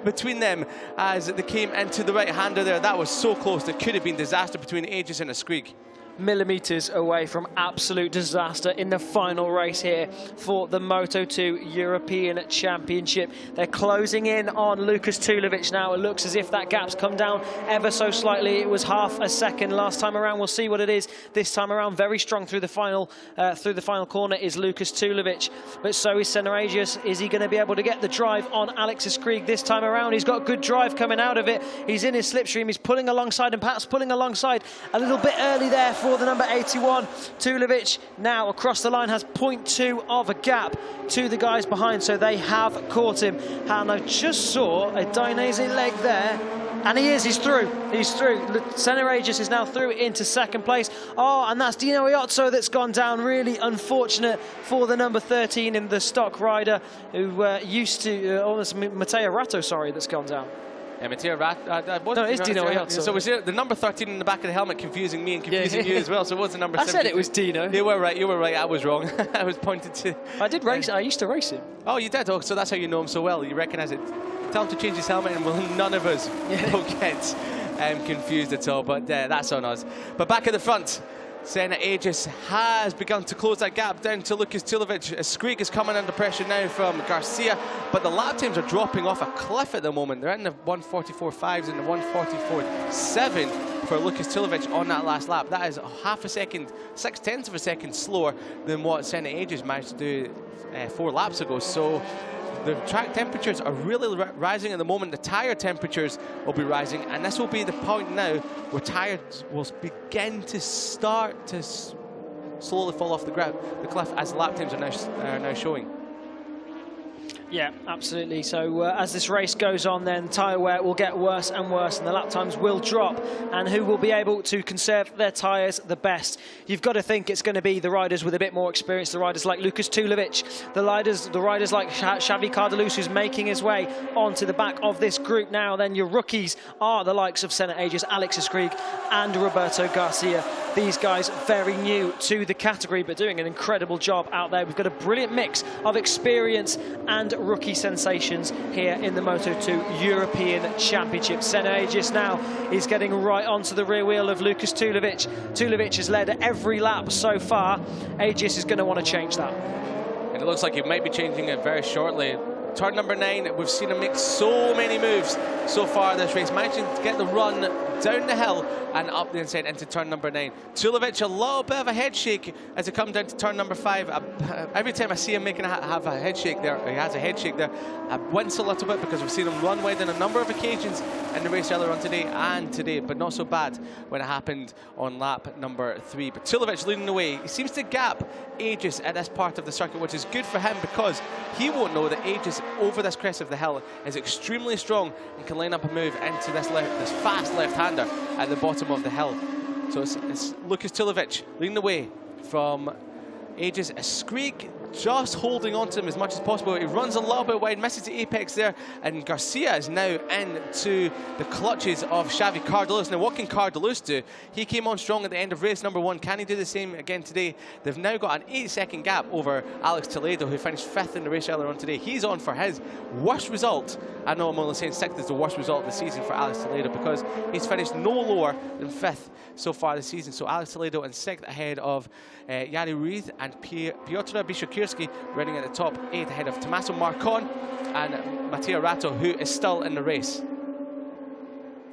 between them as they came into the right-hander there. That was so close. It could have been disaster between Aegis and Eschkrieg. Millimeters away from absolute disaster in the final race here for the Moto 2 European Championship. They're closing in on Lukas Tulovic now. It looks as if that gap's come down ever so slightly. It was half a second last time around. We'll see what it is this time around. Very strong through the final corner is Lukas Tulovic, but so is Seneragius. Is he going to be able to get the drive on Alex Eschkrieg this time around? He's got good drive coming out of it. He's in his slipstream. He's pulling alongside, and perhaps pulling alongside a little bit early there for the number 81. Tulovic now across the line has 0.2 of a gap to the guys behind, so they have caught him. And I just saw a Dainese leg there, and he's through. Seneragius is now through into second place. Oh, and that's Dino Iozzo that's gone down. Really unfortunate for the number 13 in the stock rider who used to, Matteo Ratto, sorry, that's gone down. Mattia No, it's Dino Iozzo. So was it the number 13 in the back of the helmet confusing me and confusing you as well? So what's the number 17? I said it was Dino. You were right. You were right. I was wrong. I was pointed to. I did race. I used to race him. Oh, you did. Oh, so that's how you know him so well. You recognise it. Tell him to change his helmet, and none of us will get confused at all. But that's on us. But back at the front, Senna Aegis has begun to close that gap down to Lukas Tulovic. Eschkrieg is coming under pressure now from Garcia, but the lap times are dropping off a cliff at the moment. They're in the 1:44.5s and the 1:44.7 for Lukas Tulovic on that last lap. That is half a second, 0.6 of a second slower than what Senna Aegis managed to do 4 laps ago. So the track temperatures are really rising at the moment. The tyre temperatures will be rising, and this will be the point now where tyres will begin to start to slowly fall off the cliff as the lap times are now showing. Yeah, absolutely. So as this race goes on, then tyre wear will get worse and worse, and the lap times will drop. And who will be able to conserve their tyres the best? You've got to think it's going to be the riders with a bit more experience, the riders like Lukas Tulovic, the riders like Xavi Cardelus, who's making his way onto the back of this group now. Then your rookies are the likes of Senna Aegis, Alex Eschkrieg and Roberto Garcia. These guys very new to the category, but doing an incredible job out there. We've got a brilliant mix of experience and rookie sensations here in the Moto2 European Championship. Senna Aegis now is getting right onto the rear wheel of Lukas Tulovic. Tulovic has led every lap so far. Aegis is going to want to change that. And it looks like he might be changing it very shortly. Turn number 9, we've seen him make so many moves so far this race, managing to get the run down the hill and up the inside into turn number 9. Tulovic, a little bit of a head shake as he comes down to turn number 5. Every time I see him have a head shake there, he has a head shake there, I wince a little bit because we've seen him run wide on a number of occasions in the race earlier on today and today, but not so bad when it happened on lap number 3. But Tulovic leading the way. He seems to gap Aegis at this part of the circuit, which is good for him because he won't know that Aegis over this crest of the hill is extremely strong and can line up a move into this fast left-hander at the bottom of the hill. So it's Lukas Tulovic leading the way from Aegis. Eschkrieg just holding on to him as much as possible. He runs a little bit wide, misses the apex there, and Garcia is now into the clutches of Xavi Cardelus. Now, what can Cardelus do? He came on strong at the end of race number 1. Can he do the same again today? They've now got an 8-second gap over Alex Toledo, who finished 5th in the race earlier on today. He's on for his worst result. I know I'm only saying 6th is the worst result of the season for Alex Toledo because he's finished no lower than 5th so far this season. So Alex Toledo in 6th ahead of Yari Ruiz and Piotr Bishakirski running at the top 8 ahead of Tommaso Marcon and Mattia Ratto, who is still in the race.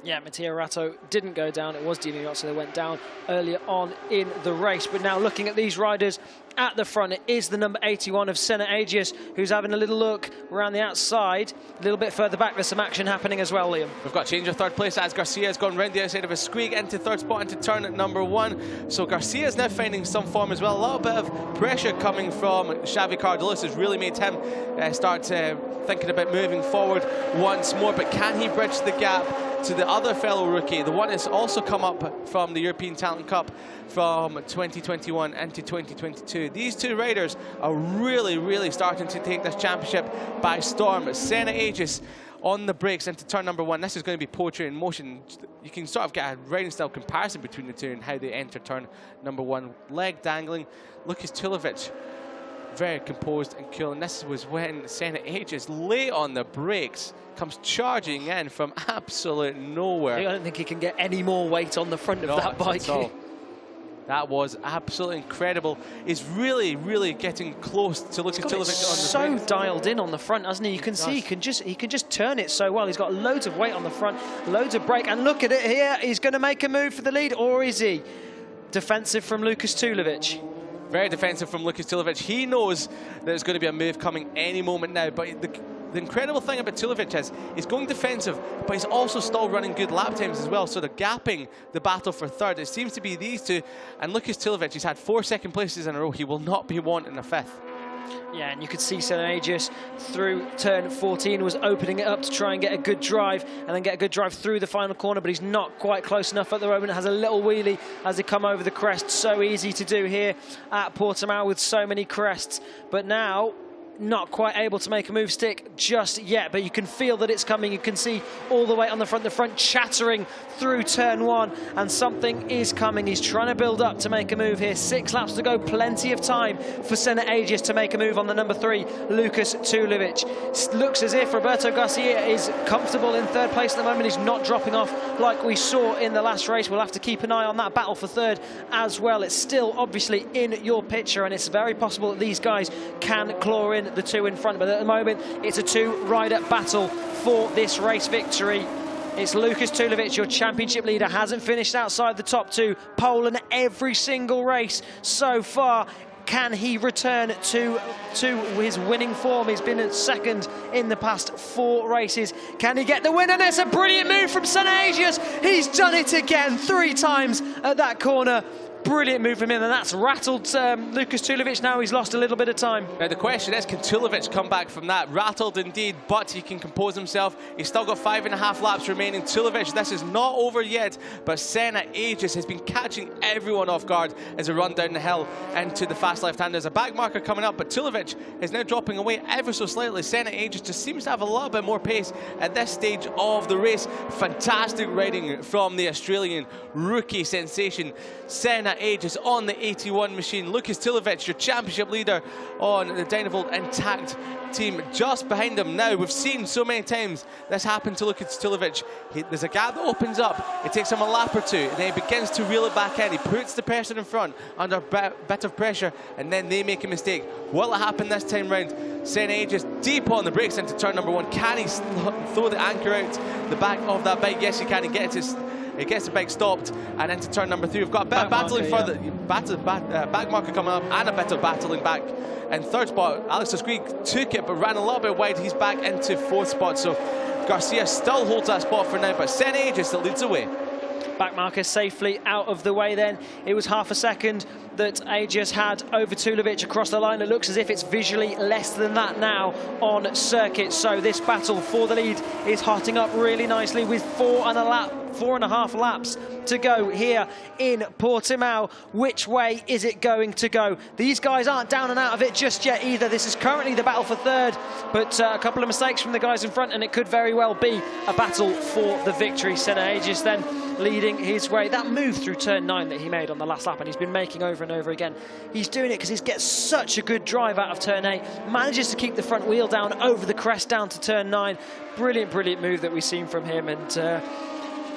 Yeah, Mattia Ratto didn't go down. It was Dino Iozzo that went down earlier on in the race. But now looking at these riders at the front, it is the number 81 of Senna Aegis, who's having a little look around the outside. A little bit further back, there's some action happening as well, Liam. We've got a change of 3rd place as Garcia has gone round the outside of Eschkrieg into 3rd spot into turn at number 1. So Garcia is now finding some form as well. A little bit of pressure coming from Xavi Cardelus has really made him start thinking about moving forward once more. But can he bridge the gap to the other fellow rookie, the one that's also come up from the European Talent Cup from 2021 into 2022. These two riders are really starting to take this championship by storm. Senna Aegis on the brakes into turn number 1. This is going to be poetry in motion. You can sort of get a riding style comparison between the two and how they enter turn number 1. Leg dangling. Lukas Tulovic very composed and cool, and this was when Senna Aegis, late on the brakes, comes charging in from absolute nowhere. I don't think he can get any more weight on the front of that bike. That was absolutely incredible. He's really getting close to Lukas Tulovic on the brakes. So dialed in on the front, hasn't he? You can see he can just turn it so well. He's got loads of weight on the front, loads of brake, and look at it here. He's going to make a move for the lead, or is he? Defensive from Lukas Tulovic. Very defensive from Lukas Tulovic. He knows there's going to be a move coming any moment now, but the incredible thing about Tulovic is he's going defensive, but he's also still running good lap times as well, so they're gapping the battle for 3rd. It seems to be these two, and Lukas Tulovic, he's had 4 second places in a row. He will not be wanting a 5th. Yeah, and you could see Senna Aegis through turn 14 was opening it up to try and get a good drive and then get a good drive through the final corner, but he's not quite close enough at the moment. Has a little wheelie as they come over the crest. So easy to do here at Portimao with so many crests. But now not quite able to make a move stick just yet, but you can feel that it's coming. You can see all the way on the front chattering through turn 1, and something is coming. He's trying to build up to make a move here. 6 laps to go, plenty of time for Senna Aegis to make a move on the number 3, Lukas Tulovic. Looks as if Roberto Garcia is comfortable in 3rd place at the moment. He's not dropping off like we saw in the last race. We'll have to keep an eye on that battle for 3rd as well. It's still obviously in your picture, and it's very possible that these guys can claw in the 2 in front, but at the moment it's a 2-rider battle for this race victory. It's Lukas Tulovic, your championship leader, hasn't finished outside the top 2. Pole in every single race so far. Can he return to his winning form? He's been at 2nd in the past 4 races. Can he get the win? And it's a brilliant move from Senna Aegis. He's done it again 3 times at that corner. Brilliant move from him, and that's rattled Lukas Tulovic. Now he's lost a little bit of time. Now the question is, can Tulovic come back from that? Rattled indeed, but he can compose himself. He's still got 5.5 laps remaining. Tulovic, this is not over yet, but Senna Aegis has been catching everyone off guard as a run down the hill into the fast left-hand. There's a back marker coming up, but Tulovic is now dropping away ever so slightly. Senna Aegis just seems to have a little bit more pace at this stage of the race. Fantastic riding from the Australian rookie sensation Senna Aegis on the 81 machine. Lukas Tulovic, your championship leader on the Dynavolt Intact team, just behind him now. We've seen so many times this happen to Lukas Tulovic. There's a gap that opens up, it takes him a lap or 2, and then he begins to reel it back in. He puts the person in front under a bit of pressure, and then they make a mistake. Will it happen this time round? Senna Aegis deep on the brakes into turn number 1. Can he throw the anchor out the back of that bike? Yes, he can. He gets the bike stopped, and into turn number 3. We've got a bit of battling further. Back marker coming up, and a bit of battling back. In 3rd spot, Eschkrieg took it, but ran a little bit wide. He's back into 4th spot, so Garcia still holds that spot for now, but Senna Aegis that leads away. Back marker safely out of the way then. It was half a second that Aegis had over Tulovic across the line. It looks as if it's visually less than that now on circuit. So this battle for the lead is hotting up really nicely with 4.5 laps to go here in Portimao. Which way is it going to go? These guys aren't down and out of it just yet either. This is currently the battle for 3rd, but a couple of mistakes from the guys in front, and it could very well be a battle for the victory. Senna Aegis then leading his way. That move through turn 9 that he made on the last lap, and he's been making over and over again. He's doing it because he gets such a good drive out of turn 8, manages to keep the front wheel down over the crest down to turn 9. Brilliant move that we've seen from him, and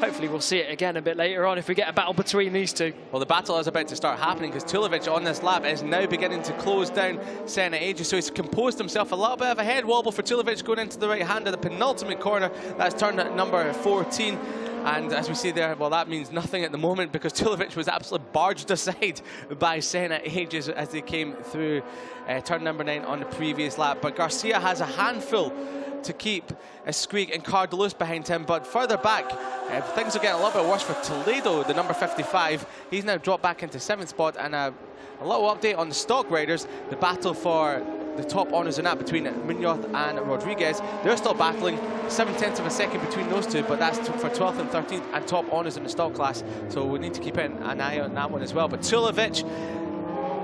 hopefully we'll see it again a bit later on if we get a battle between these 2. Well, the battle is about to start happening because Tulovic on this lap is now beginning to close down Senna Aegis, so he's composed himself. A little bit of a head wobble for Tulovic going into the right hand of the penultimate corner. That's turn number 14. And as we see there, well, that means nothing at the moment because Tulovic was absolutely barged aside by Senna Aegis as they came through turn number 9 on the previous lap. But Garcia has a handful to keep Eschkrieg and Cardelus behind him, but further back things are getting a little bit worse for Toledo, the number 55. He's now dropped back into 7th spot, and a little update on the stock riders. The battle for the top honours in that between Munoz and Rodriguez, they're still battling 0.7 of a second between those 2, but that's for 12th and 13th and top honours in the stock class, so we need to keep an eye on that one as well. But Tulovic,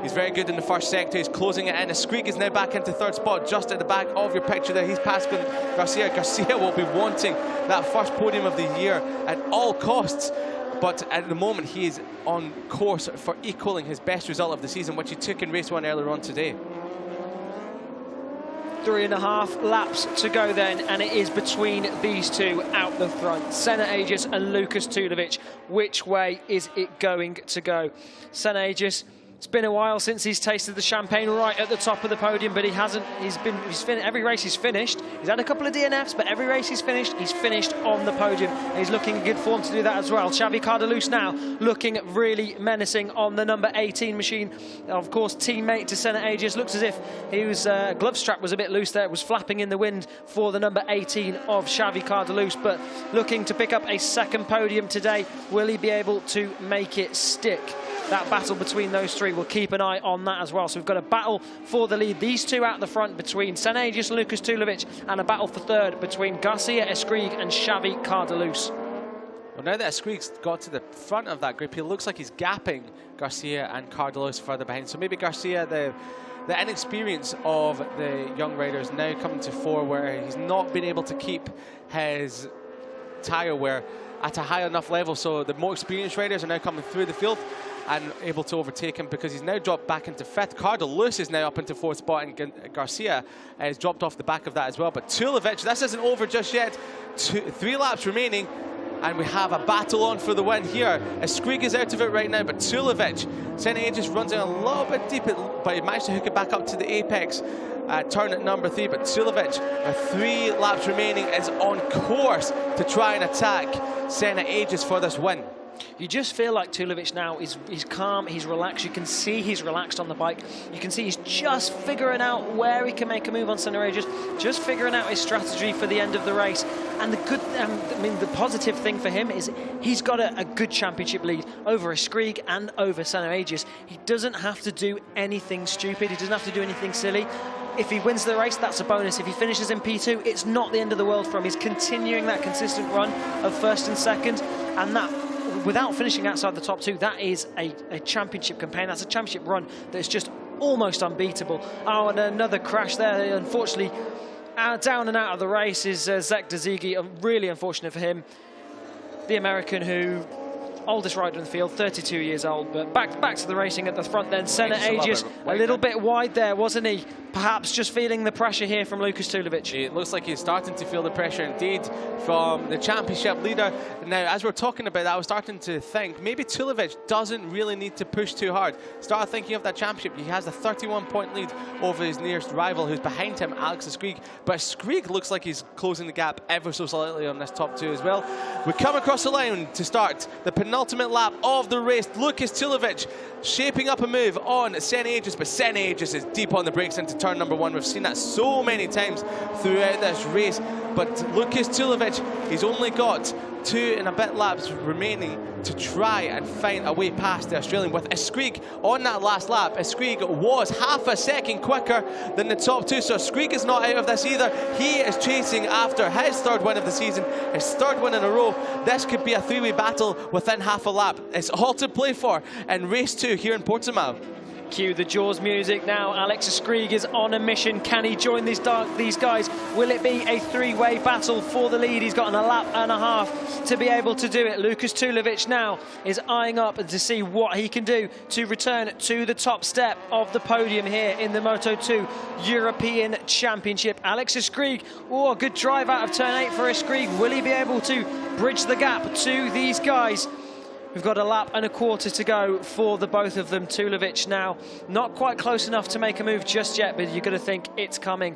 he's very good in the first sector. He's closing it in. Eschkrieg is now back into 3rd spot, just at the back of your picture there. He's passed Garcia. Garcia will be wanting that first podium of the year at all costs. But at the moment, he is on course for equaling his best result of the season, which he took in race 1 earlier on today. 3.5 laps to go then, and it is between these 2 out the front, Senna Aegis and Lukas Tulovic. Which way is it going to go? Senna Aegis, it's been a while since he's tasted the champagne right at the top of the podium, but he hasn't. Every race he's finished. He's had a couple of DNFs, but every race he's finished on the podium. And he's looking in good form to do that as well. Xavi Cardelus now looking really menacing on the number 18 machine. Of course, teammate to Senna Aegis. Looks as if his glove strap was a bit loose there. It was flapping in the wind for the number 18 of Xavi Cardelus, but looking to pick up a 2nd podium today. Will he be able to make it stick? That battle between those 3, we'll keep an eye on that as well. So we've got a battle for the lead. These 2 out the front between Senna Aegis and Lukas Tulovic, and a battle for 3rd between Garcia, Eschkrieg and Xavi Cardelus. Well, now that Eschkrig's got to the front of that group, he looks like he's gapping Garcia and Carlos further behind. So maybe Garcia, the inexperience of the young riders now coming to fore, where he's not been able to keep his tyre wear at a high enough level. So the more experienced riders are now coming through the field and able to overtake him, because he's now dropped back into 5th. Carlos is now up into 4th spot, and Garcia has dropped off the back of that as well. But Tulovic, this isn't over just yet. 3 laps remaining, and we have a battle on for the win here. Eschkrieg is out of it right now, but Tulovic, Senna just runs in a little bit deep, but he managed to hook it back up to the apex turn at number 3. But Tulovic, with 3 laps remaining, is on course to try and attack Senna for this win. You just feel like Tulovic now is calm, he's relaxed. You can see he's relaxed on the bike. You can see he's just figuring out where he can make a move on Senna, just figuring out his strategy for the end of the race. And the good, I mean, the positive thing for him is he's got a good championship lead over Eschkrieg and over Senna. He doesn't have to do anything stupid. He doesn't have to do anything silly. If he wins the race, that's a bonus. If he finishes in P2, it's not the end of the world for him. He's continuing that consistent run of 1st and 2nd, and that, without finishing outside the top 2, that is a championship campaign. That's a championship run that's just almost unbeatable. Oh, and another crash there. Unfortunately, down and out of the race is Zach Dezigi. Really unfortunate for him. The American, who oldest rider in the field, 32 years old, but back to the racing at the front then. Senna a little bit wide there, wasn't he? Perhaps just feeling the pressure here from Lukas Tulovic. It looks like he's starting to feel the pressure indeed from the championship leader. Now, as we're talking about that, I was starting to think maybe Tulovic doesn't really need to push too hard. Started thinking of that championship. He has a 31-point lead over his nearest rival, who's behind him, Alex Eschkrieg. But Eschkrieg looks like he's closing the gap ever so slightly on this top 2 as well. We come across the line to start the penultimate lap of the race. Lukas Tulovic shaping up a move on Senna, but Senna is deep on the brakes into turn number 1. We've seen that so many times throughout this race. But Lukas Tulovic, he's only got 2 and a bit laps remaining to try and find a way past the Australian. With Eschkrieg on that last lap, Eschkrieg was half a second quicker than the top 2, so Eschkrieg is not out of this either. He is chasing after his 3rd win of the season, his 3rd win in a row. This could be a 3-way battle within half a lap. It's all to play for in race 2 here in Portimao. Cue the Jaws music now. Alex Eschkrieg is on a mission. Can he join these guys? Will it be a 3-way battle for the lead? He's got a lap and a half to be able to do it. Lukas Tulovic now is eyeing up to see what he can do to return to the top step of the podium here in the Moto 2 European Championship. Alex Eschkrieg, oh, a good drive out of turn 8 for Eschkrieg. Will he be able to bridge the gap to these guys? We've got a lap and a quarter to go for the both of them. Tulovic now not quite close enough to make a move just yet, but you're going to think it's coming.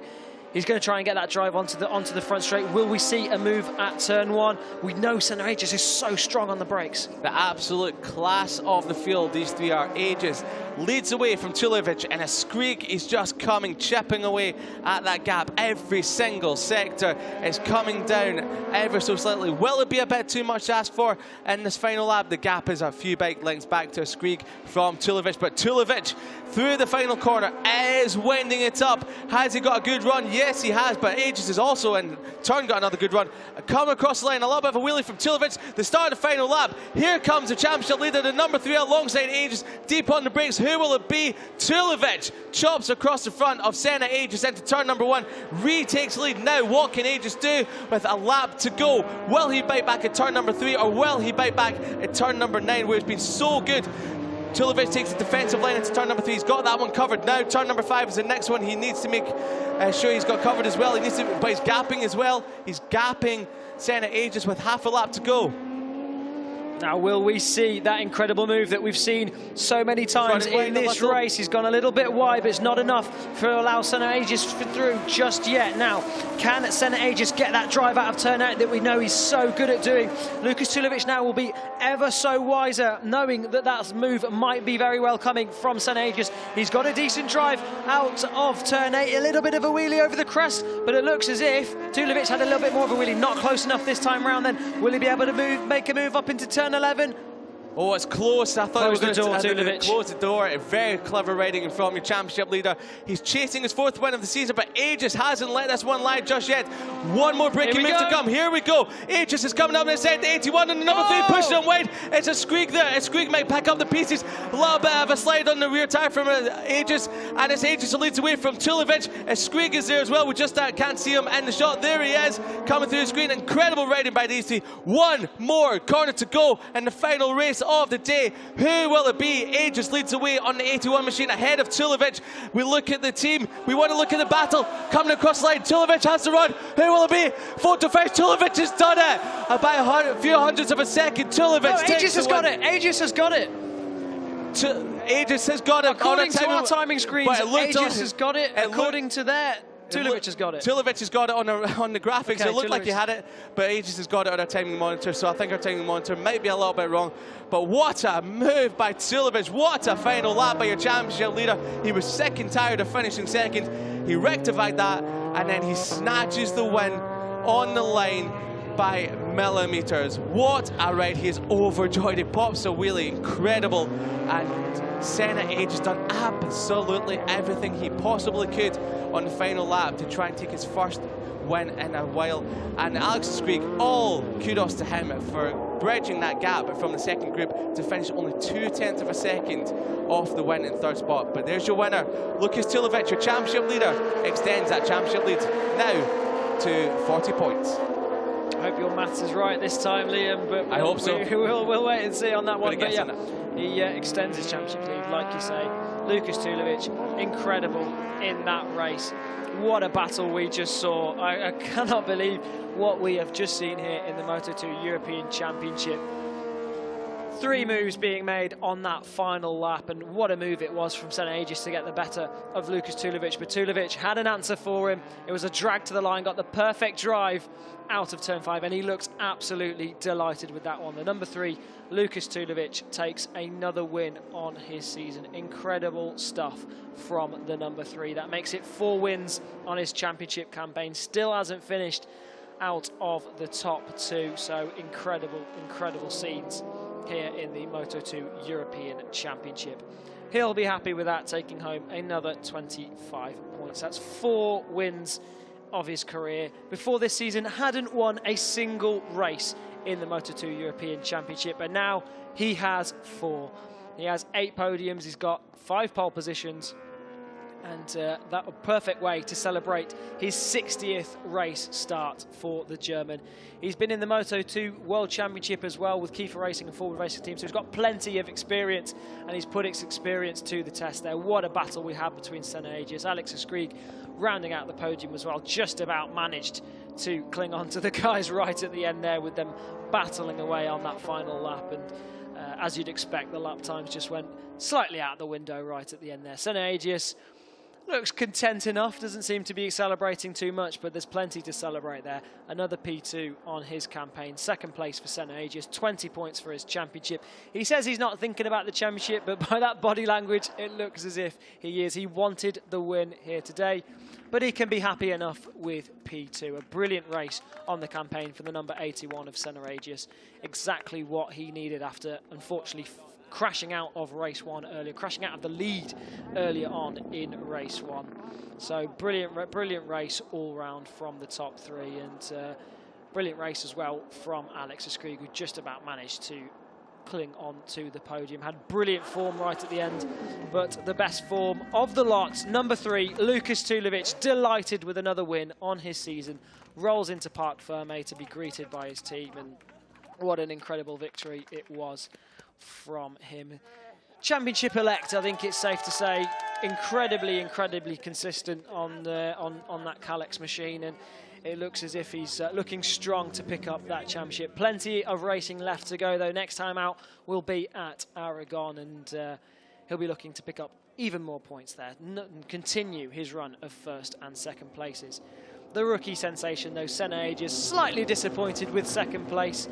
He's going to try and get that drive onto the front straight. Will we see a move at turn 1? We know Senna is so strong on the brakes. The absolute class of the field, these 3 are. Ages leads away from Tulovic, and Eschkrieg is just coming, chipping away at that gap. Every single sector is coming down ever so slightly. Will it be a bit too much to ask for in this final lap? The gap is a few bike lengths back to Eschkrieg from Tulovic, but Tulovic through the final corner is winding it up. Has he got a good run? Yes, he has, but Aegis is also in turn got another good run. Coming across the line, a little bit of a wheelie from Tulovic. The start of the final lap. Here comes the championship leader, the number 3 alongside Aegis, deep on the brakes. Who will it be? Tulovic chops across the front of Senna Aegis into turn number 1. Retakes lead now. What can Aegis do with a lap to go? Will he bite back at turn number 3, or will he bite back at turn number 9, where it's been so good? Tulovic takes the defensive line into turn number 3. He's got that one covered. Now turn number 5 is the next one he needs to make sure he's got covered as well. He needs to, but he's gapping as well. He's gapping Senna Aegis with half a lap to go. Now, will we see that incredible move that we've seen so many times in this race? He's gone a little bit wide, but it's not enough to allow Senna Aegis through just yet. Now, can Senna Aegis get that drive out of turn 8 that we know he's so good at doing? Lukas Tulovic now will be ever so wiser, knowing that that move might be very well coming from Senna Aegis. He's got a decent drive out of turn 8, a little bit of a wheelie over the crest, but it looks as if Tulovic had a little bit more of a wheelie. Not close enough this time round then. Will he be able to make a move up into turn 11? Oh, it's close. I thought Close the door, Tulovic. Close the door. A very clever riding from your championship leader. He's chasing his 4th win of the season, but Aegis hasn't let this one lie just yet. One more breaking move to come. Here we go. Aegis is coming up in the set. 81 and the number 3 pushing him wide. It's Eschkrieg there. Eschkrieg might pick up the pieces. A little bit of a slide on the rear tire from Aegis, and it's Aegis who leads away from Tulovic. Eschkrieg is there as well. We just can't see him in the shot. There he is, coming through the screen. Incredible riding by these 3. One more corner to go in the final race of the day. Who will it be? Aegis leads away on the 81 machine ahead of Tulovic. We look at the team. We want to look at the battle. Coming across the line, Tulovic has to run. Who will it be? Photo finish. Tulovic has done it. By a few hundredths of a second. Tulovic takes Aegis has got it. Aegis has got it. Aegis has got it. According to our timing screens, Aegis has got it. According to their, Tulovic has got it. Tulovic has got it on the graphics. Okay, It looked like he had it, but Aegis has got it on our timing monitor, so I think our timing monitor might be a little bit wrong. But what a move by Tulovic. What a final lap by your championship leader. He was sick and tired of finishing second. He rectified that, and then he snatches the win on the line by millimeters. What a ride. He is overjoyed. He pops a wheelie. Incredible. And Senna Aegis done absolutely everything he possibly could on the final lap to try and take his first win in a while. And Alex Eschkrieg, all kudos to him for bridging that gap from the second group to finish only 0.2 of a second off the win in 3rd spot. But there's your winner, Lukas Tulovic, your championship leader, extends that championship lead now to 40 points. I hope your maths is right this time, Liam, but I hope so. We'll wait and see on that one. But yeah, he extends his championship lead, like you say. Lukas Tulovic, incredible in that race. What a battle we just saw. I cannot believe what we have just seen here in the Moto2 European Championship. 3 moves being made on that final lap, and what a move it was from Senna Aegis to get the better of Lukas Tulovic. But Tulovic had an answer for him. It was a drag to the line, got the perfect drive out of turn 5, and he looks absolutely delighted with that one. The number 3, Lukas Tulovic, takes another win on his season. Incredible stuff from the number 3. That makes it 4 wins on his championship campaign. Still hasn't finished out of the top 2, so incredible, incredible scenes here in the Moto2 European Championship. He'll be happy with that, taking home another 25 points. That's 4 wins of his career. Before this season, hadn't won a single race in the Moto2 European Championship, and now he has 4. He has 8 podiums, he's got 5 pole positions, and that a perfect way to celebrate his 60th race start for the German. He's been in the Moto2 World Championship as well with Kiefer Racing and Forward Racing Team, so he's got plenty of experience, and he's put his experience to the test there. What a battle we had between Senna Aegis. Alex Eschkrieg rounding out the podium as well, just about managed to cling on to the guys right at the end there, with them battling away on that final lap. And as you'd expect, the lap times just went slightly out the window right at the end there. Senna Aegis looks content enough, doesn't seem to be celebrating too much, but there's plenty to celebrate there. Another P2 on his campaign. 2nd place for Senna Aegis, 20 points for his championship. He says he's not thinking about the championship, but by that body language, it looks as if he is. He wanted the win here today, but he can be happy enough with P2. A brilliant race on the campaign for the number 81 of Senna Aegis. Exactly what he needed after, unfortunately, crashing out of race 1 earlier, crashing out of the lead earlier on in race 1. So brilliant race all round from the top 3, and brilliant race as well from Alex Eschkrieg, who just about managed to cling on to the podium. Had brilliant form right at the end, but the best form of the lot, number 3, Lukas Tulovic, delighted with another win on his season, rolls into Parc Fermé to be greeted by his team, and what an incredible victory it was from him. Championship elect, I think it's safe to say, incredibly consistent on that Kalex machine, and it looks as if he's looking strong to pick up that championship. Plenty of racing left to go though. Next time out will be at Aragon, and he'll be looking to pick up even more points there and continue his run of 1st and 2nd places. The rookie sensation though, Senna Aegis, slightly disappointed with 2nd place.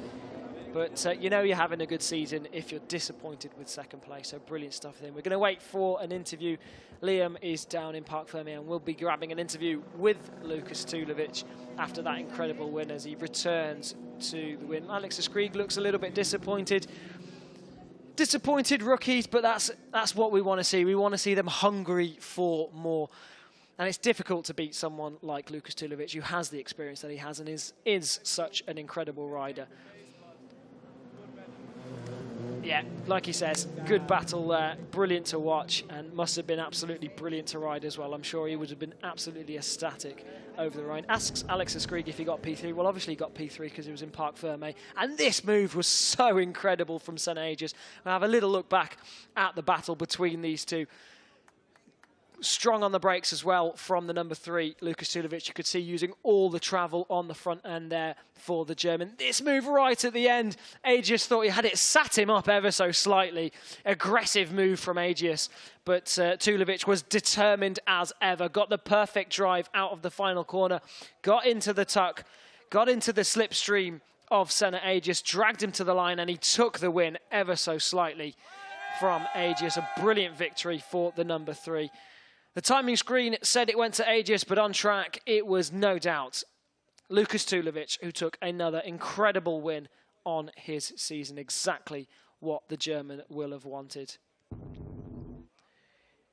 But you know you're having a good season if you're disappointed with 2nd place, so brilliant stuff then. We're going to wait for an interview. Liam is down in Parc Fermé, and we'll be grabbing an interview with Lukas Tulovic after that incredible win as he returns to the win. Alex Eschkrieg looks a little bit disappointed. Disappointed rookies, but that's what we want to see. We want to see them hungry for more. And it's difficult to beat someone like Lukas Tulovic, who has the experience that he has and is such an incredible rider. Yeah, like he says, good battle there, brilliant to watch, and must have been absolutely brilliant to ride as well. I'm sure he would have been absolutely ecstatic over the ride. Asks Alex Eschkrieg if he got P3. Well, obviously he got P3 because he was in Parc Fermé. And this move was so incredible from Senna Aegis. We'll have a little look back at the battle between these two. Strong on the brakes as well from the number 3, Lukas Tulovic. You could see using all the travel on the front end there for the German. This move right at the end, Aegis thought he had it, sat him up ever so slightly. Aggressive move from Aegis, but Tulovic was determined as ever. Got the perfect drive out of the final corner, got into the tuck, got into the slipstream of Senna Aegis, dragged him to the line, and he took the win ever so slightly from Aegis. A brilliant victory for the number 3. The timing screen said it went to Aegis, but on track, it was no doubt Lukas Tulovic who took another incredible win on his season. Exactly what the German will have wanted.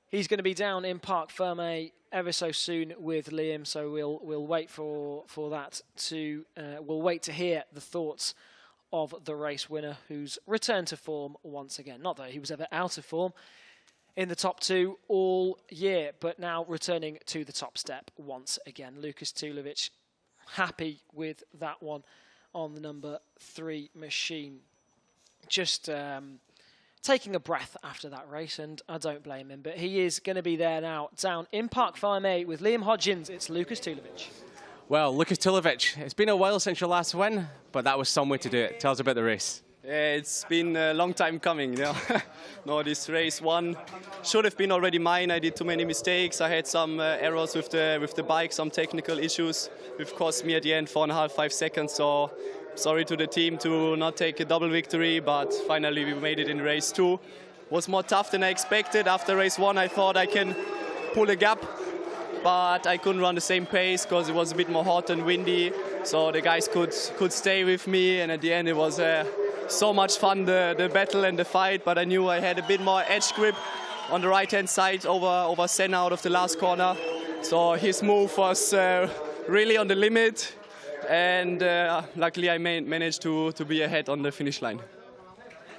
He's going to be down in Parc Fermé ever so soon with Liam, so we'll wait for that to we'll wait to hear the thoughts of the race winner, who's returned to form once again. Not that he was ever out of form in the top 2 all year, but now returning to the top step once again. Lukas Tulovic happy with that one on the number 3 machine. Just taking a breath after that race, and I don't blame him, but he is going to be there now, down in Parc Fermé with Liam Hodgins. It's Lukas Tulovic. Well, Lukas Tulovic, it's been a while since your last win, but that was some way to do it. Tell us about the race. Yeah, it's been a long time coming, you know. No, this race one should have been already mine. I did too many mistakes. I had some errors with the bike, some technical issues, which cost me at the end 4.5, 5 seconds. So sorry to the team to not take a double victory, but finally we made it in race 2. Was more tough than I expected. After race 1, I thought I can pull a gap, but I couldn't run the same pace because it was a bit more hot and windy. So the guys could stay with me, and at the end it was so much fun, the battle and the fight, but I knew I had a bit more edge grip on the right-hand side over Senna out of the last corner. So his move was really on the limit, and luckily I managed to be ahead on the finish line.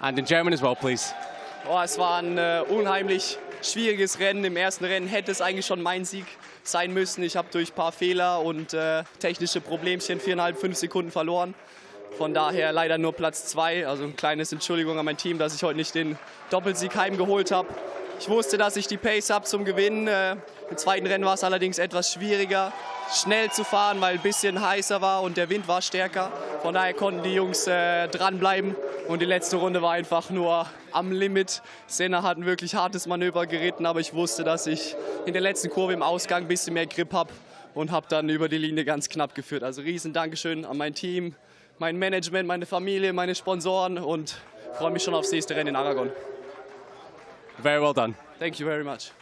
And in German as well, please. Oh, es war ein unheimlich schwieriges Rennen. Im ersten Rennen hätte es eigentlich schon mein Sieg sein müssen. Ich habe durch ein paar Fehler und technische Problemchen 4,5, 5 Sekunden verloren. Von daher leider nur Platz 2. Also ein kleines Entschuldigung an mein Team, dass ich heute nicht den Doppelsieg heimgeholt habe. Ich wusste, dass ich die Pace habe zum Gewinnen. Im zweiten Rennen war es allerdings etwas schwieriger, schnell zu fahren, weil ein bisschen heißer war und der Wind war stärker. Von daher konnten die Jungs dranbleiben. Und die letzte Runde war einfach nur am Limit. Senna hat ein wirklich hartes Manöver geritten, aber ich wusste, dass ich in der letzten Kurve im Ausgang ein bisschen mehr Grip habe und habe dann über die Linie ganz knapp geführt. Also riesen Dankeschön an mein Team, mein Management, meine Familie, meine Sponsoren und freue mich schon aufs nächste Rennen in Aragon. Very well done. Thank you very much.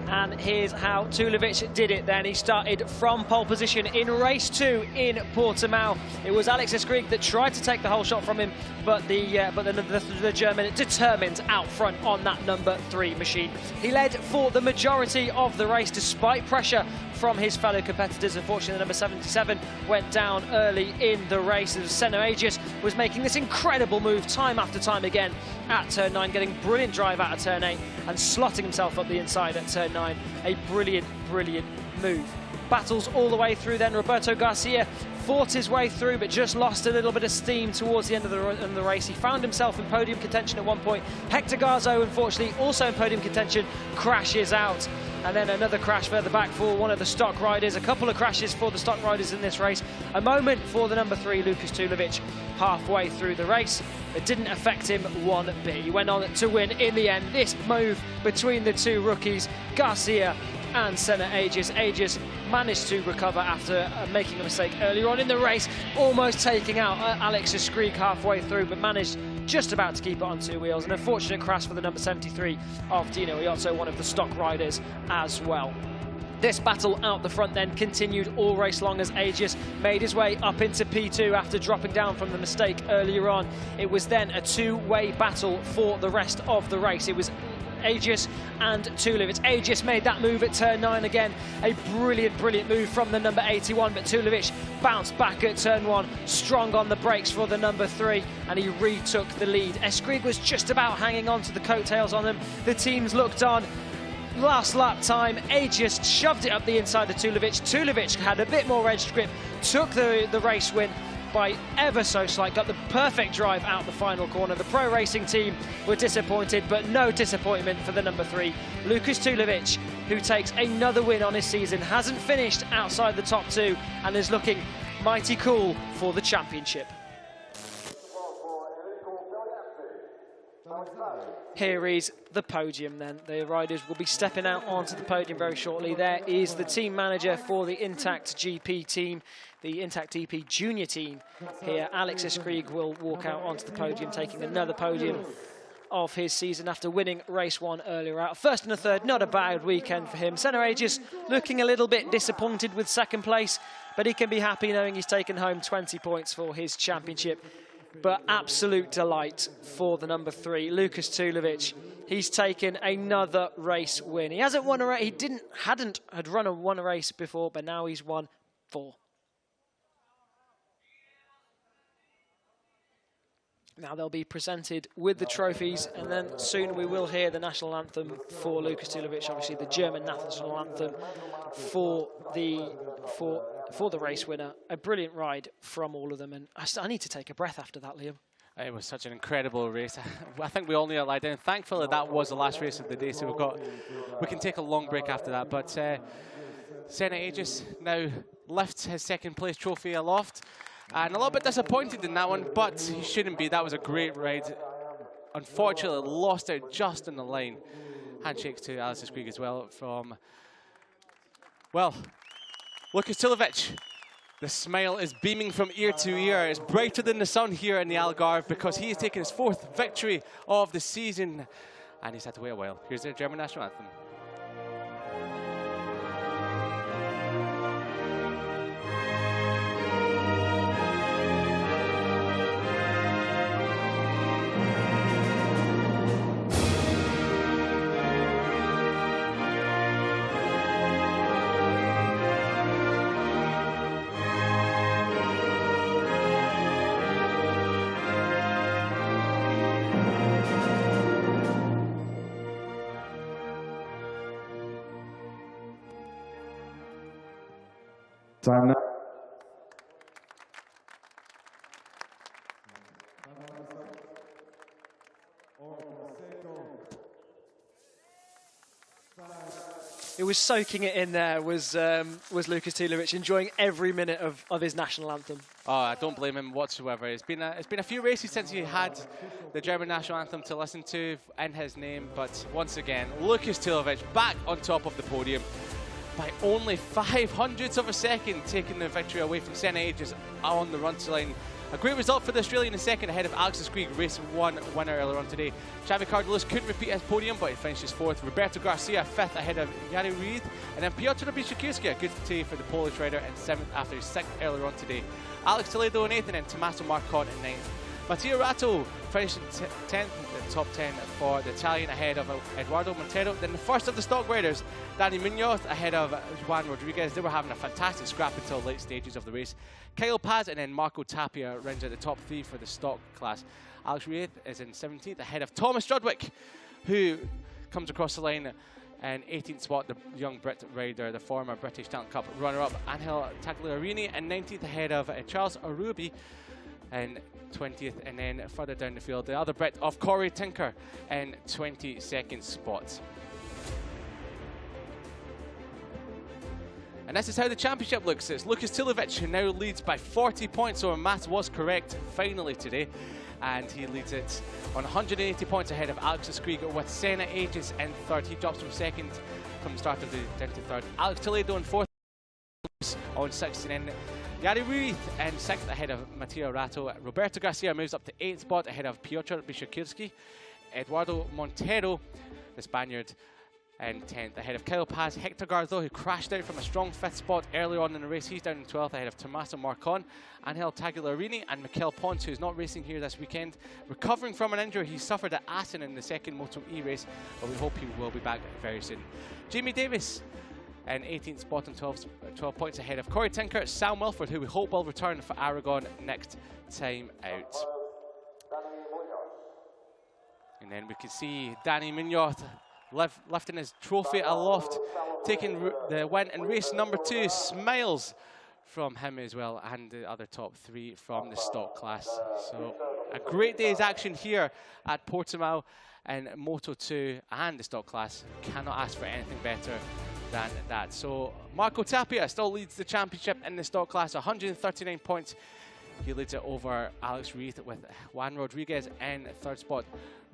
And here's how Tulovic did it then. He started from pole position in race 2 in Portimao. It was Alex Eschkrieg that tried to take the whole shot from him, but the German determined out front on that number 3 machine. He led for the majority of the race despite pressure from his fellow competitors. Unfortunately, number 77 went down early in the race as Senna Aegis was making this incredible move time after time again at turn 9, getting brilliant drive out of turn 8 and slotting himself up the inside at turn 9. A brilliant, brilliant move. Battles all the way through then. Roberto Garcia fought his way through, but just lost a little bit of steam towards the end of the race. He found himself in podium contention at one point. Hector Garzo, unfortunately, also in podium contention, crashes out. And then another crash further back for one of the stock riders. A couple of crashes for the stock riders in this race. A moment for the number 3, Lukas Tulovic, halfway through the race. It didn't affect him one bit. He went on to win in the end. This move between the 2 rookies, Garcia and Senna Aegis. Aegis managed to recover after making a mistake earlier on in the race, almost taking out Alex Eschkrieg halfway through, but managed just about to keep it on 2 wheels. An unfortunate crash for the number 73 of Dino Iotto, one of the stock riders as well. This battle out the front then continued all race long as Aegis made his way up into P2 after dropping down from the mistake earlier on. It was then a two-way battle for the rest of the race. It was Aegis and Tulovic. Aegis made that move at turn 9 again. A brilliant move from the number 81, but Tulovic bounced back at turn 1, strong on the brakes for the number 3, and he retook the lead. Eschkrieg was just about hanging on to the coattails on them. The teams looked on. Last lap time, Aegis shoved it up the inside of Tulovic. Tulovic had a bit more edged grip, took the race win by ever so slight, got the perfect drive out the final corner. The pro racing team were disappointed, but no disappointment for the number 3, Lukas Tulovic, who takes another win on his season, hasn't finished outside the top 2 and is looking mighty cool for the championship. Here is the podium then. The riders will be stepping out onto the podium very shortly. There is the team manager for the Intact GP team, the Intact GP junior team here. Alex Eschkrieg will walk out onto the podium, taking another podium of his season after winning race 1 earlier out. First and a third, not a bad weekend for him. Senna Aegis looking a little bit disappointed with second place, but he can be happy knowing he's taken home 20 points for his championship. But absolute delight for the number 3, Lukas Tulovic. He's taken another race win. He hasn't won a race. He hadn't won a race before, but now he's won 4. Now they'll be presented with the trophies, and then soon we will hear the national anthem for Lukas Tulovic, obviously the German national anthem for the race winner. A brilliant ride from all of them, and I need to take a breath after that, Liam. It was such an incredible race. I think we all need to lie down. Thankfully, that was the last race of the day, so we can take a long break after that. But Senna Aegis now lifts his second place trophy aloft. And a little bit disappointed in that one, but he shouldn't be. That was a great ride. Unfortunately, lost it just on the line. Handshakes to Alex Eschkrieg as well from, well, Lukas Tulovic. The smile is beaming from ear to ear. It's brighter than the sun here in the Algarve because he has taken his 4th victory of the season. And he's had to wait a while. Here's the German national anthem. Time now. It was soaking it in there, was Lukas Tulovic, enjoying every minute of his national anthem. Oh, I don't blame him whatsoever. It's been a few races since he had the German national anthem to listen to in his name, but once again, Lukas Tulovic back on top of the podium by only 0.05 of a second, taking the victory away from Senna Aegis on the run to line. A great result for the Australian in second, ahead of Alex Eschkrieg, race 1 winner earlier on today. Xavi Cardelis couldn't repeat his podium, but he finishes 4th. Roberto Garcia 5th, ahead of Jari Reid. And then Piotr Biszczykowski, a good day for the Polish rider, in 7th after his 6th earlier on today. Alex Toledo in 8th, and then Tommaso Marcotte in 9th. Mattia Rato finished 10th in the top 10 for the Italian, ahead of Eduardo Montero. Then the first of the stock riders, Dani Munoz, ahead of Juan Rodriguez. They were having a fantastic scrap until late stages of the race. Kyle Paz and then Marco Tapia rounds out the top 3 for the stock class. Alex Reid is in 17th, ahead of Thomas Strudwick, who comes across the line in 18th spot, the young Brit rider, the former British Talent Cup runner-up, Angel Tagliarini, in 19th, ahead of Charles Arubi in 20th, and then further down the field, the other Brit of Corey Tinker in 22nd spot. And this is how the championship looks. It's Lukas Tulovic who now leads by 40 points, so our math was correct finally today. And he leads it on 180 points ahead of Alex Eschkrieg, with Senna Aegis in 3rd. He drops from 2nd from the start of the down to 3rd. Alex Toledo in 4th on 6th, and then Jari Reid in 6th ahead of Mattia Rato. Roberto Garcia moves up to 8th spot ahead of Piotr Biszczykowski. Eduardo Montero, the Spaniard, in 10th, ahead of Kyle Paz. Hector Garzo, who crashed out from a strong 5th spot earlier on in the race, he's down in 12th, ahead of Tommaso Marcon, Angel Tagliarini, and Mikel Pons, who's not racing here this weekend. Recovering from an injury he suffered at Assen in the second Moto E race, but we hope he will be back very soon. Jamie Davis in 18th spot and 12 points ahead of Corey Tinker, Sam Wilford, who we hope will return for Aragon next time out. And then we can see Danny Munoz lifting his trophy aloft, taking the win in race number 2. Smiles from him as well, and the other top 3 from the stock class. So a great day's action here at Portimao in Moto 2 and the stock class. Cannot ask for anything better than that. So Marco Tapia still leads the championship in the stock class, 139 points. He leads it over Alex Reith with Juan Rodriguez in 3rd spot.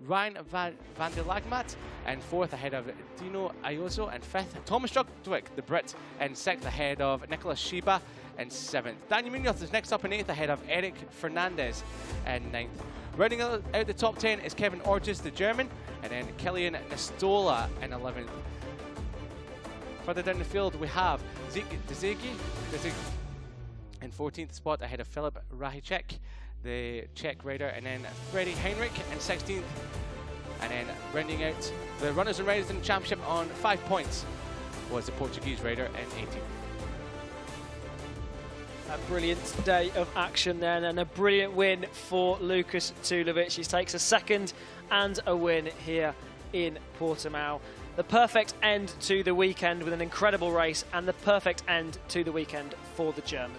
Ryan van der Lagmat in 4th, ahead of Dino Ayuso in 5th. Thomas Strudwick, the Brit, in 6th, ahead of Nicolas Shiba in 7th. Daniel Munoz is next up in 8th, ahead of Eric Fernandez in 9th. Rounding out the top 10 is Kevin Orges, the German, and then Kilian Nestola in 11th. Further down the field, we have Dzegi in 14th spot, ahead of Filip Rahicek, the Czech rider, and then Freddie Heinrich in 16th. And then rounding out the runners and riders in the championship on 5 points was the Portuguese rider in 18th. A brilliant day of action then, and a brilliant win for Lukas Tulovic. He takes a 2nd and a win here in Portimao. The perfect end to the weekend with an incredible race, and the perfect end to the weekend for the German.